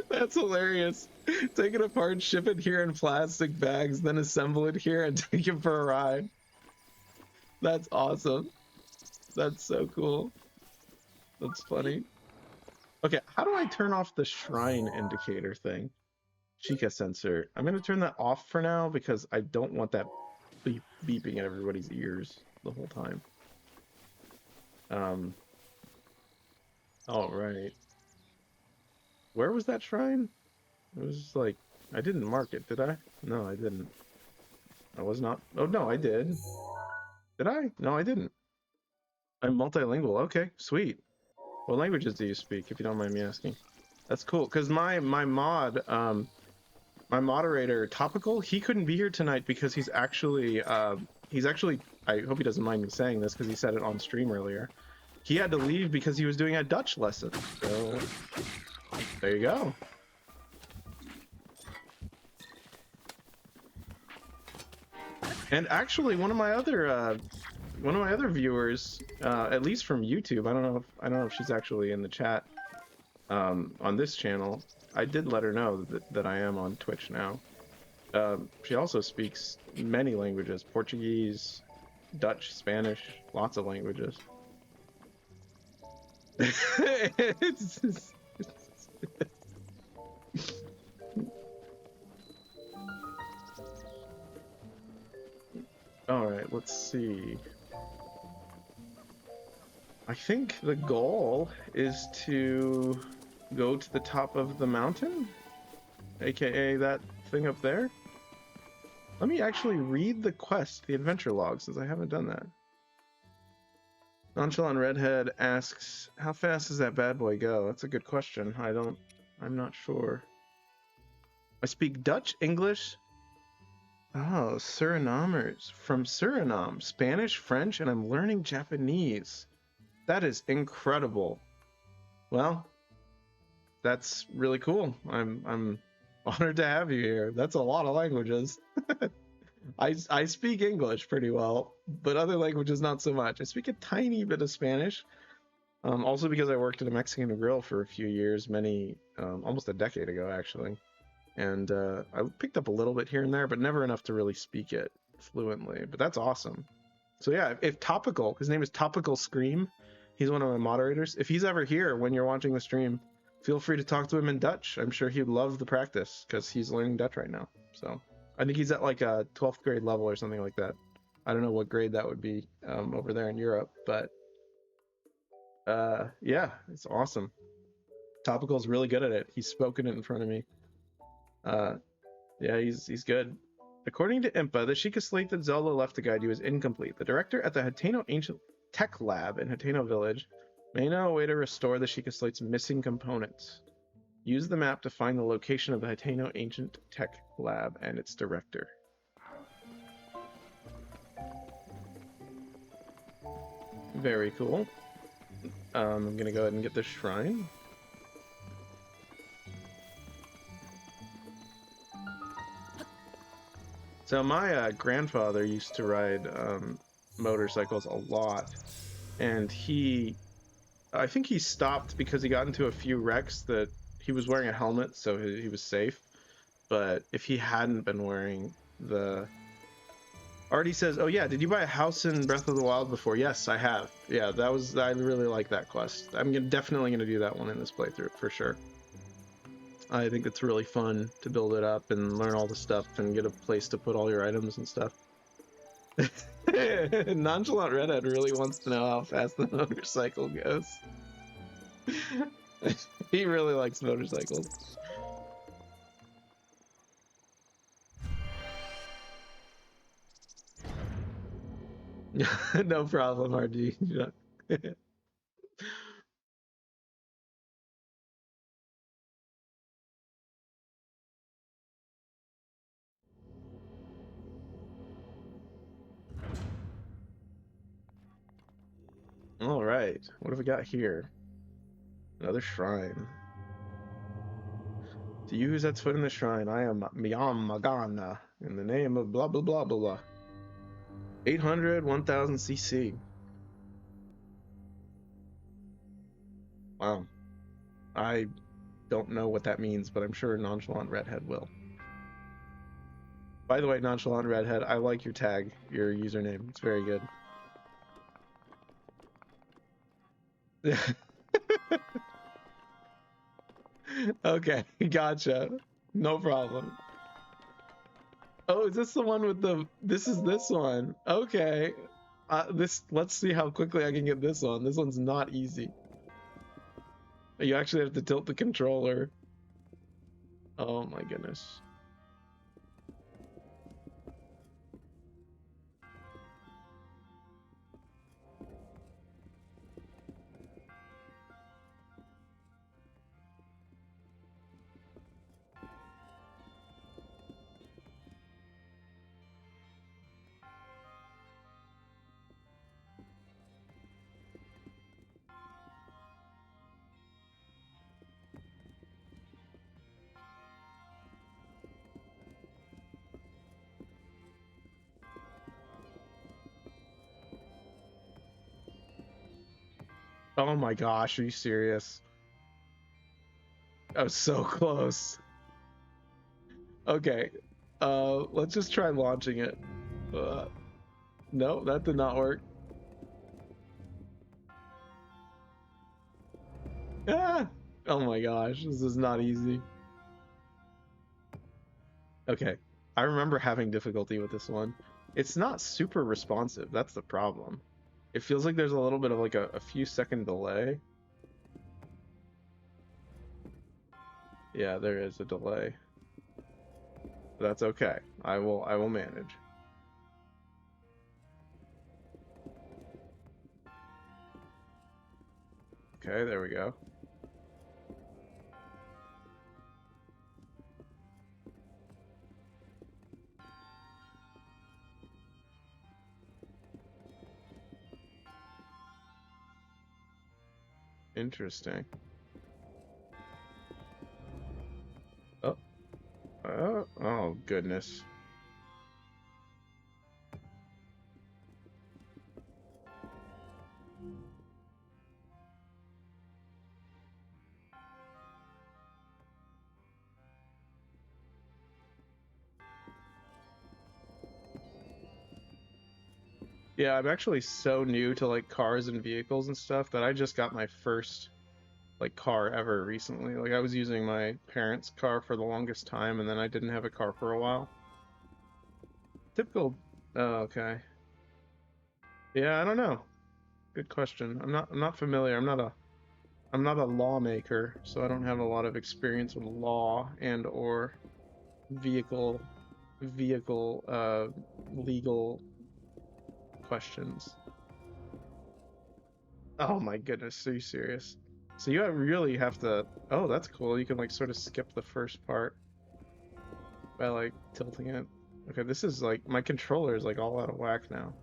that's hilarious. Take it apart, ship it here in plastic bags, then assemble it here and take it for a ride. That's awesome. That's so cool. That's funny. Okay, how do I turn off the shrine indicator thing? Chica sensor. I'm going to turn that off for now because I don't want that beeping in everybody's ears the whole time. All right. Where was that shrine? It was like, I didn't mark it, did I? No, I didn't. I was not. Oh, no, I did. Did I? No, I didn't. I'm multilingual. Okay, sweet. What languages do you speak, if you don't mind me asking? That's cool, because my moderator, Topical, he couldn't be here tonight because he's actually, I hope he doesn't mind me saying this because he said it on stream earlier. He had to leave because he was doing a Dutch lesson. So, there you go. And actually, one of my other viewers, at least from YouTube, I don't know if she's actually in the chat, on this channel. I did let her know that I am on Twitch now. She also speaks many languages: Portuguese, Dutch, Spanish, lots of languages. All right, let's see. I think the goal is to go to the top of the mountain, aka that thing up there. Let me actually read the quest, the adventure log, since I haven't done that. Nonchalant Redhead asks, how fast does that bad boy go? That's a good question. I'm not sure. I speak Dutch, English. Oh, Surinamers. From Suriname. Spanish, French, and I'm learning Japanese. That is incredible. Well, that's really cool. I'm honored to have you here. That's a lot of languages. I speak English pretty well, but other languages not so much. I speak a tiny bit of Spanish. Also because I worked at a Mexican grill for a few years, almost a decade ago actually. And I picked up a little bit here and there, but never enough to really speak it fluently. But that's awesome. So yeah, if Topical, his name is Topical Scream, he's one of my moderators. If he's ever here when you're watching the stream, feel free to talk to him in Dutch. I'm sure he'd love the practice because he's learning Dutch right now. So I think he's at like a 12th grade level or something like that. I don't know what grade that would be over there in Europe, but yeah, it's awesome. Topical's really good at it. He's spoken it in front of me. Yeah, he's good. According to Impa, the Sheikah slate that Zelda left to guide you is incomplete. The director at the Hateno Ancient Tech Lab in Hateno Village may know a way to restore the Sheikah slate's missing components. Use the map to find the location of the Hateno Ancient Tech Lab and its director. Very cool. I'm gonna go ahead and get this shrine. So my grandfather used to ride motorcycles a lot, and I think he stopped because he got into a few wrecks that he was wearing a helmet, so he was safe. But if he hadn't been wearing the Artie says, "Oh yeah, did you buy a house in Breath of the Wild before?" Yes, I have. Yeah, I really like that quest. Definitely gonna do that one in this playthrough for sure. I think it's really fun to build it up and learn all the stuff and get a place to put all your items and stuff. Nonchalant Redhead really wants to know how fast the motorcycle goes. He really likes motorcycles. No problem, RG. All right, what have we got here? Another shrine. To you who sets foot in the shrine, I am Miyam Magana, in the name of blah blah blah blah blah. 800, 1000 CC. Wow. I don't know what that means, but I'm sure Nonchalant Redhead will. By the way, Nonchalant Redhead, I like your tag, your username. It's very good. Okay, gotcha. No problem. Oh, is this the one with the... This is this one. Okay. Let's see how quickly I can get this one. This one's not easy. You actually have to tilt the controller. Oh my goodness. Oh my gosh, are you serious? I was so close. Okay, let's just try launching it. No, that did not work. Ah! Oh my gosh, this is not easy. Okay, I remember having difficulty with this one. It's not super responsive, that's the problem. It feels like there's a little bit of like a few second delay. Yeah, there is a delay. That's okay. I will manage. Okay, there we go. Interesting. Oh. Oh goodness. Yeah, I'm actually so new to like cars and vehicles and stuff that I just got my first like car ever recently. Like I was using my parents' car for the longest time and then I didn't have a car for a while. Typical. Oh, okay. Yeah, I don't know. Good question. I'm not familiar. I'm not a lawmaker, so I don't have a lot of experience with law and or vehicle legal questions. Oh my goodness, are you serious? So you really have to... Oh, that's cool. You can like sort of skip the first part by like tilting it. Okay, this is like... My controller is like all out of whack now.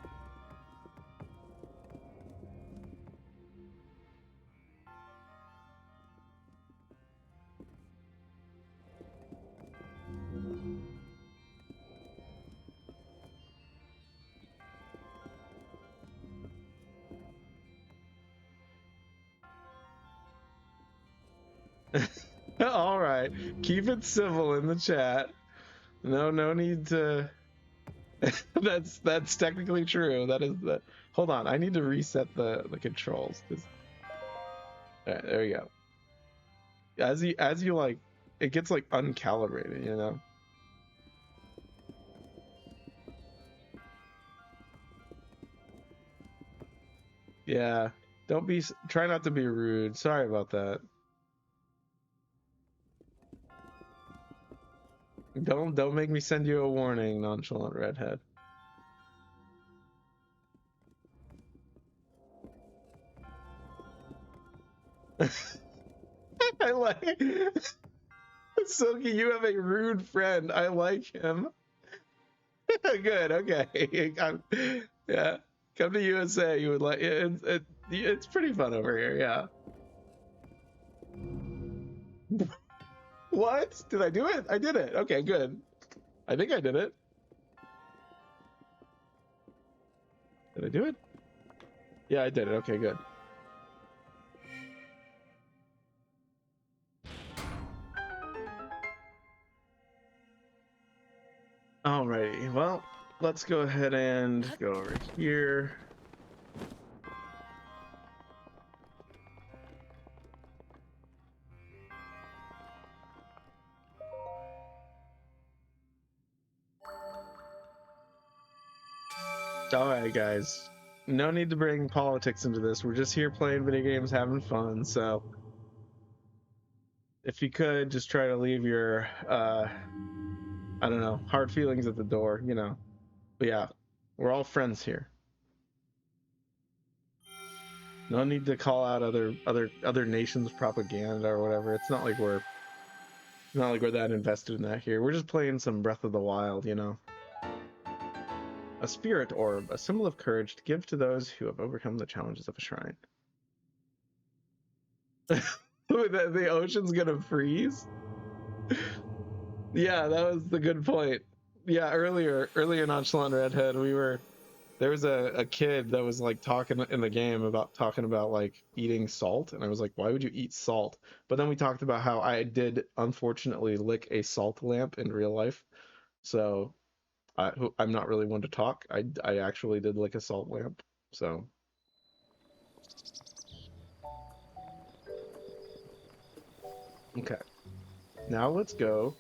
All right, keep it civil in the chat. No need to That's technically true. That is the. Hold on, I need to reset the controls. Alright, there we go. As you like, it gets like uncalibrated, you know. Yeah, don't be. Try not to be rude. Sorry about that. Don't make me send you a warning, nonchalant redhead. I like Silky. You have a rude friend. I like him. Good. Okay. Yeah. Come to USA. You would like it's pretty fun over here. Yeah. What? Did I do it? I did it. Okay. Good. I think I did it. Did I do it? Yeah, I did it. Okay. Good. Alrighty. Well, let's go ahead and go over here. Alright, guys. No need to bring politics into this. We're just here playing video games, having fun. So, if you could just try to leave your, I don't know, hard feelings at the door, you know. But yeah, we're all friends here. No need to call out other nations' propaganda or whatever. It's not like we're that invested in that here. We're just playing some Breath of the Wild, you know. A spirit orb, a symbol of courage to give to those who have overcome the challenges of a shrine. The ocean's gonna freeze? Yeah, that was the good point. Yeah, earlier Nonchalant Redhead, there was a kid that was like talking in the game about talking about like eating salt, and I was like, why would you eat salt? But then we talked about how I did unfortunately lick a salt lamp in real life, so I'm not really one to talk. I actually did lick a salt lamp, so. Okay, now let's go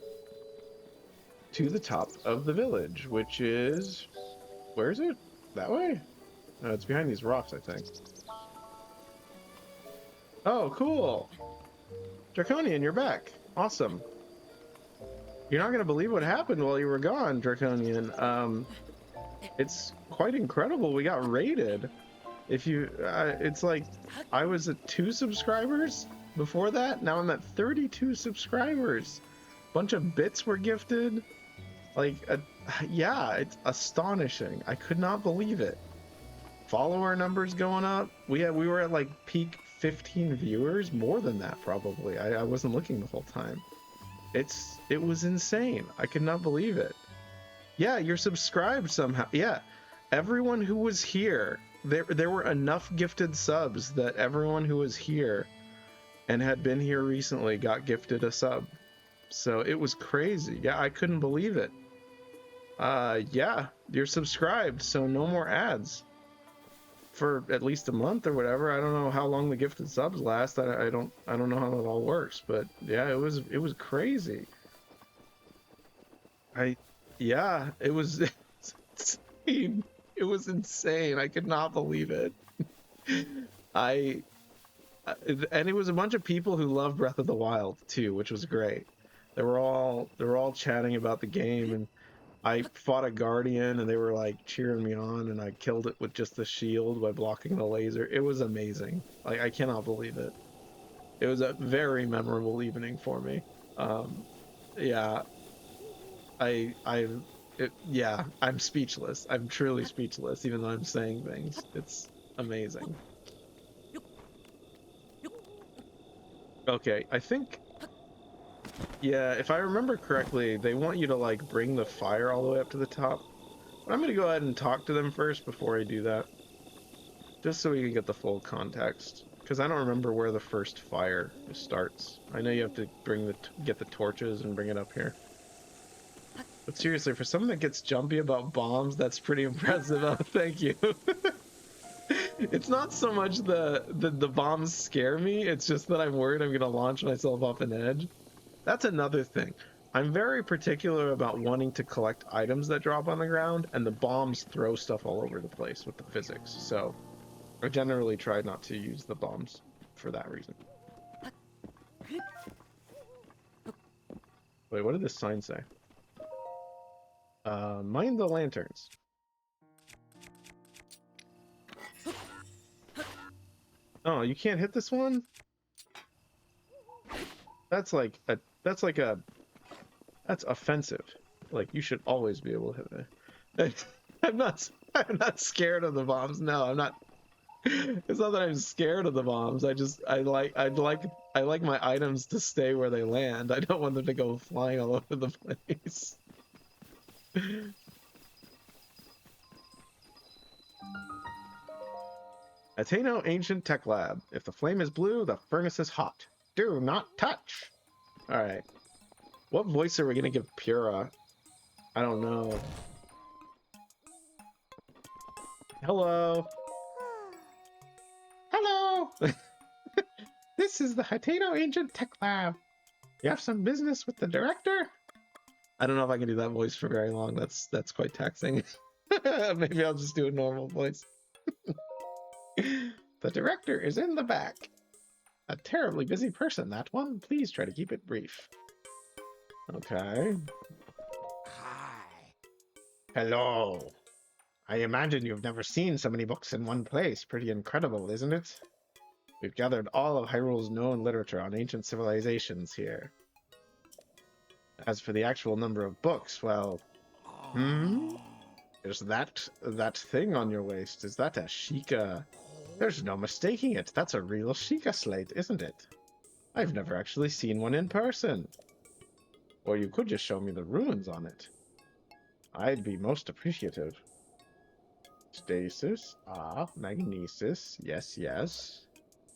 to the top of the village, which is, where is it? That way? No, it's behind these rocks, I think. Oh, cool. Draconian, you're back. Awesome. You're not gonna believe what happened while you were gone, Draconian. It's quite incredible. We got raided. If you, it's like I was at 2 subscribers before that. Now I'm at 32 subscribers. Bunch of bits were gifted. Like, yeah, it's astonishing. I could not believe it. Follower numbers going up. We were at like peak 15 viewers, more than that probably. I wasn't looking the whole time. It was insane. I could not believe it. Yeah, you're subscribed somehow. Yeah, everyone who was here, there were enough gifted subs that everyone who was here and had been here recently got gifted a sub. So it was crazy. Yeah, I couldn't believe it. Yeah, you're subscribed, so no more ads for at least a month or whatever. I don't know how long the gifted subs last. I don't know how it all works, but yeah, it was crazy. Yeah, it was insane. It was insane. I could not believe it. And it was a bunch of people who love Breath of the Wild too, which was great. They were all chatting about the game, and I fought a guardian and they were like cheering me on, and I killed it with just the shield by blocking the laser. It was amazing. Like, I cannot believe it. It was a very memorable evening for me. Yeah, yeah, I'm speechless. I'm truly speechless, even though I'm saying things. It's amazing. Okay, I think, yeah, if I remember correctly, they want you to like bring the fire all the way up to the top. But I'm gonna go ahead and talk to them first before I do that, just so we can get the full context. Because I don't remember where the first fire starts. I know you have to get the torches and bring it up here. But seriously, for someone that gets jumpy about bombs, that's pretty impressive. Oh, thank you. It's not so much the bombs scare me, it's just that I'm worried I'm gonna launch myself off an edge. That's another thing. I'm very particular about wanting to collect items that drop on the ground, and the bombs throw stuff all over the place with the physics. So I generally try not to use the bombs for that reason. Wait, what did this sign say? Mind the lanterns. Oh, you can't hit this one? That's offensive. Like, you should always be able to hit it. I'm not scared of the bombs. No, I'm not. It's not that I'm scared of the bombs. I like my items to stay where they land. I don't want them to go flying all over the place. Ateno Ancient Tech Lab. If the flame is blue, the furnace is hot. Do not touch. Alright. What voice are we gonna give Pura? I don't know. Hello. Hello. This is the Hateno Ancient Tech Lab. You have some business with the director? I don't know if I can do that voice for very long. That's quite taxing. Maybe I'll just do a normal voice. The director is in the back. A terribly busy person, that one. Please try to keep it brief. Okay. Hi. Hello. I imagine you've never seen so many books in one place. Pretty incredible, isn't it? We've gathered all of Hyrule's known literature on ancient civilizations here. As for the actual number of books, well... There's that thing on your waist. Is that a Sheikah? There's no mistaking it. That's a real Sheikah slate, isn't it? I've never actually seen one in person. Or you could just show me the ruins on it. I'd be most appreciative. Stasis. Ah, magnesis. Yes, yes.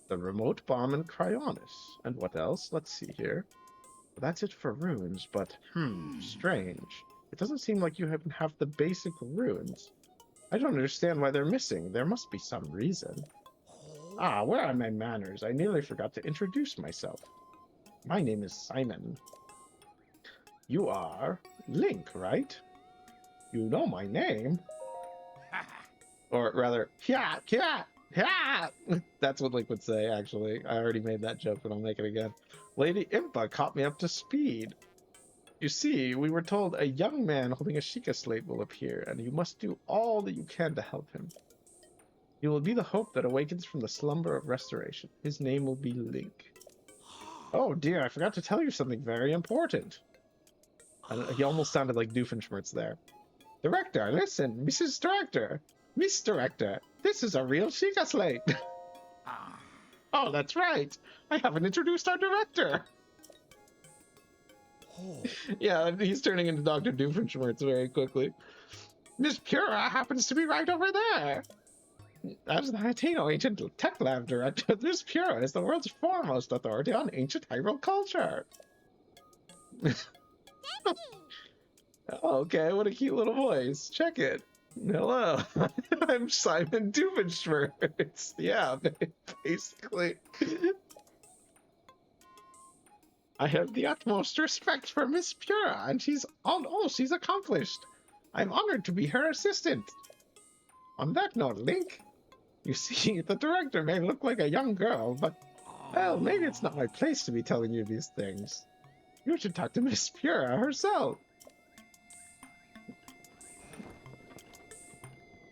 The remote bomb and cryonis. And what else? Let's see here. Well, that's it for ruins, but strange. It doesn't seem like you have the basic ruins. I don't understand why they're missing. There must be some reason. Ah, where are my manners? I nearly forgot to introduce myself. My name is Simon. You are Link, right? You know my name. Or rather, yeah. That's what Link would say, actually. I already made that joke, but I'll make it again. Lady Impa caught me up to speed. You see, we were told a young man holding a Sheikah slate will appear, and you must do all that you can to help him. He will be the hope that awakens from the slumber of restoration. His name will be Link. Oh dear, I forgot to tell you something very important. He almost sounded like Doofenshmirtz there. Director, listen, Mrs. Director. Miss Director, this is a real Sheikah slate. Oh, that's right. I haven't introduced our director. Yeah, he's turning into Dr. Doofenshmirtz very quickly. Miss Pura happens to be right over there. As the Hateno Ancient Tech Lab Director, Miss Pura is the world's foremost authority on ancient Hyrule culture. Oh, okay, what a cute little voice. Check it. Hello, I'm Simon Doofenshmirtz. Yeah, basically. I have the utmost respect for Miss Pura, and she's accomplished. I'm honored to be her assistant. On that note, Link, you see, the director may look like a young girl, but, well, maybe it's not my place to be telling you these things. You should talk to Miss Pura herself.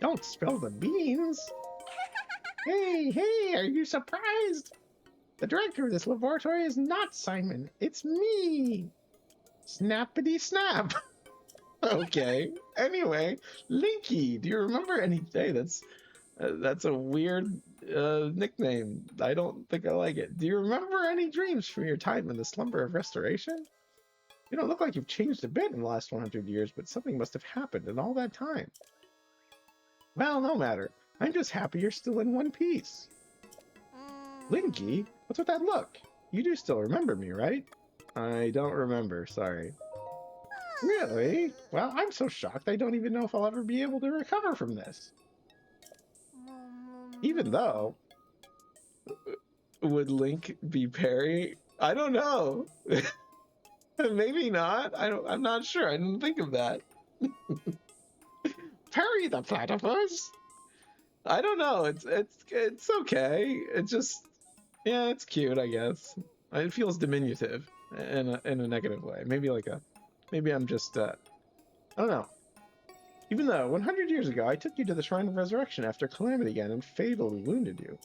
Don't spill the beans. Hey, are you surprised? The director of this laboratory is not Simon. It's me. Snappity snap. Okay. Anyway, Linky, do you remember any day? That's a weird nickname. I don't think I like it. Do you remember any dreams from your time in the slumber of restoration? You don't look like you've changed a bit in the last 100 years, but something must have happened in all that time. Well, no matter. I'm just happy you're still in one piece. Linky, what's with that look? You do still remember me, right? I don't remember, sorry. Really? Well, I'm so shocked I don't even know if I'll ever be able to recover from this. Even though, would Link be Perry? I don't know. Maybe not. I'm not sure. I didn't think of that. Perry the platypus? I don't know. It's okay. It just, yeah, it's cute, I guess. It feels diminutive in a negative way. Maybe I'm just I don't know. Even though 100 years ago I took you to the Shrine of Resurrection after Calamity again and fatally wounded you.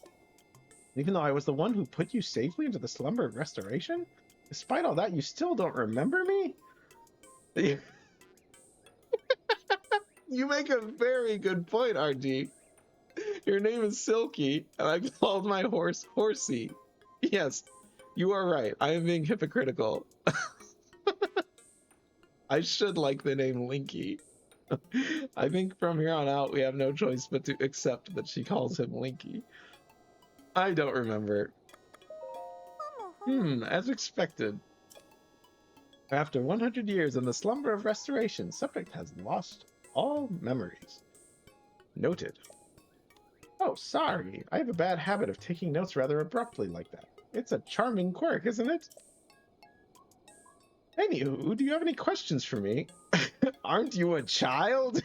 Even though I was the one who put you safely into the slumber of restoration, despite all that, you still don't remember me? You make a very good point, RG. Your name is Silky, and I called my horse Horsey. Yes, you are right. I am being hypocritical. I should like the name Linky. I think from here on out, we have no choice but to accept that she calls him Linky. I don't remember. As expected. After 100 years in the slumber of restoration, subject has lost all memories. Noted. Oh, sorry. I have a bad habit of taking notes rather abruptly like that. It's a charming quirk, isn't it? Anywho, do you have any questions for me? Aren't you a child?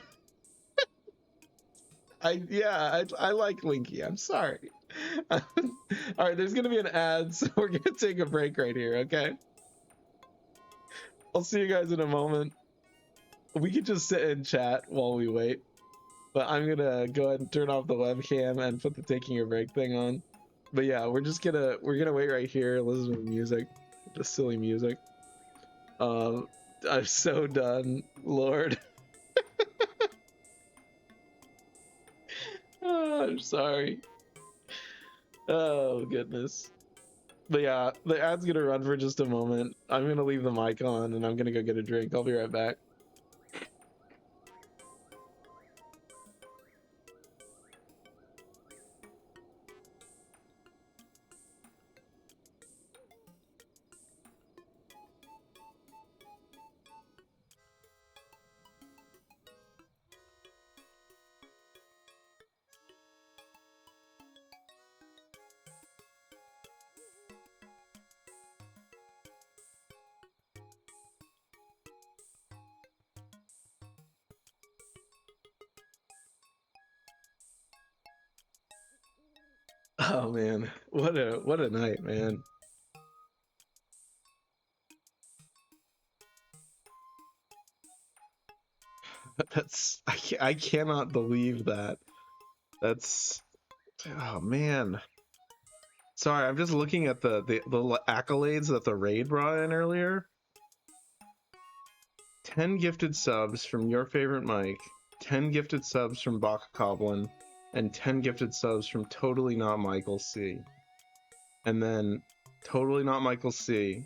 I like Linky. I'm sorry. All right, there's gonna be an ad, so we're gonna take a break right here, okay? I'll see you guys in a moment. We could just sit and chat while we wait, but I'm gonna go ahead and turn off the webcam and put the taking a break thing on. But yeah, we're gonna wait right here, listen to music, just silly music. I'm so done, Lord. Oh, I'm sorry. Oh goodness. But yeah, the ad's gonna run for just a moment. I'm gonna leave the mic on and I'm gonna go get a drink. I'll be right back. Oh man, what a night, man. I cannot believe that. That's, oh man. Sorry, I'm just looking at the accolades that the raid brought in earlier. 10 gifted subs from your favorite Mike, 10 gifted subs from Baka Coblin, and 10 gifted subs from Totally Not Michael C. And then Totally Not Michael C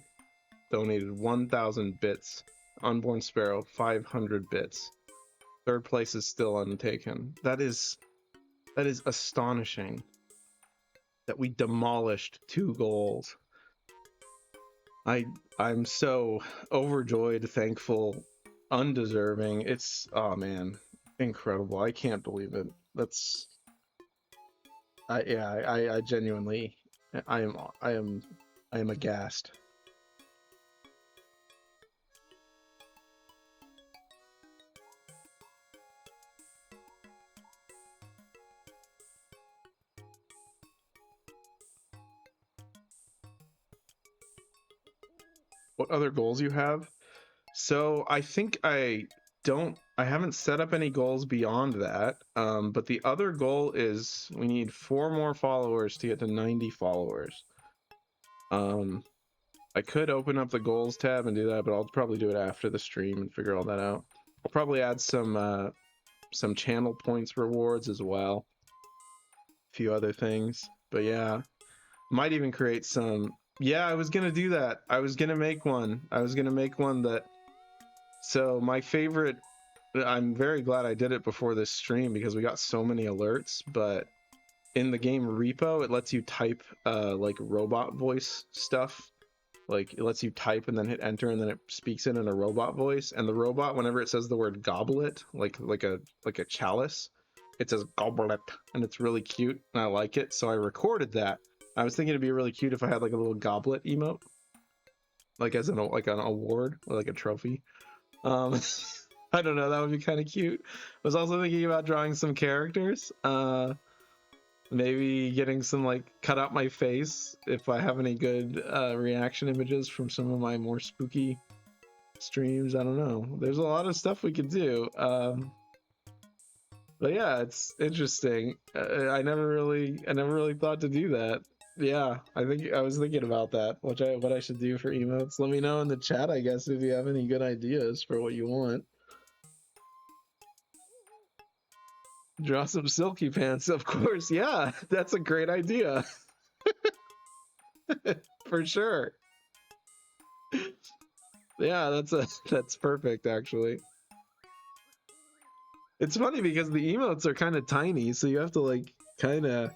donated 1,000 bits. Unborn Sparrow 500 bits. Third place is still untaken. That is astonishing. That we demolished 2 goals. I'm so overjoyed, thankful, undeserving. It's, oh man, incredible. I can't believe it. That's, I genuinely, I am aghast. What other goals you have? So I think I haven't set up any goals beyond that. But the other goal is we need 4 more followers to get to 90 followers. I could open up the goals tab and do that, but I'll probably do it after the stream and figure all that out. I'll probably add some channel points rewards as well. A few other things. But yeah, might even create some. Yeah, I was gonna do that. I was gonna make one. That. So my favorite. I'm very glad I did it before this stream because we got so many alerts. But in the game repo, it lets you type like robot voice stuff Like it lets you type and then hit enter and then it speaks it in a robot voice. And the robot, whenever it says the word goblet, like a chalice, it says goblet, and it's really cute and I like it. So I recorded that. I was thinking it'd be really cute if I had like a little goblet emote, like as an award or like a trophy. I don't know, that would be kind of cute. I was also thinking about drawing some characters. Maybe getting some like cut out my face if I have any good reaction images from some of my more spooky streams. I don't know. There's a lot of stuff we could do. But yeah, it's interesting. I never really thought to do that. Yeah, I think I was thinking about that, what I should do for emotes. Let me know in the chat, I guess, if you have any good ideas for what you want. Draw some silky pants, of course. Yeah, that's a great idea. For sure. Yeah, that's perfect actually. It's funny because the emotes are kind of tiny, so you have to like kind of,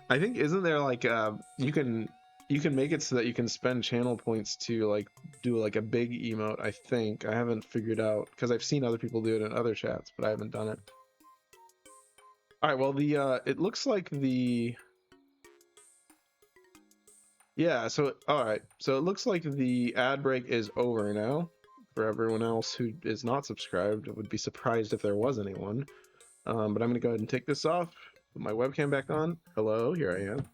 I think, isn't there like you can make it so that you can spend channel points to like do like a big emote. I think I haven't figured out because I've seen other people do it in other chats, but I haven't done it. All right, well the it looks like the, yeah, so all right, so it looks like the ad break is over now. For everyone else who is not subscribed, I would be surprised if there was anyone. But I'm gonna go ahead and take this off, put my webcam back on. Hello, here I am.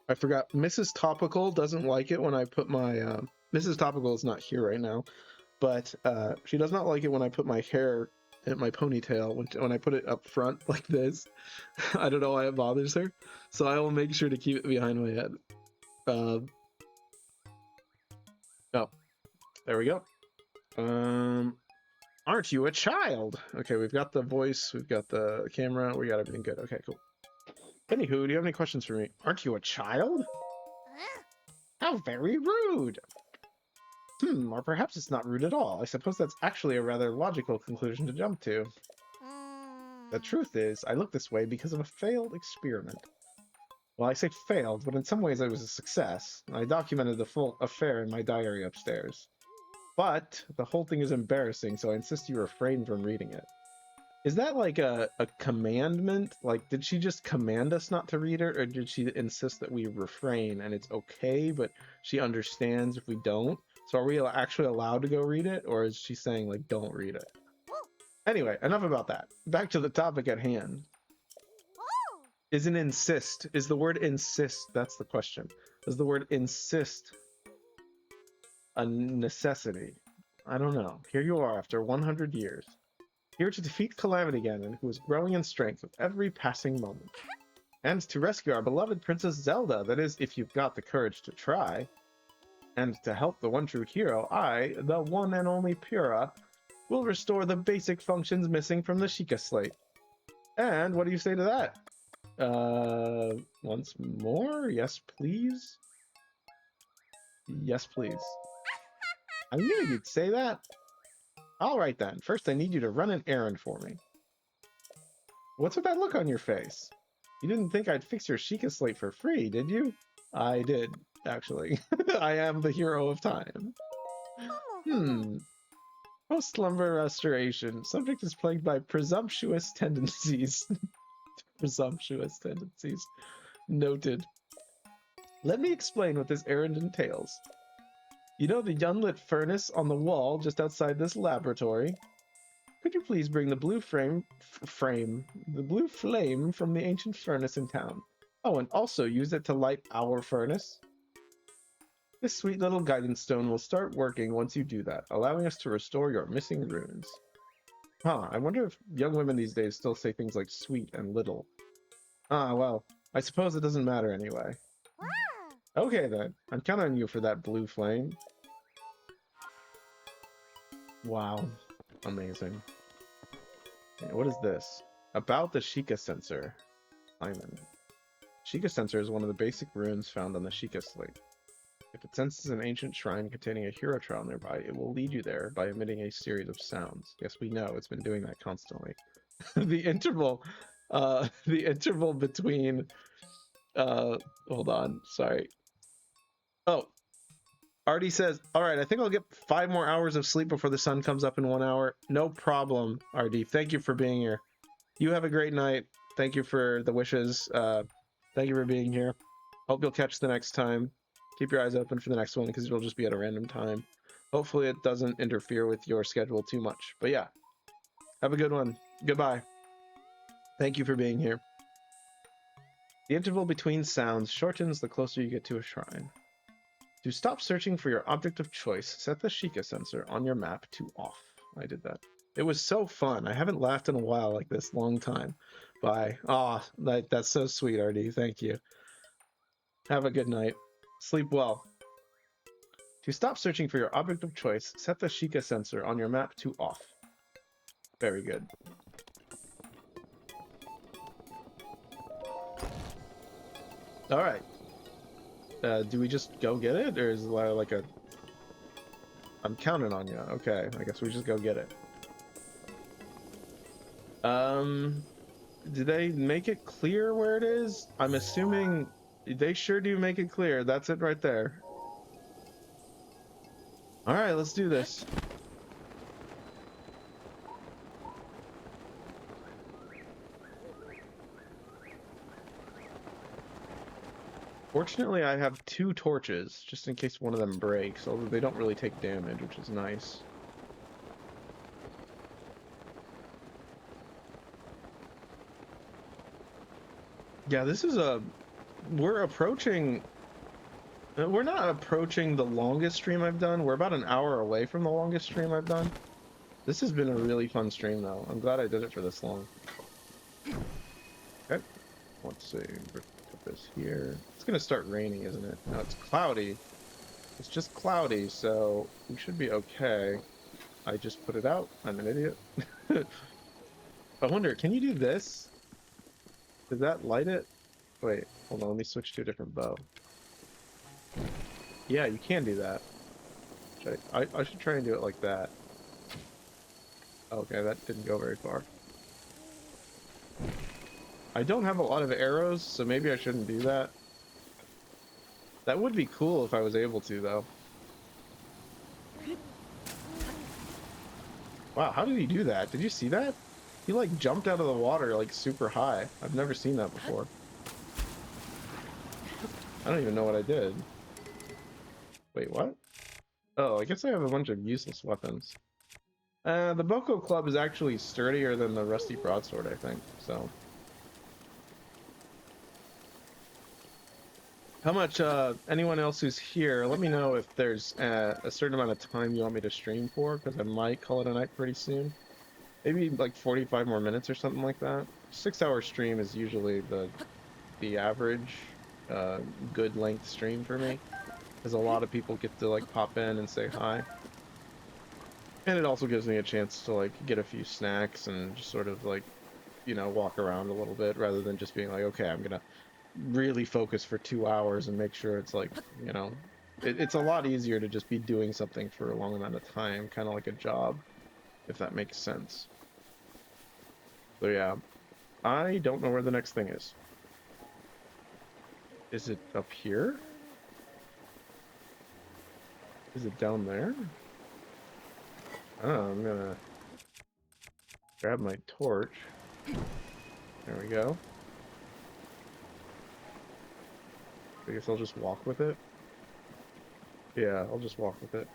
I forgot, Mrs. Topical doesn't like it when I put my, Mrs. Topical is not here right now, but she does not like it when I put my hair in my ponytail, when I put it up front like this. I don't know why it bothers her, so I will make sure to keep it behind my head. Oh, there we go. Aren't you a child? Okay, we've got the voice, we've got the camera, we got everything good. Okay, cool. Anywho, do you have any questions for me? Aren't you a child? How very rude. Or perhaps it's not rude at all. I suppose that's actually a rather logical conclusion to jump to. The truth is, I look this way because of a failed experiment. Well, I say failed, but in some ways it was a success. I documented the full affair in my diary upstairs. But the whole thing is embarrassing, so I insist you refrain from reading it. Is that like a commandment? Like, did she just command us not to read it, or did she insist that we refrain and it's okay, but she understands if we don't? So are we actually allowed to go read it, or is she saying, like, don't read it? Anyway, enough about that. Back to the topic at hand. Is an insist, is the word insist, that's the question. Is the word insist a necessity? I don't know. Here you are after 100 years. Here to defeat Calamity Ganon, who is growing in strength with every passing moment. And to rescue our beloved Princess Zelda, that is, if you've got the courage to try. And to help the one true hero, I, the one and only Pura, will restore the basic functions missing from the Sheikah Slate. And what do you say to that? Once more? Yes, please? Yes, please. I knew you'd say that. Alright then, first I need you to run an errand for me. What's with that look on your face? You didn't think I'd fix your Sheikah Slate for free, did you? I did, actually. I am the hero of time. Post-slumber restoration. Subject is plagued by presumptuous tendencies. Presumptuous tendencies. Noted. Let me explain what this errand entails. You know the unlit furnace on the wall just outside this laboratory? Could you please bring the blue the blue flame from the ancient furnace in town? Oh, and also use it to light our furnace? This sweet little guidance stone will start working once you do that, allowing us to restore your missing runes. Huh, I wonder if young women these days still say things like sweet and little. Ah, well, I suppose it doesn't matter anyway. Okay then, I'm counting on you for that blue flame. Wow, amazing. Okay, what is this? About the Sheikah sensor. Simon. Sheikah sensor is one of the basic runes found on the Sheikah Slate. If it senses an ancient shrine containing a hero trial nearby, it will lead you there by emitting a series of sounds. Yes, we know, it's been doing that constantly. The interval between, hold on, sorry. Oh, Artie says, all right, I think I'll get 5 more hours of sleep before the sun comes up in 1 hour. No problem, Artie. Thank you for being here. You have a great night. Thank you for the wishes. Thank you for being here. Hope you'll catch the next time. Keep your eyes open for the next one because it'll just be at a random time. Hopefully it doesn't interfere with your schedule too much. But yeah, have a good one. Goodbye. Thank you for being here. The interval between sounds shortens the closer you get to a shrine. To stop searching for your object of choice, set the Sheikah sensor on your map to off. I did that. It was so fun. I haven't laughed in a while like this. Long time. Bye. Aw, that's so sweet, RD. Thank you. Have a good night. Sleep well. To stop searching for your object of choice, set the Sheikah sensor on your map to off. Very good. Alright. Do we just go get it? Or is it like a... I'm counting on you. Okay, I guess we just go get it. Do they make it clear where it is? I'm assuming they sure do make it clear. That's it right there. Alright, let's do this. Fortunately, I have 2 torches, just in case one of them breaks, although they don't really take damage, which is nice. Yeah, this is a... We're approaching... We're not approaching the longest stream I've done. We're about an hour away from the longest stream I've done. This has been a really fun stream, though. I'm glad I did it for this long. Okay. Let's see. Put this here. It's gonna start raining, isn't it? No, it's cloudy. It's just cloudy, so we should be okay. I just put it out. I'm an idiot. I wonder, can you do this? Does that light it? Wait, hold on, let me switch to a different bow. Yeah, you can do that. I should try and do it like that. Okay, that didn't go very far. I don't have a lot of arrows, so maybe I shouldn't do that. That would be cool if I was able to, though. Wow, how did he do that? Did you see that? He, like, jumped out of the water, like, super high. I've never seen that before. I don't even know what I did. Wait, what? Oh, I guess I have a bunch of useless weapons. The Boko Club is actually sturdier than the Rusty Broadsword, I think, so... How much, anyone else who's here, let me know if there's a certain amount of time you want me to stream for, because I might call it a night pretty soon. Maybe like 45 more minutes or something like that. 6-hour stream is usually the average good length stream for me, because a lot of people get to like pop in and say hi. And it also gives me a chance to like get a few snacks and just sort of like, you know, walk around a little bit rather than just being like, okay, I'm gonna really focus for 2 hours and make sure it's like, you know, it's a lot easier to just be doing something for a long amount of time, kind of like a job, if that makes sense. So yeah, I don't know where the next thing is. Is it up here? Is it down there? I don't know, I'm gonna grab my torch. There we go. I guess I'll just walk with it. Yeah, I'll just walk with it.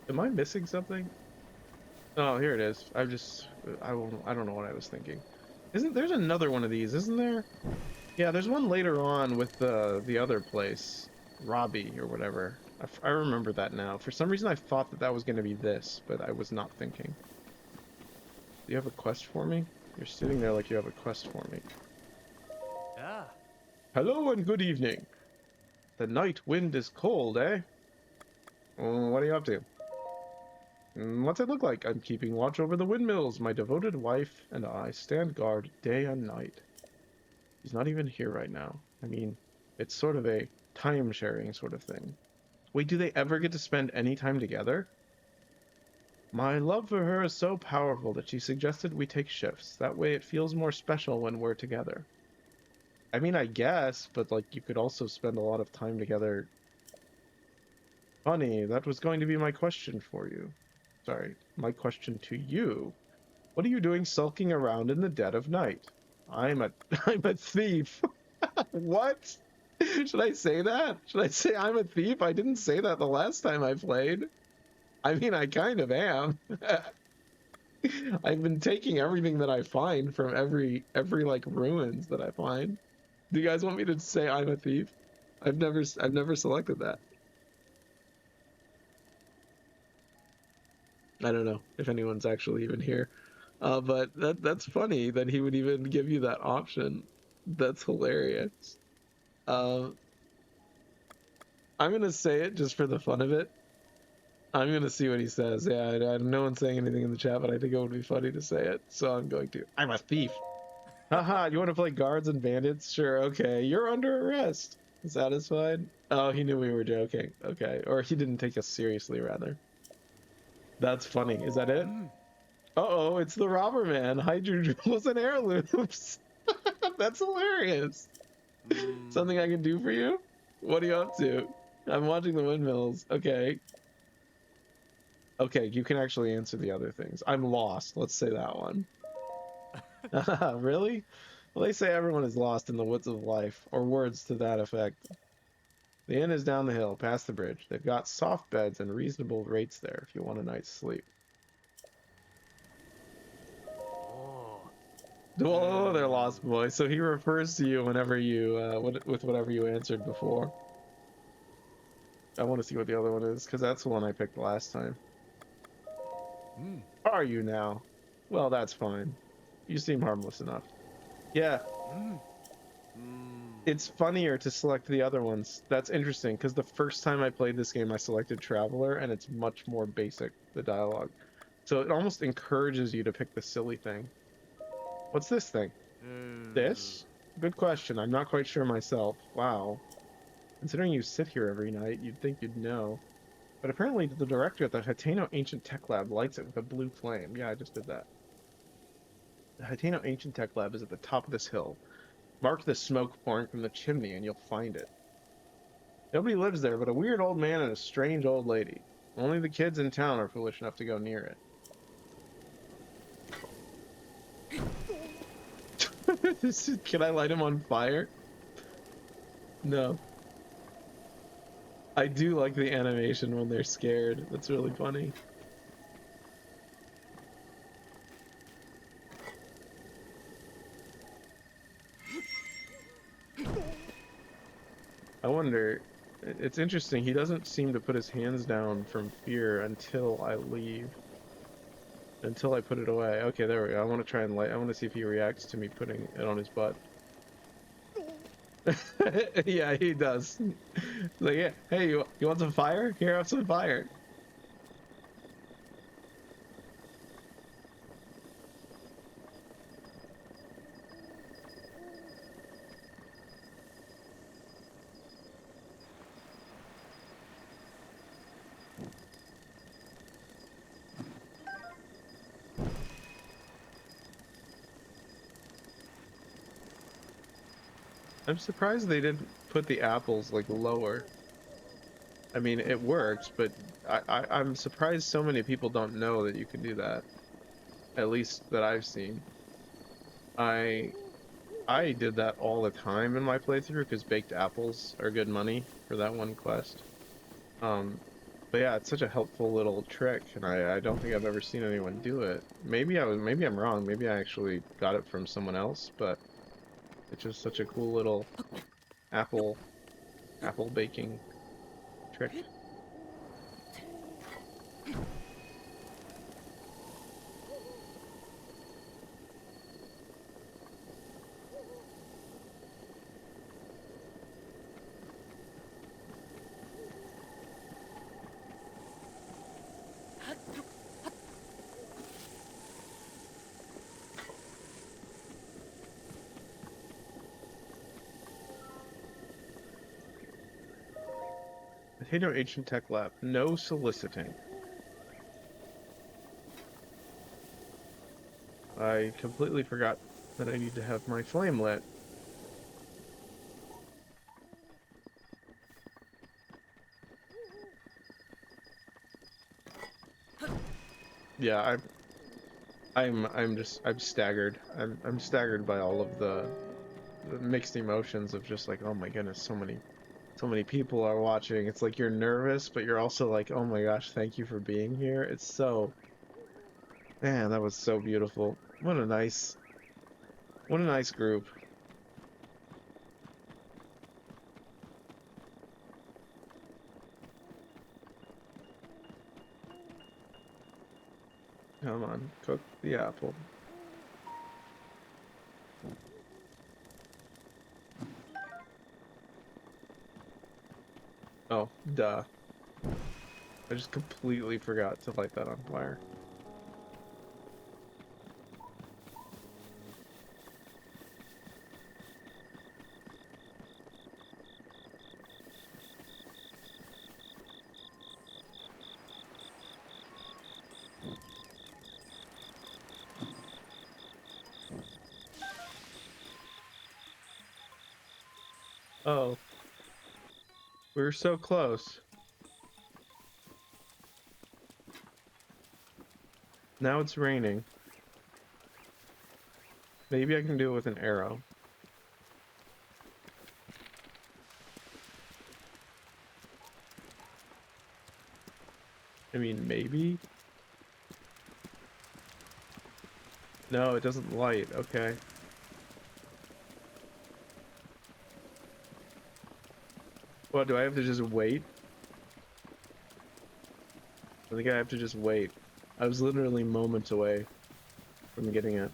Am I missing something? Oh, here it is. I don't know what I was thinking. There's another one of these, isn't there? Yeah, there's one later on with the other place. Robbie or whatever. I remember that now. For some reason I thought that was going to be this, but I was not thinking. Do you have a quest for me? You're sitting there like you have a quest for me. Ah. Hello and good evening. The night wind is cold, eh? What are you up to? What's it look like? I'm keeping watch over the windmills. My devoted wife and I stand guard day and night. He's not even here right now. I mean, it's sort of a time-sharing sort of thing. Wait, do they ever get to spend any time together? My love for her is so powerful that she suggested we take shifts. That way it feels more special when we're together. I mean, I guess, but like you could also spend a lot of time together. Honey, that was going to be my question for you. Sorry, my question to you. What are you doing sulking around in the dead of night? I'm a I'm a thief. What? Should I say that? Should I say I'm a thief? I didn't say that the last time I played. I mean, I kind of am. I've been taking everything that I find from every like ruins that I find. Do you guys want me to say I'm a thief? I've never selected that. I don't know if anyone's actually even here. But that's funny that he would even give you that option. That's hilarious. Uh, I'm gonna say it just for the fun of it. I'm gonna see what he says. Yeah, no one's saying anything in the chat, but I think it would be funny to say it, so I'm going to. I'm a thief. Haha, you want to play guards and bandits? Sure, okay. You're under arrest. Satisfied? Oh, he knew we were joking. Okay, or he didn't take us seriously, rather. That's funny. Is that it? Uh-oh, it's the robber man. Hide your jewels and heirlooms. That's hilarious. Something I can do for you? What are you up to? I'm watching the windmills. Okay. Okay, you can actually answer the other things. I'm lost. Let's say that one. Really? Well, they say everyone is lost in the woods of life, or words to that effect. The inn is down the hill, past the bridge. They've got soft beds and reasonable rates there if you want a night's sleep. Oh. Oh, they're lost, boy. So he refers to you whenever you, with whatever you answered before. I want to see what the other one is, because that's the one I picked last time. Are you now? Well, that's fine. You seem harmless enough. Yeah. It's funnier to select the other ones. That's interesting, because the first time I played this game, I selected Traveler, and it's much more basic, the dialogue. So it almost encourages you to pick the silly thing. What's this thing? This? Good question. I'm not quite sure myself. Wow. Considering you sit here every night, you'd think you'd know. But apparently the director at the Hateno Ancient Tech Lab lights it with a blue flame. Yeah, I just did that. The Hateno Ancient Tech Lab is at the top of this hill. Mark the smoke pouring from the chimney and you'll find it. Nobody lives there but a weird old man and a strange old lady. Only the kids in town are foolish enough to go near it. Can I light him on fire? No. I do like the animation when they're scared. That's really funny. I wonder, it's interesting, he doesn't seem to put his hands down from fear until I leave. Until I put it away. Okay, there we go. I want to try and light, I want to see if he reacts to me putting it on his butt. Yeah, he does. Like, yeah, hey, you want some fire? Here, have some fire. I'm surprised they didn't put the apples like lower. I mean, it works, but I'm surprised so many people don't know that you can do that. At least that I've seen. I did that all the time in my playthrough because baked apples are good money for that one quest. But yeah, it's such a helpful little trick, and I don't think I've ever seen anyone do it. Maybe I'm wrong. Maybe I actually got it from someone else, but it's just such a cool little apple baking trick. Potato Ancient Tech Lab. No soliciting. I completely forgot that I need to have my flame lit. Yeah, I'm staggered. I'm staggered by all of the mixed emotions of just like, oh my goodness, so many people are watching. It's like you're nervous, but you're also like, oh my gosh, thank you for being here. It's so, man, that was so beautiful. What a nice group. Come on, cook the apple. Oh, duh. I just completely forgot to light that on fire. Oh, we were so close. Now it's raining. Maybe I can do it with an arrow. I mean, maybe? No, it doesn't light. Okay. What, do I have to just wait? I think I have to just wait. I was literally moments away from getting it.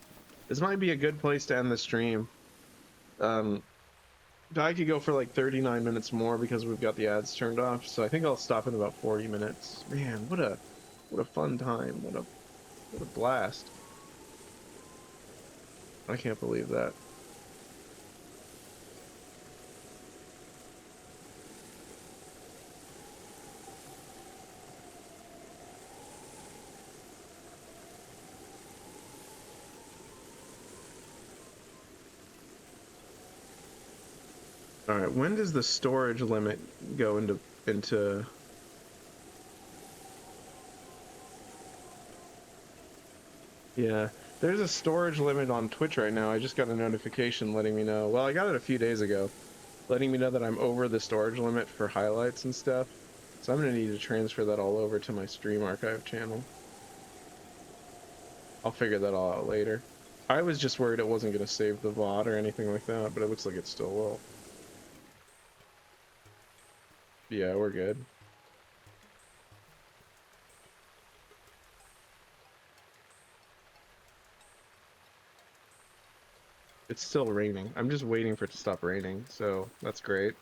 This might be a good place to end the stream. Um, I could go for like 39 minutes more because we've got the ads turned off, so I think I'll stop in about 40 minutes. Man, what a fun time. What a blast. I can't believe that. All right, when does the storage limit go into Yeah, there's a storage limit on Twitch right now. I just got a notification letting me know. Well, I got it a few days ago, letting me know that I'm over the storage limit for highlights and stuff. So I'm gonna need to transfer that all over to my stream archive channel. I'll figure that all out later. I was just worried it wasn't gonna save the VOD or anything like that, but it looks like it still will. Yeah, we're good. It's still raining. I'm just waiting for it to stop raining, so that's great.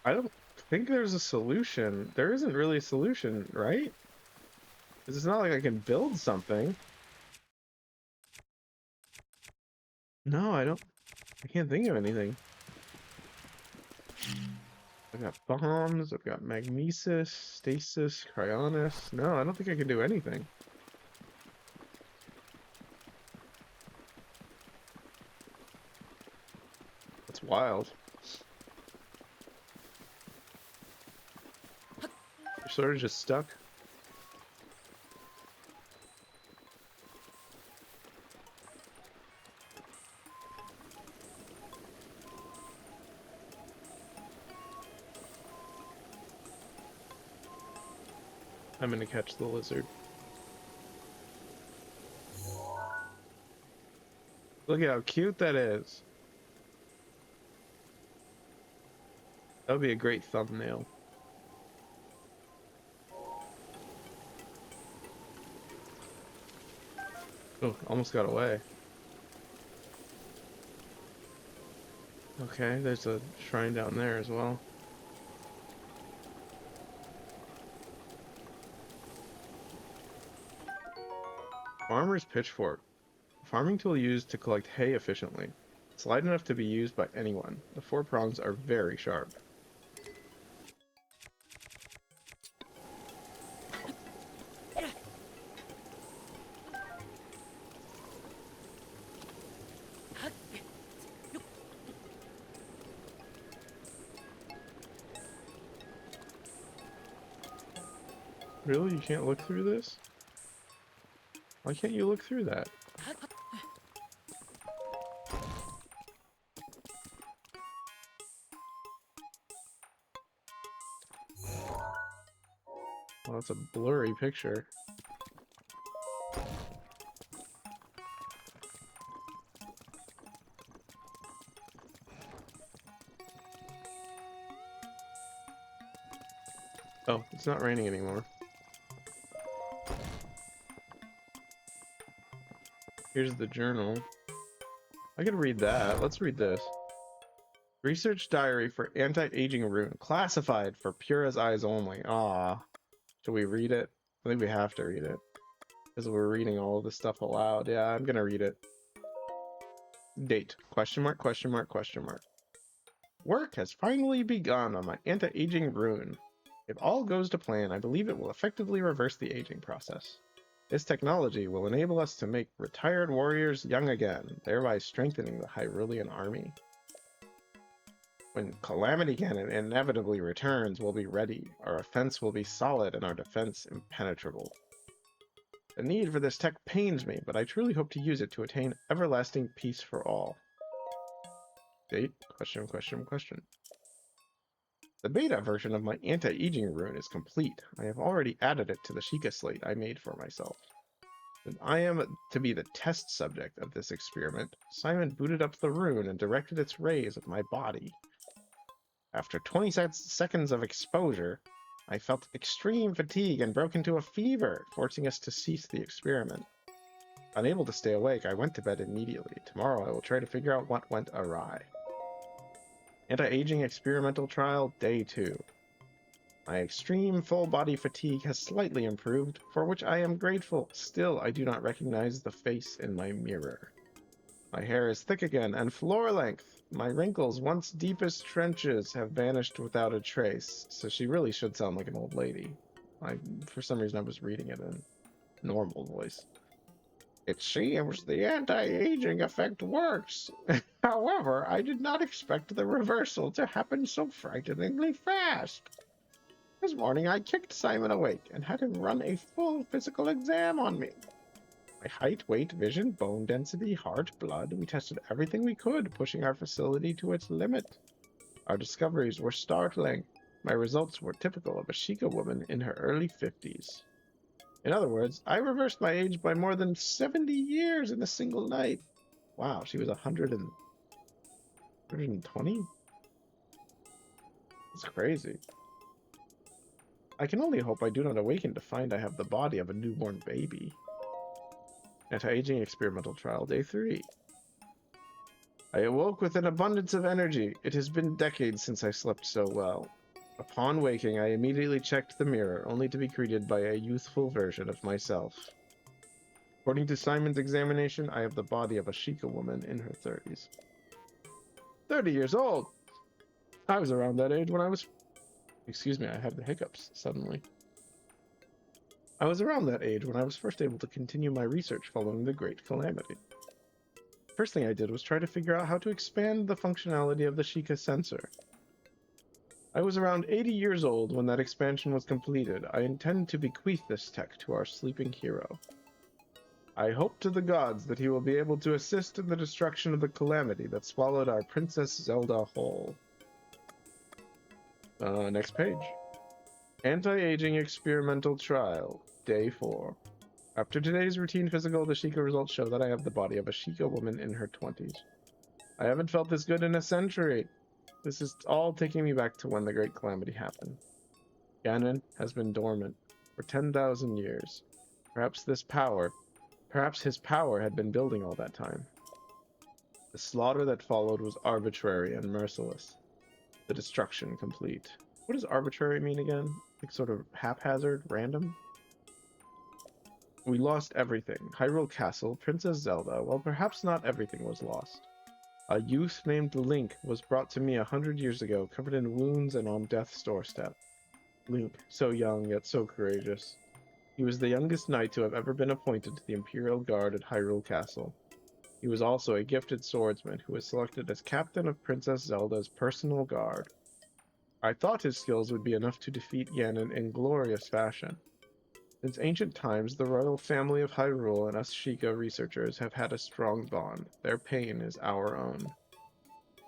I don't think there's a solution. There isn't really a solution, right? Because it's not like I can build something. No, I can't think of anything. I've got bombs, I've got magnesis, stasis, cryonis. No, I don't think I can do anything. That's wild. You're sort of just stuck. I'm gonna catch the lizard. Look at how cute that is. That would be a great thumbnail. Oh, almost got away. Okay, there's a shrine down there as well. Farmer's pitchfork. Farming tool used to collect hay efficiently. It's light enough to be used by anyone. The 4 prongs are very sharp. Really? You can't look through this? Why can't you look through that? Well, that's a blurry picture. Oh, it's not raining anymore. Here's the journal. I can read that. Let's read this. Research diary for anti-aging rune. Classified for Pura's eyes only. Ah. Should we read it? I think we have to read it. Because we're reading all of this stuff aloud. Yeah, I'm gonna read it. Date. Question mark, question mark, question mark. Work has finally begun on my anti-aging rune. If all goes to plan, I believe it will effectively reverse the aging process. This technology will enable us to make retired warriors young again, thereby strengthening the Hyrulean army. When Calamity Cannon inevitably returns, we'll be ready. Our offense will be solid and our defense impenetrable. The need for this tech pains me, but I truly hope to use it to attain everlasting peace for all. Date? Question, question, question. The beta version of my anti-aging rune is complete. I have already added it to the Sheikah slate I made for myself. And I am to be the test subject of this experiment. Simon booted up the rune and directed its rays at my body. After 20 seconds of exposure, I felt extreme fatigue and broke into a fever, forcing us to cease the experiment. Unable to stay awake, I went to bed immediately. Tomorrow I will try to figure out what went awry. Anti-aging experimental trial, day 2. My extreme full-body fatigue has slightly improved, for which I am grateful. Still, I do not recognize the face in my mirror. My hair is thick again and floor-length. My wrinkles, once deepest trenches, have vanished without a trace, so she really should sound like an old lady. For some reason I was reading it in normal voice. It seems the anti-aging effect works. However, I did not expect the reversal to happen so frighteningly fast. This morning I kicked Simon awake and had him run a full physical exam on me. My height, weight, vision, bone density, heart, blood, we tested everything we could, pushing our facility to its limit. Our discoveries were startling. My results were typical of a Sheikah woman in her early 50s. In other words, I reversed my age by more than 70 years in a single night. Wow, she was 120? That's crazy. I can only hope I do not awaken to find I have the body of a newborn baby. Anti-aging experimental trial, day 3. I awoke with an abundance of energy. It has been decades since I slept so well. Upon waking, I immediately checked the mirror, only to be greeted by a youthful version of myself. According to Simon's examination, I have the body of a Sheikah woman in her 30s. 30 years old! I was around that age when I was... Excuse me, I have the hiccups suddenly. I was around that age when I was first able to continue my research following the Great Calamity. First thing I did was try to figure out how to expand the functionality of the Sheikah sensor. I was around 80 years old when that expansion was completed. I intend to bequeath this tech to our sleeping hero. I hope to the gods that he will be able to assist in the destruction of the calamity that swallowed our Princess Zelda whole. Next page. Anti-aging experimental trial, day 4. After today's routine physical, the Sheikah results show that I have the body of a Sheikah woman in her 20s. I haven't felt this good in a century. This is all taking me back to when the Great Calamity happened. Ganon has been dormant for 10,000 years. Perhaps his power had been building all that time. The slaughter that followed was arbitrary and merciless. The destruction complete. What does arbitrary mean again? Like sort of haphazard, random? We lost everything. Hyrule Castle, Princess Zelda, well, perhaps not everything was lost. A youth named Link was brought to me 100 years ago, covered in wounds and on death's doorstep. Link, so young yet so courageous. He was the youngest knight to have ever been appointed to the Imperial Guard at Hyrule Castle. He was also a gifted swordsman who was selected as captain of Princess Zelda's personal guard. I thought his skills would be enough to defeat Ganon in glorious fashion. Since ancient times, the royal family of Hyrule and us Sheikah researchers have had a strong bond. Their pain is our own.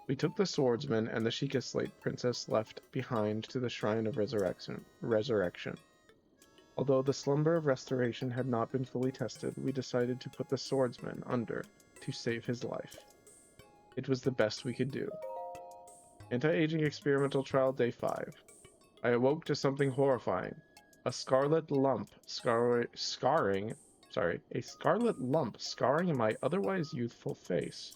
We took the swordsman and the Sheikah Slate princess left behind to the Shrine of Resurrection. Although the slumber of restoration had not been fully tested, we decided to put the swordsman under to save his life. It was the best we could do. Anti-aging experimental trial day 5. I awoke to something horrifying. A scarlet lump scarring my otherwise youthful face.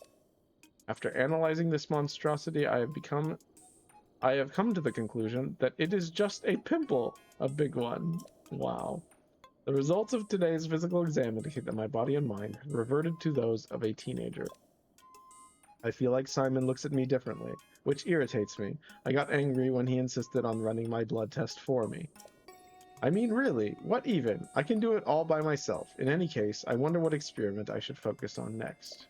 After analyzing this monstrosity, I have come to the conclusion that it is just a pimple, a big one. Wow. The results of today's physical exam indicate that my body and mind have reverted to those of a teenager. I feel like Simon looks at me differently, which irritates me. I got angry when he insisted on running my blood test for me. I mean, really, what even? I can do it all by myself. In any case, I wonder what experiment I should focus on next.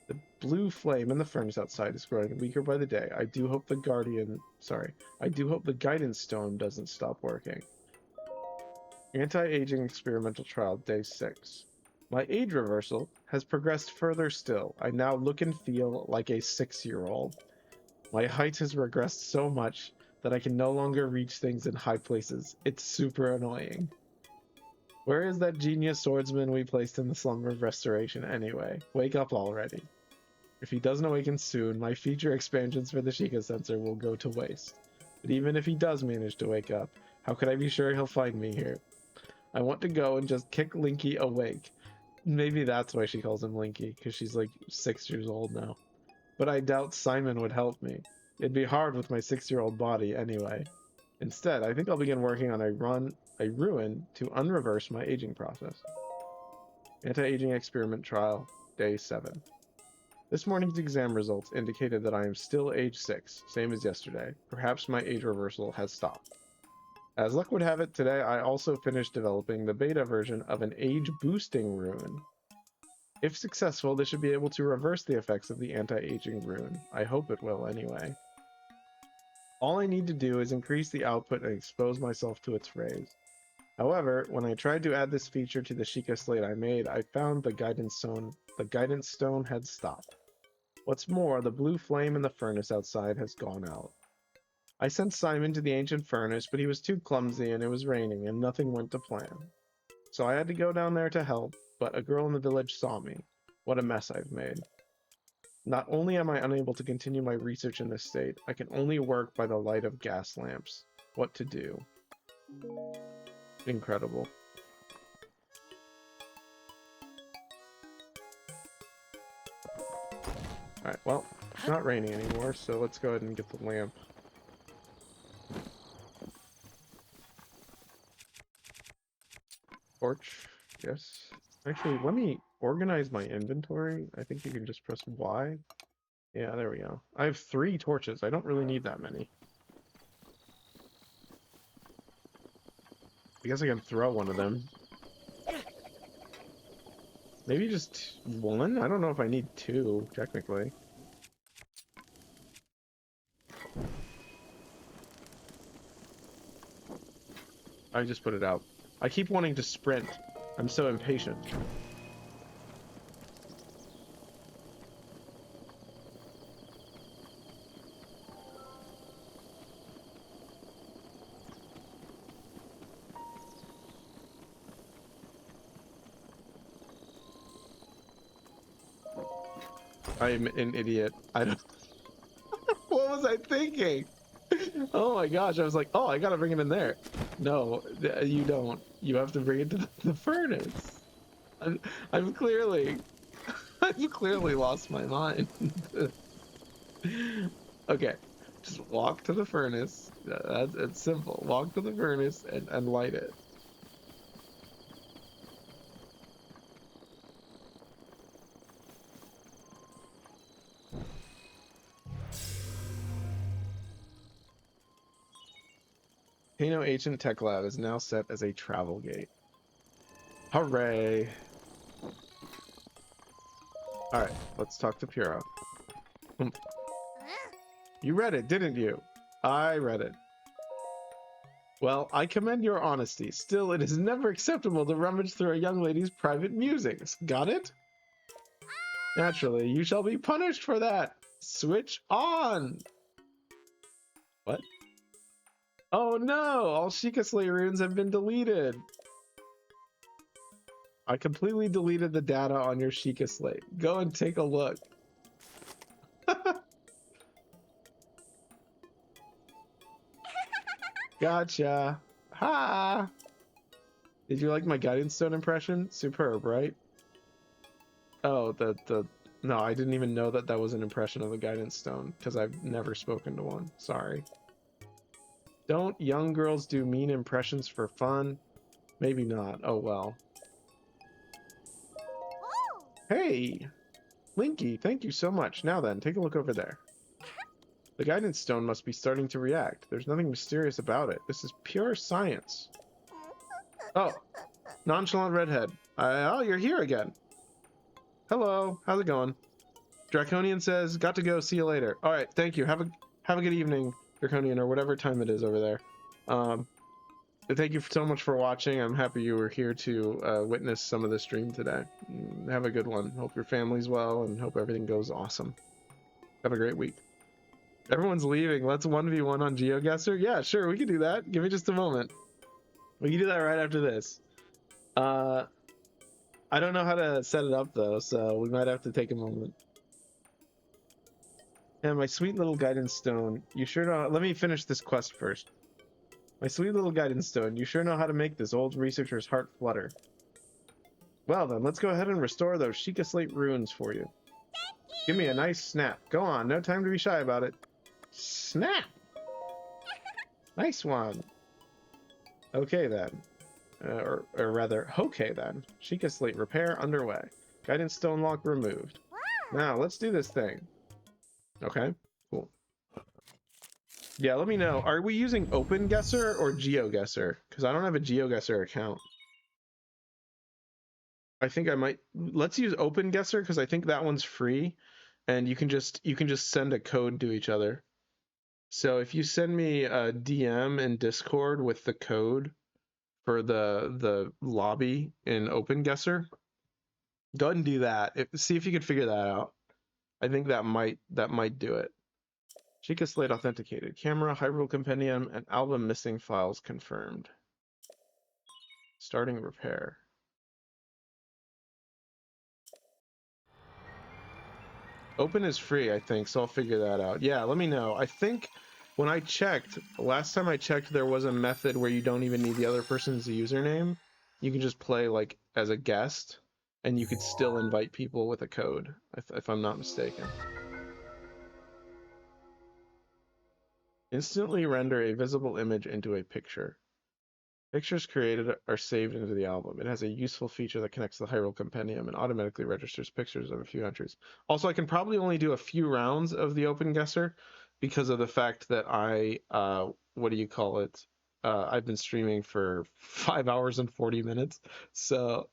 The blue flame in the furnace outside is growing weaker by the day. I do hope the guidance stone doesn't stop working. Anti-aging experimental trial, day 6. My age reversal has progressed further still. I now look and feel like a 6-year-old. My height has regressed so much that I can no longer reach things in high places. It's super annoying. Where is that genius swordsman we placed in the slumber of restoration anyway? Wake up already. If he doesn't awaken soon, my feature expansions for the Sheikah sensor will go to waste. But even if he does manage to wake up, how could I be sure he'll find me here? I want to go and just kick Linky awake. Maybe that's why she calls him Linky, because she's like 6 years old now. But I doubt Simon would help me. It'd be hard with my 6-year-old body anyway. Instead, I think I'll begin working on a ruin to unreverse my aging process. Anti-aging experiment trial, day 7. This morning's exam results indicated that I am still age 6, same as yesterday. Perhaps my age reversal has stopped. As luck would have it, today I also finished developing the beta version of an age-boosting rune. If successful, this should be able to reverse the effects of the anti-aging rune. I hope it will anyway. All I need to do is increase the output and expose myself to its rays. However, when I tried to add this feature to the Sheikah Slate I made, I found the guidance stone had stopped. What's more, the blue flame in the furnace outside has gone out. I sent Simon to the ancient furnace, but he was too clumsy and it was raining and nothing went to plan. So I had to go down there to help, but a girl in the village saw me. What a mess I've made. Not only am I unable to continue my research in this state, I can only work by the light of gas lamps. What to do? Incredible. Alright, well, it's not raining anymore, so let's go ahead and get the lamp. Torch, yes. Actually, let me organize my inventory. I think you can just press Y. Yeah, there we go. I have 3 torches. I don't really need that many. I guess I can throw one of them. Maybe just 1? I don't know if I need 2, technically. I just put it out. I keep wanting to sprint. I'm so impatient. I'm an idiot. I don't... What was I thinking? Oh my gosh, I was like, oh, I gotta bring it in there. No, you don't. You have to bring it to the furnace. I'm clearly... I've clearly lost my mind. Okay, just walk to the furnace. It's simple. Walk to the furnace and light it. Kano Ancient Tech Lab is now set as a travel gate. Hooray! Alright, let's talk to Pura. You read it, didn't you? I read it. Well, I commend your honesty. Still, it is never acceptable to rummage through a young lady's private musings. Got it? Naturally, you shall be punished for that. Switch on! What? Oh no! All Sheikah Slate runes have been deleted. I completely deleted the data on your Sheikah Slate. Go and take a look. Gotcha. Ha! Did you like my Guidance Stone impression? Superb, right? Oh, no, I didn't even know that that was an impression of a Guidance Stone because I've never spoken to one. Sorry. Don't young girls do mean impressions for fun? Maybe not. Oh well. Hey! Linky, thank you so much. Now then, take a look over there. The Guidance Stone must be starting to react. There's nothing mysterious about it. This is pure science. Oh, nonchalant redhead. Oh, you're here again. Hello, how's it going? Draconian says, got to go, see you later. All right, thank you. Have a good evening, Draconian, or whatever time it is over there. Thank you so much for watching. I'm happy you were here to witness some of the stream today. Have a good one. Hope your family's well and hope everything goes awesome. Have a great week. Everyone's leaving. Let's 1v1 on GeoGuessr. Yeah, sure, we can do that. Give me just a moment. We can do that right after this. I don't know how to set it up though, so we might have to take a moment. And my sweet little Guidance Stone, you sure know. Let me finish this quest first. My sweet little Guidance Stone, you sure know how to make this old researcher's heart flutter. Well then, let's go ahead and restore those Sheikah Slate runes for you. Give me a nice snap. Go on, no time to be shy about it. Snap! Nice one. Okay then. Or rather, okay then. Sheikah Slate repair underway. Guidance Stone lock removed. Now, let's do this thing. Okay, cool. Yeah, let me know. Are we using OpenGuessr or GeoGuessr? Because I don't have a GeoGuessr account. I think I might. Let's use OpenGuessr because I think that one's free, and you can just send a code to each other. So if you send me a DM in Discord with the code for the lobby in OpenGuessr, go ahead and do that. See if you can figure that out. I think that might do it. Sheikah Slate authenticated. Camera, Hyrule Compendium, and album missing files confirmed. Starting repair. Open is free, I think, so I'll figure that out. Yeah, let me know. I think when I checked, last time I checked, there was a method where you don't even need the other person's username. You can just play like as a guest, and you could still invite people with a code, if I'm not mistaken. Instantly render a visible image into a picture. Pictures created are saved into the album. It has a useful feature that connects to the Hyrule Compendium and automatically registers pictures of a few entries. Also, I can probably only do a few rounds of the OpenGuessr because of the fact that what do you call it? I've been streaming for 5 hours and 40 minutes. So,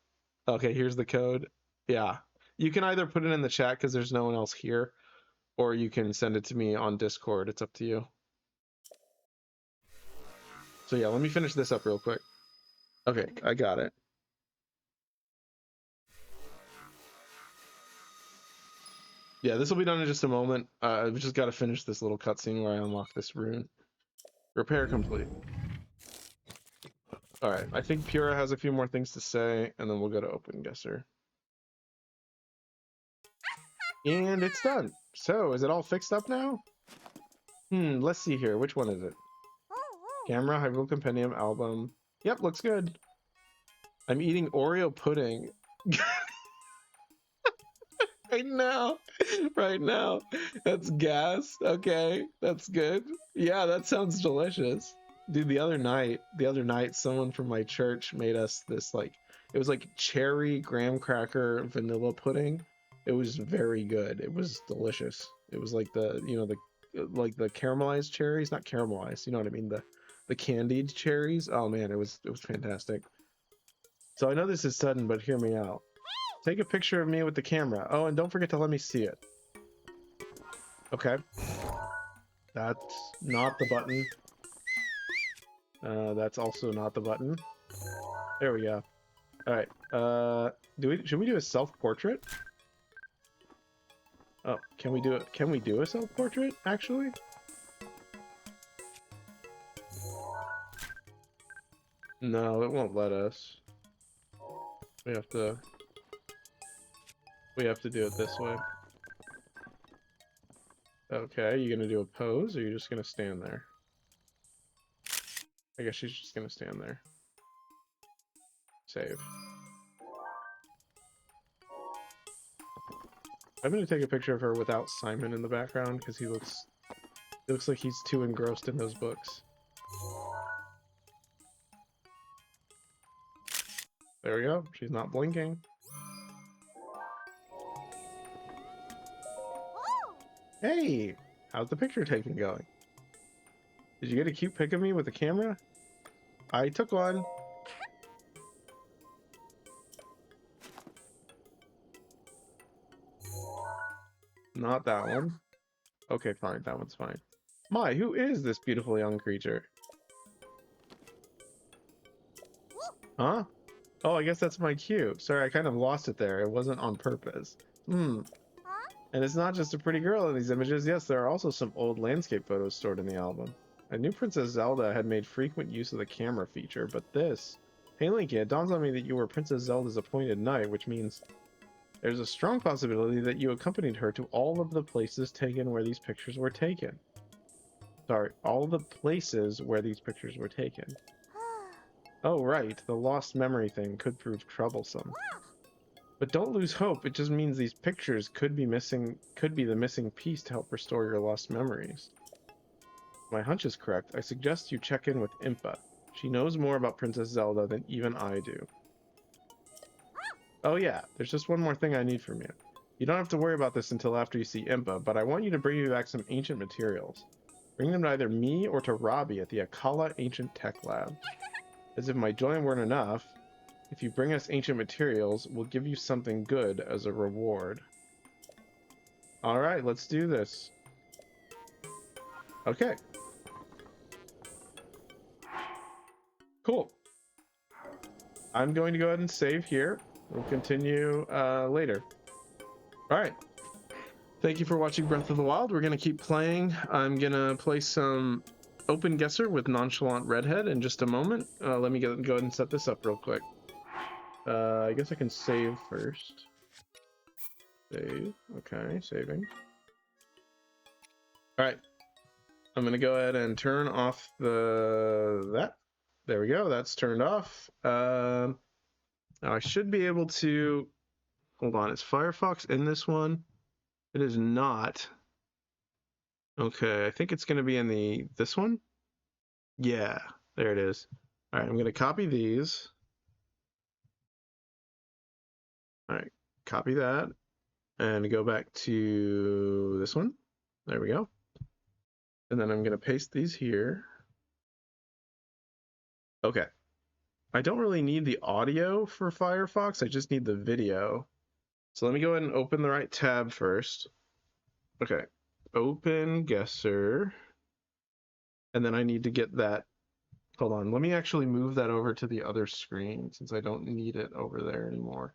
okay, here's the code. Yeah, you can either put it in the chat because there's no one else here, or you can send it to me on Discord. It's up to you. So yeah, let me finish this up real quick. Okay, I got it. Yeah, this will be done in just a moment. I've just got to finish this little cutscene where I unlock this rune. Repair complete. Alright, I think Pura has a few more things to say, and then we'll go to OpenGuessr. And it's done. So, is it all fixed up now? Let's see here. Which one is it? Camera, Hyrule Compendium, album. Yep, looks good. I'm eating Oreo pudding. Right now. That's gas. Okay, that's good. Yeah, that sounds delicious. Dude, the other night, someone from my church made us this, like, it was like cherry graham cracker vanilla pudding. It was very good. It was delicious. It was like the, you know, the caramelized cherries, not caramelized, you know what I mean? the candied cherries. Oh man, it was fantastic. So I know this is sudden, but hear me out. Take a picture of me with the camera. Oh, and don't forget to let me see it. Okay. That's not the button. That's also not the button. There we go. All right. Should we do a self-portrait? Oh, can we do it? Can we do a self-portrait actually? No, it won't let us. We have to do it this way. Okay, you gonna do a pose or you just gonna stand there? I guess she's just gonna stand there. Save. I'm gonna take a picture of her without Simon in the background because he looks like he's too engrossed in those books. There we go. She's not blinking. Hey, how's the picture taking going? Did you get a cute pic of me with the camera? I took one. Not that one. Okay, fine. That one's fine. My, who is this beautiful young creature? Huh? Oh, I guess that's my cue. Sorry, I kind of lost it there. It wasn't on purpose. And it's not just a pretty girl in these images. Yes, there are also some old landscape photos stored in the album. I knew Princess Zelda had made frequent use of the camera feature, but this... Hey Linky, it dawns on me that you were Princess Zelda's appointed knight, which means there's a strong possibility that you accompanied her to all of the places taken where these pictures were taken. Sorry, all the places where these pictures were taken. Oh right, the lost memory thing could prove troublesome. But don't lose hope, it just means these pictures could be the missing piece to help restore your lost memories. My hunch is correct. I suggest you check in with Impa. She knows more about Princess Zelda than even I do. Oh yeah, there's just one more thing I need from you. You don't have to worry about this until after you see Impa, but I want you to bring me back some ancient materials. Bring them to either me or to Robbie at the Akala Ancient Tech Lab. As if my joy weren't enough, if you bring us ancient materials, we'll give you something good as a reward. Alright, let's do this. Okay. Cool. I'm going to go ahead and save here. We'll continue later. Alright. Thank you for watching Breath of the Wild. We're going to keep playing. I'm going to play some Open Guesser with Nonchalant Redhead in just a moment. Let me go ahead and set this up real quick. I guess I can save first. Save. Okay, saving. Alright. I'm going to go ahead and turn off that. There we go. That's turned off. Now I should be able to... Hold on. Is Firefox in this one? It is not. Okay, I think it's going to be in this one. Yeah, there it is. All right, I'm going to copy these. All right, copy that and go back to this one. There we go. And then I'm going to paste these here. Okay. I don't really need the audio for Firefox. I just need the video. So let me go ahead and open the right tab first. Okay. Open Guesser. And then I need to get that. Hold on. Let me actually move that over to the other screen since I don't need it over there anymore.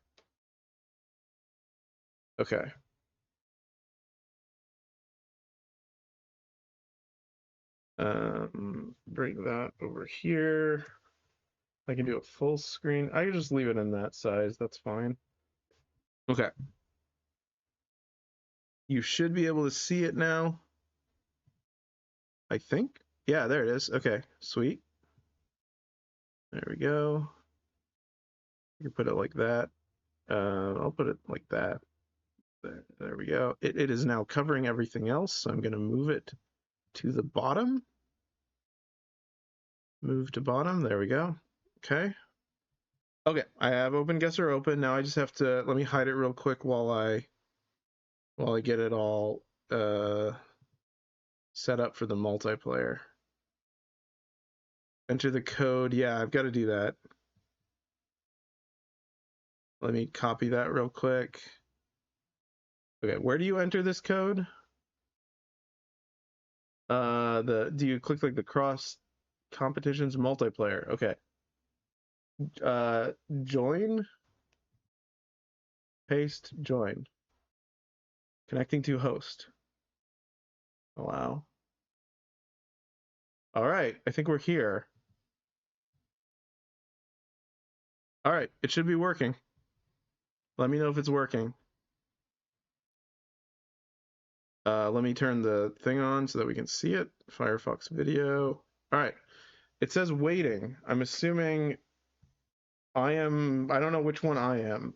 Okay. Bring that over here. I can do a full screen. I can just leave it in that size. That's fine. Okay. You should be able to see it now. I think. Yeah, there it is. Okay, sweet. There we go. You can put it like that. I'll put it like that. There we go. It is now covering everything else, so I'm going to move it to the bottom. Move to bottom. There we go. Okay. Okay, I have Open Guesser open. Now I just have to let me hide it real quick while I get it all set up for the multiplayer. Enter the code. Yeah, I've got to do that. Let me copy that real quick. Okay, where do you enter this code? Do you click like the cross competitions multiplayer? Okay. Join, paste, join. Connecting to host. Allow. All right, I think we're here. All right, it should be working. Let me know if it's working. Let me turn the thing on so that we can see it. Firefox video. All right, it says waiting. I'm assuming I don't know which one I am.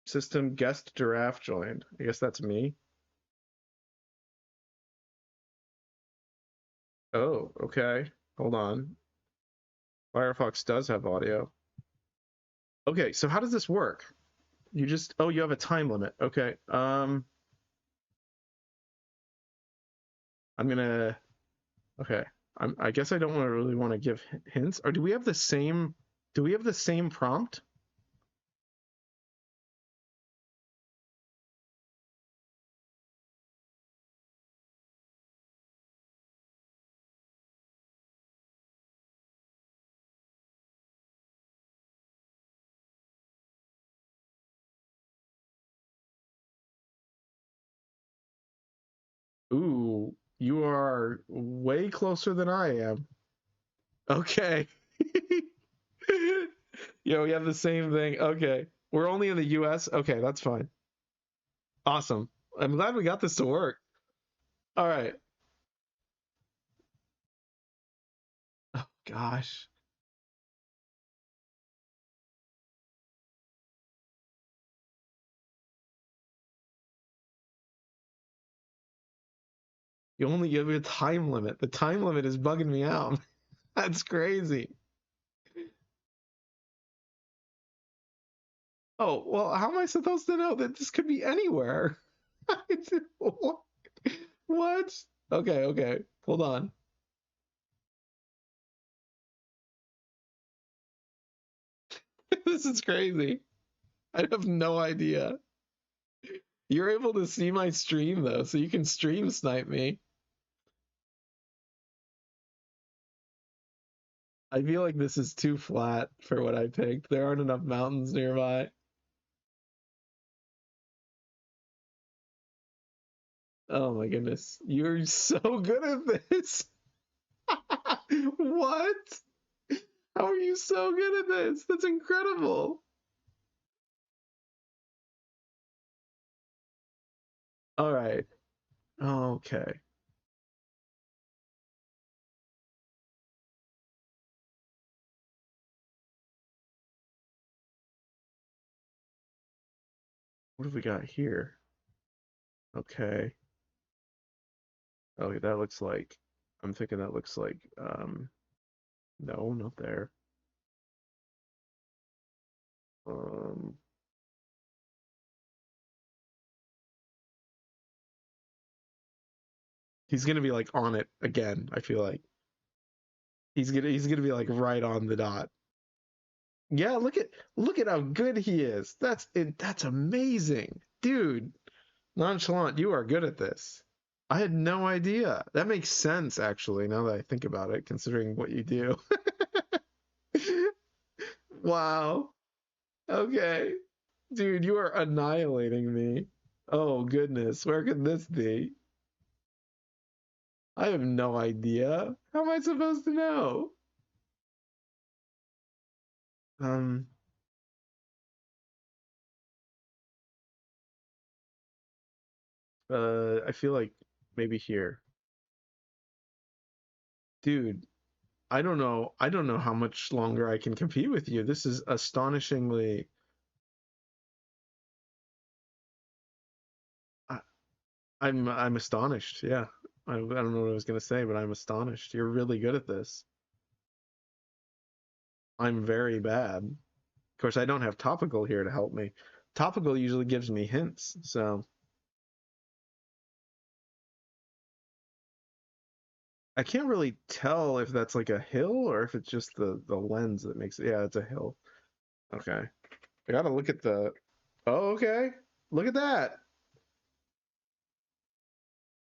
System guest giraffe joined. I guess that's me. Oh, okay. Hold on. Firefox does have audio. Okay, so how does this work? You have a time limit. Okay. Okay. I guess I don't really want to give hints. Or do we have the same prompt? Ooh, you are way closer than I am. Okay. Yeah, we have the same thing. Okay. We're only in the US. Okay, that's fine. Awesome. I'm glad we got this to work. All right. Oh, gosh. You have a time limit. The time limit is bugging me out. That's crazy. Oh, well, how am I supposed to know that this could be anywhere? What? Okay. Hold on. This is crazy. I have no idea. You're able to see my stream though, so you can stream snipe me. I feel like this is too flat for what I picked. There aren't enough mountains nearby. Oh my goodness. You're so good at this. What? How are you so good at this? That's incredible. All right. Okay. What have we got here? Okay. Oh, that looks like, I'm thinking that looks like, no, not there. Um, he's gonna be like on it again, I feel like. He's gonna be like right on the dot. Yeah, look at how good he is. That's amazing. Dude, Nonchalant, you are good at this. I had no idea. That makes sense actually, now that I think about it, considering what you do. Wow. Okay. Dude, you are annihilating me. Oh goodness, where could this be? I have no idea. How am I supposed to know? Um, I feel like maybe here. Dude, I don't know. I don't know how much longer I can compete with you. This is astonishingly. I, I'm astonished. Yeah, I don't know what I was gonna say, but I'm astonished. You're really good at this. I'm very bad. Of course, I don't have Topical here to help me. Topical usually gives me hints, so I can't really tell if that's like a hill or if it's just the lens that makes it. Yeah, it's a hill. Okay. I gotta look at the. Oh, okay. Look at that.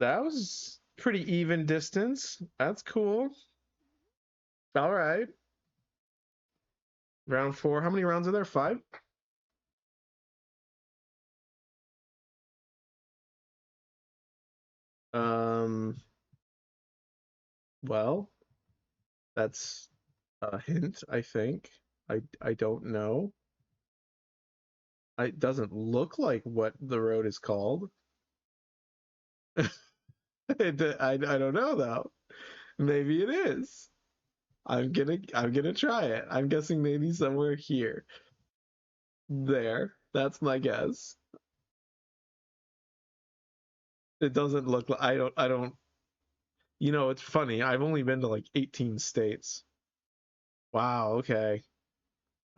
That was pretty even distance. That's cool. All right. Round 4. How many rounds are there? 5? Um, well, that's a hint, I think. I don't know. It doesn't look like what the road is called. I don't know though. Maybe it is. I'm gonna try it. I'm guessing maybe somewhere here. There. That's my guess. It doesn't look like I don't it's funny. I've only been to like 18 states. Wow, okay.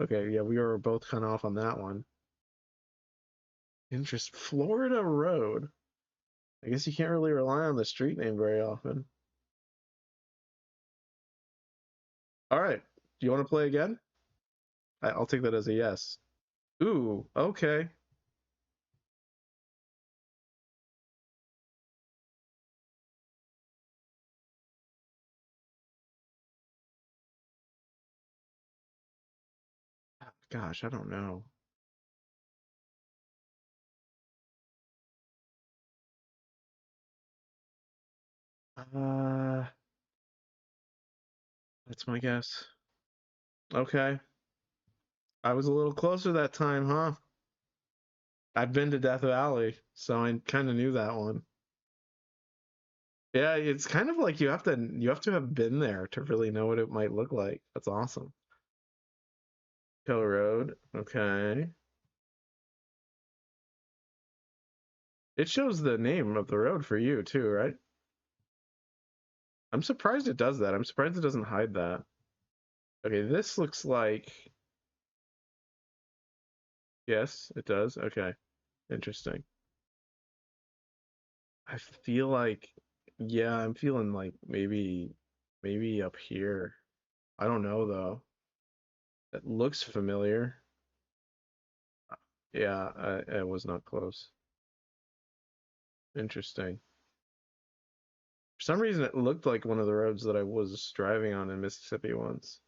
Okay, yeah, we were both kind of off on that one. Florida Road. I guess you can't really rely on the street name very often. All right. Do you want to play again? I'll take that as a yes. Ooh, okay. Gosh, I don't know. Uh, that's my guess. Okay. I was a little closer that time, huh? I've been to Death Valley, so I kind of knew that one. Yeah, it's kind of like you have to have been there to really know what it might look like. That's awesome. Hill Road. Okay. It shows the name of the road for you too, right? I'm surprised it does that. I'm surprised it doesn't hide that. Okay, this looks like yes, it does. Okay. Interesting. I feel like yeah, I'm feeling like maybe up here. I don't know though. It looks familiar. Yeah, I was not close. Interesting. For some reason, it looked like one of the roads that I was driving on in Mississippi once.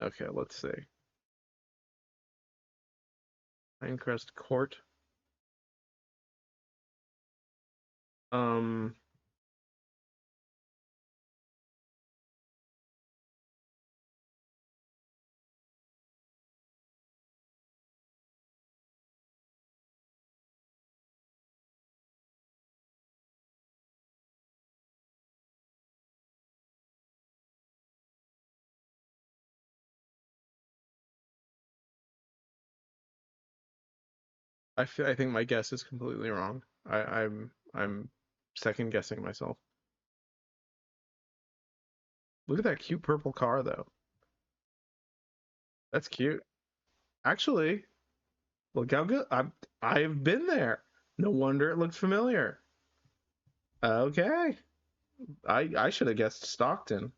Okay, let's see. Pinecrest Court. Um, I think my guess is completely wrong. I'm second guessing myself. Look at that cute purple car though. That's cute. Actually, look how good I've been there. No wonder it looked familiar. Okay. I should have guessed Stockton.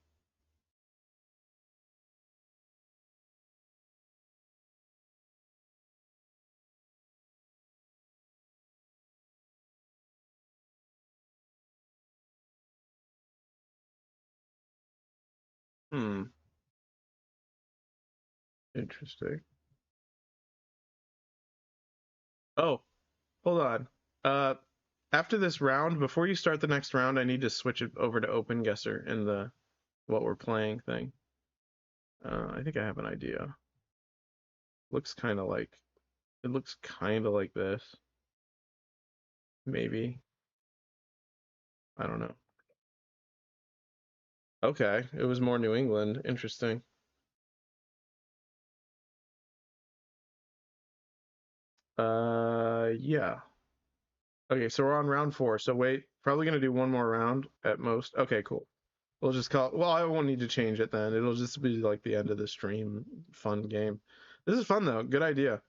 Hmm. Interesting. Oh, hold on. After this round, before you start the next round, I need to switch it over to Open Guesser in the what we're playing thing. I think I have an idea. Looks kind of like it looks kind of like this. Maybe. I don't know. Okay, it was more New England. Interesting. Yeah. Okay, so we're on round 4. So wait, probably gonna do one more round at most. Okay, cool. We'll just call it, well, I won't need to change it then. It'll just be like the end of the stream fun game. This is fun though. Good idea.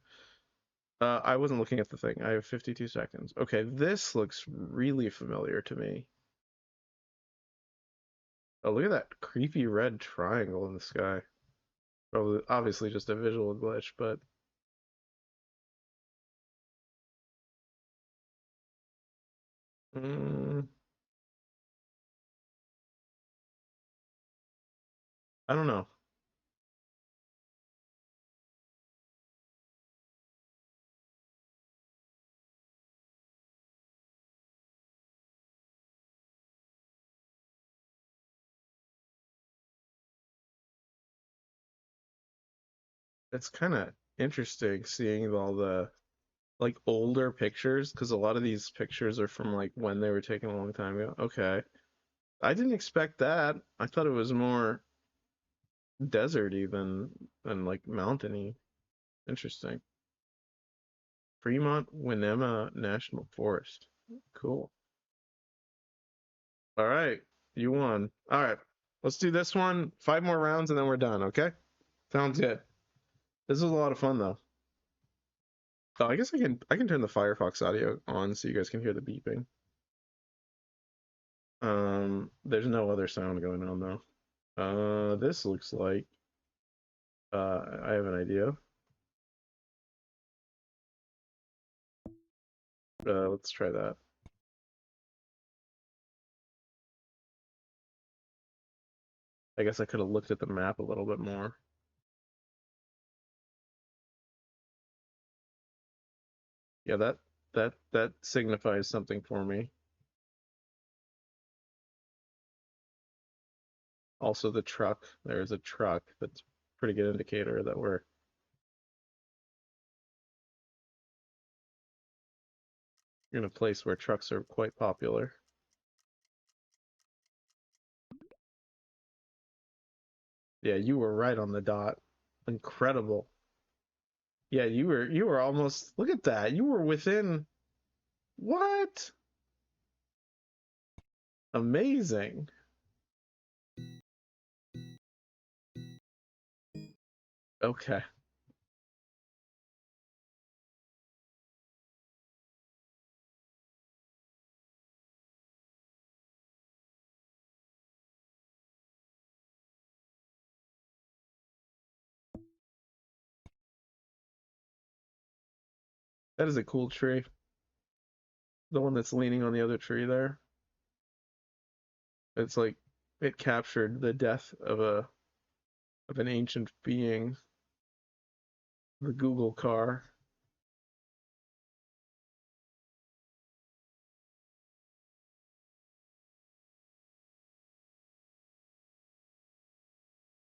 I wasn't looking at the thing. I have 52 seconds. Okay, this looks really familiar to me. Oh, look at that creepy red triangle in the sky. Probably, obviously just a visual glitch, but mm, I don't know. It's kind of interesting seeing all the like older pictures because a lot of these pictures are from like when they were taken a long time ago. Okay. I didn't expect that. I thought it was more deserty than like mountainy. Interesting. Fremont Winema National Forest. Cool. All right. You won. All right. Let's do this one. 5 more rounds and then we're done, okay? Sounds good. This was a lot of fun though. Oh, I guess I can turn the Firefox audio on so you guys can hear the beeping. There's no other sound going on though. This looks like I have an idea. Let's try that. I guess I could have looked at the map a little bit more. Yeah, that signifies something for me. Also the truck. There's a truck. That's a pretty good indicator that we're in a place where trucks are quite popular. Yeah, you were right on the dot. Incredible. Yeah, you were almost, look at that. You were within, what? Amazing. Okay. That is a cool tree. The one that's leaning on the other tree there. It's like it captured the death of an ancient being, the Google car.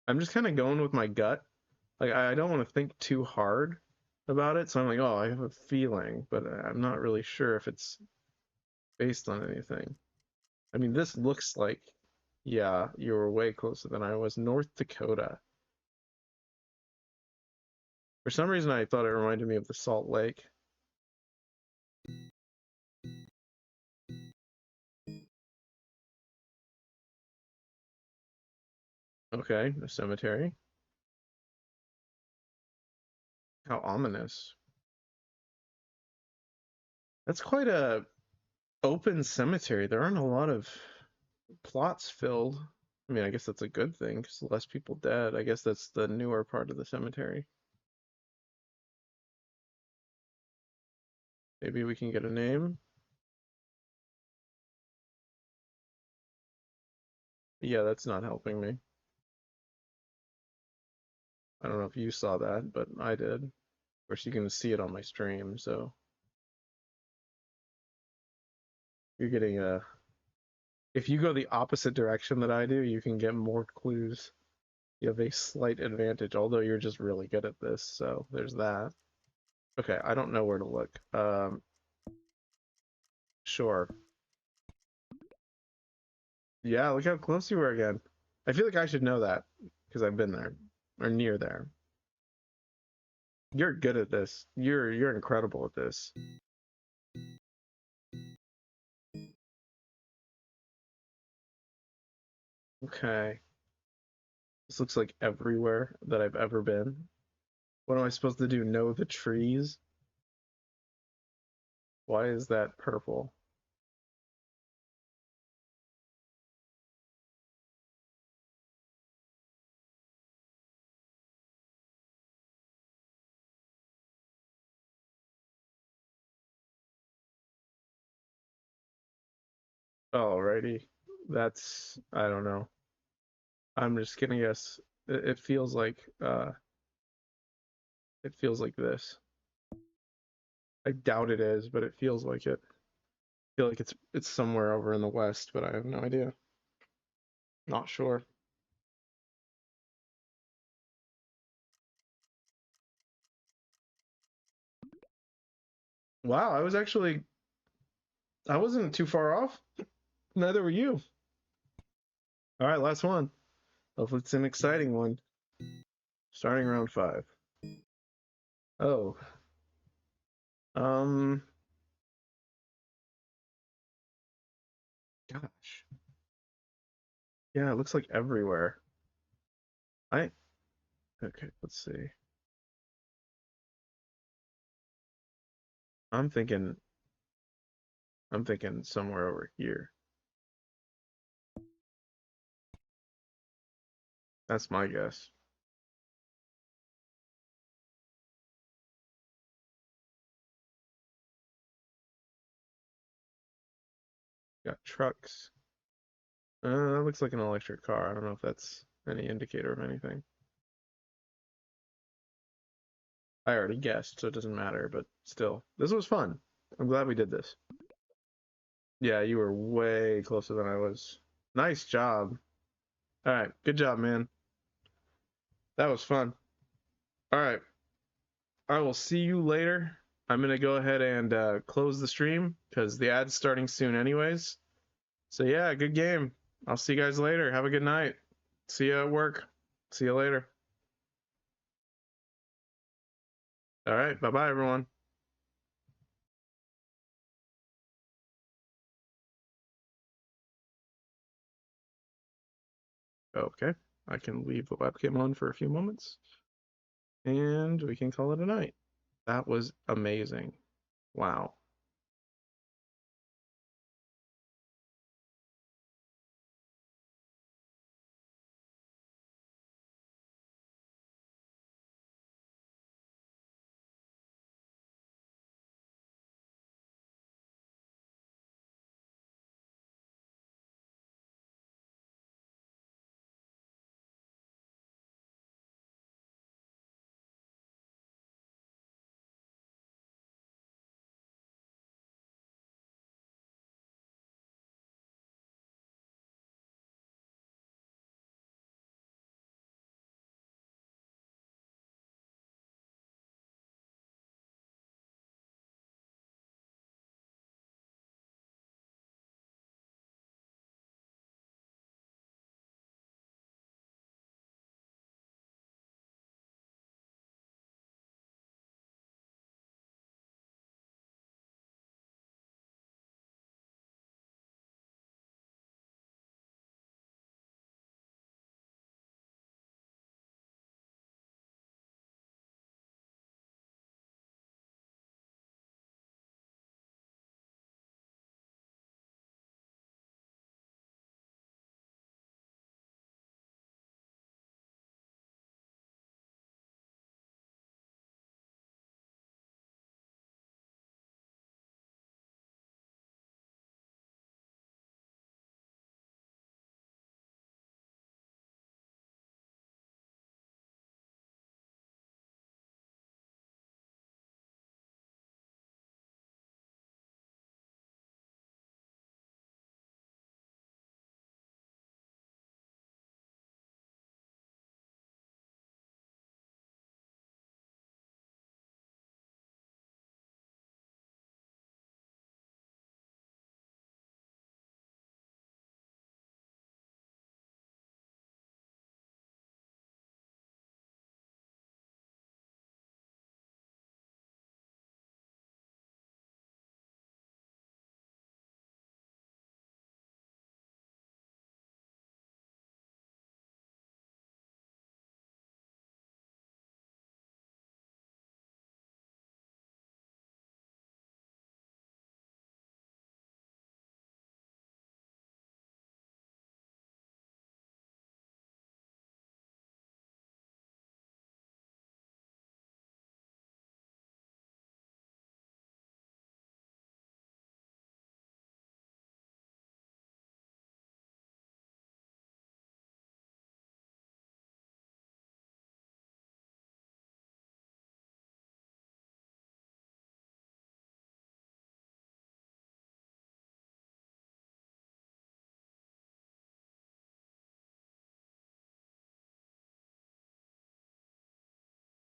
I'm just kind of going with my gut. Like I don't want to think too hard about it, so I'm like, oh, I have a feeling, but I'm not really sure if it's based on anything. I mean, this looks like, yeah, you were way closer than I was. North Dakota. For some reason, I thought it reminded me of the Salt Lake. Okay, a cemetery. How ominous. That's quite a open cemetery. There aren't a lot of plots filled. I mean, I guess that's a good thing because less people dead. I guess that's the newer part of the cemetery. Maybe we can get a name. Yeah, that's not helping me. I don't know if you saw that, but I did. Of course, you can see it on my stream, so you're getting a. If you go the opposite direction that I do, you can get more clues. You have a slight advantage, although you're just really good at this, so there's that. Okay, I don't know where to look. Sure. Yeah, look how close you were again. I feel like I should know that because I've been there or near there. You're good at this. You're incredible at this. Okay. This looks like everywhere that I've ever been. What am I supposed to do? Know the trees? Why is that purple? Alrighty. That's, I don't know. I'm just gonna guess. It feels like this. I doubt it is, but it feels like it. I feel like it's somewhere over in the west, but I have no idea. Not sure. Wow, I wasn't too far off. Neither were you. All right, last one. Hopefully it's an exciting one. Starting round 5. Oh. Um Gosh. Yeah, it looks like everywhere. I Okay, let's see. I'm thinking somewhere over here. That's my guess. Got trucks. That looks like an electric car. I don't know if that's any indicator of anything. I already guessed, so it doesn't matter, but still. This was fun. I'm glad we did this. Yeah, you were way closer than I was. Nice job. All right, good job, man. That was fun. All right, I will see you later. I'm gonna go ahead and close the stream because the ad's starting soon anyways. So yeah, good game. I'll see you guys later. Have a good night. See you at work. See you later. All right, bye-bye, everyone. Okay, I can leave the webcam on for a few moments, and we can call it a night. That was amazing. Wow.